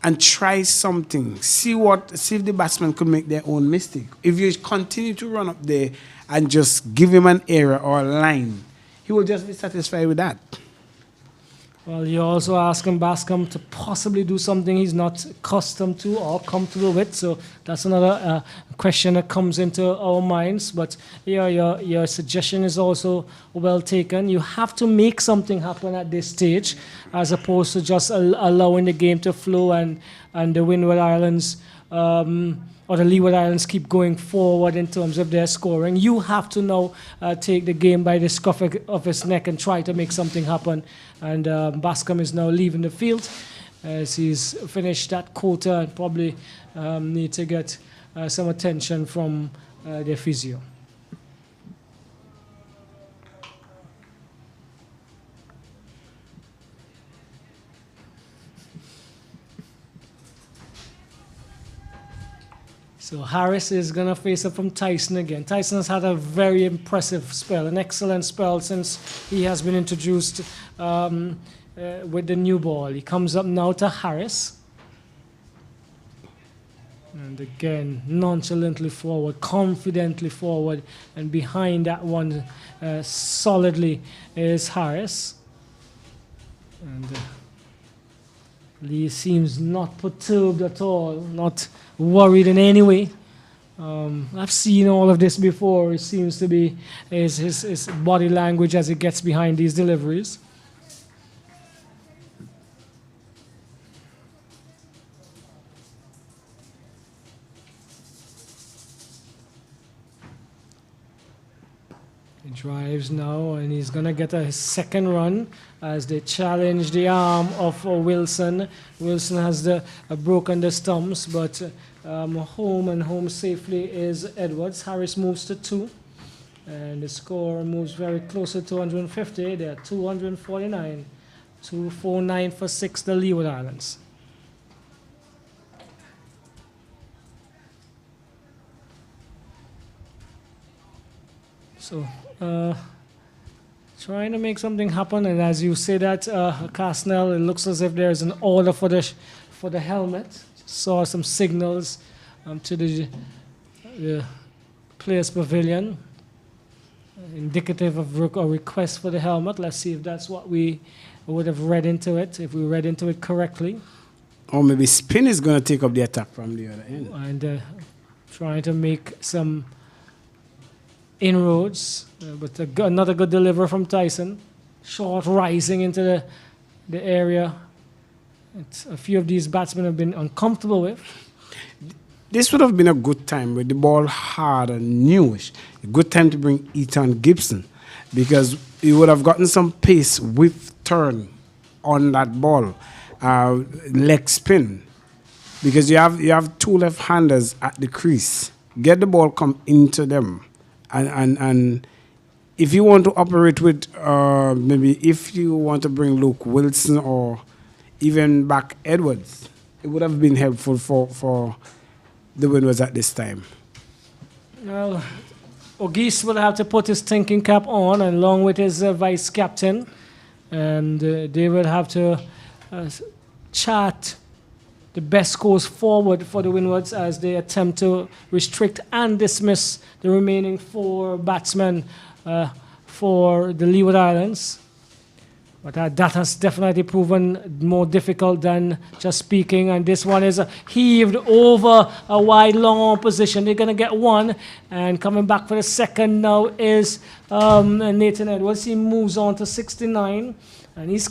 and try something. See if the batsman could make their own mistake. If you continue to run up there and just give him an area or a line, he will just be satisfied with that. Well, you're also asking Bascom to possibly do something he's not accustomed to or comfortable with. So that's another question that comes into our minds. But your suggestion is also well taken. You have to make something happen at this stage, as opposed to just allowing the game to flow and the Windward Islands or the Leeward Islands keep going forward in terms of their scoring. You have to now take the game by the scruff of his neck and try to make something happen. And Bascom is now leaving the field as he's finished that quarter and probably need to get some attention from their physio. So Harris is going to face up from Tyson again. Tyson's had a very impressive spell, an excellent spell since he has been introduced with the new ball. He comes up now to Harris. And again, nonchalantly forward, confidently forward, and behind that one solidly is Harris. And Lee seems not perturbed at all, not worried in any way. I've seen all of this before. It seems to be his body language as he gets behind these deliveries. He drives now, and he's going to get a second run as they challenge the arm of Wilson. Wilson has broken the stumps, but home safely is Edwards. Harris moves to 2, and the score moves very close to 250. They're 249. 249 for 6, the Leeward Islands. So trying to make something happen. And as you say that, Casnell, it looks as if there's an order for the helmet. Saw some signals to the players' pavilion, indicative of a request for the helmet. Let's see if that's what we would have read into it, if we read into it correctly. Or maybe Spin is going to take up the attack from the other end. And trying to make some inroads, but another good delivery from Tyson. Short rising into the area. It's a few of these batsmen have been uncomfortable with. This would have been a good time with the ball hard and newish. A good time to bring Ethan Gibson, because he would have gotten some pace with turn on that ball, leg spin, because you have two left-handers at the crease. Get the ball come into them, and if you want to operate with maybe if you want to bring Luke Wilson or even back Edwards, it would have been helpful for the Windwards at this time. Well, Ogis will have to put his thinking cap on, along with his vice captain, and they will have to chart the best course forward for the Windwards as they attempt to restrict and dismiss the remaining 4 batsmen for the Leeward Islands. But that has definitely proven more difficult than just speaking. And this one is heaved over a wide, long position. They're going to get one. And coming back for the second now is Nathan Edwards. He moves on to 69. And he's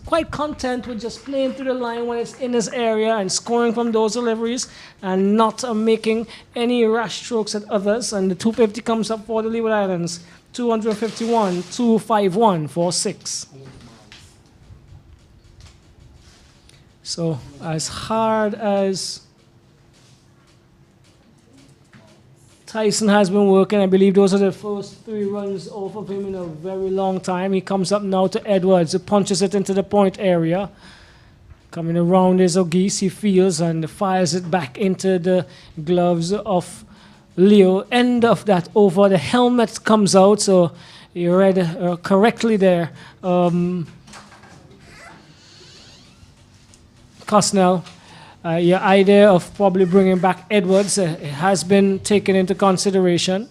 quite content with just playing through the line when it's in his area and scoring from those deliveries and not making any rash strokes at others. And the 250 comes up for the Leeward Islands. 251, 251 for 6. So as hard as Tyson has been working, I believe those are the first 3 runs off of him in a very long time. He comes up now to Edwards, who punches it into the point area. Coming around is Ogis, he feels, and fires it back into the gloves of Leo. End of that over. The helmet comes out, so you read correctly there. Cosnell, your idea of probably bringing back Edwards has been taken into consideration.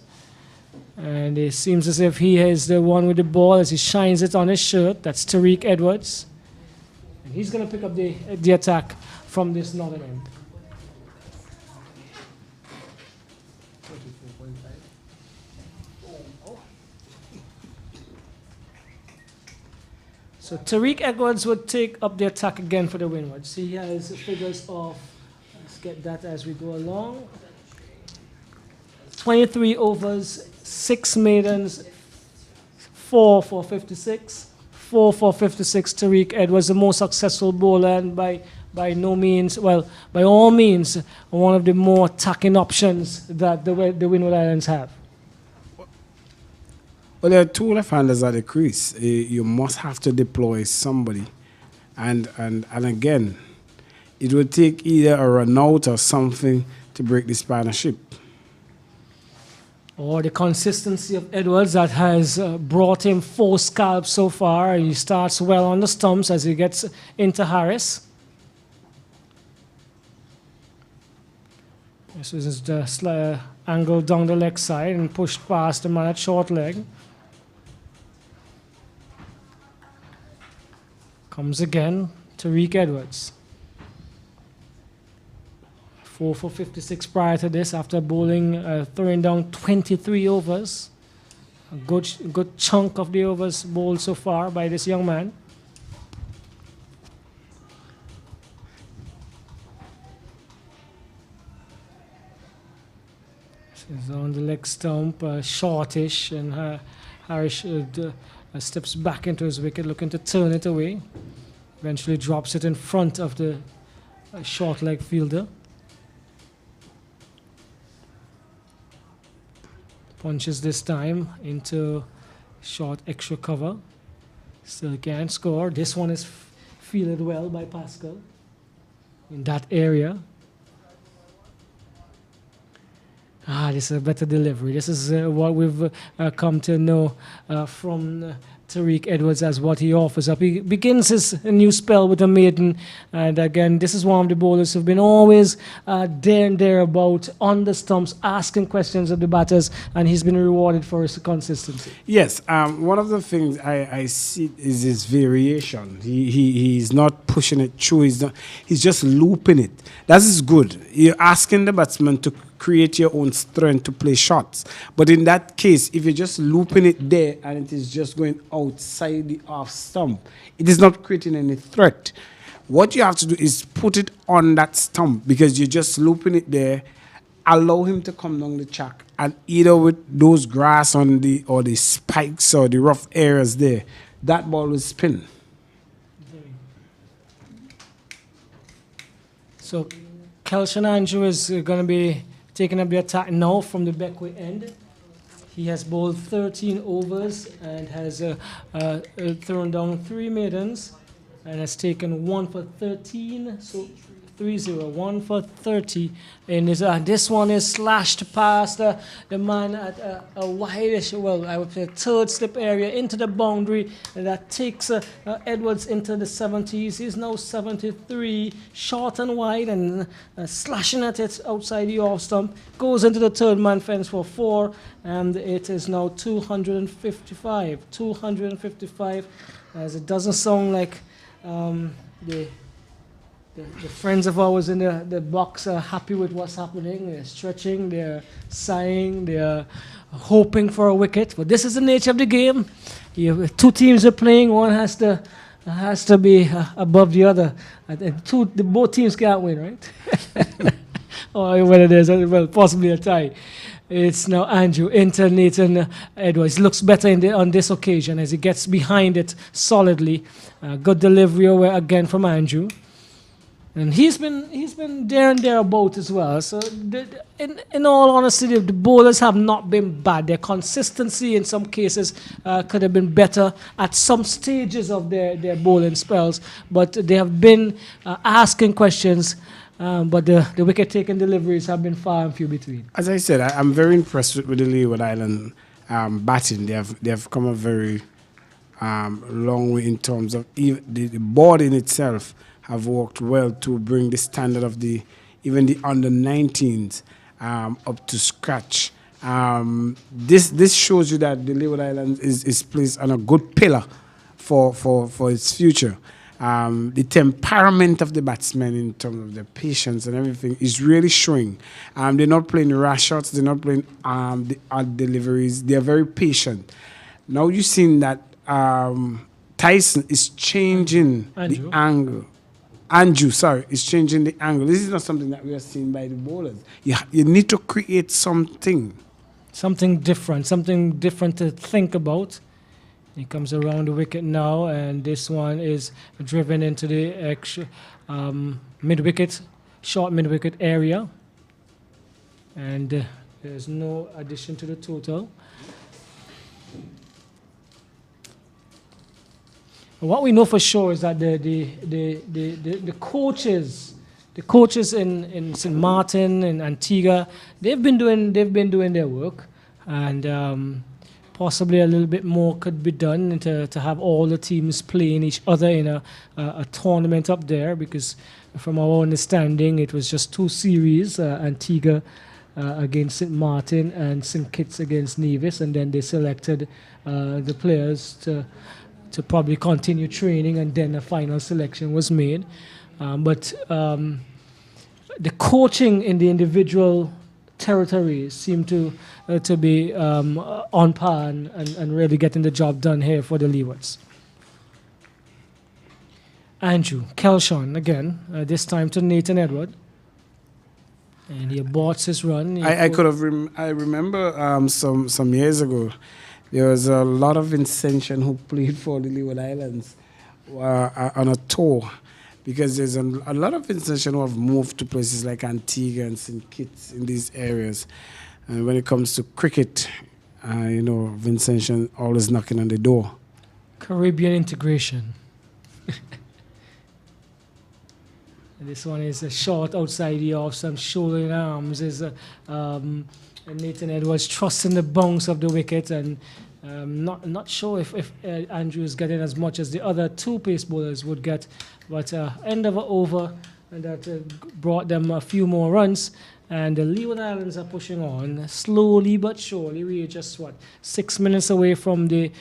And it seems as if he is the one with the ball as he shines it on his shirt. That's Tariq Edwards. And he's going to pick up the attack from this northern end. So Tariq Edwards would take up the attack again for the Windwards. He has figures of, let's get that as we go along. 23 overs, 6 maidens, 4 for 56. 4 for 56, Tariq Edwards, the most successful bowler, and by no means, well, by all means, one of the more attacking options that the Windward Islands have. Well, there are 2 left-handers at the crease. You must have to deploy somebody. And again, it will take either a run out or something to break this partnership. Or the consistency of Edwards that has brought him 4 scalps so far. He starts well on the stumps as he gets into Harris. This is the angle down the leg side and pushed past the man at short leg. Comes again, Tariq Edwards. 4 for 56 prior to this after bowling, throwing down 23 overs. A good chunk of the overs bowled so far by this young man. He's on the leg stump, shortish, and Harris steps back into his wicket, looking to turn it away. Eventually drops it in front of the short leg fielder. Punches this time into short extra cover. Still can't score. This one is fielded well by Pascal in that area. This is a better delivery. This is what we've come to know from Tariq Edwards as what he offers up. He begins his new spell with a maiden, and again, this is one of the bowlers who've been always there and thereabout on the stumps, asking questions of the batters, and he's been rewarded for his consistency. Yes, one of the things I see is his variation. He's not pushing it through. He's just looping it. That is good. You're asking the batsman to create your own strength to play shots. But in that case, if you're just looping it there and it is just going outside the off stump, it is not creating any threat. What you have to do is put it on that stump, because you're just looping it there, allow him to come down the track, and either with those grass on the spikes or the rough areas there, that ball will spin. So Kelshan Andrew is going to be taking up the attack now from the backway end. He has bowled 13 overs and has thrown down 3 maidens and has taken 1 for 13, so 3-0, 1 for 30. And this one is slashed past the man at a wideish, well, I would say third slip area into the boundary, and that takes Edwards into the 70s. He's now 73, short and wide, and slashing at it outside the off stump. Goes into the third man fence for 4, and it is now 255. 255, as it doesn't sound like the friends of ours in the box are happy with what's happening. They're stretching, they're sighing, they're hoping for a wicket. But this is the nature of the game. Two teams are playing. One has to be above the other. Both teams can't win, right? Or whether there's possibly a tie. It's now Andrew into Nathan Edwards. Looks better on this occasion as he gets behind it solidly. Good delivery away again from Andrew. And he's been there and thereabout as well. So in all honesty, the bowlers have not been bad. Their consistency in some cases could have been better at some stages of their bowling spells. But they have been asking questions. But the wicket-taking deliveries have been far and few between. As I said, I'm very impressed with the Leeward Island batting. They have come a very long way in terms of the board in itself have worked well to bring the standard of even the under-19s up to scratch. This shows you that the Leeward Island is placed on a good pillar for its future. The temperament of the batsmen in terms of their patience and everything is really showing. They're not playing rash shots. They're not playing the odd deliveries. They're very patient. Now you've seen that Tyson is changing the angle. Andrew, is changing the angle. This is not something that we are seeing by the bowlers. You need to create something. Something different to think about. He comes around the wicket now, and this one is driven into the extra mid-wicket, short mid-wicket area. And there's no addition to the total. What we know for sure is that the coaches in St. Martin and Antigua, they've been doing their work, and possibly a little bit more could be done to have all the teams playing each other in a tournament up there, because from our understanding it was just 2 series, Antigua against St. Martin and St. Kitts against Nevis, and then they selected the players to probably continue training, and then a final selection was made. But the coaching in the individual territories seem to be on par and really getting the job done here for the Leewards. Andrew, Kelshawn again, this time to Nathan Edward. And he aborts his run. I remember some years ago, there was a lot of Vincent who played for the Leeward Islands on a tour, because there's a lot of Vincent who have moved to places like Antigua and St. Kitts in these areas. And when it comes to cricket, Vincent always knocking on the door. Caribbean integration. This one is a short outside the off, some shoulder arms. Is Nathan Edwards trusting the bounce of the wicket, and Not sure if Andrew is getting as much as the other two pace bowlers would get, but end of an over, and that brought them a few more runs. And the Leeward Islands are pushing on slowly but surely. We're just 6 minutes away from the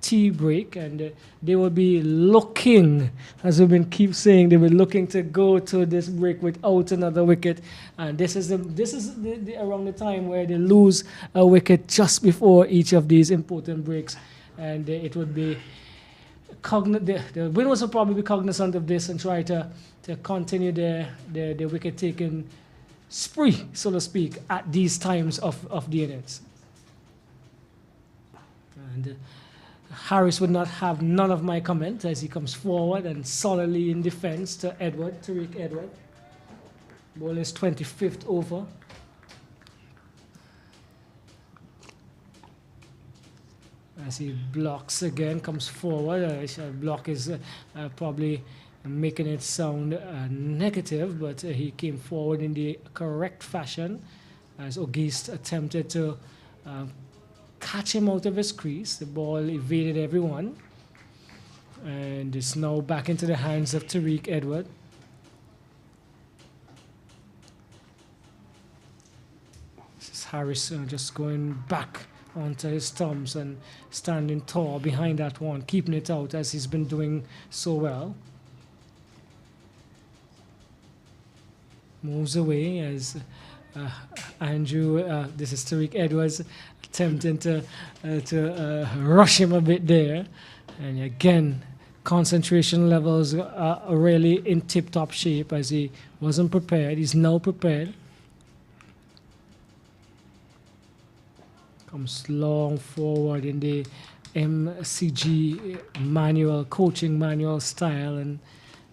tea break, and they will be looking, as we've been keep saying, they were looking to go to this break without another wicket. And this is around the time where they lose a wicket just before each of these important breaks, and it would be the Windwards will probably be cognizant of this and try to continue their wicket taking spree, so to speak, at these times of the innings. And Harris would not have none of my comment as he comes forward and solidly in defense to Tariq Edward. Ball is 25th over. As he blocks again, comes forward. Block is probably making it sound negative, but he came forward in the correct fashion as Auguste attempted to catch him out of his crease. The ball evaded everyone, and it's now back into the hands of Tariq Edward. This is Harris just going back onto his thumbs and standing tall behind that one, keeping it out as he's been doing so well. Moves away as Andrew, this is Tariq Edwards, attempting to rush him a bit there. And again, concentration levels are really in tip-top shape as he wasn't prepared. He's now prepared. Comes long forward in the MCG manual, coaching manual style, and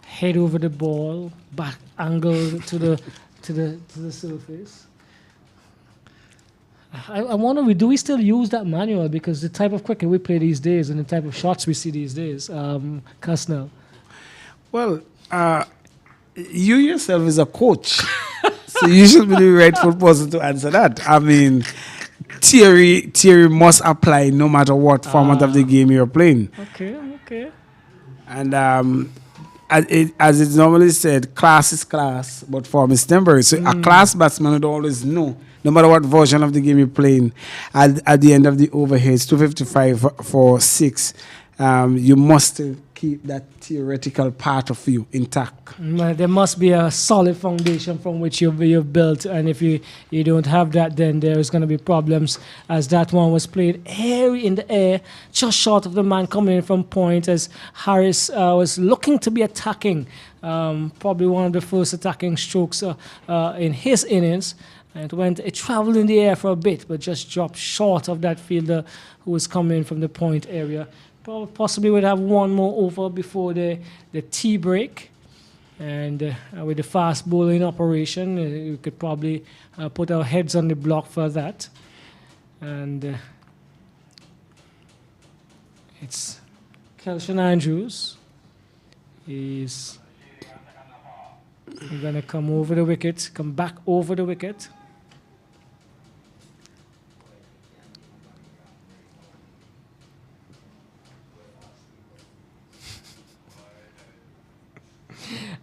head over the ball, back angle to the surface. I wonder, do we still use that manual? Because the type of cricket we play these days and the type of shots we see these days, Cusnell. Well, you yourself is a coach, so you should be the rightful person to answer that. I mean, theory must apply no matter what format of the game you're playing. Okay. And as it's normally said, class is class, but form is temporary. So a class batsman would always know, no matter what version of the game you're playing, at the end of the overhead, it's 255 for 6. You must keep that theoretical part of you intact. There must be a solid foundation from which you've built, and if you don't have that, then there's going to be problems, as that one was played airy in the air, just short of the man coming in from point, as Harris was looking to be attacking, probably one of the first attacking strokes in his innings. And it traveled in the air for a bit, but just dropped short of that fielder who was coming from the point area. Possibly would have one more over before the tea break. And with the fast bowling operation, we could probably put our heads on the block for that. And it's Kelshan Andrews. He's going to come over the wicket, come back over the wicket.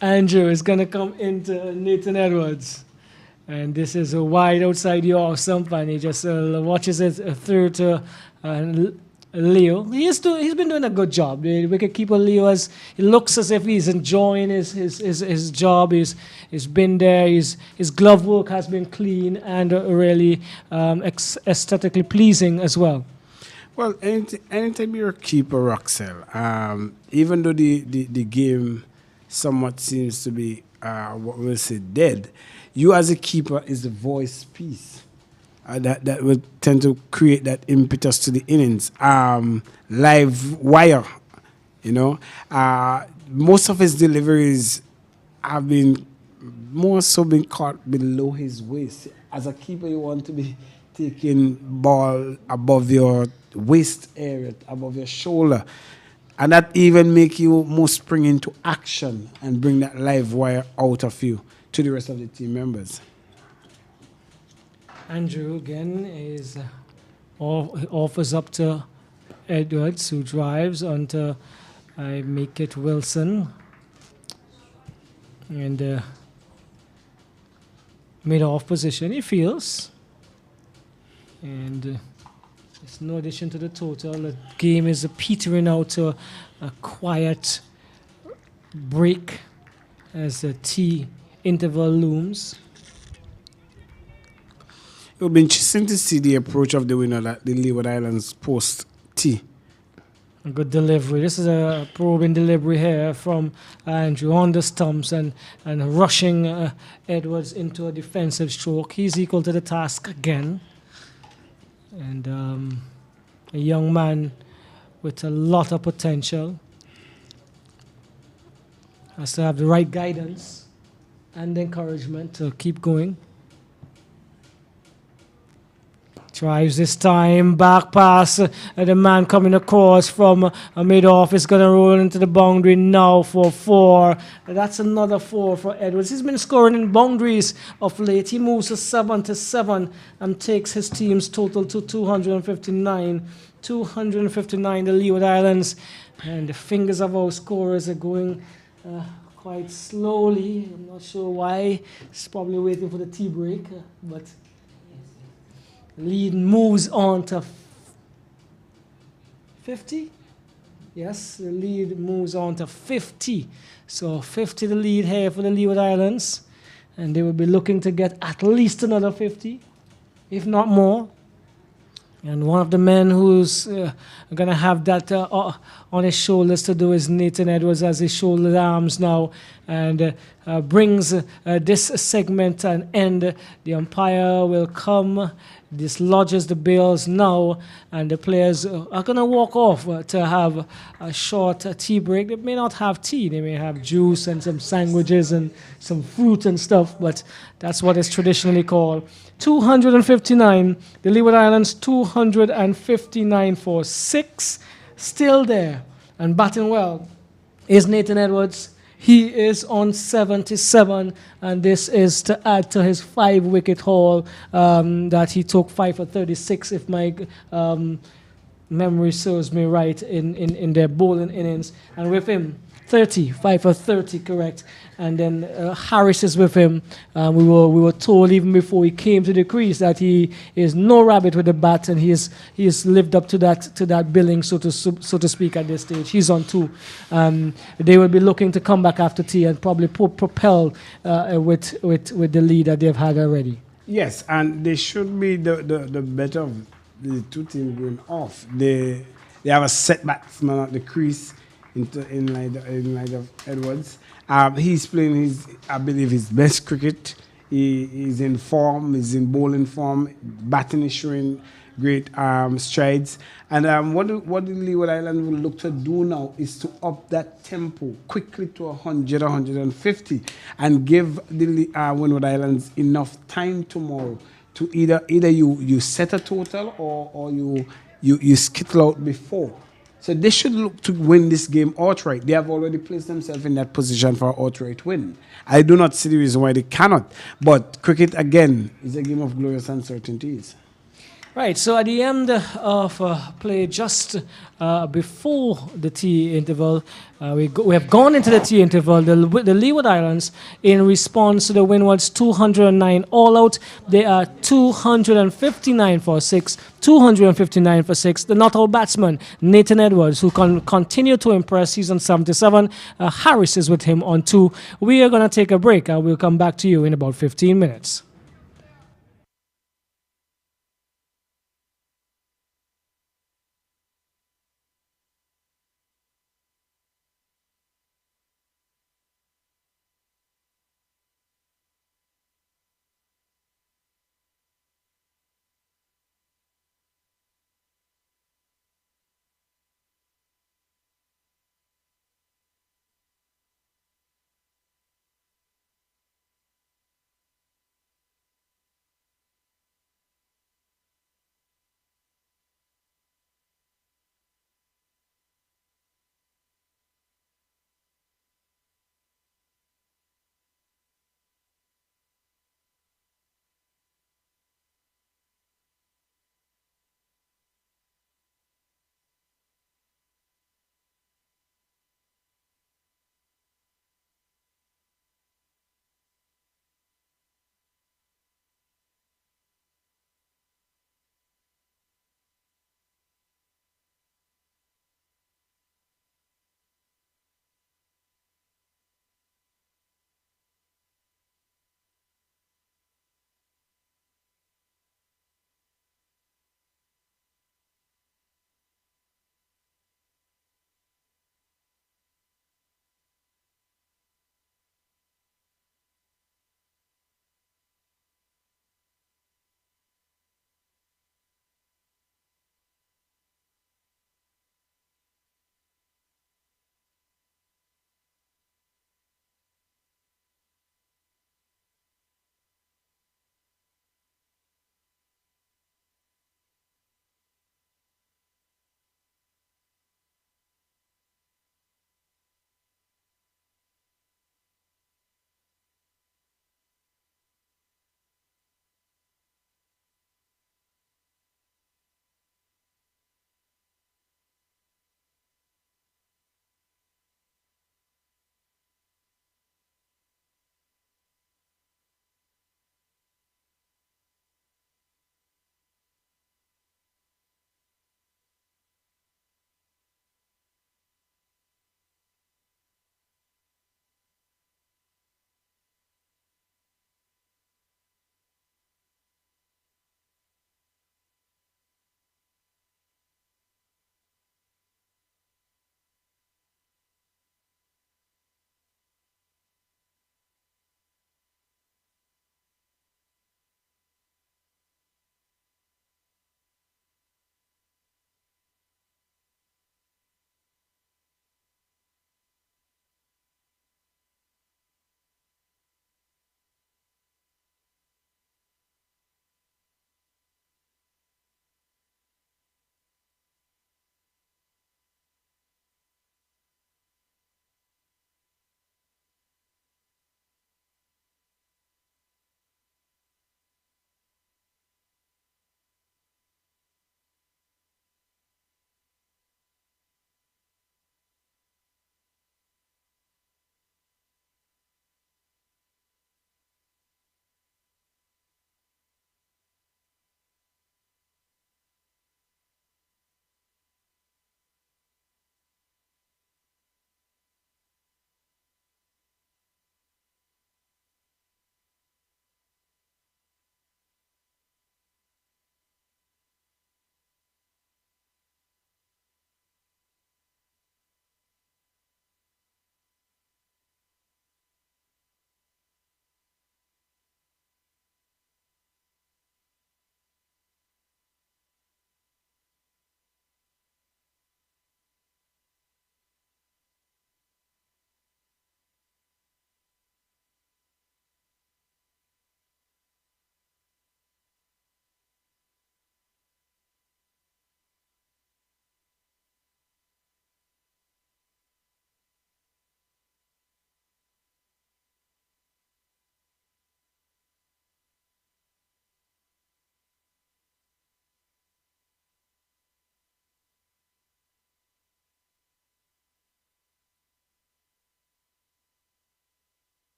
Andrew is going to come into Nathan Edwards. And this is a wide outside the off stump, and he just watches it through to Leo. He's been doing a good job. The wicketkeeper Leo, he looks as if he's enjoying his job. He's been there. His glove work has been clean and really aesthetically pleasing as well. Well, anytime you're a keeper, Roxelle, even though the game somewhat seems to be, what we'll say, dead, you as a keeper is the voice piece that will tend to create that impetus to the innings. Live wire, most of his deliveries have been more so being caught below his waist. As a keeper, you want to be taking ball above your waist area, above your shoulder. And that even make you more spring into action and bring that live wire out of you to the rest of the team members. Andrew, again, is offers up to Edwards, who drives onto I make it Wilson. And mid-off position, he feels. And there's no addition to the total. The game is petering out to a quiet break as the tea interval looms. It will be interesting to see the approach of the winner at the Leeward Islands post tea. A good delivery. This is a probing delivery here from Andrew on the stumps and rushing Edwards into a defensive stroke. He's equal to the task again. And a young man with a lot of potential. Has to have the right guidance and encouragement to keep going. Drives this time, back pass, the man coming across from mid-off is going to roll into the boundary now for 4. That's another 4 for Edwards. He's been scoring in boundaries of late. He moves to 7 and takes his team's total to 259. 259, the Leeward Islands. And the fingers of our scorers are going quite slowly. I'm not sure why. He's probably waiting for the tea break, but... lead moves on to 50. Yes, the lead moves on to 50. So 50 the lead here for the Leeward Islands. And they will be looking to get at least another 50, if not more. And one of the men who's going to have that on his shoulders to do is Nathan Edwards, as he shouldered arms now and brings this segment an end. The umpire will come, dislodges the bills now, and the players are going to walk off to have a short tea break. They may not have tea, they may have juice and some sandwiches and some fruit and stuff, but that's what is traditionally called. 259, the Leeward Islands 259 for 6, still there. And batting well is Nathan Edwards. He is on 77, and this is to add to his 5-wicket haul that he took 5 for 36, if my memory serves me right, in their bowling innings. And with him, 5 for 30, correct. And then Harris is with him. We were told even before he came to the crease that he is no rabbit with the bat, and he has lived up to that billing, so to speak, at this stage. He's on 2. They will be looking to come back after tea and probably propel with the lead that they've had already. Yes, and they should be the better of the two teams going off. They have a set batsman at the crease in light of Edwards. He's playing I believe his best cricket. He's in form. He's in bowling form. Batting is showing great strides. And what the Leeward Islands will look to do now is to up that tempo quickly to 100, 150, and give the Windward Islands enough time tomorrow to either you set a total or you skittle out before. So they should look to win this game outright. They have already placed themselves in that position for an outright win. I do not see the reason why they cannot. But cricket, again, is a game of glorious uncertainties. Right, so at the end of play, just before the tea interval, we have gone into the tea interval. The Leeward Islands, in response to the Windwards 209 all out, they are 259 for 6. 259 for 6. The not out batsman, Nathan Edwards, who continue to impress. He's on 77. Harris is with him on 2. We are going to take a break, and we'll come back to you in about 15 minutes.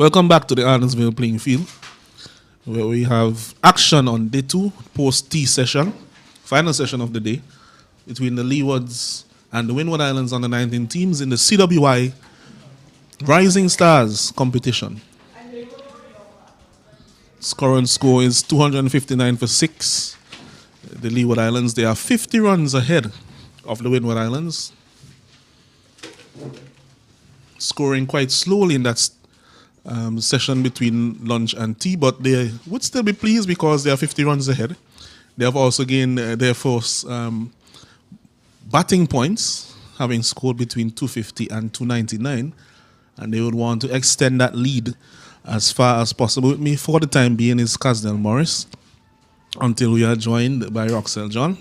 Welcome back to the Arnosville playing field, where we have action on day 2, post-tea session, final session of the day, between the Leewards and the Windward Islands under 19 teams in the CWI Rising Stars competition. Current score is 259 for 6. The Leeward Islands, they are 50 runs ahead of the Windward Islands, scoring quite slowly in that session between lunch and tea, but they would still be pleased because they are 50 runs ahead. They have also gained their first batting points, having scored between 250 and 299, and they would want to extend that lead as far as possible. With me for the time being is Casdell Morris, until we are joined by Roxelle John.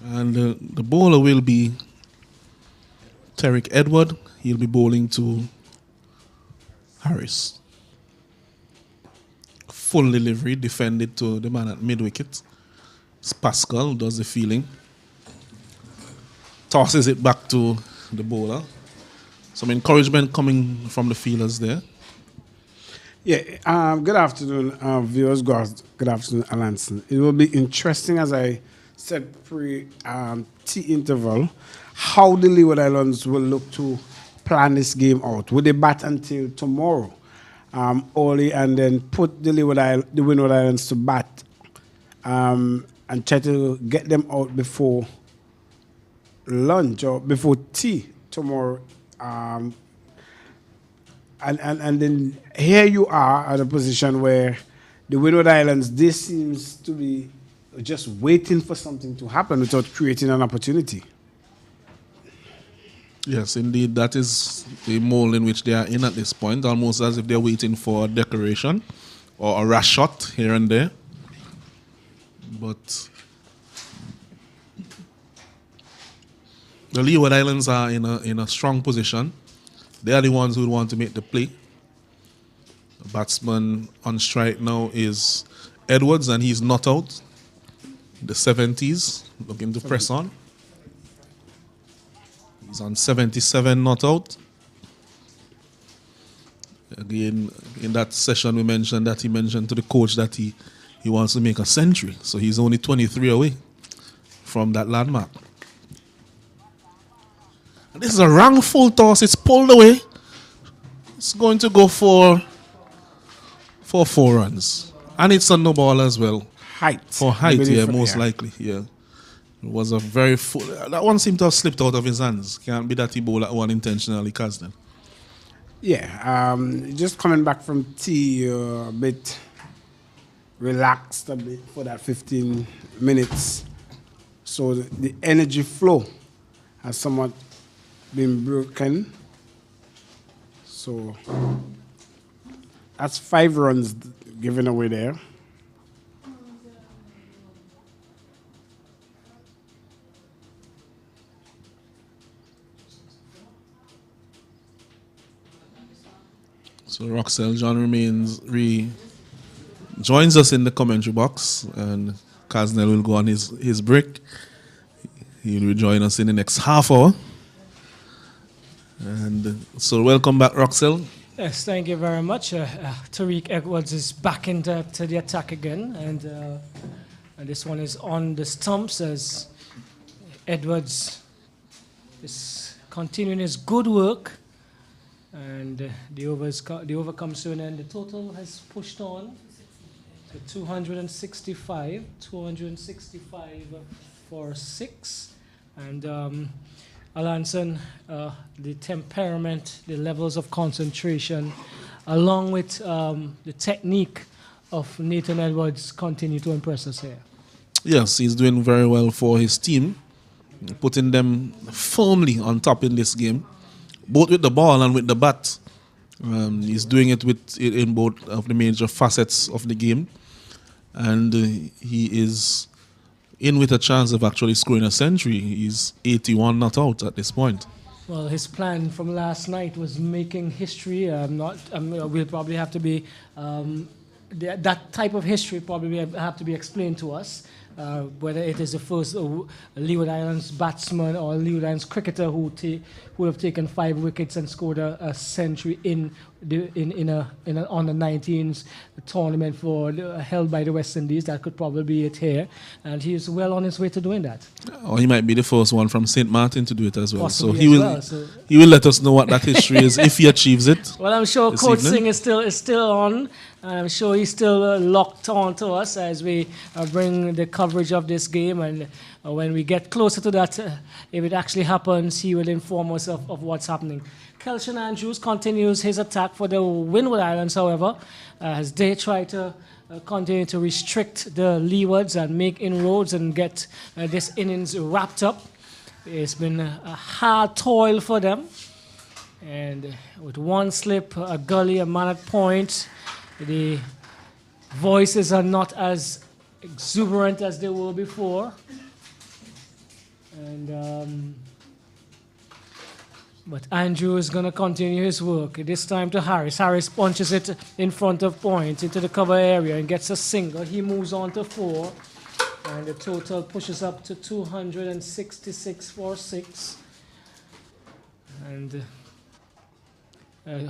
And the bowler will be Terrick Edward. He'll be bowling to Harris. Full delivery, defended to the man at mid-wicket. Pascal does the fielding. Tosses it back to the bowler. Some encouragement coming from the fielders there. Yeah, good afternoon, viewers. Good afternoon, Alanson. It will be interesting, as I said pre-tea interval, how the Leeward Islands will look to plan this game out. Will they bat until tomorrow early and then put the Windward Islands to bat and try to get them out before lunch or before tea tomorrow? And then here you are at a position where the Windward Islands, this seems to be just waiting for something to happen without creating an opportunity. Yes, indeed, that is the mold in which they are in at this point, almost as if they're waiting for a decoration or a rush shot here and there. But the Leeward Islands are in a strong position. They are the ones who want to make the play. The batsman on strike now is Edwards, and he's not out. The 70s, looking to press on. He's on 77, not out. Again, in that session we mentioned that he mentioned to the coach that he wants to make a century. So he's only 23 away from that landmark. And this is a wrongful toss. It's pulled away. It's going to go for 4 runs. And it's a no ball as well. Height. For height, yeah, most likely, yeah. It was a very full. That one seemed to have slipped out of his hands. Can't be that he bowled that one intentionally, Casden. Yeah, just coming back from tea, a bit relaxed a bit for that 15 minutes. So the energy flow has somewhat been broken. So that's 5 runs given away there. So Roxelle John joins us in the commentary box, and Casnell will go on his break. He'll rejoin us in the next half hour. And so welcome back, Roxelle. Yes, thank you very much. Tariq Edwards is back into the attack again, and this one is on the stumps as Edwards is continuing his good work. And the over comes to an end. The total has pushed on to 265 for 6. And Alanson, the temperament, the levels of concentration, along with the technique of Nathan Edwards, continue to impress us here. Yes, he's doing very well for his team, putting them firmly on top in this game, both with the ball and with the bat. He's doing it in both of the major facets of the game, and he is in with a chance of actually scoring a century. He's 81 not out at this point. Well, his plan from last night was making history. We'll probably have to be that type of history probably have to be explained to us. Whether it is the first Leeward Islands batsman or Leeward Islands cricketer who have taken 5 wickets and scored a century in an under 19s tournament held by the West Indies. That could probably be it here, and he is well on his way to doing that. Or he might be the first one from St. Martin to do it as well. Possibly He will let us know what that history is if he achieves it. Well, I'm sure Coach Singh is still on. I'm sure he's still locked on to us as we bring the coverage of this game. And when we get closer to that, if it actually happens, he will inform us of what's happening. Kelshon Andrews continues his attack for the Windward Islands, however, as they try to continue to restrict the Leewards and make inroads and get this innings wrapped up. It's been a hard toil for them. And with one slip, a gully, a man at point, the voices are not as exuberant as they were before. And but Andrew is going to continue his work. This time to Harris. Harris punches it in front of point into the cover area and gets a single. He moves on to 4. And the total pushes up to 266 for 6. And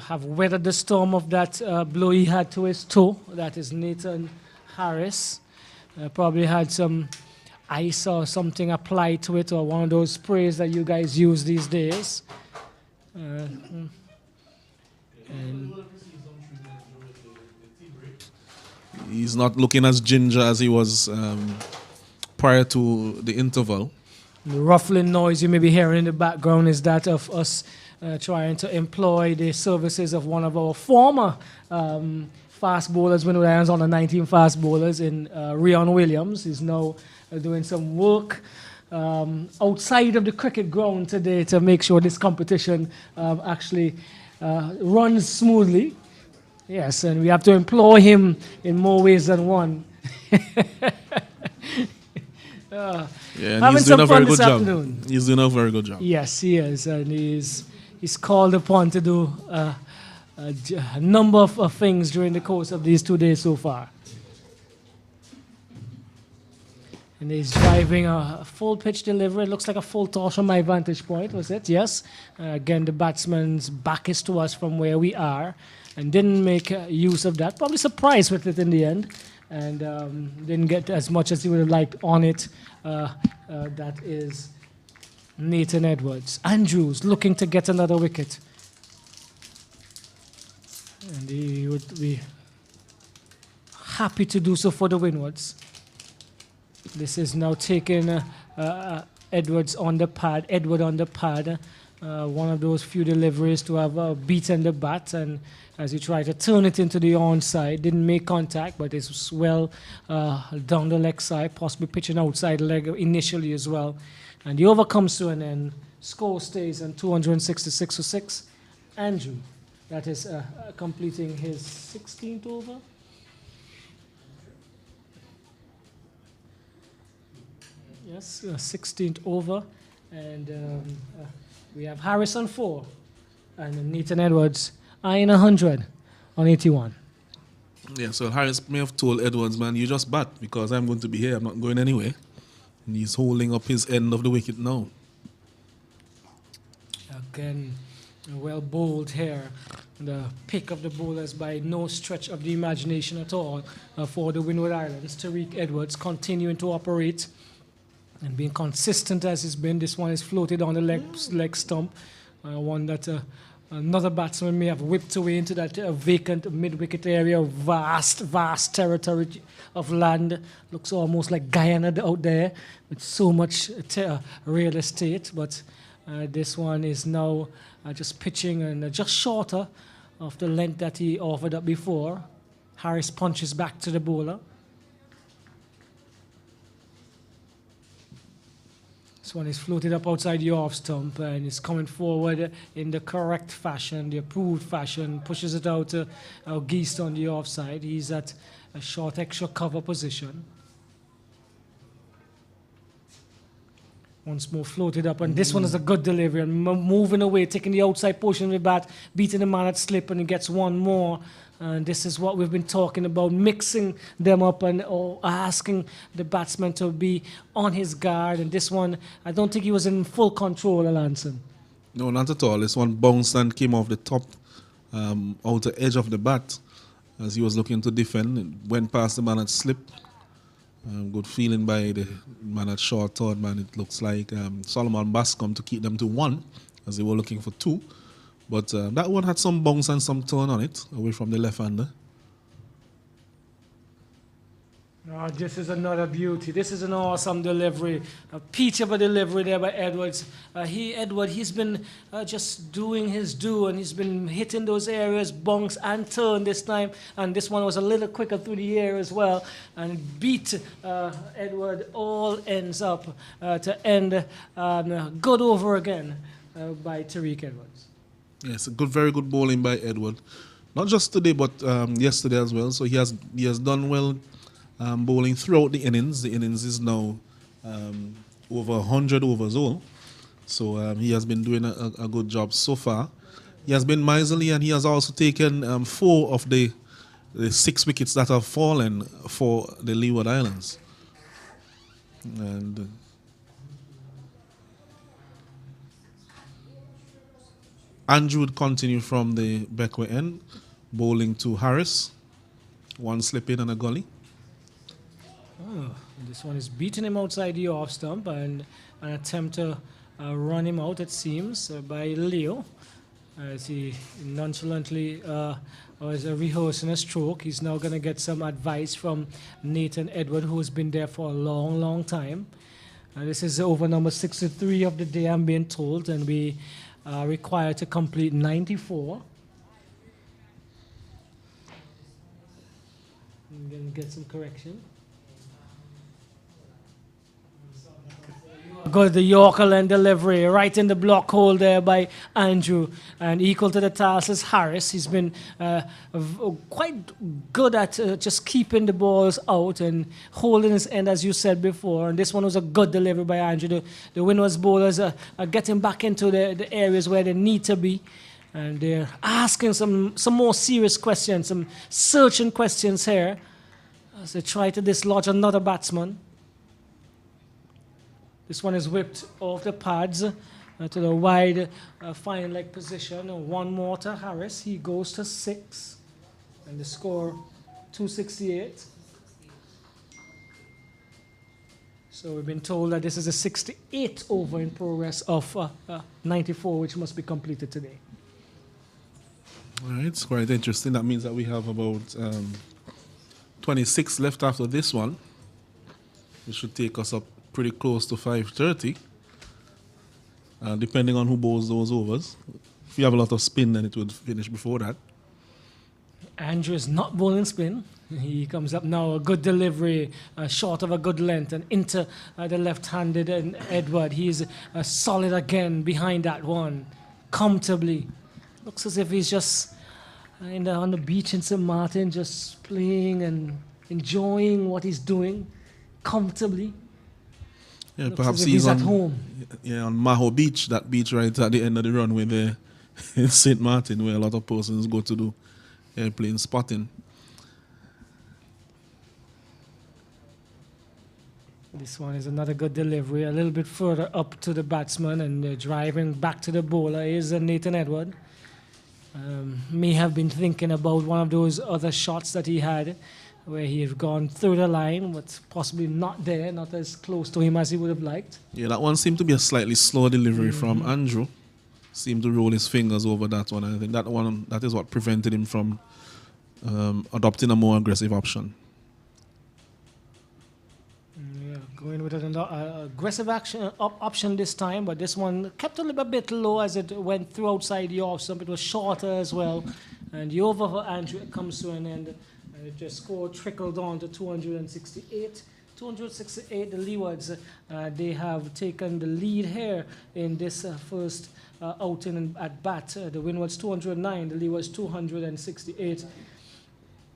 have weathered the storm of that blow he had to his toe. That is Nathan Harris. Probably had some ice or something applied to it, or one of those sprays that you guys use these days. And he's not looking as ginger as he was prior to the interval. The ruffling noise you may be hearing in the background is that of us trying to employ the services of one of our former fast bowlers, Windward Islands on the 19 fast bowlers in Rion Williams. He's now doing some work outside of the cricket ground today to make sure this competition actually runs smoothly. Yes, and we have to employ him in more ways than one. Yeah, and he's doing a very good job. He's doing a very good job. Yes, he is, and he's called upon to do a number of things during the course of these 2 days so far. And he's driving a full pitch delivery. It looks like a full toss from my vantage point, was it? Yes. Again, the batsman's back is to us from where we are and didn't make use of that. Probably surprised with it in the end and didn't get as much as he would have liked on it. That is Nathan Edwards. Andrews looking to get another wicket. And he would be happy to do so for the Windwards. This is now taking Edwards on the pad, Edward on the pad. One of those few deliveries to have beaten the bat, and as he tried to turn it into the onside, didn't make contact, but it was well down the leg side, possibly pitching outside leg initially as well. And the over comes to an end. Score stays on 266 for 6. Andrew, that is completing his 16th over. Yes, 16th over, and we have Harris on 4, and Nathan Edwards eyeing 100 on 81. Yeah, so Harris may have told Edwards, man, you just bat because I'm going to be here, I'm not going anywhere. And he's holding up his end of the wicket now. Again, well bowled here. The pick of the bowlers by no stretch of the imagination at all for the Windward Islands. Tariq Edwards continuing to operate and being consistent as he's been. This one is floated on the leg stump. One that another batsman may have whipped away into that vacant mid-wicket area. Vast territory of land. Looks almost like Guyana out there with so much real estate. But this one is now just pitching and just shorter of the length that he offered up before. Harris punches back to the bowler. This one is floated up outside the off stump and is coming forward in the correct fashion, the approved fashion, pushes it out geese on the offside. He's at a short extra cover position. Once more floated up, and this one is a good delivery, and moving away, taking the outside portion of the bat, beating the man at slip, and he gets one more. And this is what we've been talking about, mixing them up and asking the batsman to be on his guard. And this one, I don't think he was in full control, Alanson. No, not at all. This one bounced and came off the top outer edge of the bat as he was looking to defend. It went past the man at slip. Good feeling by the man at short third, man. It looks like Solomon Bascom to keep them to 1 as they were looking for 2. But that one had some bounce and some turn on it away from the left-hander. Oh, this is another beauty. This is an awesome delivery. A peach of a delivery there by Edwards. He's been just doing his due, and he's been hitting those areas, bunks and turn this time. And this one was a little quicker through the air as well, and beat Edward. All ends up to end good over again by Tariq Edwards. Yes, very good bowling by Edward. Not just today, but yesterday as well. So he has done well. Bowling throughout the innings. The innings is now over 100 overs all. So he has been doing a good job so far. He has been miserly, and he has also taken 4 of the 6 wickets that have fallen for the Leeward Islands. And Andrew would continue from the Beckway end, bowling to Harris. 1 slip in and a gully. Oh, this one is beating him outside the off stump, and an attempt to run him out, it seems, by Leo. As he nonchalantly was rehearsing a stroke. He's now going to get some advice from Nathan Edward, who's been there for a long, long time. This is over number 63 of the day, I'm being told, and we are required to complete 94. I'm going to get some correction. Got the Yorkerland delivery right in the block hole there by Andrew, and equal to the task is Harris. He's been quite good at just keeping the balls out and holding his end, as you said before. And this one was a good delivery by Andrew. The Windwards bowlers are getting back into the areas where they need to be, and they're asking some more serious questions, some searching questions here as they try to dislodge another batsman. This one is whipped off the pads to the wide fine leg position. And 1 more to Harris. He goes to 6. And the score 268. So we've been told that this is a 68 over in progress of 94, which must be completed today. All right, it's quite interesting. That means that we have about 26 left after this one. It should take us up pretty close to 5:30, depending on who bowls those overs. If you have a lot of spin, then it would finish before that. Andrew is not bowling spin. He comes up now, a good delivery, short of a good length, and into the left-handed Edward. He's solid again behind that one, comfortably. Looks as if he's just on the beach in St. Martin, just playing and enjoying what he's doing comfortably. Yeah, Looks perhaps he's at home. Yeah, on Maho Beach, that beach right at the end of the runway there in St. Martin, where a lot of persons go to do airplane spotting. This one is another good delivery, a little bit further up to the batsman, and driving back to the bowler is Nathan Edward. May have been thinking about one of those other shots that he had, where he had gone through the line, but possibly not there, not as close to him as he would have liked. Yeah, that one seemed to be a slightly slow delivery from Andrew. Seemed to roll his fingers over that one. I think that is what prevented him from adopting a more aggressive option. Yeah, going with an aggressive option this time, but this one kept a little bit low as it went through outside the off stump. It was shorter as well, and the over for Andrew comes to an end. The score trickled on to 268. 268, the Leewards, they have taken the lead here in this first outing at bat. The Windwards 209, the Leewards 268.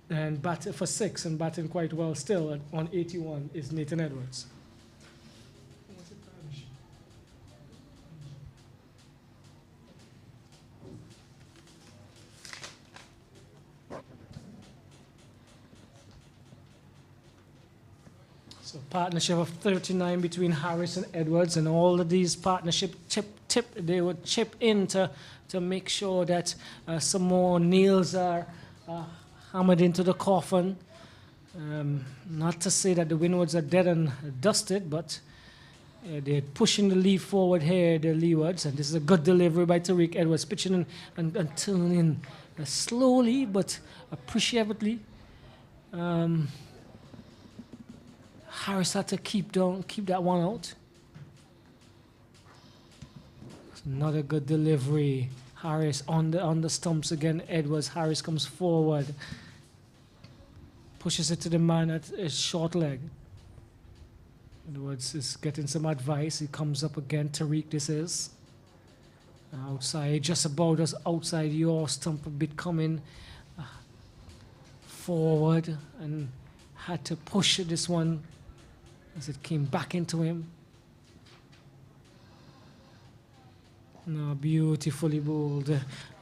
And bat for 6, and batting quite well still on 81 is Nathan Edwards. So partnership of 39 between Harris and Edwards, and all of these partnership they would chip in to make sure that some more nails are hammered into the coffin. Not to say that the Windwards are dead and dusted, but they're pushing the lead forward here, the Leewards, and this is a good delivery by Tariq Edwards, pitching in and turning slowly but appreciatively. Harris had to keep that one out. Another good delivery. Harris on the stumps again. Edwards. Harris comes forward, pushes it to the man at his short leg. Edwards is getting some advice. He comes up again. Tariq, this is outside, just about as outside your stump, a bit coming forward, and had to push this one as it came back into him. No, beautifully bowled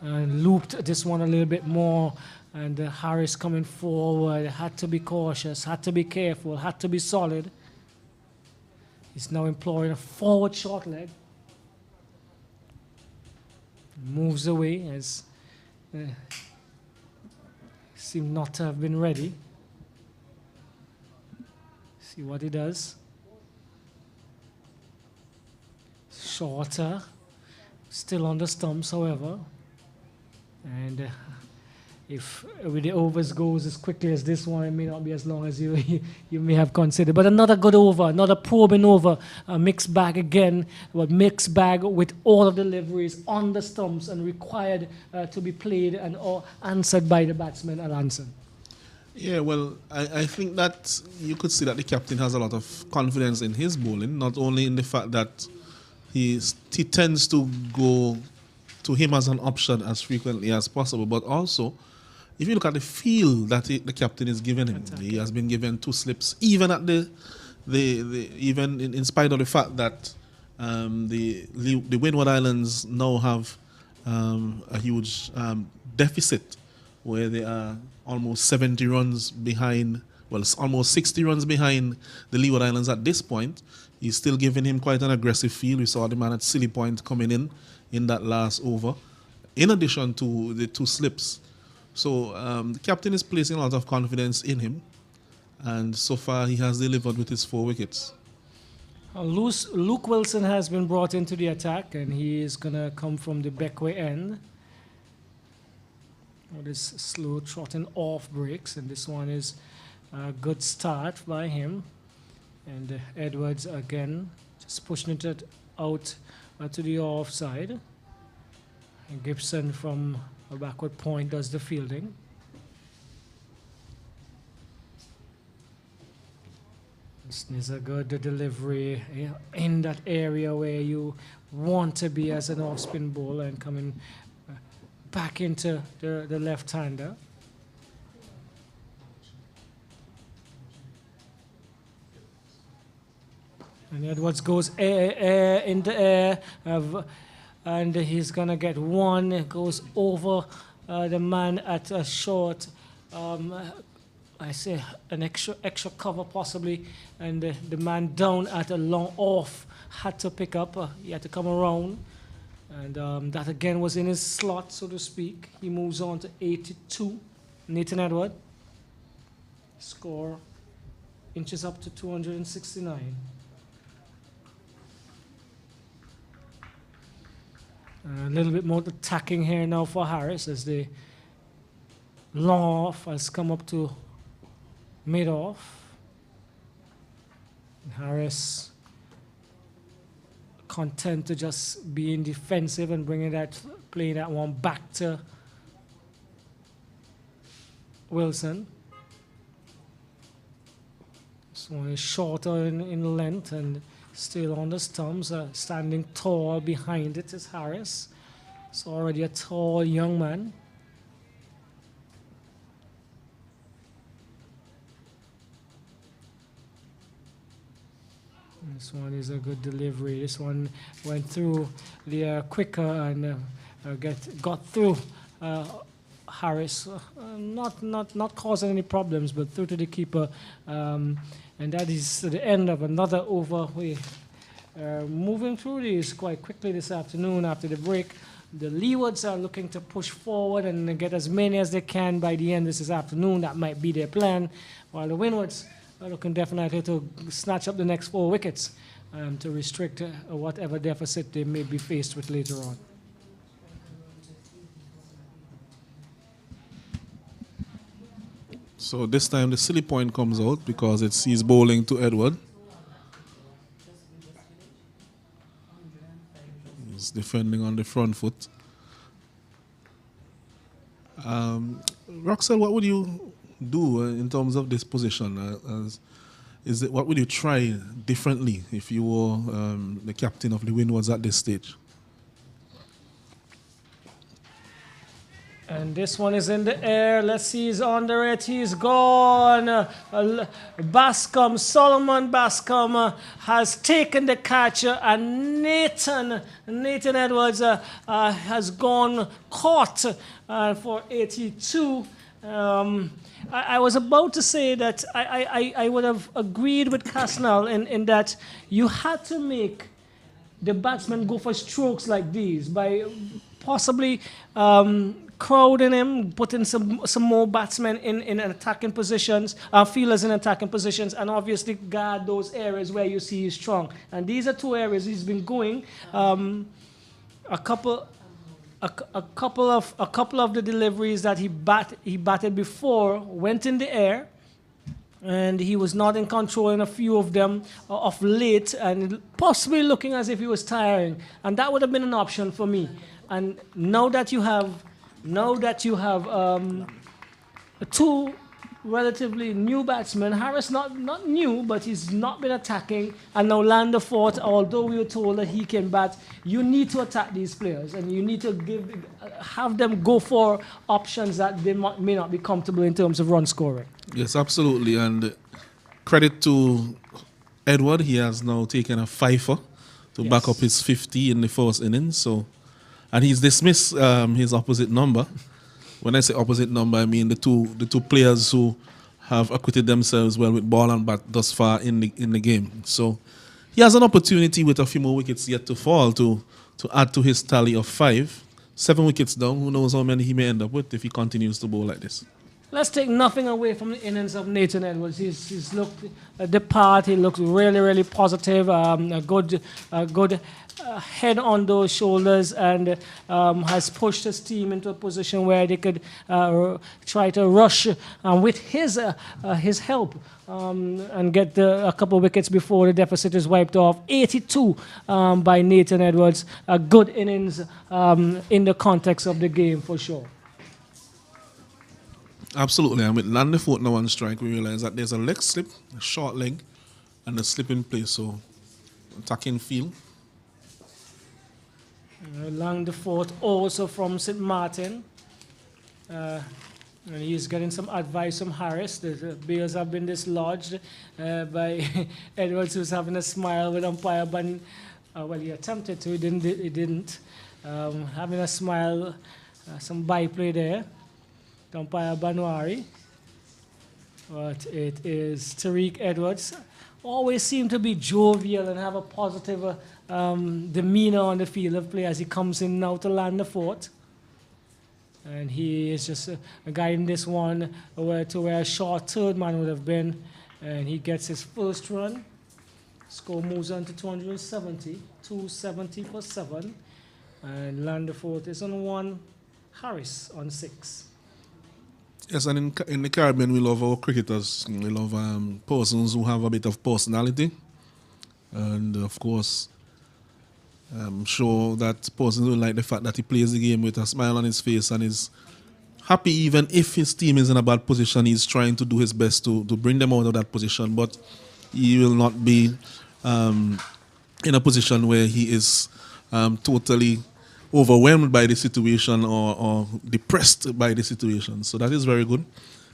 and looped this one a little bit more, and Harris coming forward, had to be cautious, had to be careful, had to be solid. He's now employing a forward short leg. Moves away as seemed not to have been ready. See what he does. Shorter, still on the stumps, however. And if with the overs goes as quickly as this one, it may not be as long as you may have considered. But another good over, another probing over, a mixed bag again, but mixed bag with all of the deliveries on the stumps and required to be played and or answered by the batsman, Alanson. Yeah, well, I think that you could see that the captain has a lot of confidence in his bowling, not only in the fact that he tends to go to him as an option as frequently as possible, but also if you look at the feel that the captain is giving him, he has been given 2 slips, even at even in spite of the fact that the Windward Islands now have a huge deficit, where they are almost 70 runs behind, well, it's almost 60 runs behind the Leeward Islands at this point. He's still giving him quite an aggressive feel. We saw the man at Silly Point coming in that last over, in addition to the 2 slips. So the captain is placing a lot of confidence in him, and so far he has delivered with his 4 wickets. Luke Wilson has been brought into the attack, and he is going to come from the backway end. This slow trotting off breaks, and this one is a good start by him. And Edwards again just pushing it out to the offside. And Gibson from a backward point does the fielding. This is a good delivery in that area where you want to be as an off-spin bowler, and coming back into the left-hander. And Edwards goes in the air, and he's going to get one. It goes over the man at a short, I say an extra cover possibly, and the man down at a long off had to pick up. He had to come around, and that again was in his slot, so to speak. He moves on to 82. Nathan Edward. Score inches up to 269. A little bit more attacking here now for Harris, as the long off has come up to mid off. Harris content to just being defensive and playing that one back to Wilson. This one is shorter in length and still on the stumps. Standing tall behind it is Harris. It's already a tall young man. This one is a good delivery. This one went through the quicker and got through Harris, not causing any problems, but through to the keeper. And that is the end of another over. Moving through these quite quickly this afternoon after the break. The Leewards are looking to push forward and get as many as they can by the end of this afternoon. That might be their plan. While the Windwards are looking definitely to snatch up the next 4 wickets to restrict whatever deficit they may be faced with later on. So this time the silly point comes out because he's bowling to Edward. He's defending on the front foot. Roxelle, what would you do in terms of this position? What would you try differently if you were the captain of the Windwards at this stage? And this one is in the air. Let's see, he's under it. He's gone. Bascom, Solomon Bascom has taken the catch. And Nathan Edwards has gone caught for 82. I was about to say that I would have agreed with Casnell in that you had to make the batsman go for strokes like these by possibly crowding him, putting some more batsmen in attacking positions, fielders in attacking positions, and obviously guard those areas where you see he's strong. And these are 2 areas he's been going. A couple of the deliveries that he batted before went in the air, and he was not in control in a few of them of late, and possibly looking as if he was tiring. And that would have been an option for me. And now that you have 2 relatively new batsmen, Harris not new, but he's not been attacking, and now Landerford, although we were told that he can bat, you need to attack these players, and you need to have them go for options that they may not be comfortable in terms of run scoring. Yes, absolutely, and credit to Edward, he has now taken a fifer to back up his 50 in the first innings, so. And he's dismissed his opposite number. When I say opposite number, I mean the two players who have acquitted themselves well with ball and bat thus far in the game. So he has an opportunity with a few more wickets yet to fall to add to his tally of 5. 7 wickets down. Who knows how many he may end up with if he continues to bowl like this. Let's take nothing away from the innings of Nathan Edwards. He's looked the part. He looks really, really positive. A good head on those shoulders, and has pushed his team into a position where they could try to rush with his help and get a couple of wickets before the deficit is wiped off. 82 by Nathan Edwards. A good innings in the context of the game for sure. Absolutely, and with Landerford now on strike, we realize that there's a leg slip, a short leg, and a slip in place, so attacking field. Landerford also from St. Martin, and he's getting some advice from Harris. The Bears have been dislodged by Edwards, who's having a smile with umpire Ban. Well, he attempted to, he didn't. Having a smile, some byplay there. Umpire Banwari, but it is Tariq Edwards. Always seem to be jovial and have a positive demeanor on the field of play as he comes in now to land the fort. And he is just guiding this one to where a short third man would have been, and he gets his first run. Score moves on to 270, 270 for 7, and Landerford is on 1, Harris on 6. Yes, and in the Caribbean, we love our cricketers. We love persons who have a bit of personality. And, of course, I'm sure that persons will like the fact that he plays the game with a smile on his face and is happy even if his team is in a bad position. He's trying to do his best to bring them out of that position. But he will not be in a position where he is totally overwhelmed by the situation or depressed by the situation. So that is very good.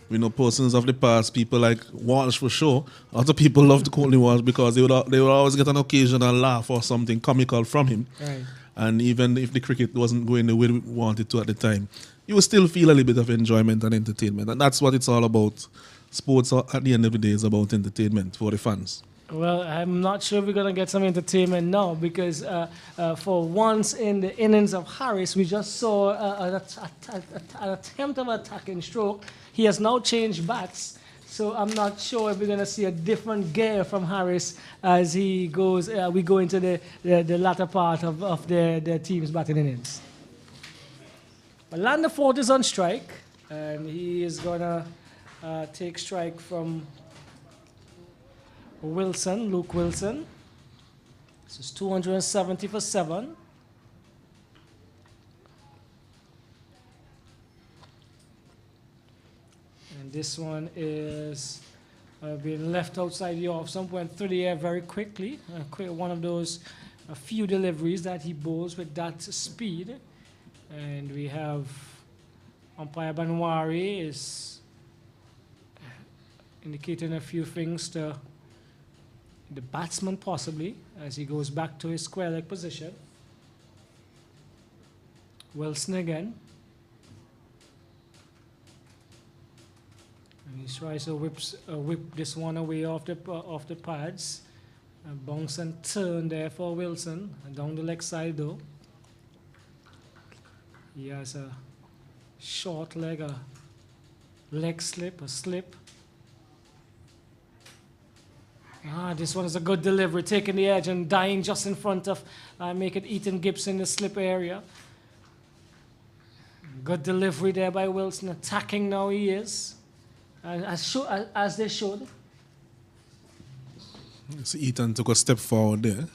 We know persons of the past, people like Walsh for sure. Other people love to call him Walsh because they would always get an occasional laugh or something comical from him. Right. And even if the cricket wasn't going the way we wanted to at the time, you would still feel a little bit of enjoyment and entertainment. And that's what it's all about. sports at the end of the day is about entertainment for the fans. Well, I'm not sure we're going to get some entertainment now because for once in the innings of Harris, we just saw an attempt of attacking stroke. He has now changed bats, so I'm not sure if we're going to see a different gear from Harris as he goes. We go into the latter part of their team's batting innings. But Lander Ford is on strike, and he is going to take strike from Wilson, Luke Wilson. This is 270 for 7. And this one is being left outside the off stump, went through the air very quickly. One of those few deliveries that he bowls with that speed. And we have umpire Banwari is indicating a few things to the batsman possibly as he goes back to his square leg position. Wilson again. And he tries to whip this one away off the pads. A bounce and turn there for Wilson. And down the leg side though. He has a short leg, a leg slip, a slip. This one is a good delivery, taking the edge and dying just in front of, make it Ethan Gibson in the slip area. Good delivery there by Wilson, attacking now he is, as they should. So Ethan took a step forward there.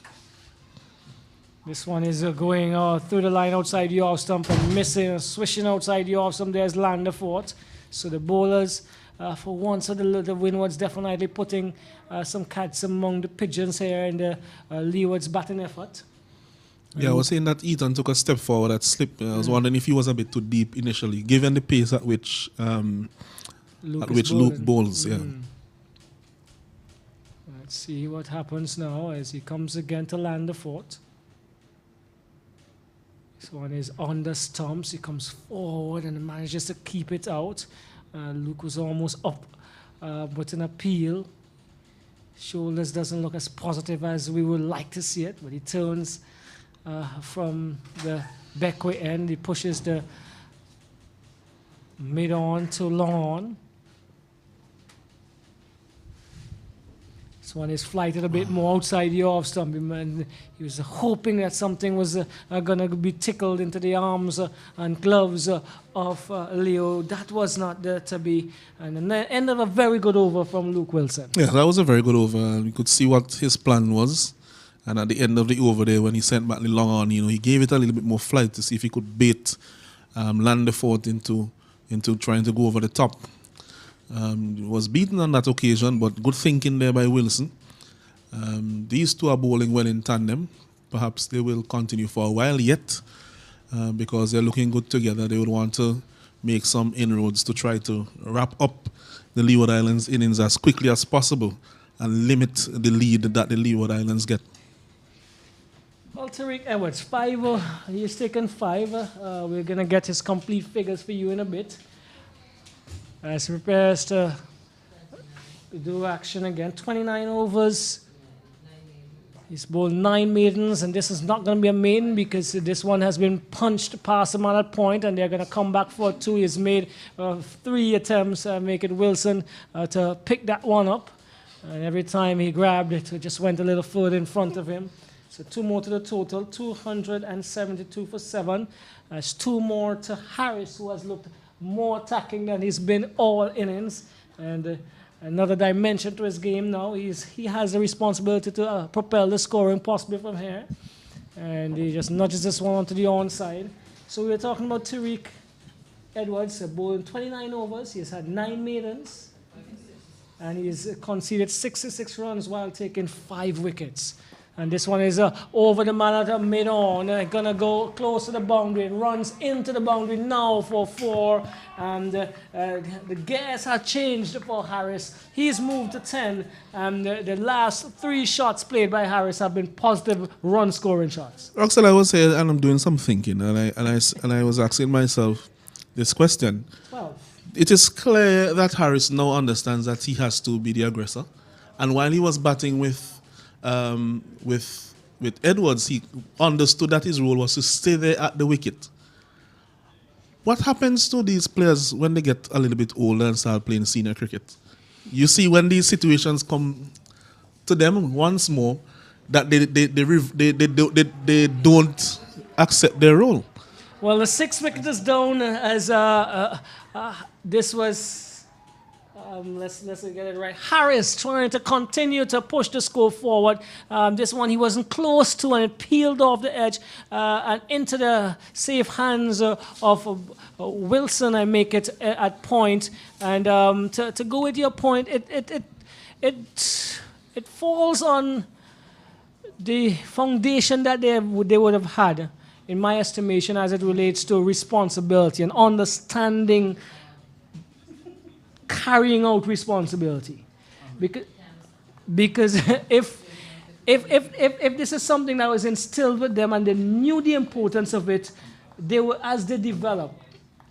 This one is going through the line outside the off stump and missing, swishing outside the off stump. There's Lander Fort. So the bowlers, for once, the Windwards definitely putting some cats among the pigeons here in the Leewards batting effort. Yeah, I was saying that Ethan took a step forward at slip. I was wondering if he was a bit too deep initially, given the pace at which Luke bowls. Yeah. Let's see what happens now as he comes again to Lander Fort. This one is on the stumps. He comes forward and manages to keep it out. Luke was almost up with an appeal. Shoulders doesn't look as positive as we would like to see it, but he turns from the backway end. He pushes the mid on to long on. This one is flighted a bit more outside the off stump, and he was hoping that something was going to be tickled into the arms and gloves of Leo. That was not there to be. And the end of a very good over from Luke Wilson. Yeah, that was a very good over. We could see what his plan was. And at the end of the over there, when he sent back the long on, he gave it a little bit more flight to see if he could bait Lander Fort into trying to go over the top. Was beaten on that occasion, but good thinking there by Wilson. These two are bowling well in tandem. Perhaps they will continue for a while yet because they're looking good together. They would want to make some inroads to try to wrap up the Leeward Islands innings as quickly as possible and limit the lead that the Leeward Islands get. Well, Tariq Edwards, 5. He's taken 5. We're going to get his complete figures for you in a bit. As he prepares to do action again. 29 overs. He's bowled 9 maidens, and this is not going to be a maiden because this one has been punched past him at that point, and they're going to come back for 2. He's made 3 attempts, making Wilson to pick that one up. And every time he grabbed it, it just went a little further in front of him. So 2 more to the total, 272 for 7. That's 2 more to Harris, who has looked more attacking than he's been all innings, and another dimension to his game now. He has the responsibility to propel the scoring possibly from here, and he just nudges this one onto the onside. So we're talking about Tariq Edwards, bowling 29 overs. He's had 9 maidens, and he's conceded 66 runs while taking 5 wickets. And this one is over the man at mid-on. Going to go close to the boundary. It runs into the boundary now for 4. And the gears have changed for Harris. He's moved to 10. And the last 3 shots played by Harris have been positive run-scoring shots. Roxanne, I was here and I'm doing some thinking. And I was asking myself this question. 12. it is clear that Harris now understands that he has to be the aggressor. And while he was batting with Edwards, he understood that his role was to stay there at the wicket. What happens to these players when they get a little bit older and start playing senior cricket? You see, when these situations come to them once more, that they don't accept their role. Well, the 6th wicket is down as this was. Let's get it right. Harris trying to continue to push the score forward. This one he wasn't close to, and it peeled off the edge and into the safe hands of Wilson. I make it at point. And to go with your point, it falls on the foundation that they would have had, in my estimation, as it relates to responsibility and understanding. Carrying out responsibility, because if this is something that was instilled with them and they knew the importance of it, they will, as they develop,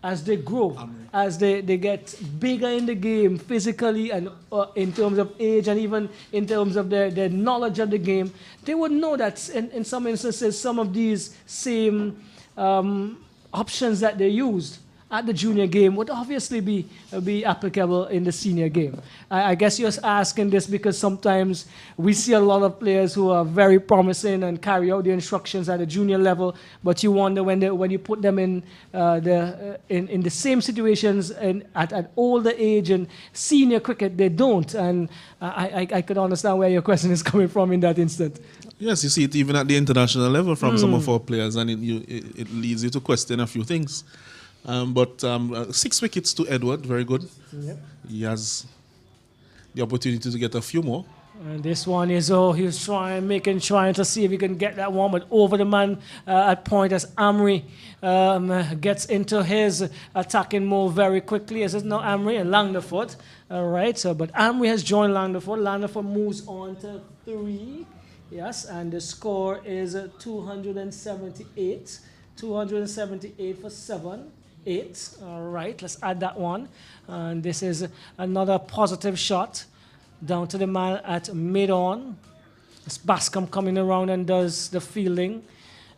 as they grow, as they get bigger in the game physically and in terms of age and even in terms of their knowledge of the game, they would know that in some instances some of these same options that they used at the junior game would obviously be applicable in the senior game. I guess you're asking this because sometimes we see a lot of players who are very promising and carry out the instructions at the junior level, but you wonder when you put them in the same situations and at older age and senior cricket, they don't. And I could understand where your question is coming from in that instant. Yes, you see it even at the international level from some of our players, and it leads you to question a few things. But 6 wickets to Edward, very good. Yep. He has the opportunity to get a few more. And this one is, he was trying to see if he can get that one, but over the man at point as Amri gets into his attacking mode very quickly. As it's now Amri and Langderfoot. All right, but Amri has joined Langderfoot. Langderfoot moves on to 3. Yes, and the score is 278. 278 for 7. 8. All right, let's add that one. And this is another positive shot down to the man at mid-on. It's Bascom coming around and does the fielding.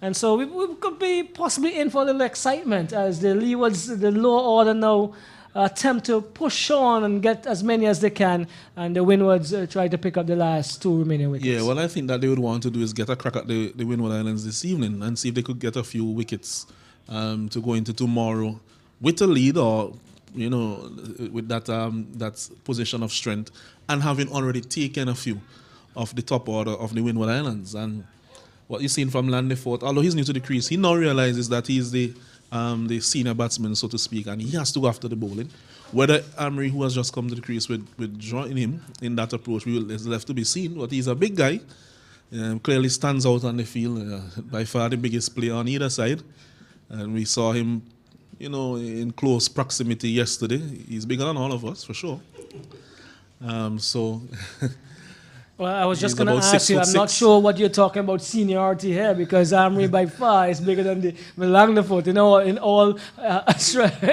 And so we could be possibly in for a little excitement as the Leewards, the lower order now, attempt to push on and get as many as they can, and the Windwards try to pick up the last 2 remaining wickets. Yeah, what I think that they would want to do is get a crack at the Windward Islands this evening and see if they could get a few wickets to go into tomorrow with a lead, or with that position of strength, and having already taken a few of the top order of the Windward Islands. And what you've seen from Langderfoot, although he's new to the crease, he now realizes that he's the senior batsman, so to speak, and he has to go after the bowling. Whether Amri, who has just come to the crease, would join him in that approach, is left to be seen. But he's a big guy, clearly stands out on the field, by far the biggest player on either side. And we saw him, in close proximity yesterday. He's bigger than all of us, for ssure. Well, I was just going to ask you, I'm not sure what you're talking about seniority here, because Amri by far is bigger than the Langderfoot. In all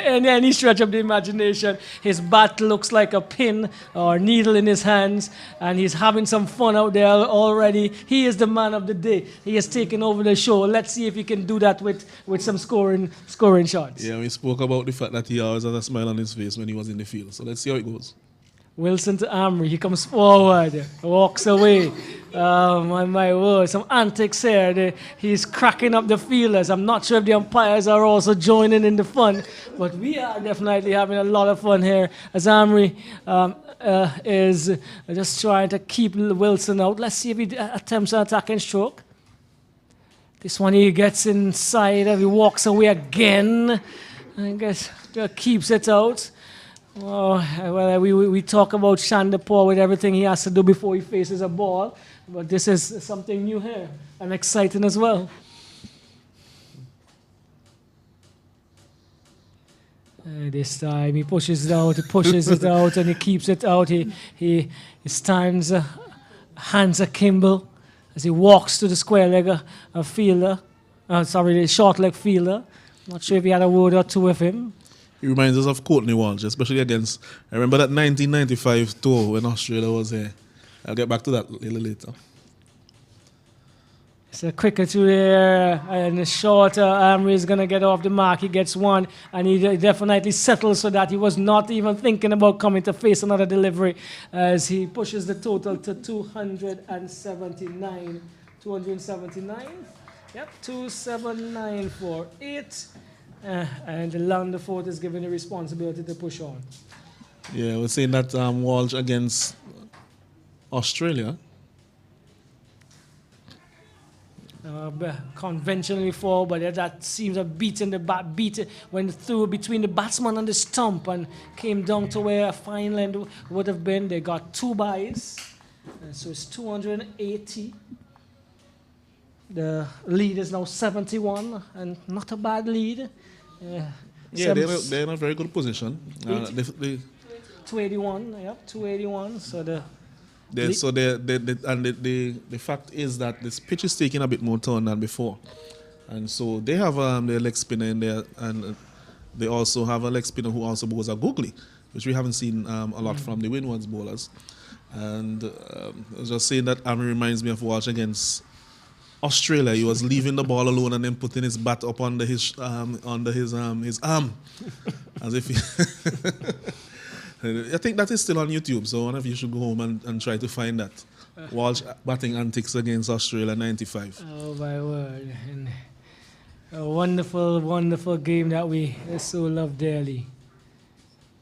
in any stretch of the imagination, his bat looks like a pin or needle in his hands, and he's having some fun out there already. He is the man of the day. He has taken over the show. Let's see if he can do that with some scoring shots. Yeah, we spoke about the fact that he always had a smile on his face when he was in the field. So let's see how it goes. Wilson to Amri, he comes forward, walks away. My word, some antics here. He's cracking up the fielders. I'm not sure if the umpires are also joining in the fun, but we are definitely having a lot of fun here as Amri is just trying to keep Wilson out. Let's see if he attempts an attacking stroke. This one he gets inside, he walks away again. I guess keeps it out. Oh, well, we talk about Shandapur with everything he has to do before he faces a ball, but this is something new here and exciting as well. This time he pushes it out, and he keeps it out. He stands hands akimbo as he walks to the square leg fielder. The short leg fielder. Not sure if he had a word or two with him. He reminds us of Courtney Walsh, especially against. I remember that 1995 tour when Australia was here. I'll get back to that a little later. It's a quicker through there, and shorter. Amri is going to get off the mark. He gets one, and he definitely settles so that he was not even thinking about coming to face another delivery as he pushes the total to 279. 279? Yep, 27948. And Landefort is given the responsibility to push on. Yeah, we're saying that Walsh against Australia. Conventionally for, but that seems a beat went through between the batsman and the stump and came down to where a fine line would have been. They got 2 byes, so it's 280. The lead is now 71, and not a bad lead. Yeah, they're in a very good position. 281, yep, 281. So the fact is that this pitch is taking a bit more turn than before, and so they have their leg spinner in there, and they also have a leg spinner who also bowls a googly, which we haven't seen a lot from the Windwards bowlers. And I was just saying that Amri reminds me of Walsh against Australia. He was leaving the ball alone and then putting his bat up under his arm, as if he I think that is still on YouTube, so one of you should go home and try to find that. Walsh batting antics against Australia 95. Oh my word. And a wonderful, wonderful game that we so love dearly.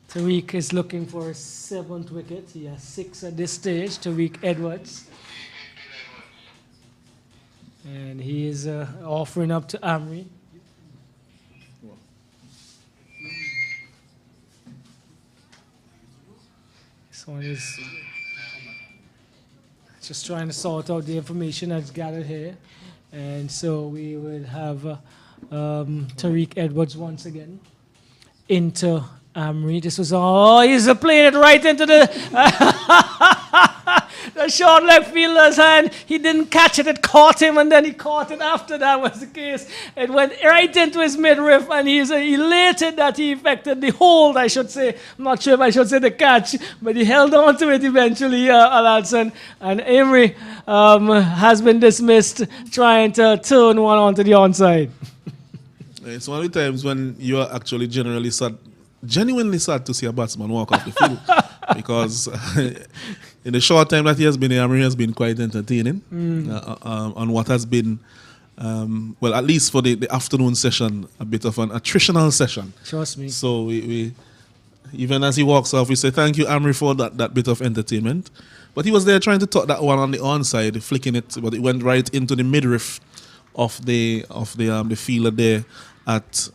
Tariq is looking for his 7th wicket. He has 6 at this stage, Tariq Edwards. And he is offering up to Amri. This one is just trying to sort out the information that's gathered here. And so we would have Tariq Edwards once again into Amri. This was he's playing it right into the the short left fielder's hand. He didn't catch it, it caught him, and then he caught it after that was the case. It went right into his midriff, and he's elated that he effected the hold, I should say. I'm not sure if I should say the catch, but he held on to it eventually, Aladson. And Emery has been dismissed trying to turn one onto the onside. It's one of the times when you are actually genuinely sad to see a batsman walk off the field. Because in the short time that he has been here, Amri has been quite entertaining on what has been, well, at least for the afternoon session, a bit of an attritional session. Trust me. So we even as he walks off, we say thank you, Amri, for that bit of entertainment. But he was there trying to tuck that one on the onside, flicking it, but it went right into the midriff of the fielder there at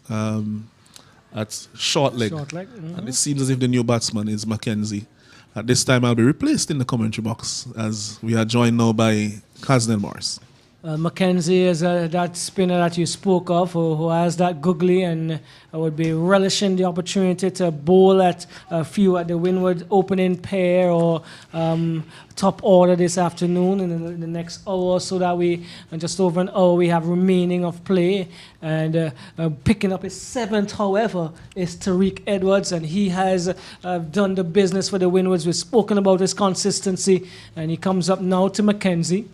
short leg. Mm-hmm. And it seems as if the new batsman is Mackenzie. At this time, I'll be replaced in the commentary box as we are joined now by Kasnell Morris. Mackenzie is that spinner that you spoke of, who has that googly, and would be relishing the opportunity to bowl at a few at the Windward opening pair or top order this afternoon in the next hour, so that we, just over an hour, we have remaining of play. And picking up his 7th, however, is Tariq Edwards, and he has done the business for the Windwards. We've spoken about his consistency, and he comes up now to Mackenzie.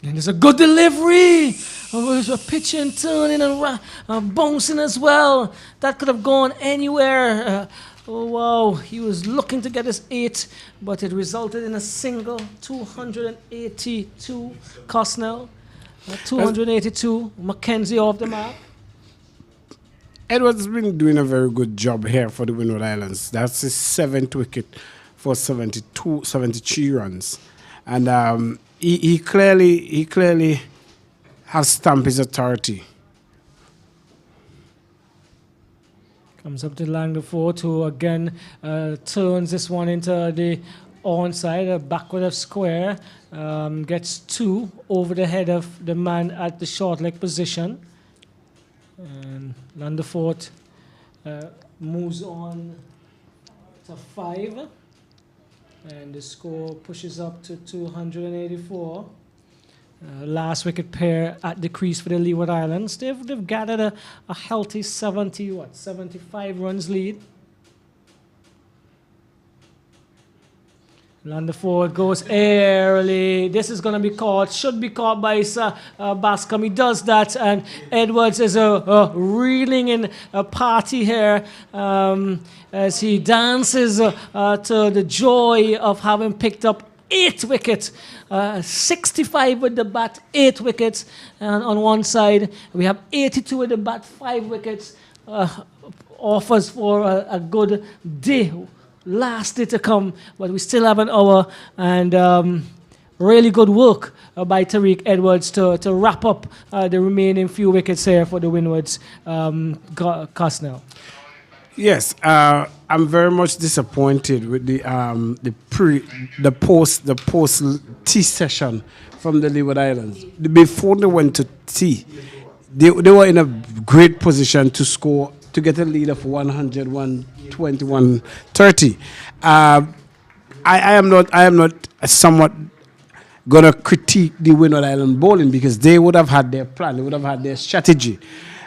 And there's a good delivery. A pitch and turning and bouncing as well. That could have gone anywhere. Oh, wow. He was looking to get his 8, but it resulted in a single. 282 Cosnell. 282. Mackenzie off the mark. Edwards has been doing a very good job here for the Windward Islands. That's his 7th wicket for 73 runs. And he clearly has stamped his authority. Comes up to Langford, who again turns this one into the onside, a backward of square. Gets 2 over the head of the man at the short leg position. And Landefort moves on to 5. And the score pushes up to 284. Last wicket pair at the crease for the Leeward Islands. They've gathered a healthy 75 runs lead. London forward goes early. This is going to be caught. Should be caught by Bascom. He does that, and Edwards is reeling in a party here as he dances to the joy of having picked up 8 wickets. 65 with the bat, 8 wickets. And on one side, we have 82 with the bat, 5 wickets. Offers for a good day. Last day to come, but we still have an hour, and really good work by Tariq Edwards to wrap up the remaining few wickets here for the Windwards Cosnell. Yes, I'm very much disappointed with the post tea session from the Leeward Islands. Before they went to tea, they were in a great position to score, to get a lead of 100, 120, 130. I am not somewhat gonna critique the Windward Island bowling, because they would have had their plan, they would have had their strategy.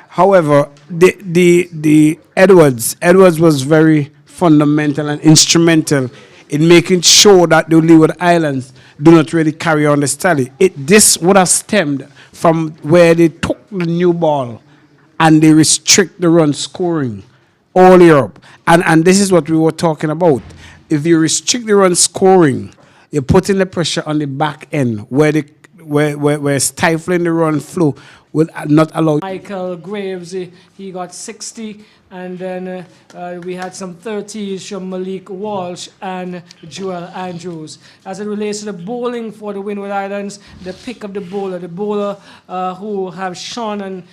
However, the Edwards was very fundamental and instrumental in making sure that the Leeward Islands do not really carry on the tally. This would have stemmed from where they took the new ball and they restrict the run scoring all Europe. And this is what we were talking about. If you restrict the run scoring, you're putting the pressure on the back end where stifling the run flow will not allow. Michael Graves, he got 60, and then we had some 30s from Malik Walsh and Joel Andrews. As it relates to the bowling for the Windward Islands, the pick of the bowler who have shone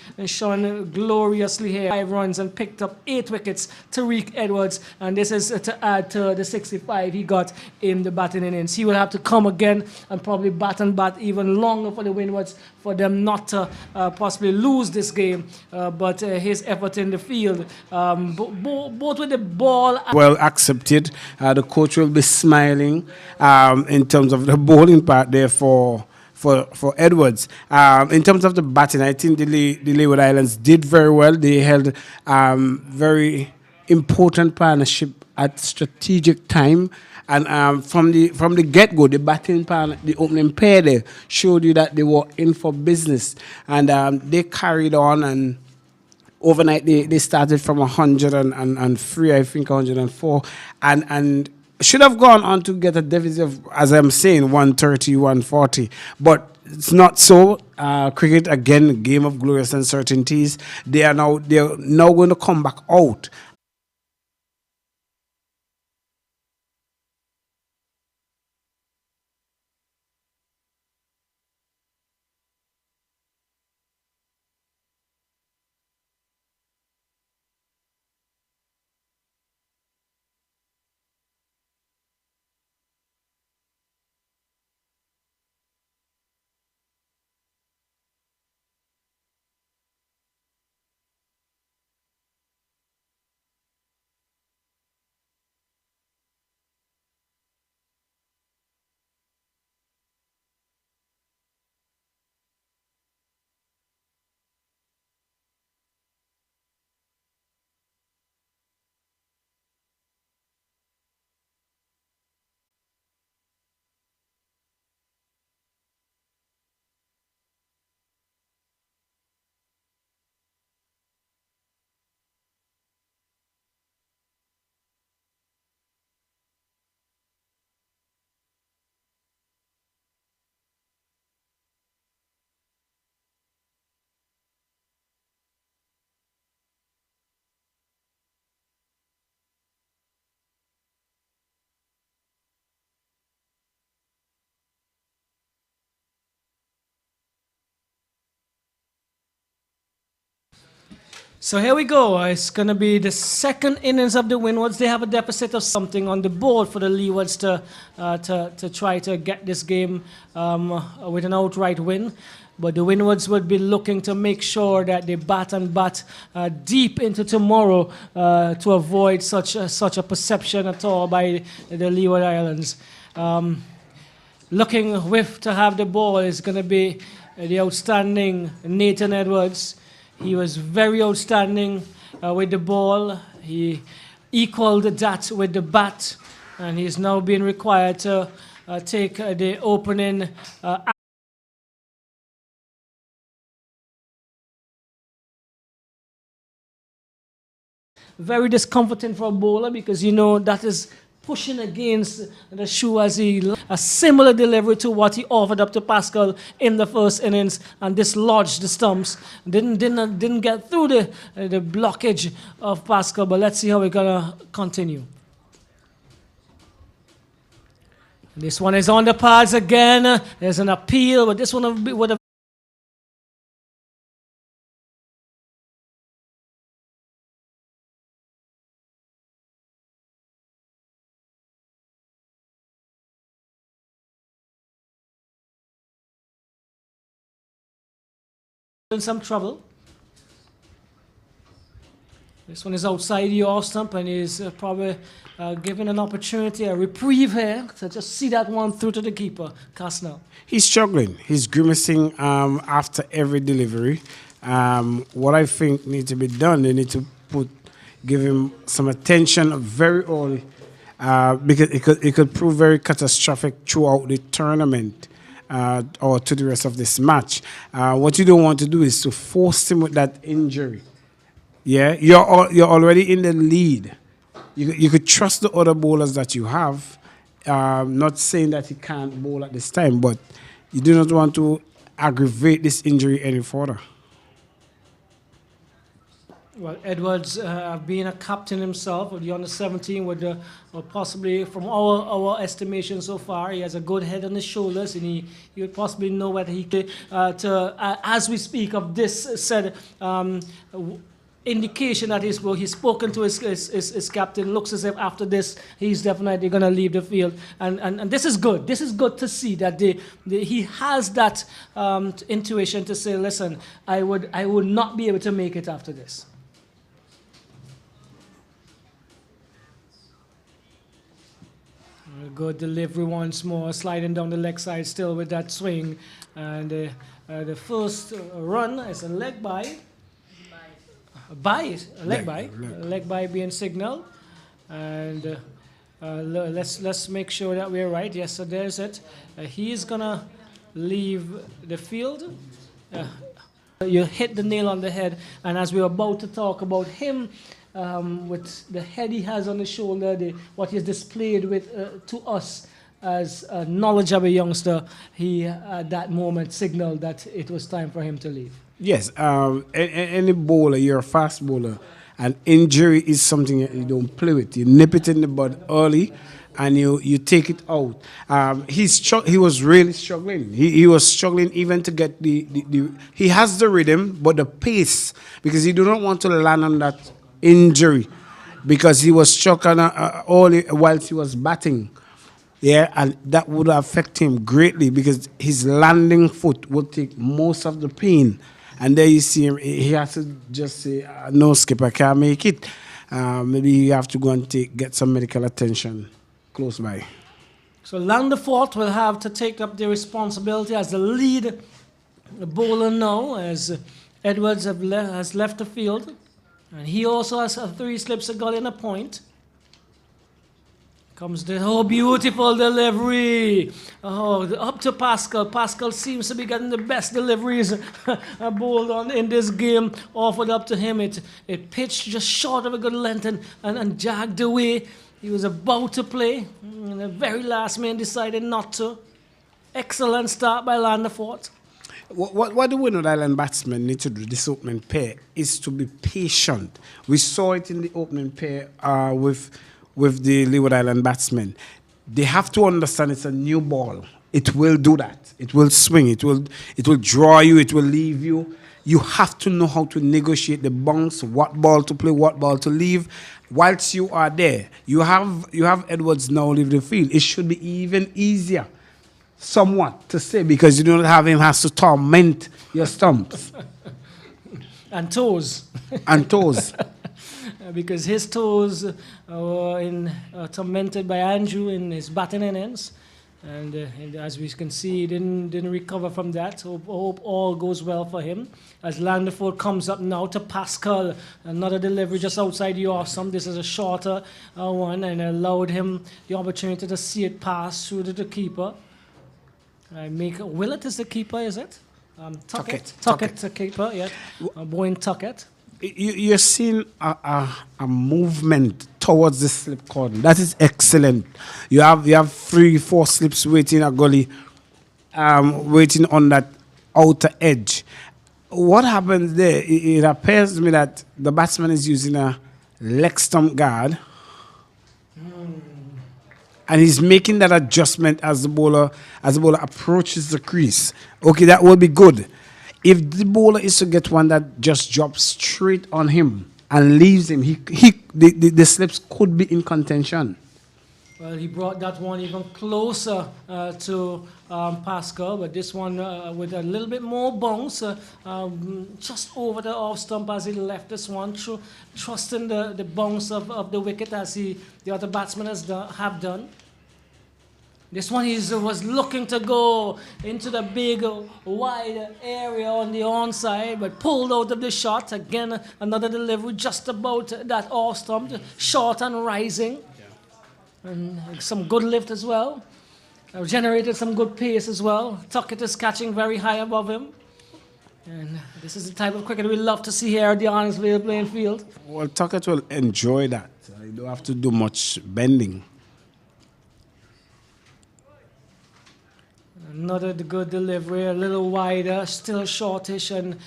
gloriously here. 5 runs and picked up 8 wickets, Tariq Edwards, and this is to add to the 65 he got in the batting innings. He will have to come again and probably bat even longer for the Windwards, for them not to possibly lose this game, but his effort in the field, both with the ball. Well accepted. The coach will be smiling in terms of the bowling part there for Edwards. In terms of the batting, I think the Leeward Islands did very well. They held very important partnership at strategic time. And from the get-go, the batting pair, the opening pair there showed you that they were in for business. And they carried on, and overnight they started from 103, I think 104, and should have gone on to get a deficit of, as I'm saying, 130, 140. But it's not so. Cricket, again, a game of glorious uncertainties. They're now going to come back out. So here we go. It's going to be the second innings of the Windwards. They have a deficit of something on the board for the Leewards to try to get this game with an outright win. But the Windwards would be looking to make sure that they bat deep into tomorrow to avoid such a perception at all by the Leeward Islands. looking with to have the ball is going to be the outstanding Nathan Edwards. He was very outstanding with the ball. He equaled that with the bat, and he's now being required to take the opening. Very discomforting for a bowler because you know that is pushing against the shoe as a similar delivery to what he offered up to Pascal in the first innings and dislodged the stumps. Didn't get through the blockage of Pascal, but let's see how we're gonna continue. This one is on the pads again. There's an appeal, but this one would have in some trouble. This one is outside the off stump and is probably given an opportunity, a reprieve here, to just see that one through to the keeper, Castnell. He's struggling. He's grimacing after every delivery. What I think needs to be done, they need to give him some attention very early because it could prove very catastrophic throughout the tournament. Or to the rest of this match. What you don't want to do is to force him with that injury. Yeah, you're already in the lead. You could trust the other bowlers that you have. Not saying that he can't bowl at this time, but you do not want to aggravate this injury any further. Well, Edwards being a captain himself of the under-17 with possibly, from our estimation so far, he has a good head on his shoulders and he would possibly know what he could, as we speak of this said indication that he's spoken to his captain, looks as if after this he's definitely going to leave the field. And this is good. This is good to see that he has that intuition to say, listen, I would not be able to make it after this. Good delivery once more, sliding down the leg side still with that swing. And the first run is a leg bye. A leg bye being signaled. And let's make sure that we're right. Yes, so there's it. He's going to leave the field. You hit the nail on the head. And as we're about to talk about him, with the head he has on his shoulder, what he's displayed with to us as a knowledgeable youngster, he at that moment signaled that it was time for him to leave. Yes, any bowler, you're a fast bowler, and injury is something that you don't play with. You nip it in the bud early, and you take it out. He was really struggling. He was struggling even to get he has the rhythm, but the pace, because he do not want to land on that injury because he was struck on whilst he was batting. Yeah, and that would affect him greatly because his landing foot would take most of the pain. And there you see him, he has to just say, no, skipper, I can't make it. Maybe you have to go and get some medical attention close by. So Landefort will have to take up the responsibility as the lead bowler now, as Edwards has left the field. And he also has 3 slips a goal in a point. Comes the beautiful delivery. Up to Pascal. Pascal seems to be getting the best deliveries bowled on in this game. Offered up to him. It pitched just short of a good length and jagged away. He was about to play. And the very last man decided not to. Excellent start by Landefort. What the Windward Island batsmen need to do this opening pair is to be patient. We saw it in the opening pair with the Leeward Island batsmen. They have to understand it's a new ball. It will do that. It will swing. It will draw you. It will leave you. You have to know how to negotiate the bounce, what ball to play, what ball to leave. Whilst you are there, you have Edwards now leave the field. It should be even easier. Somewhat to say because you don't have him has to torment your stumps and toes because his toes were tormented by Andrew in his batting innings, And as we can see, he didn't recover from that. Hope all goes well for him. As Landeford comes up now to Pascal, another delivery just outside the awesome. This is a shorter one, and allowed him the opportunity to see it pass through to the keeper. Willett is the keeper, is it? Tuckett, the keeper, yeah. Boyne Tuckett. You're seeing a movement towards the slip corner. That is excellent. You have 3-4 slips waiting at goalie, waiting on that outer edge. What happens there? It appears to me that the batsman is using a leg stump guard, and he's making that adjustment as the bowler approaches the crease. Okay, that will be good. If the bowler is to get one that just drops straight on him and leaves him, the slips could be in contention. Well, he brought that one even closer to Pascal, but this one with a little bit more bounce, just over the off stump as he left this one, trusting the bounce of the wicket as the other batsmen have done. This one was looking to go into the big, wide area on the onside, but pulled out of the shot. Again, another delivery just about that off stump, short and rising. And some good lift as well. Generated some good pace as well. Tuckett is catching very high above him. And this is the type of cricket we love to see here at the Arnos Vale playing field. Well, Tuckett will enjoy that. You don't have to do much bending. Another good delivery, a little wider, still shortish, and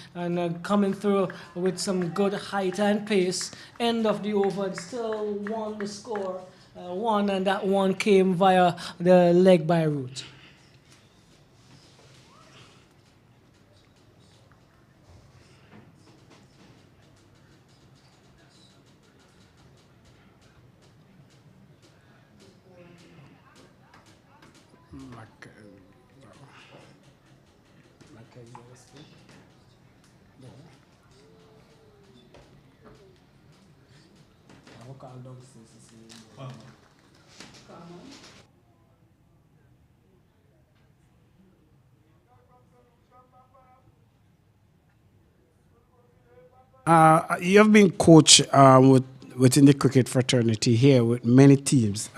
coming through with some good height and pace. End of the over, and still won the score. One, and that one came via the leg by route. You have been coach within the cricket fraternity here with many teams.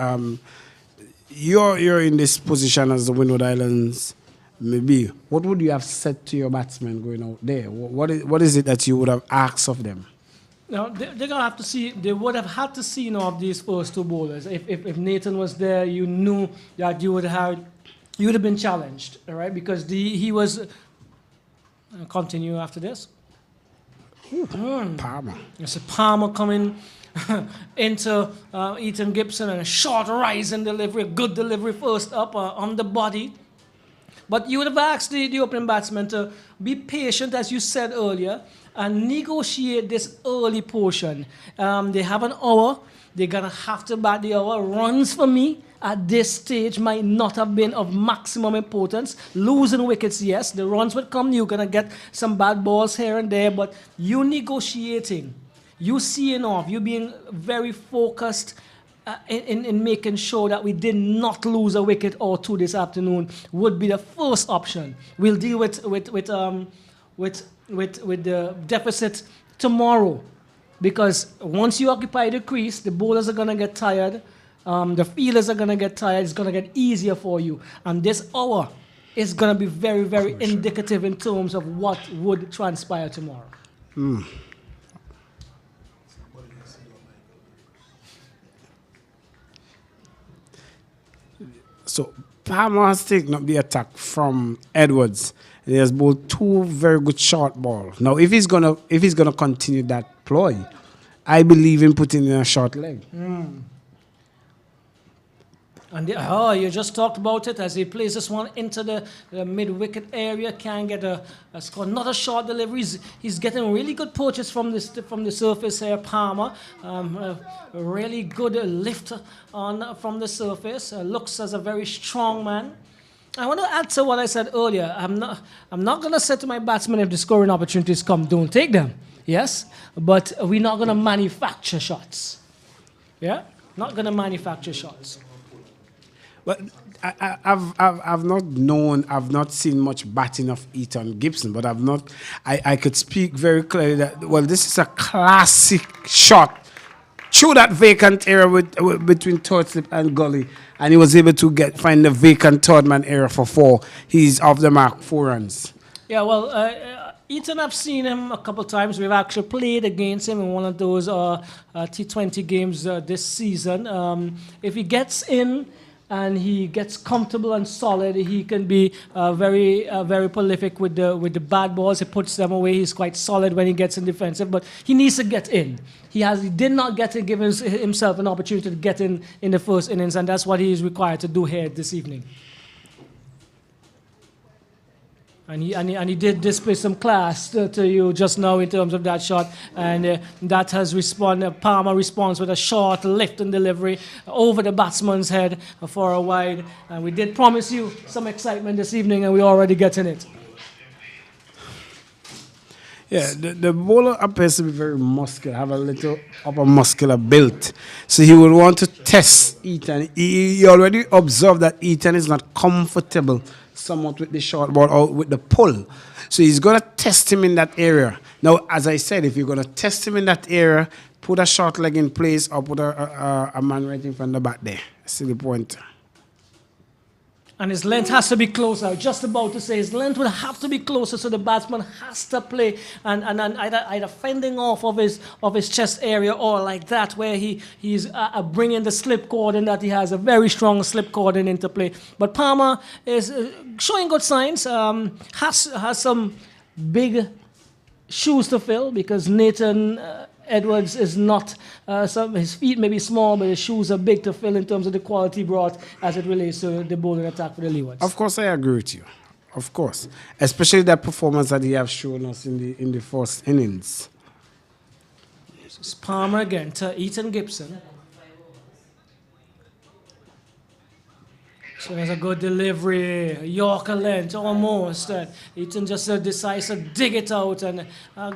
You're in this position as the Windward Islands. Maybe what would you have said to your batsmen going out there? What is it that you would have asked of them? Now they're gonna have to see. They would have had to see of these first two bowlers. If Nathan was there, you knew that you would have been challenged, all right? Because he was. Continue after this. Palmer. It's a Palmer coming into Ethan Gibson, and a short rising delivery, a good delivery first up on the body. But you would have asked the opening batsman to be patient, as you said earlier, and negotiate this early portion. They have an hour. They're going to have to bat the hour. Runs for me at this stage might not have been of maximum importance. Losing wickets, yes. The runs would come. You're going to get some bad balls here and there. But you negotiating, you seeing off, you being very focused in making sure that we did not lose a wicket or two this afternoon would be the first option. We'll deal with the deficit tomorrow, because once you occupy the crease, the bowlers are going to get tired, the fielders are going to get tired. It's going to get easier for you, and this hour is going to be very, very indicative in terms of what would transpire tomorrow. So Palmer has taken up the attack from Edwards. He has bowled two very good short balls. Now, if he's gonna continue that ploy, I believe in putting in a short leg. And you just talked about it as he plays this one into the mid-wicket area. Can get a score. Not a short delivery. He's getting really good approaches from the surface here, Palmer. A really good lift from the surface. Looks as a very strong man. I want to add to what I said earlier. I'm not going to say to my batsmen, if the scoring opportunities come, don't take them. Yes, but we're not going to manufacture shots. Yeah, not going to manufacture shots. But I've not seen much batting of Ethan Gibson, but I could speak very clearly that, well, this is a classic shot through that vacant area between third slip and gully, and he was able to find the vacant third man area for 4. He's off the mark, 4 runs. Yeah, well, Ethan, I've seen him a couple of times. We've actually played against him in one of those T20 games this season. If he gets in and he gets comfortable and solid, he can be very prolific with the bad balls. He puts them away. He's quite solid when he gets in defensive, but he needs to get in. He did not get to give himself an opportunity to get in the first innings, and that's what he is required to do here this evening. And he did display some class to you just now in terms of that shot, and that has responded. Palmer responds with a short lift and delivery over the batsman's head for a wide. And we did promise you some excitement this evening, and we're already getting it. Yeah, the bowler appears to be very muscular, have a little upper muscular build. So he would want to test Ethan. He already observed that Ethan is not comfortable somewhat with the short ball or with the pull. So he's going to test him in that area. Now, as I said, if you're going to test him in that area, put a short leg in place or put a man right in front of the bat there. See the point. And his length has to be closer. I was just about to say his length will have to be closer, so the batsman has to play and either fending off of his chest area or like that, where he's bringing the slip cord in that he has a very strong slip cord into play. But Palmer is showing good signs. Has some big shoes to fill because Nathan Edwards is not, his feet may be small, but his shoes are big to fill in terms of the quality brought as it relates to the bowling attack for the Leewards. Of course, I agree with you. Of course. Especially that performance that he has shown us in the first innings. It's Palmer again to Ethan Gibson. So there's a good delivery, Yorker length almost. Ethan just decides to dig it out, and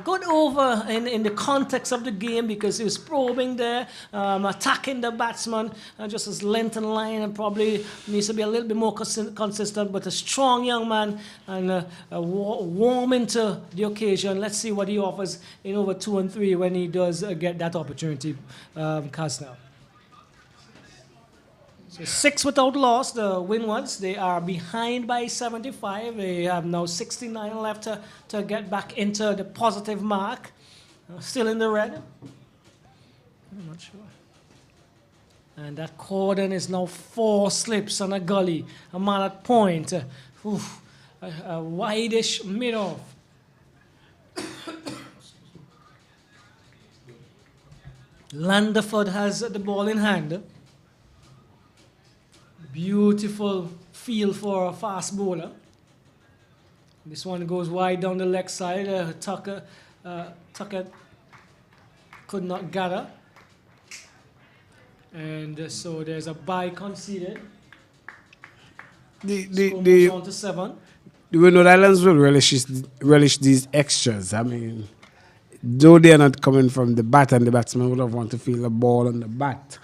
good over in the context of the game because he was probing there, attacking the batsman, just his length and line, and probably needs to be a little bit more consistent, but a strong young man and warming to the occasion. Let's see what he offers in over 2 and 3 when he does get that opportunity, Kasnel. So 6 without loss, the Windwards. They are behind by 75. They have now 69 left to get back into the positive mark. Still in the red. I'm not sure. And that cordon is now 4 slips on a gully. A man at point. A wide-ish mid-off. Landerford has the ball in hand. Beautiful feel for a fast bowler. This one goes wide down the leg side. Tucker could not gather. And so there's a bye conceded. The on to 7. The Windward Islands will relish these extras. I mean, though they are not coming from the bat and the batsman would have wanted to feel the ball on the bat.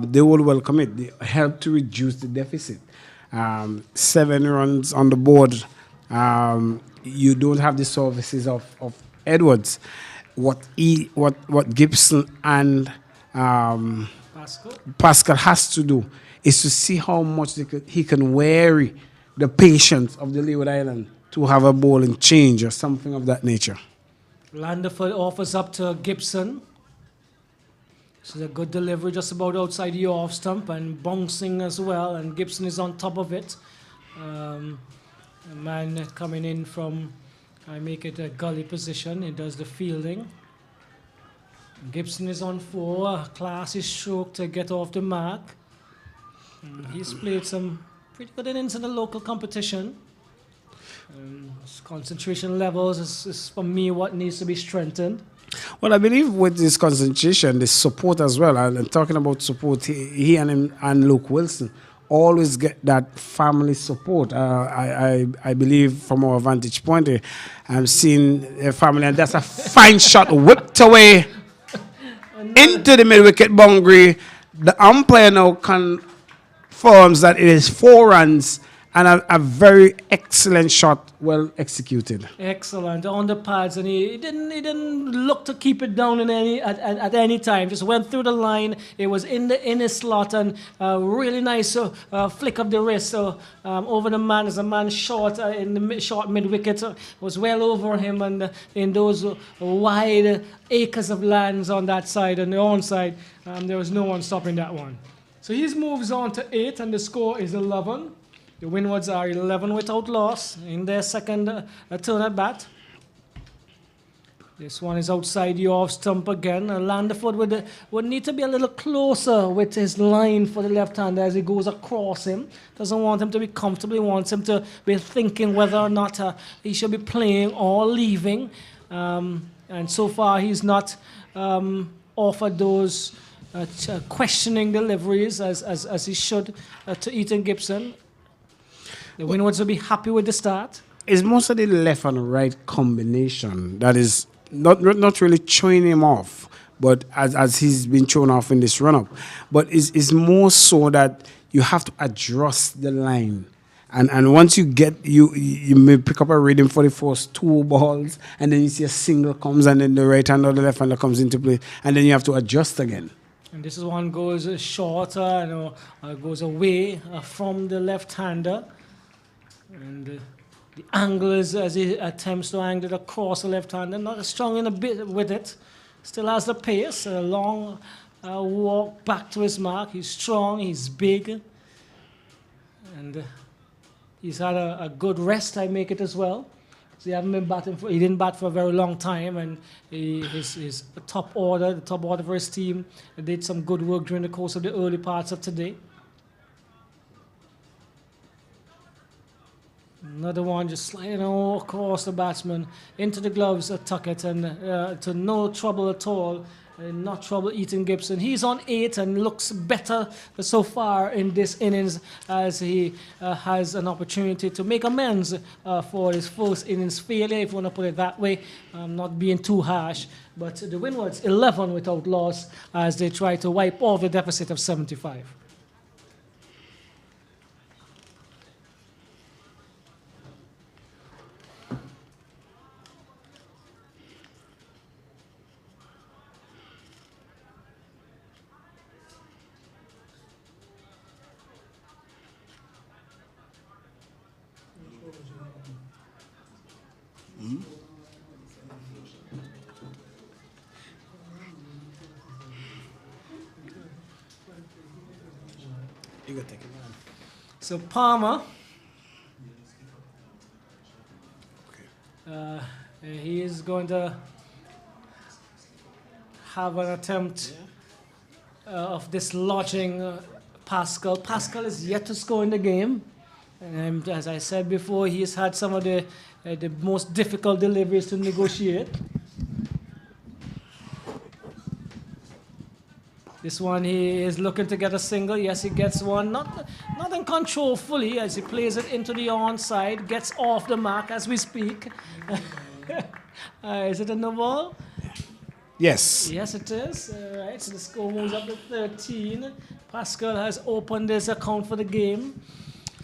They will welcome it. They help to reduce the deficit. 7 runs on the board. You don't have the services of Edwards. What Gibson and Pascal has to do is to see how much he can weary the patience of the Leeward Island to have a bowling change or something of that nature. Landerford offers up to Gibson. This is a good delivery just about outside the off stump and bouncing as well, and Gibson is on top of it. A man coming in from, I make it a gully position, he does the fielding. Gibson is on 4, a classy stroke to get off the mark. He's played some pretty good innings in the local competition. His concentration levels is for me what needs to be strengthened. Well, I believe with this concentration, the support as well, and talking about support, he and Luke Wilson always get that family support. I believe from our vantage point, I'm seeing a family, and that's a fine shot whipped away into the mid-wicket boundary. The umpire now can firms that it is 4 runs and a very excellent shot, well executed. Excellent on the pads, and he didn't look to keep it down in at any time. Just went through the line. It was in his slot, and really nice flick of the wrist. So over the man, as a man short in the short mid wicket, was well over him, and in those wide acres of lands on that side and the onside, there was no one stopping that one. So he moves on to 8, and the score is 11. The Windwards are 11 without loss in their second turn at bat. This one is outside the off stump again. Landford would need to be a little closer with his line for the left-hander as he goes across him. Doesn't want him to be comfortable. He wants him to be thinking whether or not he should be playing or leaving. And so far he's not offered those questioning deliveries as he should to Ethan Gibson. The Windwards will be happy with the start. It's most of the left and right combination that is not really throwing him off, but as he's been thrown off in this run-up. But it's more so that you have to adjust the line. And once you get, you may pick up a rhythm for the first 2 balls, and then you see a single comes, and then the right hand or the left hander comes into play, and then you have to adjust again. And this is one goes shorter, goes away from the left-hander. And the angle is as he attempts to angle it across the left-hander, not as strong in a bit with it. Still has the pace, a long walk back to his mark. He's strong, he's big. And he's had a good rest, I make it as well. So he didn't bat for a very long time, and his top order for his team, did some good work during the course of the early parts of today. Another one just sliding across the batsman into the gloves of Tuckett, and to no trouble at all. Not trouble Ethan Gibson. He's on 8 and looks better so far in this innings as he has an opportunity to make amends for his first innings failure, if you want to put it that way. Not being too harsh. But the Windwards 11 without loss as they try to wipe off the deficit of 75. You go take it. So Palmer, he is going to have an attempt of dislodging Pascal. Pascal is yet to score in the game. And as I said before, he has had some of the most difficult deliveries to negotiate. This one, he is looking to get a single. Yes, he gets one. Not in control fully as he plays it into the onside. Gets off the mark as we speak. Is it a no ball? Yes. Yes, it is. Right, so the score moves up to 13. Pascal has opened his account for the game.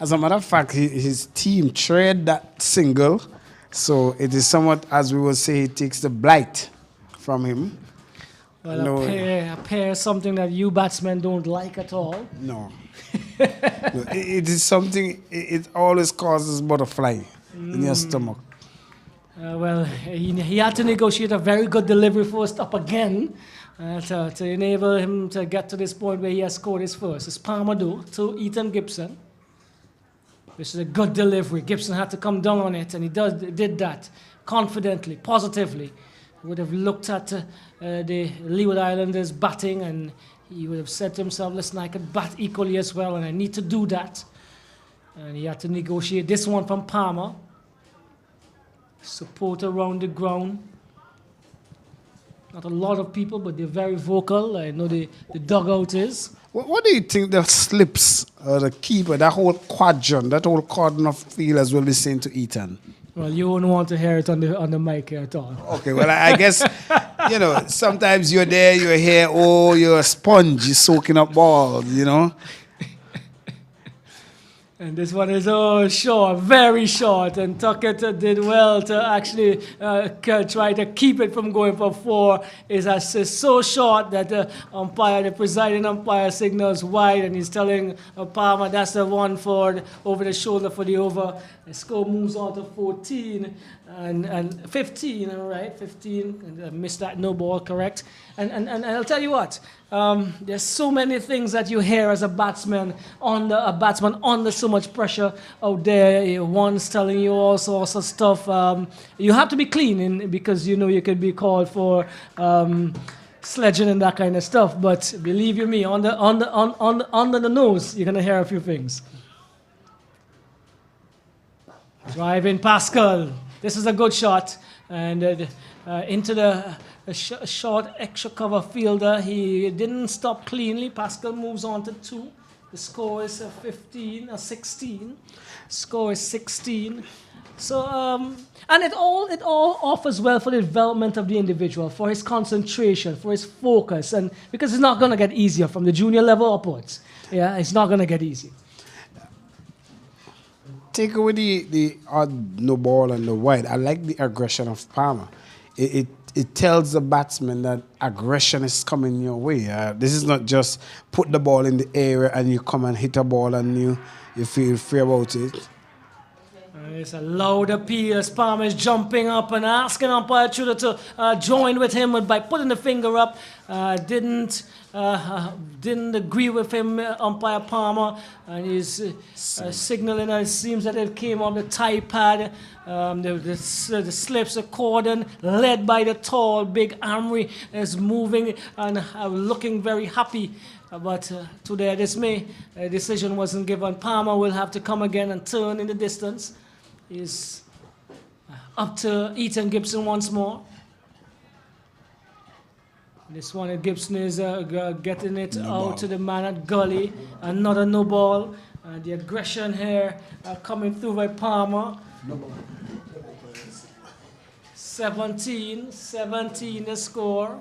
As a matter of fact, his team trade that single. So it is somewhat, as we will say, he takes the blight from him. Well, a pair is something that you batsmen don't like at all. No. It is something, it always causes butterfly in your stomach. Well, he had to negotiate a very good delivery first up again to enable him to get to this point where he has scored his first. It's Palmer to Ethan Gibson. This is a good delivery. Gibson had to come down on it, and he did that confidently, positively. He would have looked at the Leeward Islanders batting, and he would have said to himself, listen, I could bat equally as well, and I need to do that. And he had to negotiate this one from Palmer. Support around the ground. Not a lot of people, but they're very vocal. I know the dugout is. What do you think the slips, the keeper, that whole quadrant, that whole cordon of fielders will be saying to Ethan? Well, you won't want to hear it on the mic here at all. Okay, well, I guess, sometimes you're there, you're here, you're a sponge, you're soaking up balls, And this one is short, very short, and Tuckett did well to actually try to keep it from going for 4. It's so short that the presiding umpire signals wide, and he's telling Palmer that's the one for over the shoulder for the over. The score moves on to 14 and 15, all right, 15. And I missed that no ball, correct? And I'll tell you what, there's so many things that you hear as a batsman under so much pressure out there. One's telling you all sorts of stuff. You have to be clean because you know you could be called for sledging and that kind of stuff. But believe you me, under the nose, you're gonna hear a few things. Driving Pascal. This is a good shot, and into the short extra cover fielder. He didn't stop cleanly. Pascal moves on to 2. The score is 16. Score is 16. So and it all offers well for the development of the individual, for his concentration, for his focus, and because it's not going to get easier from the junior level upwards. Yeah, it's not going to get easy. Take away the odd no ball and the wide. I like the aggression of Palmer. It tells the batsman that aggression is coming your way. This is not just put the ball in the air and you come and hit a ball and you feel free about it. It's a loud appeal as Palmer is jumping up and asking umpire Tudor to join with him by putting the finger up. Didn't agree with him, umpire Palmer, and he's signaling. It seems that it came on the tie pad. The slips of cordon, led by the tall, big Amri, is moving and looking very happy. But to their dismay, a decision wasn't given. Palmer will have to come again and turn in the distance. He's up to Ethan Gibson once more. This one, Gibson is getting it out to the man at gully. Another no ball. The aggression here coming through by Palmer. 17 the score.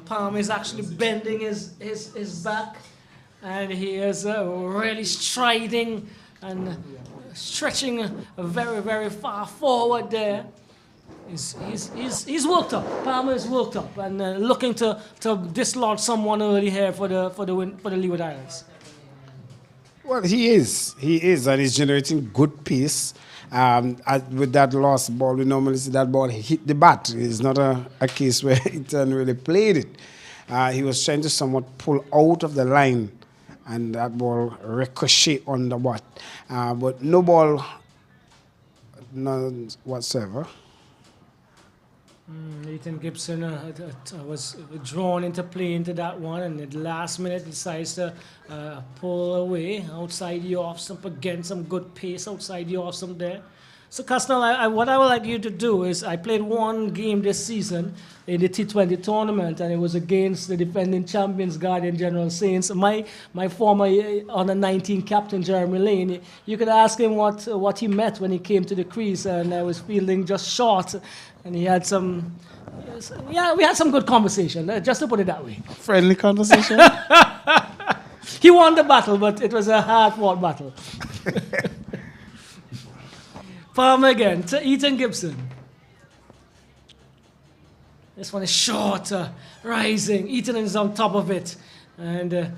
Palmer is actually bending his back, and he is really striding and stretching very, very far forward there. He's worked up. Palmer is worked up and looking to dislodge someone early here for the Leeward Islands. Well, he is, and he's generating good pace. With that lost ball, we normally see that ball hit the bat. It's not a case where Ethan really played it. He was trying to somewhat pull out of the line, and that ball ricochet on the bat. But no ball, none whatsoever. Ethan Gibson was drawn into play into that one, and at the last minute decides to pull away outside the off stump again. Some good pace outside the off stump there. So, Casnell, what I would like you to do is, I played one game this season in the T20 tournament, and it was against the defending champions, Guardian General Saints. My former under-19 captain, Jeremy Lane, you could ask him what he met when he came to the crease, and I was fielding just short, and he had some... Yeah, we had some good conversation, just to put it that way. Friendly conversation? He won the battle, but it was a hard-fought battle. Palmer again to Ethan Gibson. This one is short, rising. Ethan is on top of it. And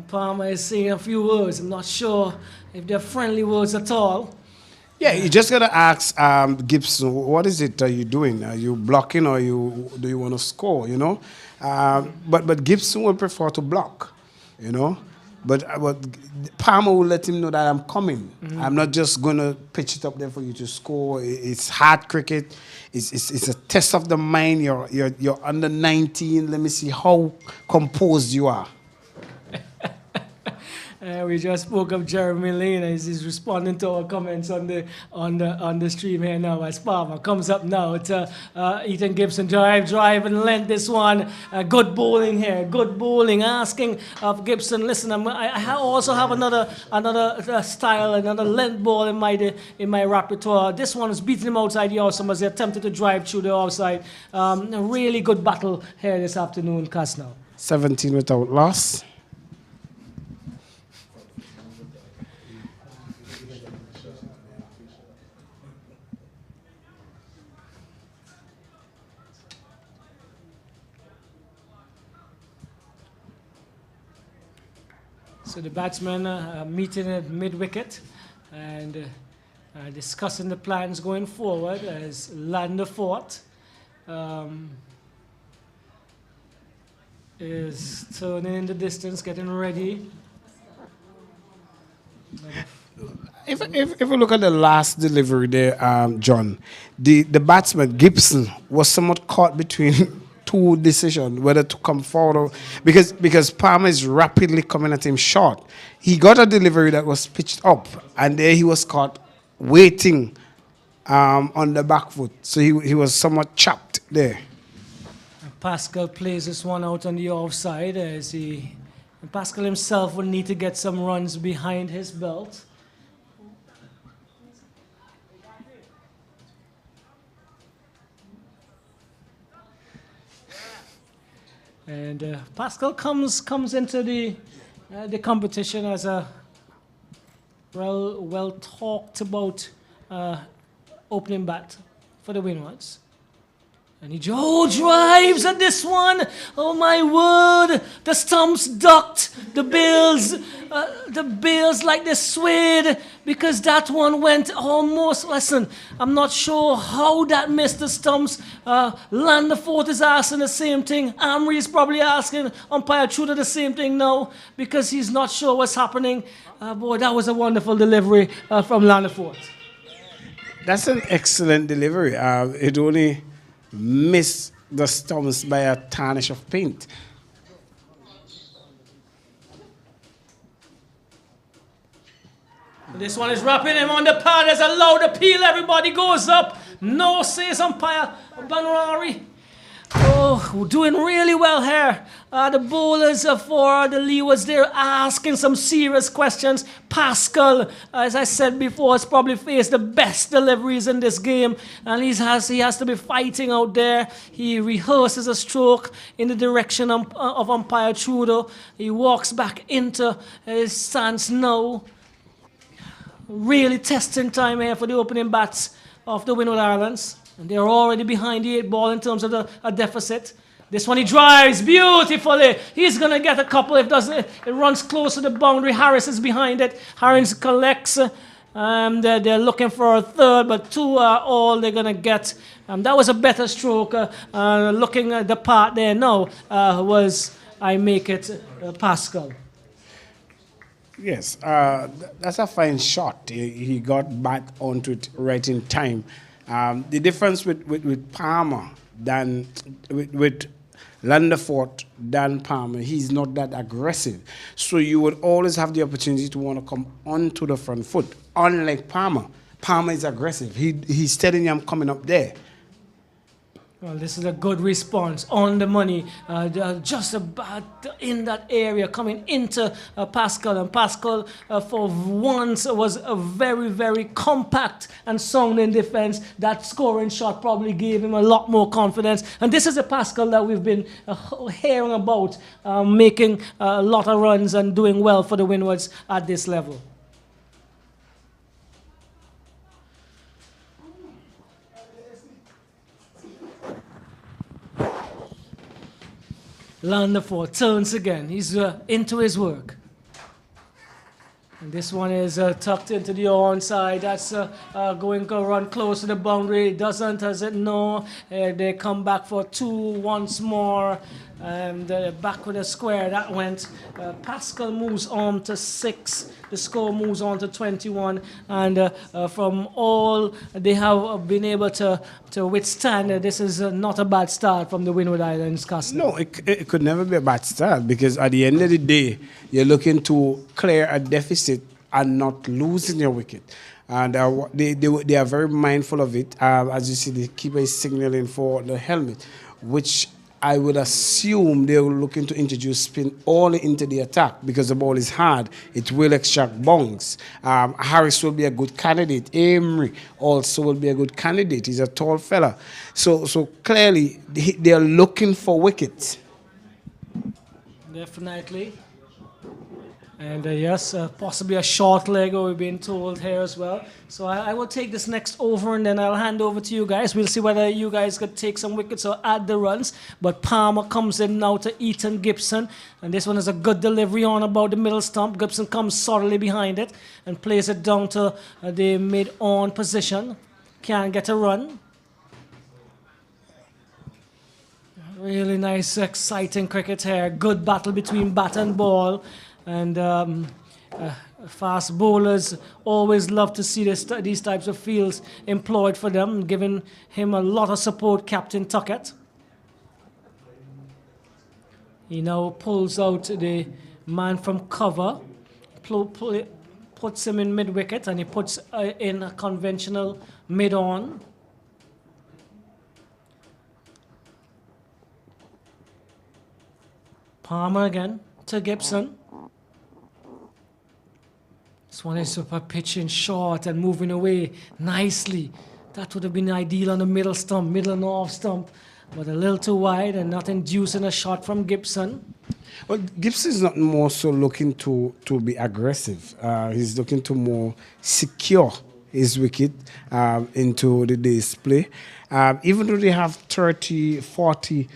Palmer is saying a few words. I'm not sure if they're friendly words at all. Yeah, you just got to ask Gibson, what is it are you doing? Are you blocking or do you want to score, you know? But Gibson would prefer to block, you know? But Palmer will let him know that I'm coming. Mm-hmm. I'm not just going to pitch it up there for you to score. It's hard cricket. It's a test of the mind. You're under 19. Let me see how composed you are. We just spoke of Jeremy Lane as he's responding to our comments on the stream here now. As Palmer comes up now to Ethan Gibson, drive and length this one. Good bowling here, good bowling. Asking of Gibson, listen, I also have another style, another length ball in my repertoire. This one is beating him outside the offside as he attempted to drive through the offside. A really good battle here this afternoon, Casnell. 17 without loss. So the batsmen are meeting at mid-wicket and discussing the plans going forward as Landerfort is turning in the distance, getting ready. If we look at the last delivery there, John, the batsman Gibson was somewhat caught between two decisions whether to come forward or, because Palmer is rapidly coming at him short. He got a delivery that was pitched up, and there he was caught waiting on the back foot. So he was somewhat chopped there. Pascal plays this one out on the offside as Pascal himself will need to get some runs behind his belt. And Pascal comes into the competition as a well talked about opening bat for the Windwards. And he drives at this one. Oh my word! The stumps ducked. The Bills like they swayed because that one went almost. Listen, I'm not sure how that missed the stumps. Landerfort is asking the same thing. Amri is probably asking umpire Trudeau the same thing now because he's not sure what's happening. Boy, that was a wonderful delivery from Landerfort. That's an excellent delivery. It only missed the stumps by a tarnish of paint. This one is wrapping him on the pad. There's a loud appeal. Everybody goes up. No, says umpire Banwari. Oh, doing really well here. The bowlers for the Leewards, they're asking some serious questions. Pascal, as I said before, has probably faced the best deliveries in this game, and he has to be fighting out there. He rehearses a stroke in the direction of umpire Trudeau. He walks back into his stance now. Really testing time here for the opening bats of the Windward Islands. And they're already behind the 8 ball in terms of a deficit. This one he drives beautifully. He's going to get a couple. If doesn't, it runs close to the boundary. Harris is behind it. Harris collects. They're looking for a third, but 2 are all they're going to get. That was a better stroke. Looking at the part there now was, I make it, Pascal. Yes, that's a fine shot. He got back onto it right in time. The difference with Palmer than with Landerfort than Palmer, he's not that aggressive. So you would always have the opportunity to want to come onto the front foot. Unlike Palmer, Palmer is aggressive. He's telling you I'm coming up there. Well, this is a good response on the money, just about in that area, coming into Pascal. And Pascal, for once, was a very, very compact and sound in defense. That scoring shot probably gave him a lot more confidence. And this is a Pascal that we've been hearing about, making a lot of runs and doing well for the Windwards at this level. Landerfort turns again. He's into his work. And this one is tucked into the onside. That's going to run close to the boundary. It doesn't, does it? No. They come back for 2 once more. And back with a square. That went. Pascal moves on to 6. The score moves on to 21. And from all they have been able to withstand, this is not a bad start from the Windward Islands cast. No, it could never be a bad start because at the end of the day, you're looking to clear a deficit and not losing your wicket. And they are very mindful of it. As you see, the keeper is signaling for the helmet, which I would assume they were looking to introduce spin all into the attack because the ball is hard. It will extract bongs. Harris will be a good candidate. Emery also will be a good candidate. He's a tall fella. So clearly, they are looking for wickets. Definitely. And yes, possibly a short leg, we've been told here as well. So I will take this next over and then I'll hand over to you guys. We'll see whether you guys could take some wickets or add the runs. But Palmer comes in now to Ethan Gibson. And this one is a good delivery on about the middle stump. Gibson comes solidly behind it and plays it down to the mid-on position. Can't get a run. Really nice, exciting cricket here. Good battle between bat and ball. And fast bowlers always love to see these types of fields employed for them, giving him a lot of support, Captain Tuckett. He now pulls out the man from cover, puts him in mid-wicket, and he puts in a conventional mid-on. Palmer again to Gibson. This one is super pitching short and moving away nicely. That would have been ideal on the middle stump, middle and off stump, but a little too wide and not inducing a shot from Gibson. Well, Gibson is not more so looking to be aggressive. He's looking to more secure his wicket into the day's play. Even though they have 30, 40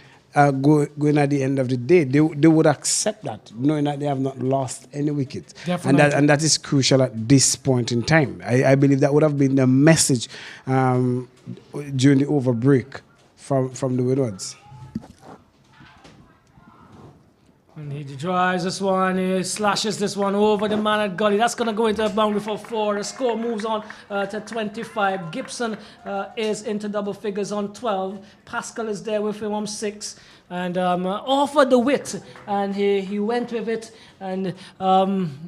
going at the end of the day, they would accept that, knowing that they have not lost any wicket. And that is crucial at this point in time. I believe that would have been the message during the over break from the Windwards. And he drives this one, he slashes this one over the man at gully. That's going to go into a boundary for 4. The score moves on to 25. Gibson is into double figures on 12. Pascal is there with him on 6. And offered the width, and he went with it, and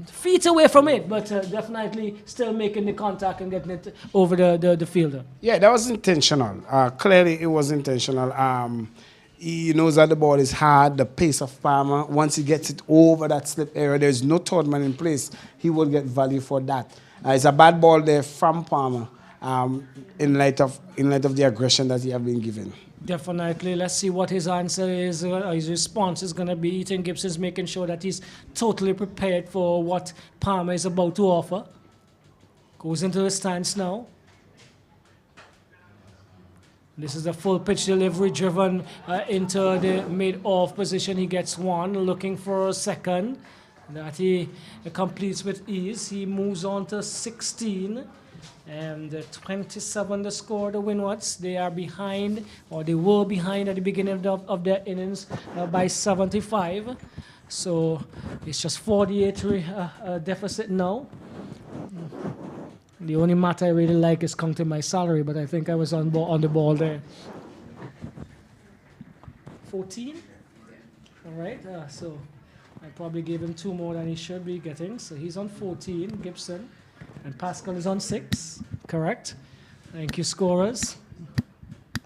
feet away from it, but definitely still making the contact and getting it over the fielder. Yeah, that was intentional. Clearly, it was intentional. He knows that the ball is hard, the pace of Palmer. Once he gets it over that slip area, there's no third man in place. He will get value for that. It's a bad ball there from Palmer in light of the aggression that he has been given. Definitely. Let's see what his answer is. His response is going to be Ethan Gibson's making sure that he's totally prepared for what Palmer is about to offer. Goes into the stance now. This is the full pitch delivery driven into the mid-off position. He gets one, looking for a second. That he completes with ease. He moves on to 16. And 27 the score, the Windwards. They are behind, or they were behind at the beginning of their innings by 75. So it's just 48 deficit now. The only matter I really like is counting my salary, but I think I was on the ball there. 14? All right, so I probably gave him 2 more than he should be getting. So he's on 14, Gibson. And Pascal is on 6, correct? Thank you, scorers.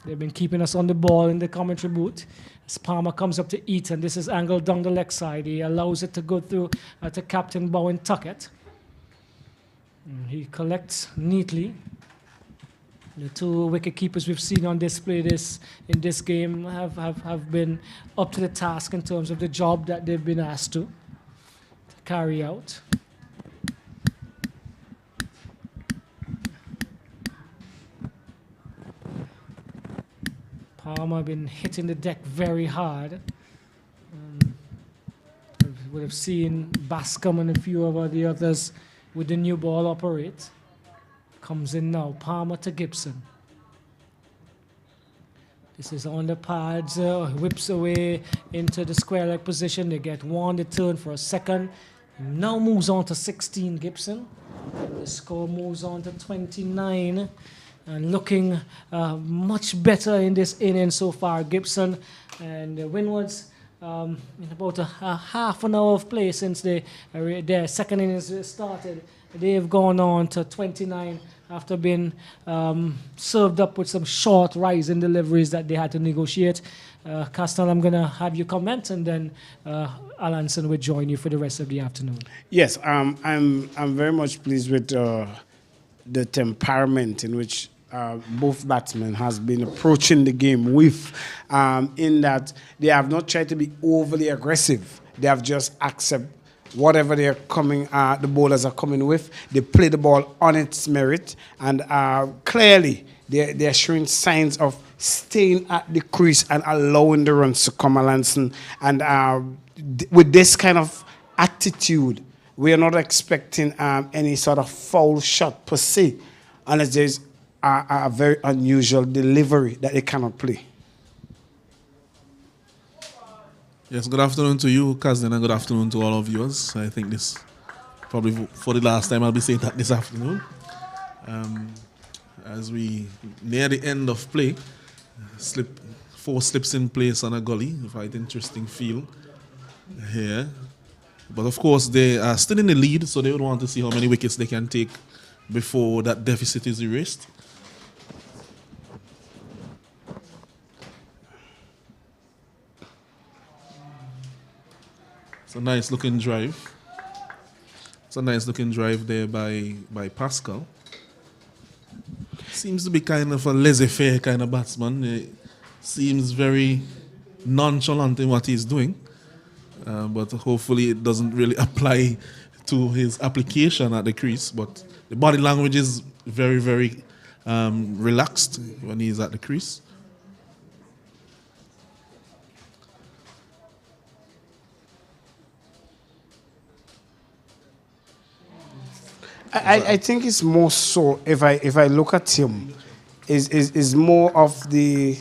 They've been keeping us on the ball in the commentary booth. As Palmer comes up to Eaton, this is angled down the leg side. He allows it to go through to Captain Bowen Tuckett. He collects neatly. The 2 wicket keepers we've seen on display in this game have been up to the task in terms of the job that they've been asked to carry out. Palmer been hitting the deck very hard. Would have seen Bascom and a few of the others with the new ball operate. Comes in now, Palmer to Gibson. This is on the pads, whips away into the square leg position. They get one, they turn for a second. Now moves on to 16, Gibson. The score moves on to 29. And looking much better in this inning so far, Gibson and the Windwards. In about a half an hour of play since their second innings started, they've gone on to 29 after being served up with some short rising deliveries that they had to negotiate. Castel, I'm going to have you comment, and then Alanson will join you for the rest of the afternoon. Yes, I'm very much pleased with the temperament in which both batsmen has been approaching the game with, in that they have not tried to be overly aggressive. They have just accept whatever they're coming, the bowlers are coming with. They play the ball on its merit, and clearly they're showing signs of staying at the crease and allowing the runs to come along. And with this kind of attitude, we are not expecting any sort of foul shot per se, unless there's a very unusual delivery that they cannot play. Yes, good afternoon to you, Kazden, and good afternoon to all of viewers. I think this probably for the last time I'll be saying that this afternoon. As we near the end of play, 4 slips in place on a gully, quite interesting feel here. But of course they are still in the lead, so they would want to see how many wickets they can take before that deficit is erased. It's a nice looking drive. It's a nice looking drive there by Pascal. Seems to be kind of a laissez-faire kind of batsman. He seems very nonchalant in what he's doing. But hopefully it doesn't really apply to his application at the crease. But the body language is very, very relaxed when he's at the crease. I think it's more so, if I look at him, is more of the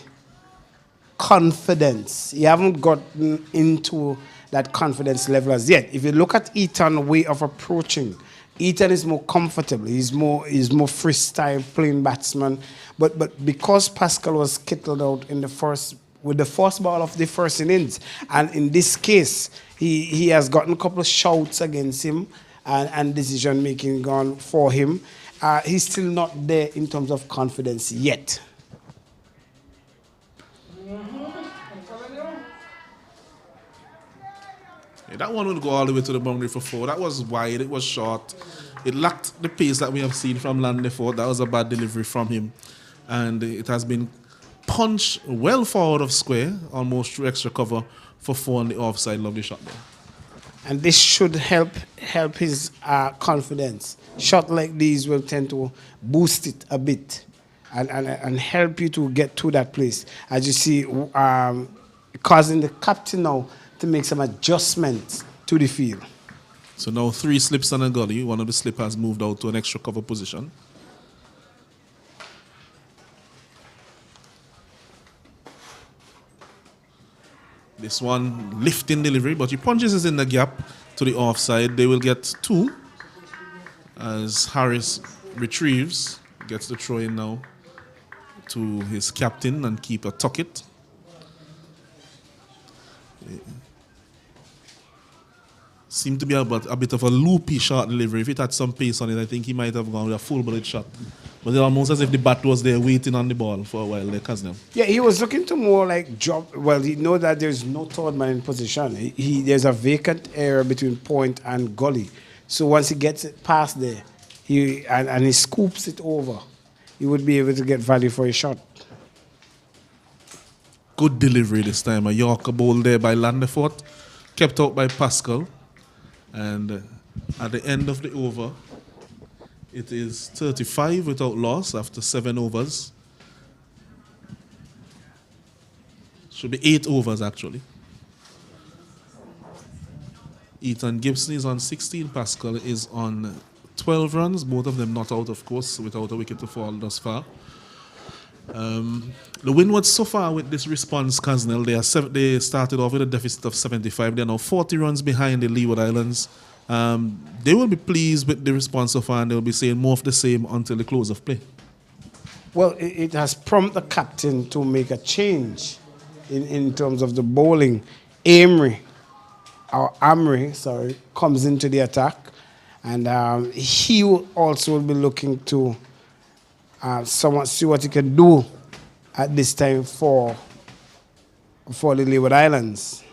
confidence. He haven't gotten into that confidence level as yet. If you look at Ethan's way of approaching, Ethan is more comfortable. He's more freestyle playing batsman. But because Pascal was kittled out in the first ball of the first innings, and in this case he has gotten a couple of shouts against him and decision making gone for him. He's still not there in terms of confidence yet. Yeah, that one would go all the way to the boundary for 4. That was wide, it was short. It lacked the pace that we have seen from Landeford. That was a bad delivery from him. And it has been punched well forward of square, almost through extra cover for 4 on the offside. Lovely shot there. And this should help his confidence. Shots like these will tend to boost it a bit and help you to get to that place. As you see, causing the captain now to make some adjustments to the field. So now 3 slips on a gully. One of the slip has moved out to an extra cover position. This one lifting delivery, but he punches it in the gap to the offside. They will get 2 as Harris retrieves, gets the throw in now to his captain and keeper Tuckett. Seemed to be a bit of a loopy shot delivery. If it had some pace on it, I think he might have gone with a full-blooded shot. But it's almost as if the bat was there waiting on the ball for a while there, Kaznam. Yeah, he was looking to more like drop. Well, he know that there's no third man in position. There's a vacant area between point and gully. So once he gets it past there, and he scoops it over, he would be able to get value for a shot. Good delivery this time. A Yorker bowl there by Landeford, kept out by Pascal. And at the end of the over, it is 35 without loss after 7 overs. Should be 8 overs actually. Ethan Gibson is on 16. Pascal is on 12 runs. Both of them not out, of course, without a wicket to fall thus far. The Windwards so far with this response, Kaznel, they started off with a deficit of 75. They're now 40 runs behind the Leeward Islands. They will be pleased with the response so far, and they'll be saying more of the same until the close of play. Well, it has prompted the captain to make a change in terms of the bowling. Amri comes into the attack, and he will also be looking to somewhat see what he can do at this time for the Leeward Islands.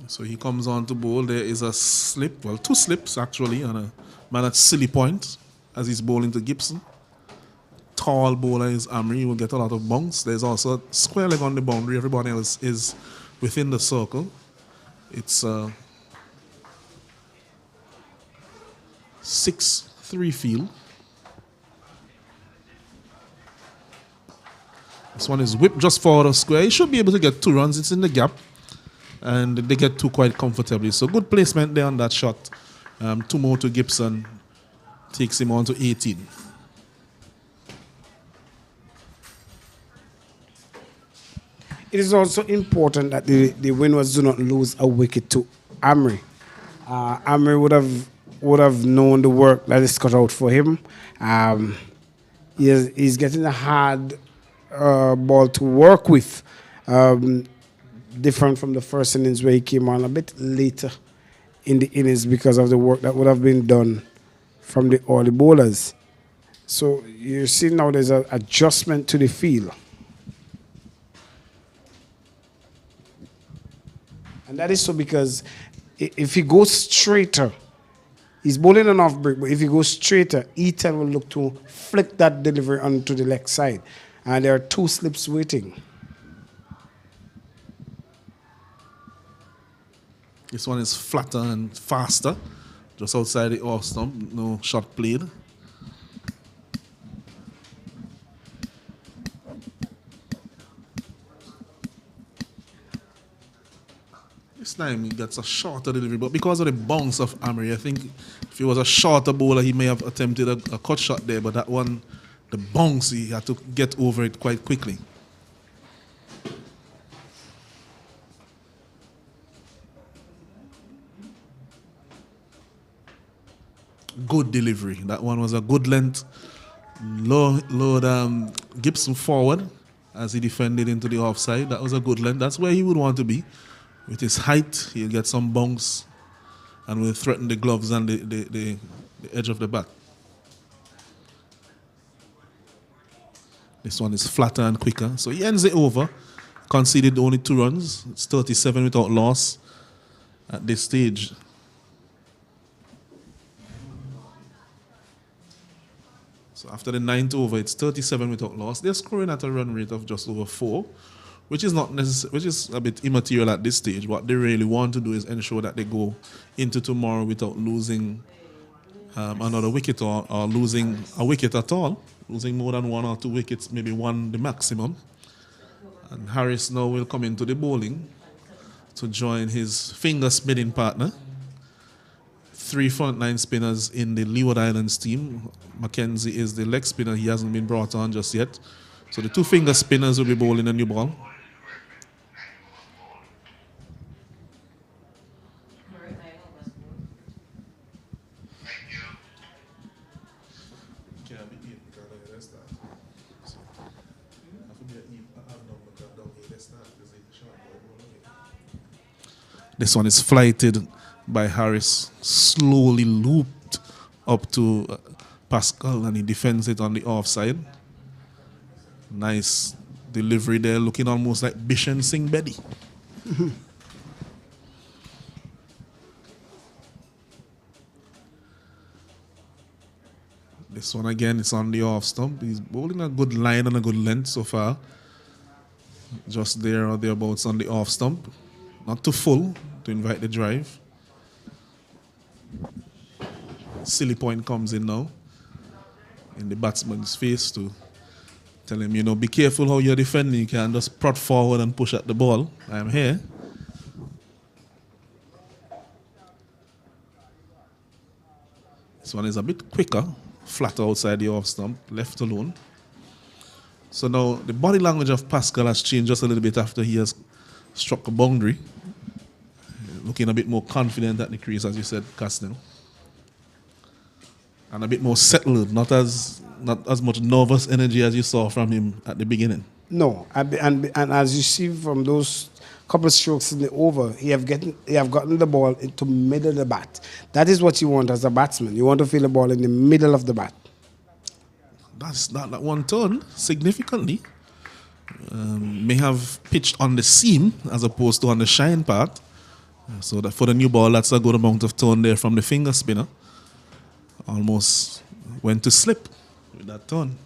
So he comes on to bowl. There is a slip, well, 2 slips actually, on a man at silly point as he's bowling to Gibson. tall bowler is Amri. He will get a lot of bounce. There's also a square leg on the boundary. Everybody else is within the circle. It's 6-3 field. This one is whipped just forward of square. He should be able to get 2 runs. It's in the gap. And they get 2 quite comfortably. So good placement there on that shot. 2 more to Gibson. Takes him on to 18. It is also important that the Windwards do not lose a wicket to Amri. Amri would have known the work that is cut out for him. He's getting a hard ball to work with, different from the first innings where he came on a bit later in the innings because of the work that would have been done from the early bowlers. So you see now there's an adjustment to the field. And that is so because if he goes straighter, he's bowling an off break, but if he goes straighter, E10 will look to flick that delivery onto the leg side. And there are 2 slips waiting. This one is flatter and faster. Just outside the off stump. No shot played. This time he gets a shorter delivery, but because of the bounce of Amri, I think if he was a shorter bowler, he may have attempted a cut shot there, but that one, the bounce, he had to get over it quite quickly. Good delivery. That one was a good length. Load Gibson forward as he defended into the offside. That was a good length. That's where he would want to be. With his height, he'll get some bounce and will threaten the gloves and the edge of the bat. This one is flatter and quicker. So he ends it over. Conceded only 2 runs. It's 37 without loss at this stage. So after the 9th over, it's 37 without loss. They're scoring at a run rate of just over 4, which is not necessary, which is a bit immaterial at this stage. What they really want to do is ensure that they go into tomorrow without losing another wicket or losing a wicket at all. Losing more than 1 or 2 wickets, maybe 1 the maximum. And Harris now will come into the bowling to join his finger spinning partner. 3 frontline spinners in the Leeward Islands team. Mackenzie is the leg spinner. He hasn't been brought on just yet. So the 2 finger spinners will be bowling a new ball. This one is flighted by Harris, slowly looped up to Pascal, and he defends it on the offside. Nice delivery there, looking almost like Bishan Singh Bedi. This one again is on the off stump. He's bowling a good line and a good length so far. Just there or thereabouts on the off stump. Not too full to invite the drive. Silly point comes in now in the batsman's face to tell him, be careful how you're defending. You can't just prod forward and push at the ball. I'm here. This one is a bit quicker, flatter outside the off stump, left alone. So now the body language of Pascal has changed just a little bit after he has struck a boundary. Looking a bit more confident at the crease, as you said, Castell. And a bit more settled, not as much nervous energy as you saw from him at the beginning. No, and as you see from those couple of strokes in the over, he have gotten the ball into middle of the bat. That is what you want as a batsman. You want to feel the ball in the middle of the bat. That's not that one turn significantly. May have pitched on the seam as opposed to on the shine part. So that for the new ball, that's a good amount of turn there from the finger spinner. Almost went to slip with that turn.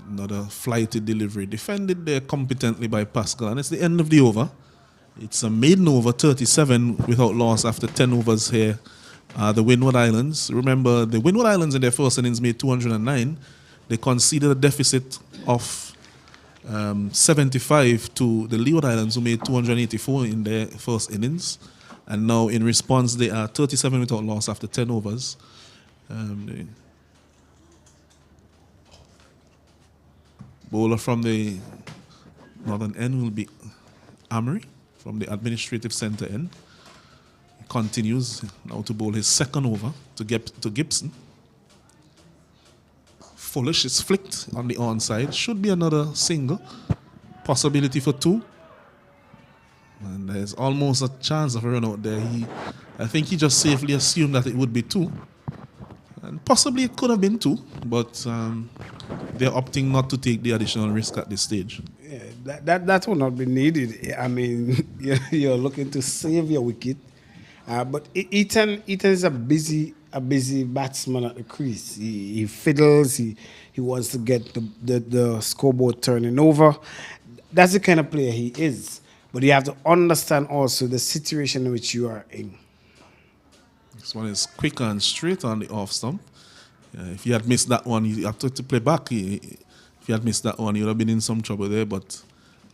Another flighted delivery. Defended there competently by Pascal. And it's the end of the over. It's a maiden over, 37 without loss after 10 overs here. The Windward Islands. Remember, the Windward Islands in their first innings made 209. They conceded a deficit of 75 to the Leeward Islands, who made 284 in their first innings. And now, in response, they are 37 without loss after 10 overs. The bowler from the northern end will be Amory from the administrative centre end. He continues now to bowl his second over to Gibson. Foolish is flicked on the onside. Should be another single. Possibility for 2. And there's almost a chance of a run out there. I think he just safely assumed that it would be 2. And possibly it could have been 2, but they're opting not to take the additional risk at this stage. Yeah, that will not be needed. I mean, you're looking to save your wicket. But Ethan is a busy batsman at the crease. He fiddles. He wants to get the scoreboard turning over. That's the kind of player he is. But you have to understand also the situation in which you are in. This one is quick and straight on the off stump. If you had missed that one, you have to play back. If you had missed that one, you would have been in some trouble there. But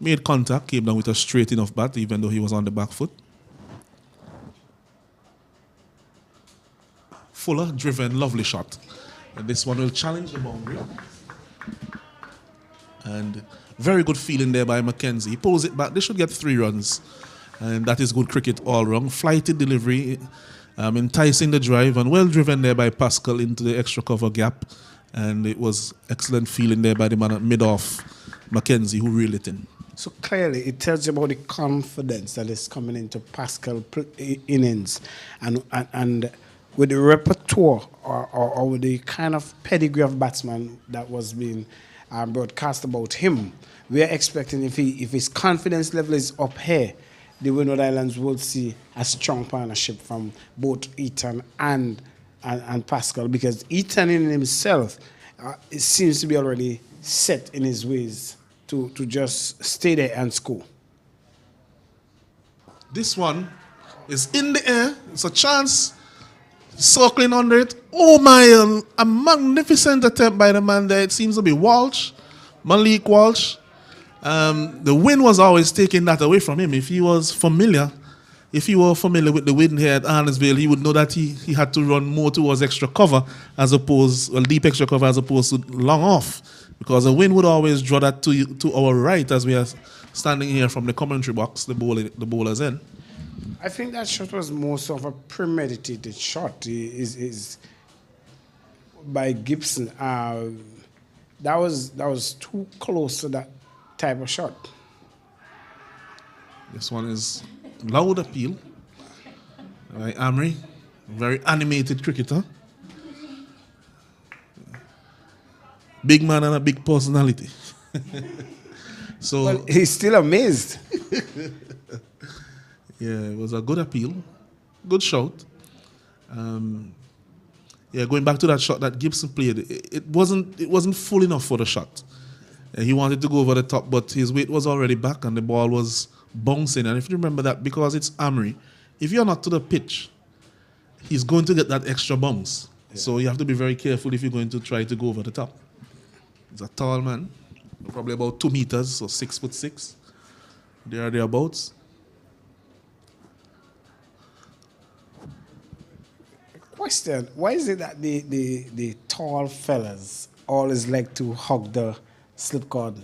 made contact, came down with a straight enough bat, even though he was on the back foot. Fuller, driven, lovely shot. And this one will challenge the boundary. And very good feeling there by Mackenzie. He pulls it back. They should get 3 runs. And that is good cricket all round. Flighted delivery, enticing the drive, and well driven there by Pascal into the extra cover gap. And it was excellent feeling there by the man at mid-off, Mackenzie, who reeled it in. So clearly, it tells you about the confidence that is coming into Pascal innings. And with the repertoire or with the kind of pedigree of batsman that was being broadcast about him, we are expecting if his confidence level is up here, the Windward Islands will see a strong partnership from both Ethan and Pascal, because Ethan in himself it seems to be already set in his ways to just stay there and score. This one is in the air. It's a chance. Circling under it. Oh my, a magnificent attempt by the man there. It seems to be Walsh, Malik Walsh. The wind was always taking that away from him. If you were familiar with the wind here at Arnos, Vale, he would know that he had to run more towards extra cover deep extra cover as opposed to long off, because the wind would always draw that to our right as we are standing here from the commentary box, the bowler's end. I think that shot was more sort of a premeditated shot. Is by Gibson. That was too close to that type of shot. This one is loud appeal by Amory, very animated cricketer. Big man and a big personality. So well, he's still amazed. Yeah, it was a good appeal, good shout. Going back to that shot that Gibson played, it wasn't full enough for the shot. He wanted to go over the top, but his weight was already back and the ball was bouncing. And if you remember that, because it's Amory, if you're not to the pitch, he's going to get that extra bounce. Yeah. So you have to be very careful if you're going to try to go over the top. He's a tall man, probably about 2 meters, so 6'6". Thereabouts. Question: why is it that the tall fellas always like to hug the slip cord?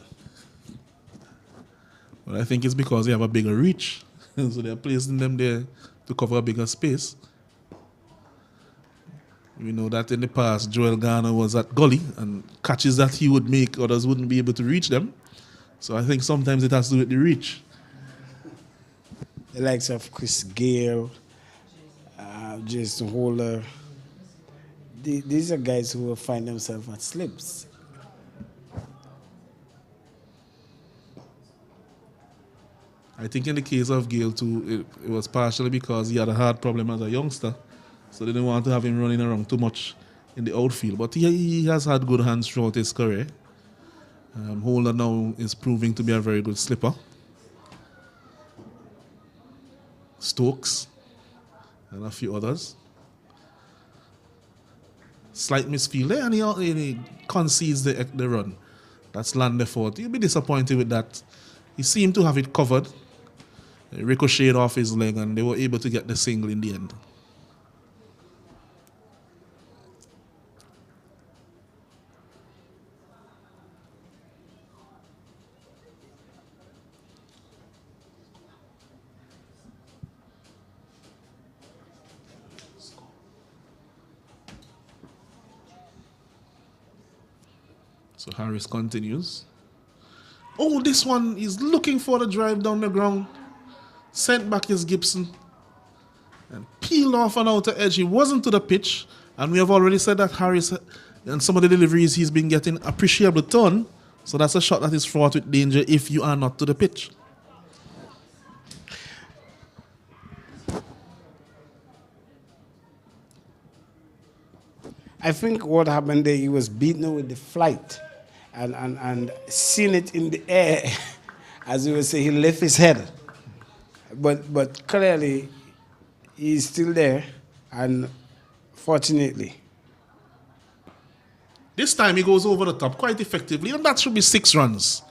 Well, I think it's because they have a bigger reach, so they're placing them there to cover a bigger space. We know that in the past, Joel Garner was at gully, and catches that he would make, others wouldn't be able to reach them. So I think sometimes it has to do with the reach. The likes of Chris Gale, Jason Holder, these are guys who will find themselves at slips. I think in the case of Gale too, it was partially because he had a heart problem as a youngster, so they didn't want to have him running around too much in the outfield. But he has had good hands throughout his career. Holder now is proving to be a very good slipper. Stokes and a few others. Slight misfield there, and he concedes the run. That's land effort. You'll be disappointed with that. He seemed to have it covered. It ricocheted off his leg, and they were able to get the single in the end. So Harris continues. Oh, this one is looking for the drive down the ground. Sent back his Gibson. And peeled off on outer edge. He wasn't to the pitch. And we have already said that Harris and some of the deliveries he's been getting appreciable turn. So that's a shot that is fraught with danger if you are not to the pitch. I think what happened there, he was beaten with the flight and seen it in the air. As you would say, he left his head. But clearly, he's still there, and fortunately. This time he goes over the top quite effectively, and that should be 6 runs.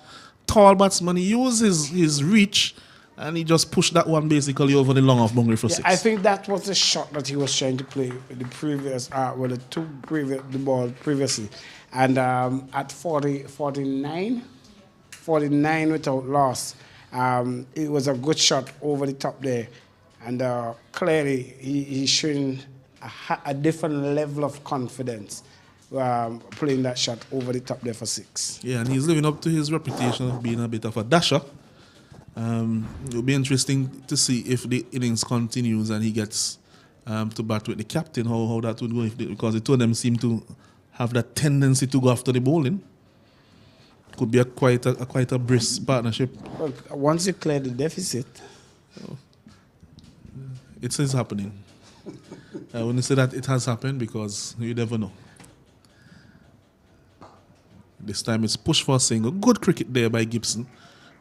Tall batsman, he used his reach, and he just pushed that one basically over the long off boundary for 6. I think that was the shot that he was trying to play with the previous, the ball previously. And at 49 without loss, it was a good shot over the top there. And clearly, he's showing a different level of confidence playing that shot over the top there for 6. Yeah, and he's living up to his reputation of being a bit of a dasher. It'll be interesting to see if the innings continues and he gets to bat with the captain, how that would go, because the two of them seem to have that tendency to go after the bowling. Could be quite a brisk partnership. Well, once you clear the deficit, it is happening. I wouldn't say that it has happened because you never know. This time it's pushed for a single. Good cricket there by Gibson.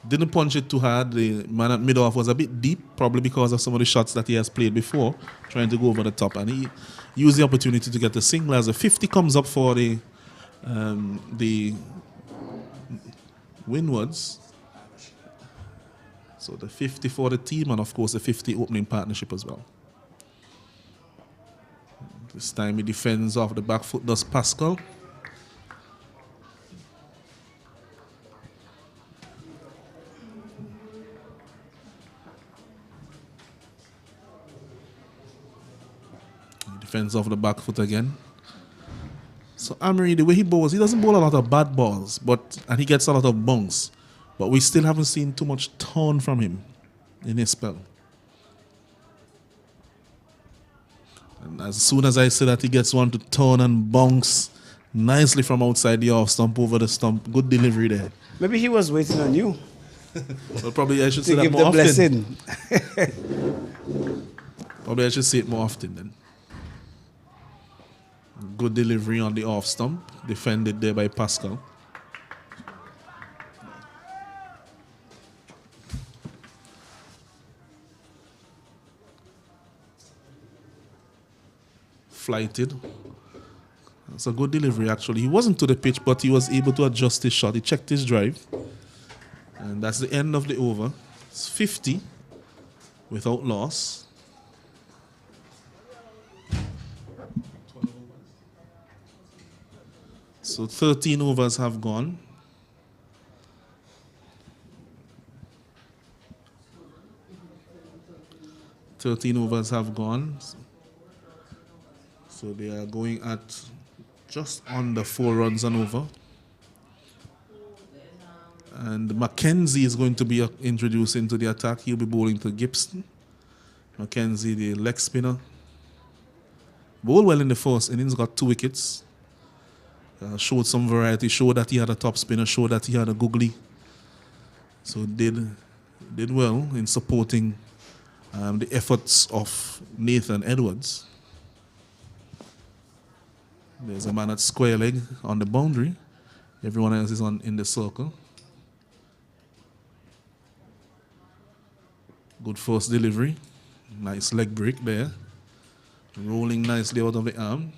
Didn't punch it too hard. The man at mid-off was a bit deep, probably because of some of the shots that he has played before, trying to go over the top. And he used the opportunity to get the single as a 50 comes up for the Windwards. So the 50 for the team, and of course the 50 opening partnership as well. This time he defends off the back foot, does Pascal. Defends off the back foot again. So Amory, the way he bowls, he doesn't bowl a lot of bad balls, and he gets a lot of bunks. But we still haven't seen too much turn from him in his spell. And as soon as I say that he gets one to turn and bounce nicely from outside the off stump over the stump, good delivery there. maybe he was waiting on you. Well, probably I should to say that give more the often. blessing. Probably I should say it more often then. Good delivery on the off stump, defended there by Pascal. Flighted. That's a good delivery actually. He wasn't to the pitch, but he was able to adjust his shot. He checked his drive. And that's the end of the over. It's 50 without loss. So 13 overs have gone. So they are going at just under 4 runs and over. And Mackenzie is going to be introduced into the attack. He'll be bowling to Gibson. Mackenzie, the leg spinner. Bowled well in the first innings, got 2 wickets. Showed some variety, showed that he had a top spinner, showed that he had a googly. So did well in supporting the efforts of Nathan Edwards. There's a man at square leg on the boundary. Everyone else is in the circle. Good first delivery. Nice leg break there. Rolling nicely out of the arm.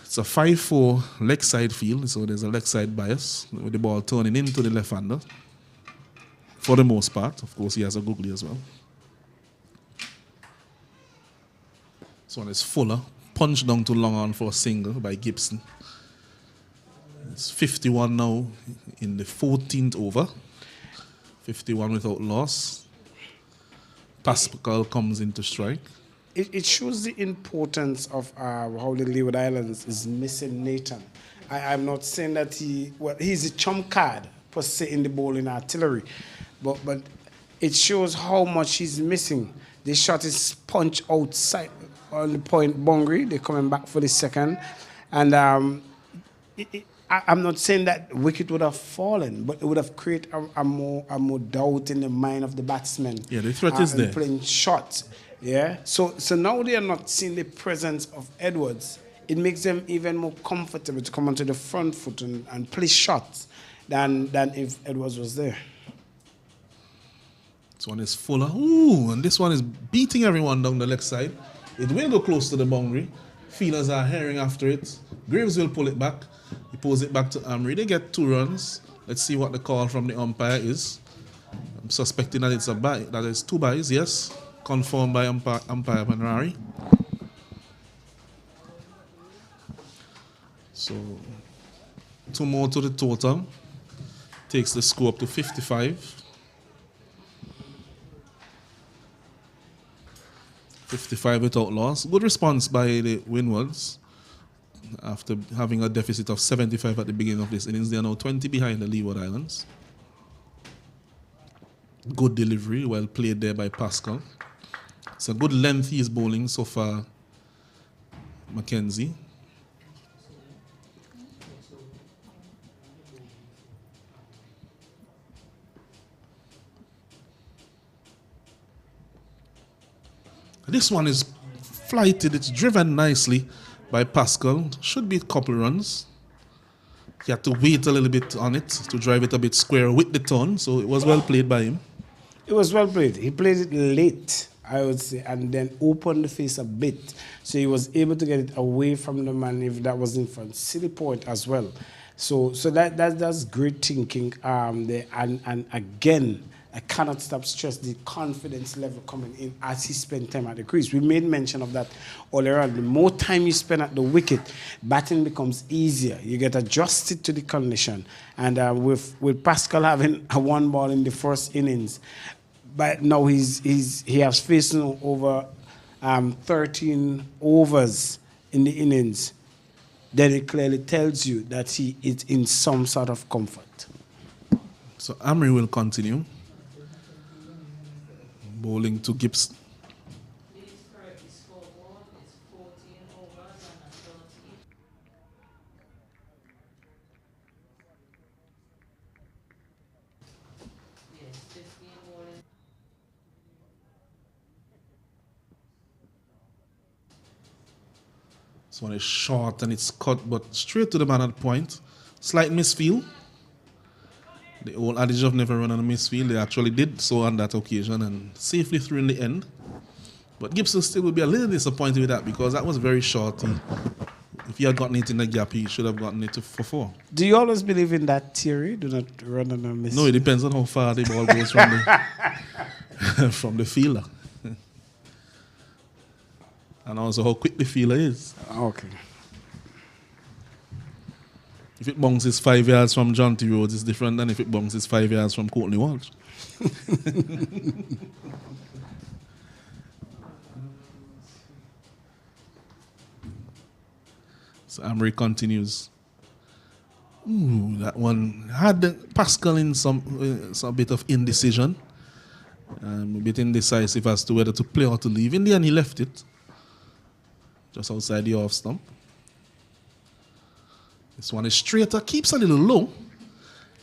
It's a 5-4 leg side field, so there's a leg side bias with the ball turning into the left-hander. For the most part. Of course, he has a googly as well. This one is Fuller. Punched down to long on for a single by Gibson. It's 51 now in the 14th over. 51 without loss. Pascal comes into strike. It shows the importance of how the Leeward Islands is missing Nathan. I'm not saying that he's a trump card per se in the bowling artillery, but it shows how much he's missing. The shot is punched outside on the point boundary. They're coming back for the second, and I'm not saying that wicket would have fallen, but it would have created a more doubt in the mind of the batsmen. Yeah, the threat is there. Playing shots. Yeah. So now they are not seeing the presence of Edwards. It makes them even more comfortable to come onto the front foot and play shots than if Edwards was there. This one is Fuller. Ooh, and this one is beating everyone down the left side. It will go close to the boundary. Fielders are herring after it. Graves will pull it back. He pulls it back to Amri. They get 2 runs. Let's see what the call from the umpire is. I'm suspecting that it's a bye. That is 2 byes, yes. Confirmed by umpire Panrari. So 2 more to the total. Takes the score up to 55. 55 without loss. Good response by the Windwards. After having a deficit of 75 at the beginning of this innings, they are now 20 behind the Leeward Islands. Good delivery, well played there by Pascal. It's a good length he is bowling so far, Mackenzie. This one is flighted, it's driven nicely by Pascal. Should be a couple runs. He had to wait a little bit on it to drive it a bit square with the turn, so it was well played by him. It was well played. He played it late, I would say, and then opened the face a bit. So he was able to get it away from the man if that was in front. Silly point as well. So that's great thinking there. And again, I cannot stop stress the confidence level coming in as he spent time at the crease. We made mention of that earlier on. The more time you spend at the wicket, batting becomes easier. You get adjusted to the condition. And with Pascal having a 1 ball in the first innings, but now he has faced over 13 overs in the innings. Then it clearly tells you that he is in some sort of comfort. So Amri will continue. Bowling to Gibson. This one is short and it's cut, but straight to the man at point. Slight misfield. The old adage of never run on a misfield, they actually did so on that occasion and safely through in the end. But Gibson still will be a little disappointed with that because that was very short. If he had gotten it in the gap, he should have gotten it for 4. Do you always believe in that theory? Do not run on a misfield? No, it depends on how far the ball goes from the, from the fielder. And also how quick the fielder is. Okay. If it bounces 5 yards from John T. Rhodes, it's different than if it bounces 5 yards from Courtney Walsh. So Amri continues. Ooh, that one had Pascal in some bit of indecision. A bit indecisive as to whether to play or to leave. In the end, he left it. Just outside the off stump. This one is straighter, keeps a little low.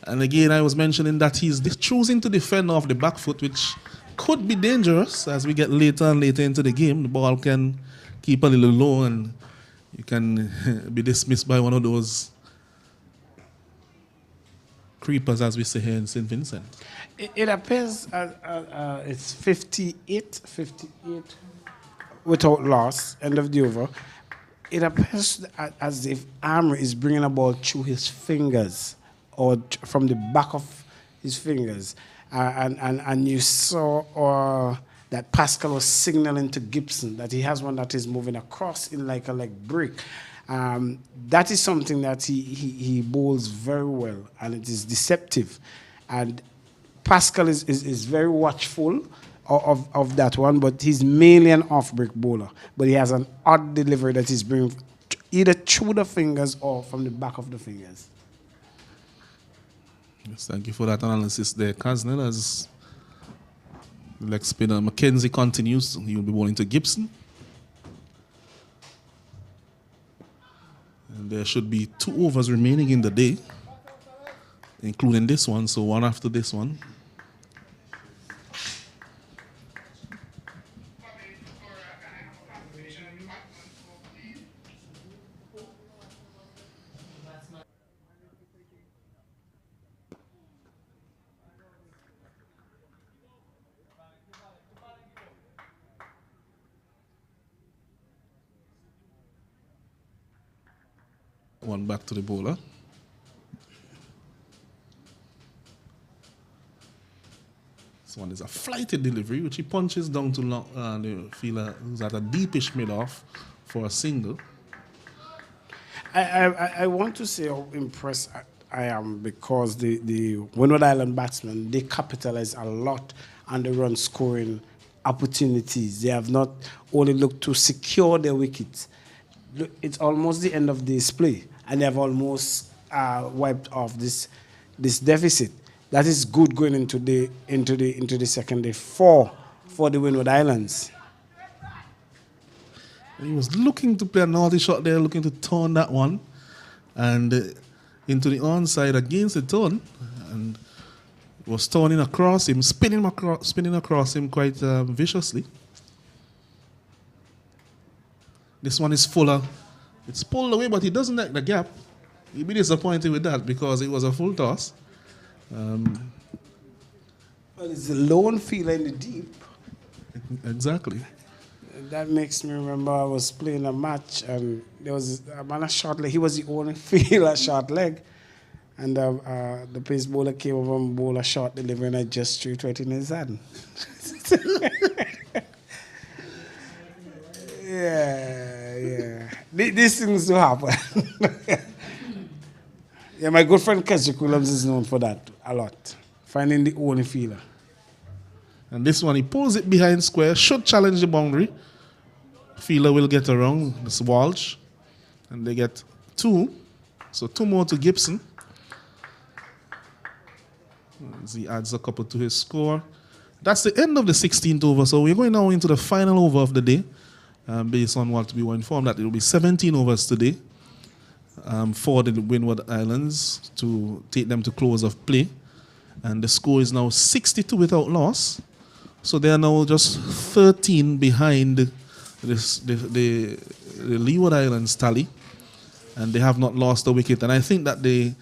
And again, I was mentioning that he's choosing to defend off the back foot, which could be dangerous as we get later and later into the game. The ball can keep a little low and you can be dismissed by one of those creepers, as we say here in St. Vincent. It appears it's 58 without loss, end of the over. It appears as if Armour is bringing a ball through his fingers or from the back of his fingers. And you saw that Pascal was signaling to Gibson that he has one that is moving across in like a brick. That is something that he bowls very well, and it is deceptive. And Pascal is very watchful of that one, but he's mainly an off-break bowler. But he has an odd delivery that he's bringing either through the fingers or from the back of the fingers. Yes, thank you for that analysis there, Kaznel. As leg spinner Mackenzie continues, he will be bowling to Gibson. And there should be 2 overs remaining in the day, including this one, so one after this one. One back to the bowler. This one is a flighted delivery, which he punches down to the fielder who's at a deepish mid-off for a single. I want to say how impressed I am because the Windward Island batsmen, they capitalize a lot on the run scoring opportunities. They have not only looked to secure their wickets. It's almost the end of this play, and they have almost wiped off this deficit. That is good going into the second day for the Windward Islands. He was looking to play a naughty shot there, looking to turn that one, and into the onside against the turn, and was turning across him, spinning across him quite viciously. This one is fuller. It's pulled away, but he doesn't like the gap. He'll be disappointed with that because it was a full toss. Well, it's a lone fielder in the deep. Exactly. That makes me remember I was playing a match and there was a man a short leg. He was the only fielder short leg. And the pace bowler came over and bowled a short delivery and I just threw it in his hand. Yeah. These things do happen. Yeah, my good friend Keswick Williams is known for that a lot. Finding the only fielder. And this one, he pulls it behind square, should challenge the boundary. Fielder will get around this Walsh. And they get 2. So 2 more to Gibson. As he adds a couple to his score. That's the end of the 16th over. So we're going now into the final over of the day. Based on what we were informed that it will be 17 overs today for the Windward Islands to take them to close of play. And the score is now 62 without loss. So they are now just 13 behind the Leeward Islands tally. And they have not lost a wicket. And I think that the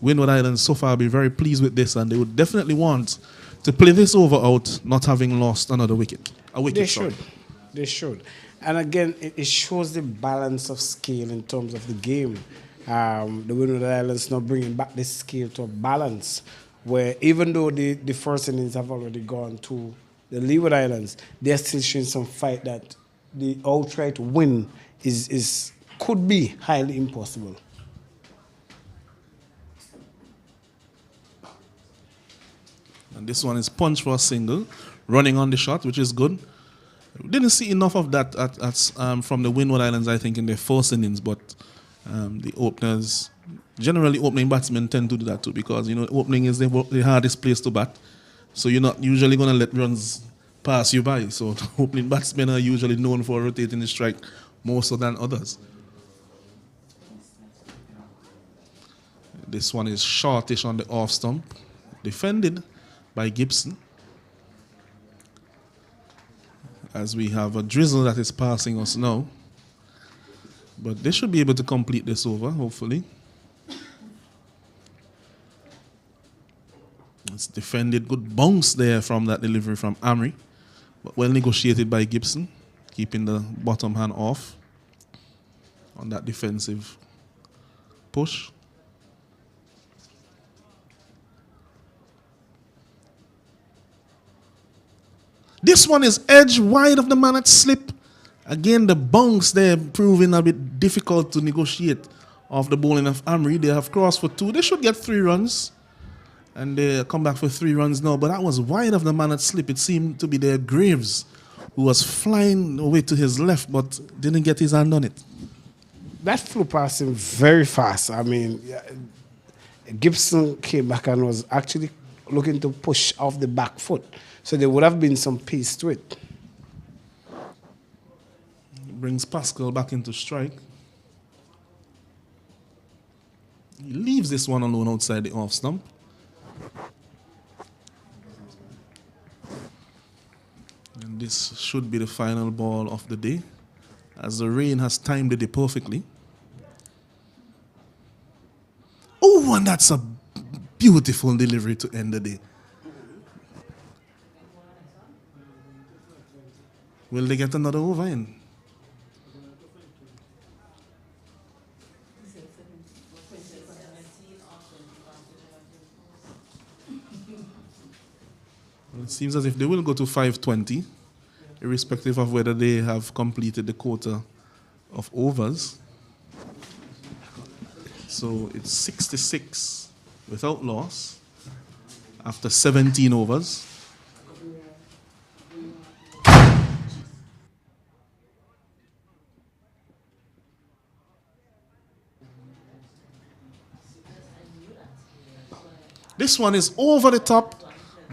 Windward Islands so far be very pleased with this, and they would definitely want to play this over out, not having lost another wicket. They should. And again, it shows the balance of scale in terms of the game. The Windward Islands now bringing back this scale to a balance, where even though the first innings have already gone to the Leeward Islands, they're still showing some fight that the outright win could be highly impossible. And this one is punched for a single, running on the shot, which is good. We didn't see enough of that from the Windward Islands, I think, in their first innings, but the openers, generally opening batsmen tend to do that too, because, opening is the hardest place to bat. So you're not usually going to let runs pass you by. So opening batsmen are usually known for rotating the strike more so than others. This one is shortish on the off stump, defended by Gibson. As we have a drizzle that is passing us now. But they should be able to complete this over, hopefully. It's defended. Good bounce there from that delivery from Amri. But well negotiated by Gibson, keeping the bottom hand off on that defensive push. This one is edge wide of the man at slip. Again, the bounce there proving a bit difficult to negotiate off the bowling of Amri. They have crossed for 2. They should get 3 runs. And they come back for 3 runs now. But that was wide of the man at slip. It seemed to be their Graves, who was flying away to his left but didn't get his hand on it. That flew past him very fast. I mean, Gibson came back and was actually looking to push off the back foot. So there would have been some pace to it. Brings Pascal back into strike. He leaves this one alone outside the off stump. And this should be the final ball of the day, as the rain has timed it perfectly. Oh, and that's a beautiful delivery to end the day. Will they get another over in? Well, it seems as if they will go to 520, irrespective of whether they have completed the quota of overs. So it's 66 without loss after 17 overs. This one is over the top.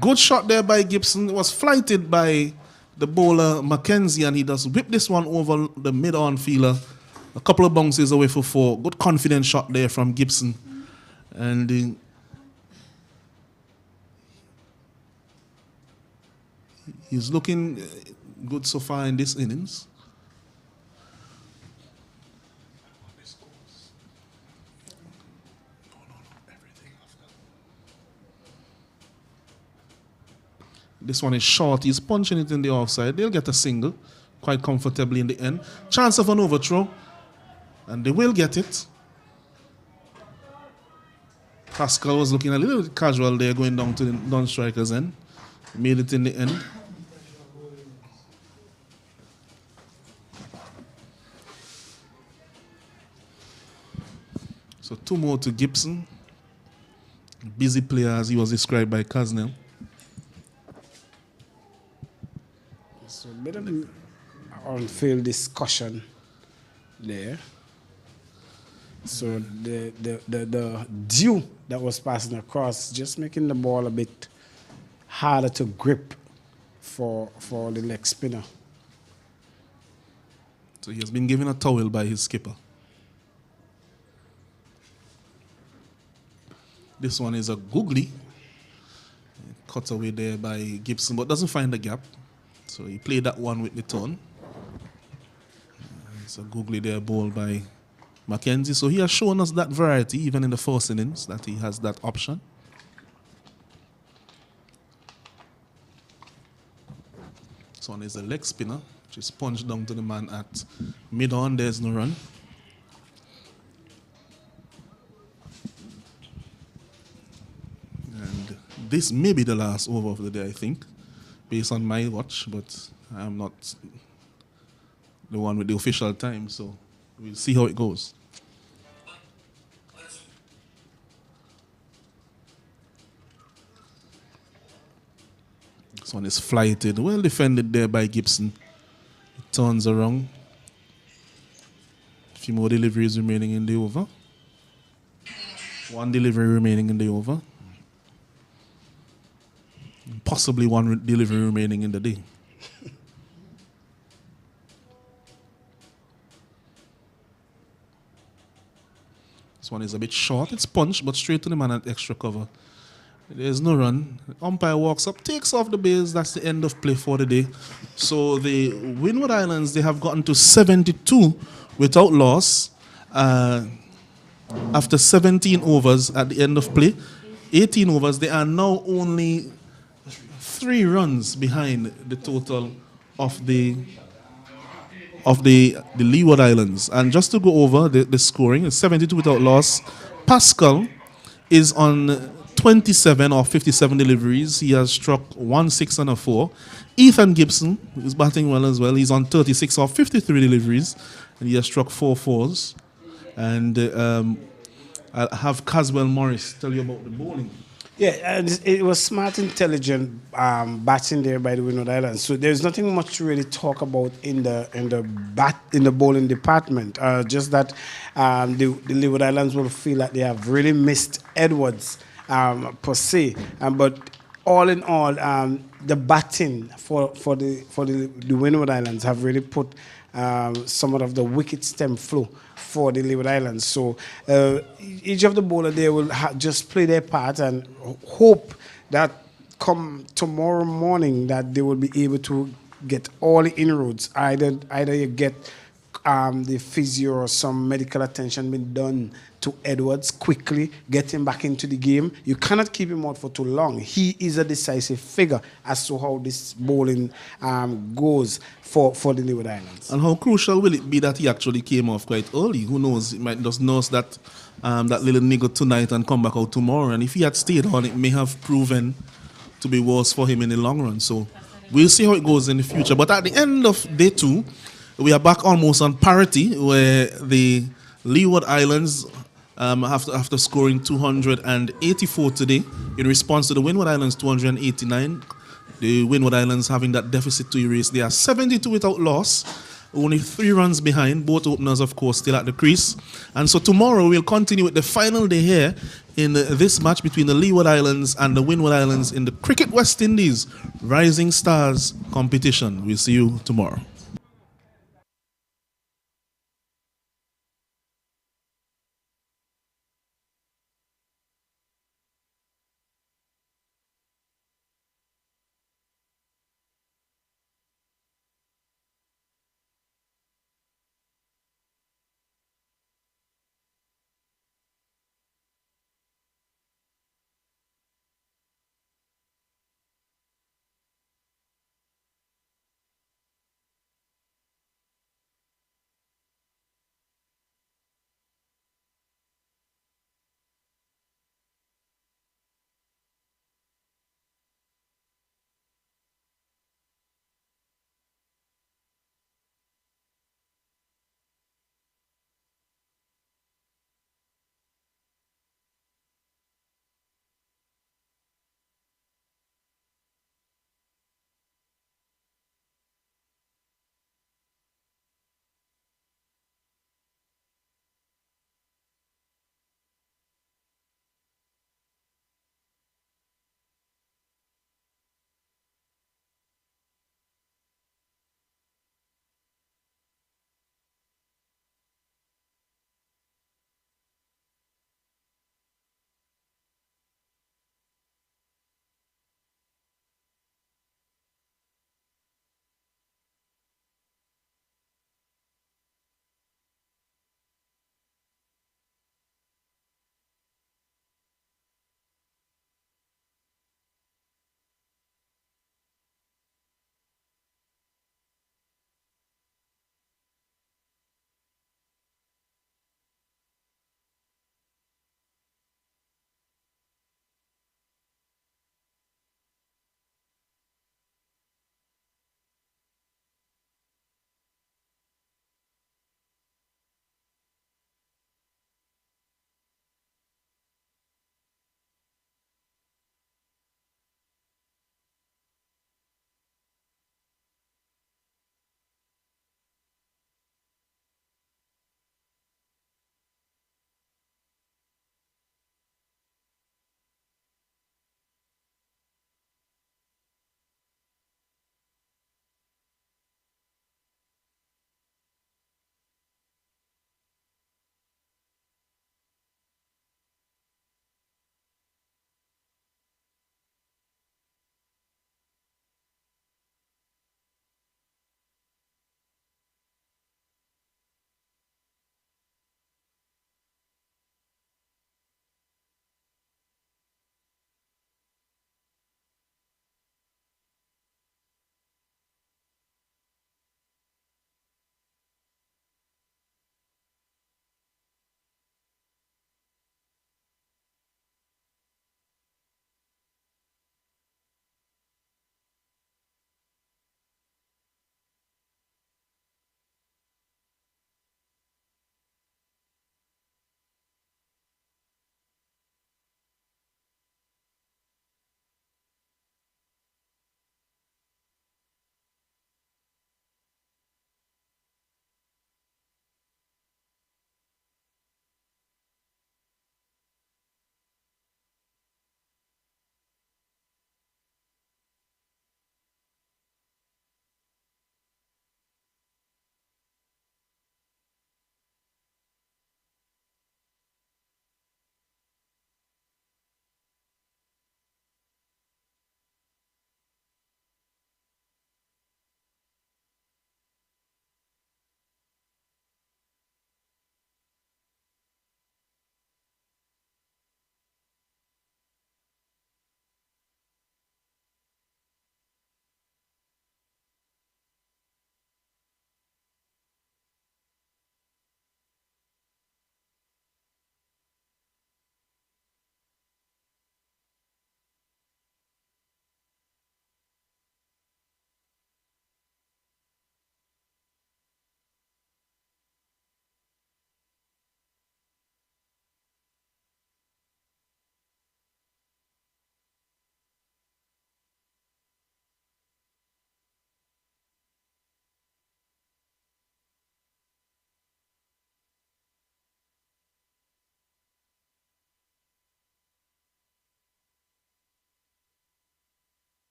Good shot there by Gibson. It was flighted by the bowler Mackenzie, and he does whip this one over the mid-on fielder. A couple of bounces away for 4. Good confident shot there from Gibson. And he's looking good so far in this innings. This one is short. He's punching it in the offside. They'll get a single quite comfortably in the end. Chance of an overthrow. And they will get it. Pascal was looking a little bit casual there, going down to the non-striker's end. Made it in the end. So 2 more to Gibson. Busy player, as he was described by Kaznel. So a bit of on-field discussion there. So the dew that was passing across, just making the ball a bit harder to grip for the leg spinner. So he has been given a towel by his skipper. This one is a googly. Cut away there by Gibson, but doesn't find the gap. So he played that one with the turn. It's a googly there, bowled by Mackenzie. So he has shown us that variety, even in the first innings, that he has that option. This one is a leg spinner, which is punched down to the man at mid-on. There's no run. And this may be the last over of the day, I think, based on my watch, but I'm not the one with the official time, so we'll see how it goes. This one is flighted, well defended there by Gibson. It turns around. A few more deliveries remaining in the over. 1 delivery remaining in the over. Possibly 1 delivery remaining in the day. This one is a bit short. It's punched, but straight to the man at extra cover. There's no run. Umpire walks up, takes off the base. That's the end of play for the day. So the Windward Islands, they have gotten to 72 without loss after 17 overs at the end of play. 18 overs. They are now only 3 runs behind the total of the Leeward Islands. And just to go over the scoring, it's 72 without loss. Pascal is on 27 or 57 deliveries. He has struck 1, 6 and a 4. Ethan Gibson is batting well as well. He's on 36 or 53 deliveries, and he has struck 4 fours. And I'll have Caswell Morris tell you about the bowling. Yeah, and it was smart, intelligent batting there by the Windward Islands. So there's nothing much to really talk about in the bowling department. Just that the Leeward Islands will feel that they have really missed Edwards per se. But all in all, the batting for the Windward Islands have really put somewhat of the wicket stem flow for the Leeward Islands. So each of the bowlers there will just play their part and hope that come tomorrow morning that they will be able to get all the inroads. Either you get the physio or some medical attention being done to Edwards quickly, get him back into the game. You cannot keep him out for too long. He is a decisive figure as to how this bowling goes for the Leeward Islands. And how crucial will it be that he actually came off quite early? Who knows? He might just nurse that little niggle tonight and come back out tomorrow. And if he had stayed on, it may have proven to be worse for him in the long run. So we'll see how it goes in the future. But at the end of day 2, we are back almost on parity, where the Leeward Islands, after scoring 284 today, in response to the Windward Islands 289, the Windward Islands having that deficit to erase. They are 72 without loss, only 3 runs behind. Both openers, of course, still at the crease. And so tomorrow we'll continue with the final day here in this match between the Leeward Islands and the Windward Islands in the Cricket West Indies Rising Stars competition. We'll see you tomorrow.